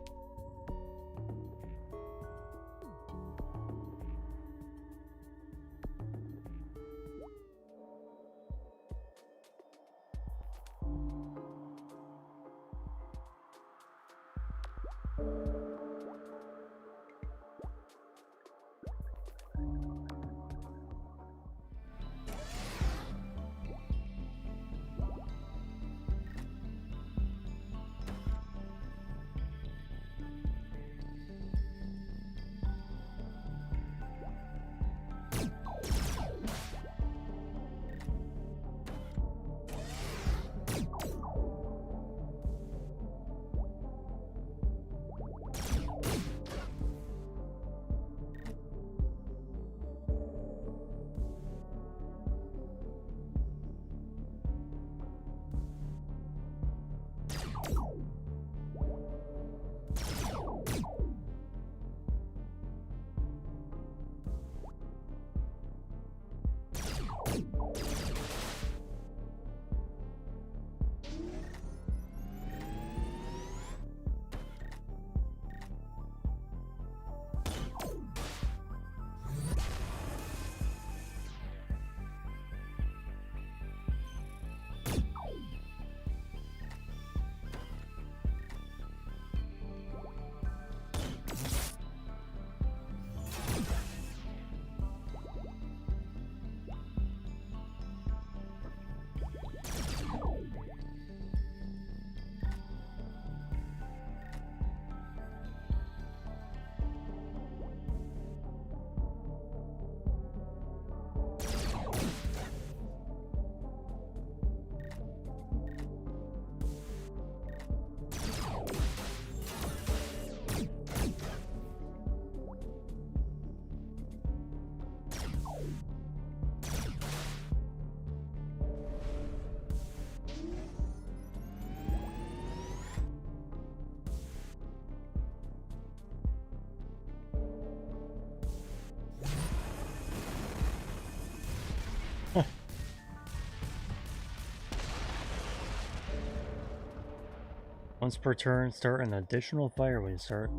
Once per turn, start an additional fire when you start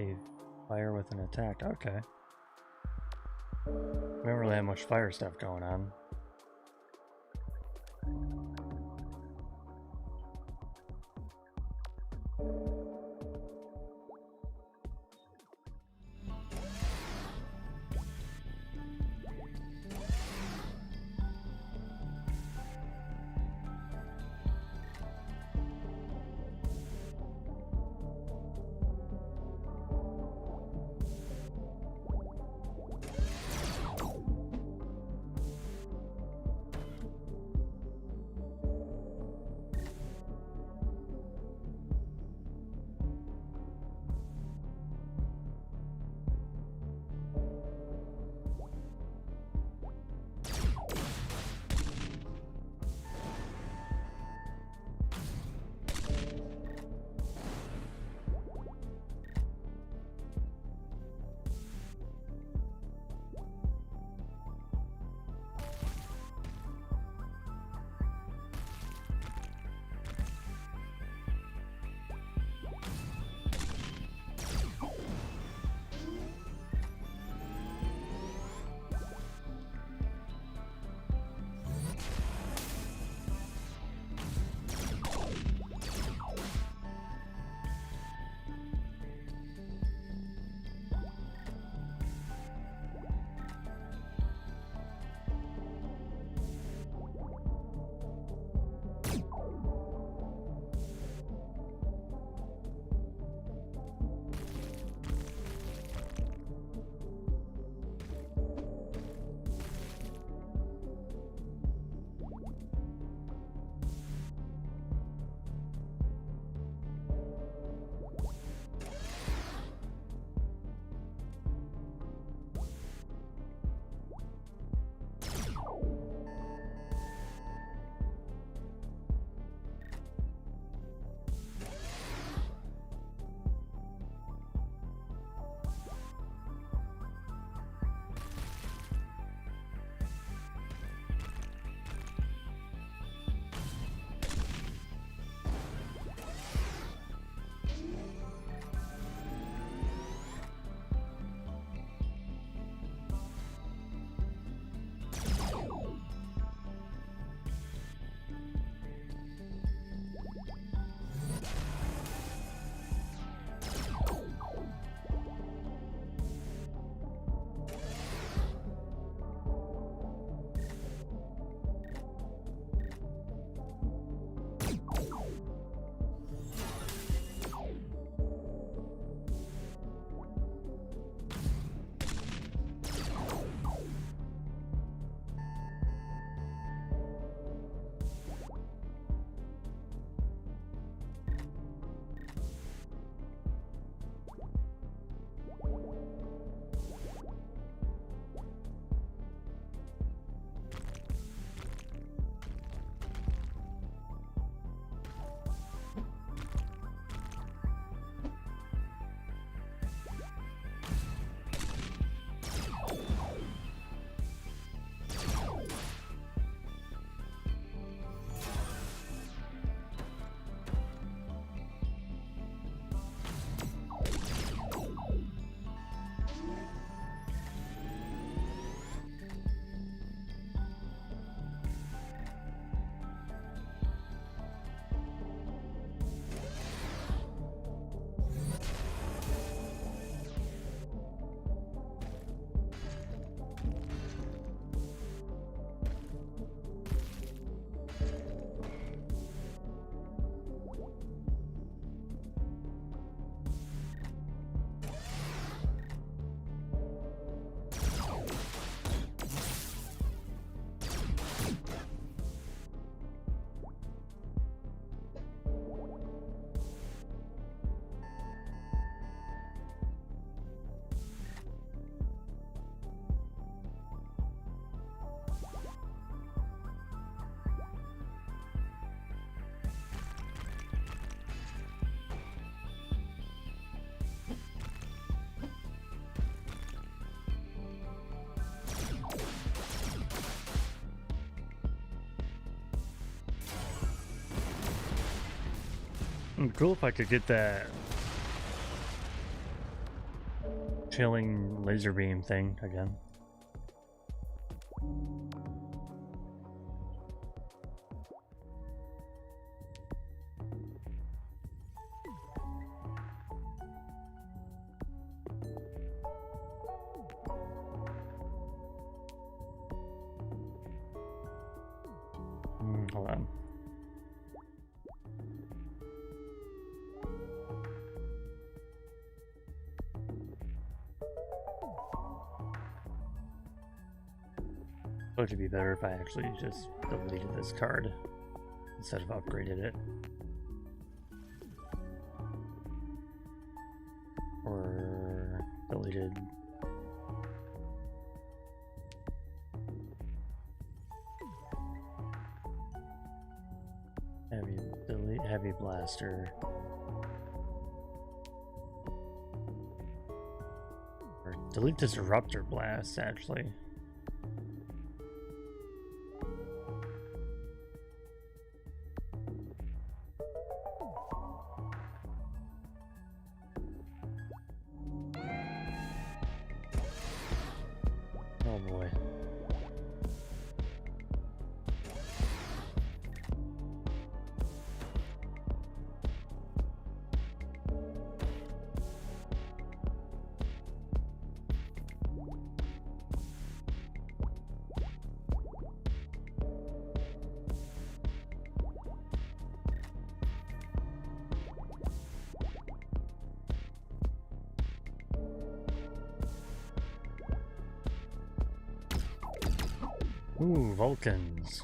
a fire with an attack. Okay. We don't really have much fire stuff going on. Cool if I could get that chilling laser beam thing again. Hold on. It would be better if I actually just deleted this card instead of upgraded it. Or deleted. Delete heavy blaster. Or delete disruptor blast actually. Oh boy. Ooh, Vulcans.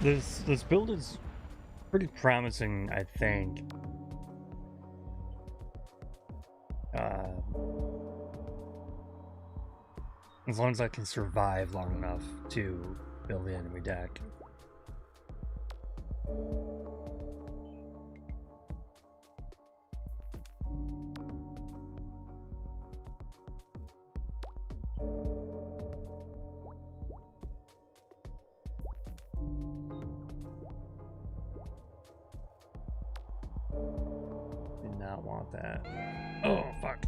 This build is pretty promising, I think. As long as I can survive long enough to build the enemy deck. Did not want that. Oh, fuck.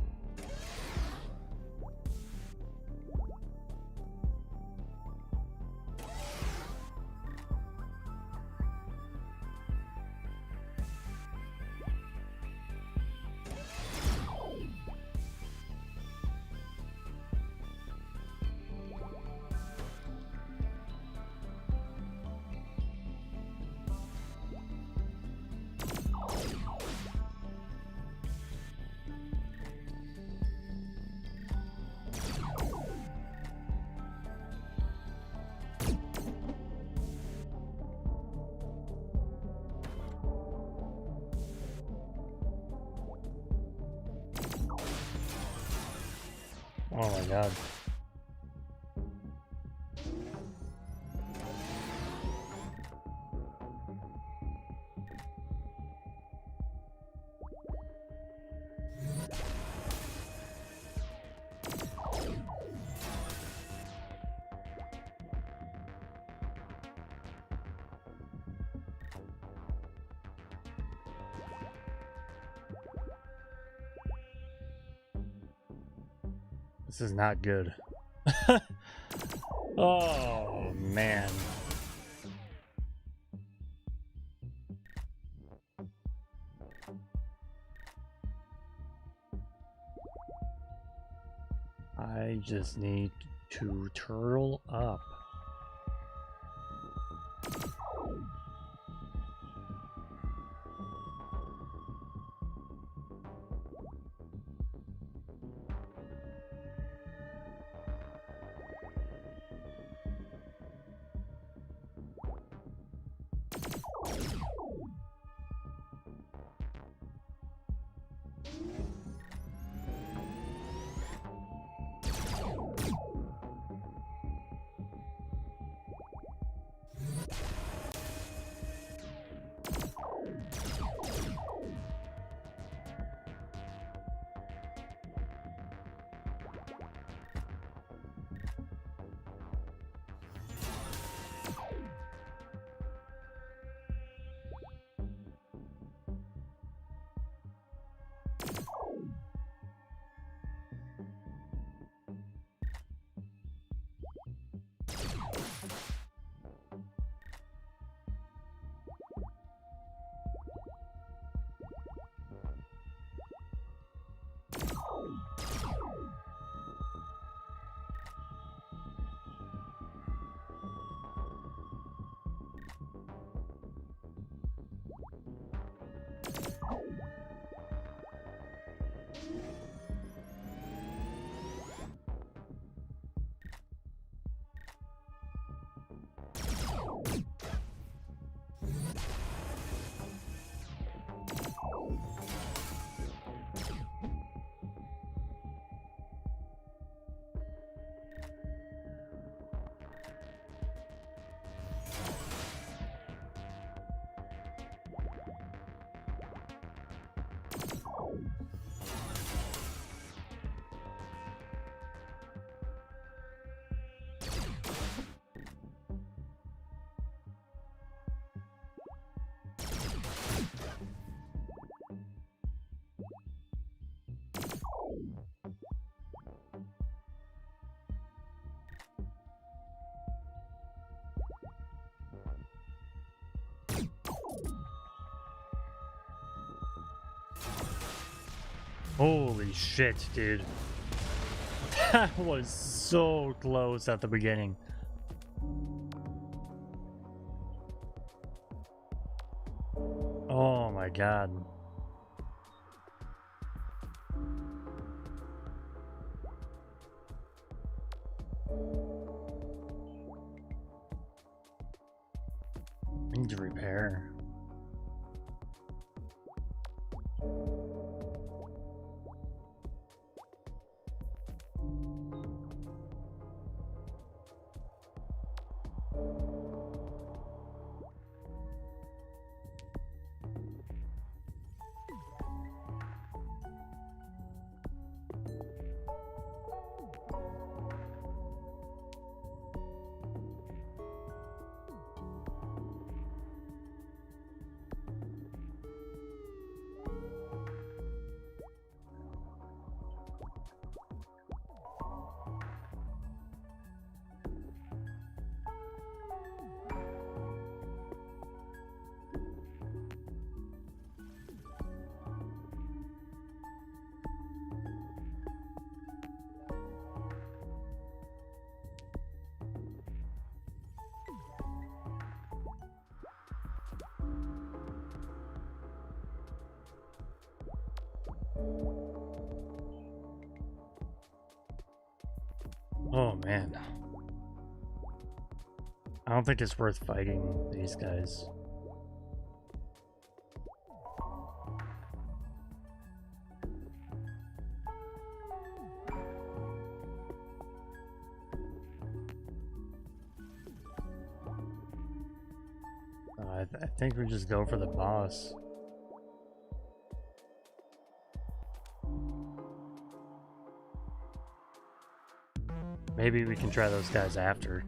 Oh my god. This is not good. Oh, man. I just need to turtle up. Holy shit, dude. That was so close at the beginning. Oh my god. I need to repair. Oh man. I don't think it's worth fighting these guys. I think we just go for the boss. Maybe we can try those guys after.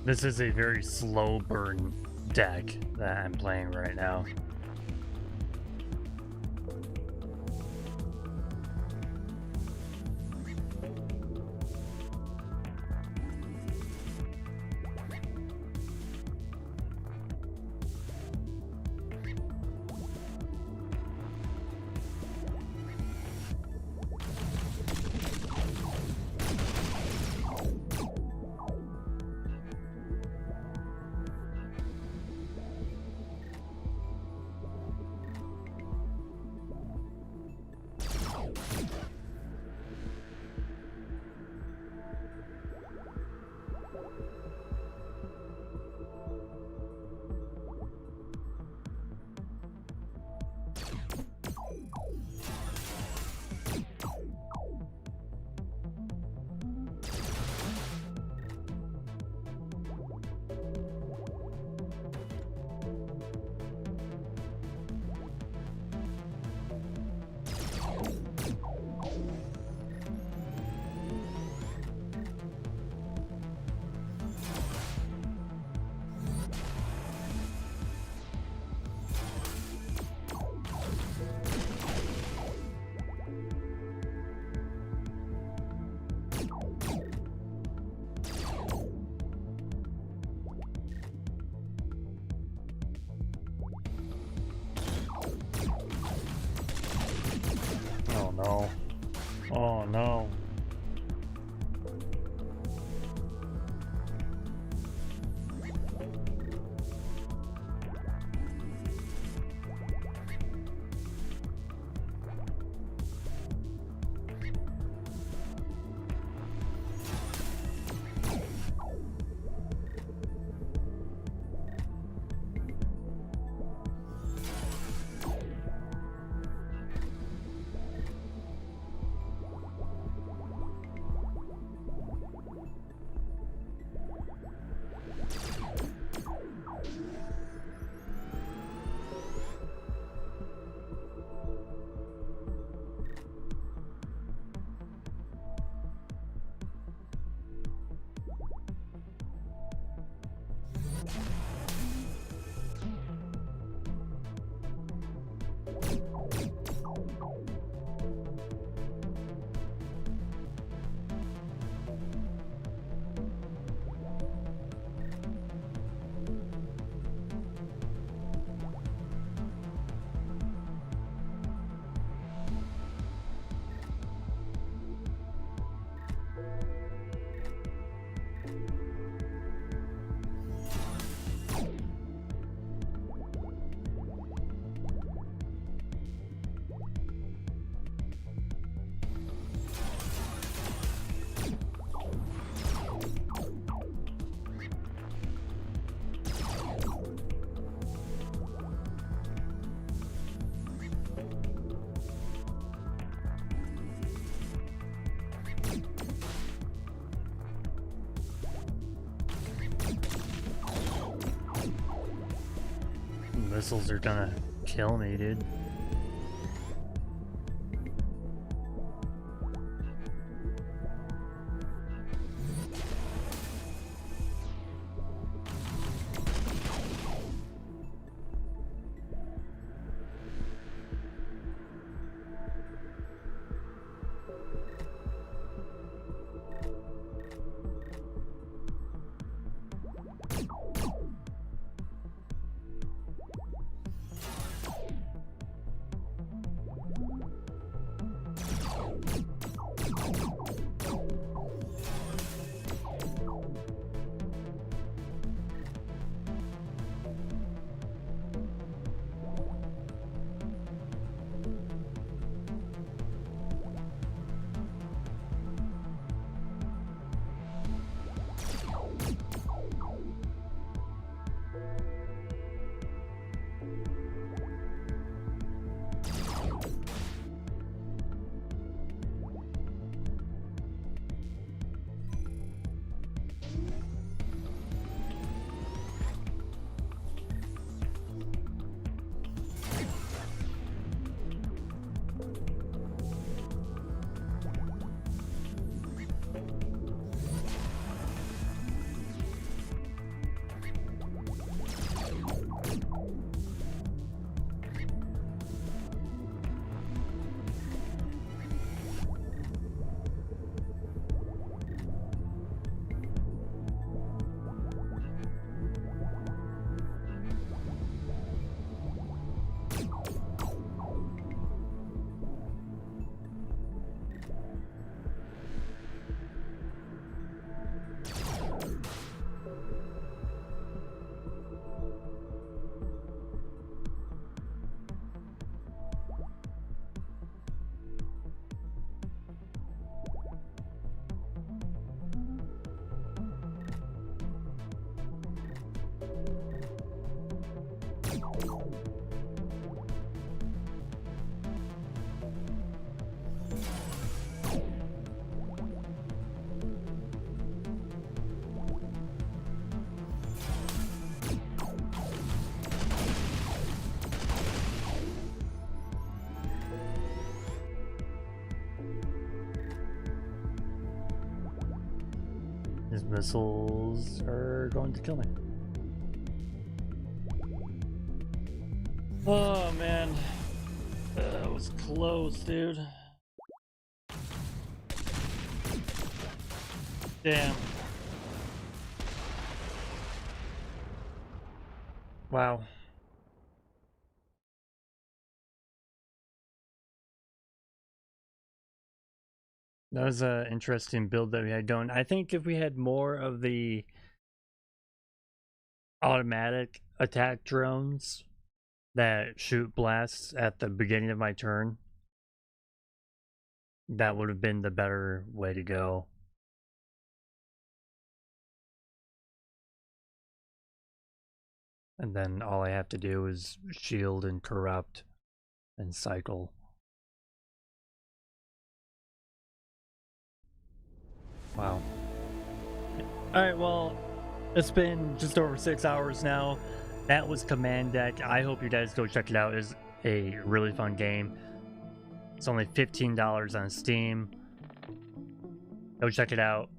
This is a very slow burn deck that I'm playing right now. Oh no. Oh no. Missiles are gonna kill me, dude. missiles are going to kill me. Oh man, that was close, dude. Damn. Wow. That was an interesting build that we had going. I think if we had more of the automatic attack drones that shoot blasts at the beginning of my turn, that would have been the better way to go. And then all I have to do is shield and corrupt and cycle. Wow. Alright, well, it's been just over 6 hours now. That was Command Deck. I hope you guys go check it out. It's a really fun game. It's only $15 on Steam. Go check it out.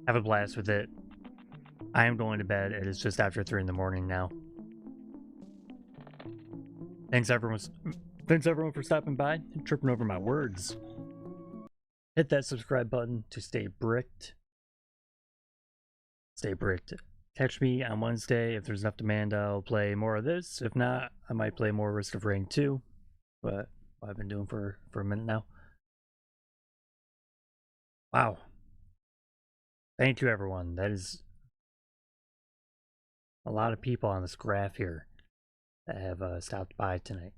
Have a blast with it. I am going to bed. It is just after 3 in the morning now. Thanks everyone for stopping by and tripping over my words. Hit that subscribe button to stay bricked. Stay bricked. Catch me on Wednesday. If there's enough demand, I'll play more of this. If not, I might play more Risk of Rain 2. But I've been doing for a minute now. Wow. Thank you, everyone. That is a lot of people on this graph here that have stopped by tonight.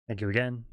Thank you again.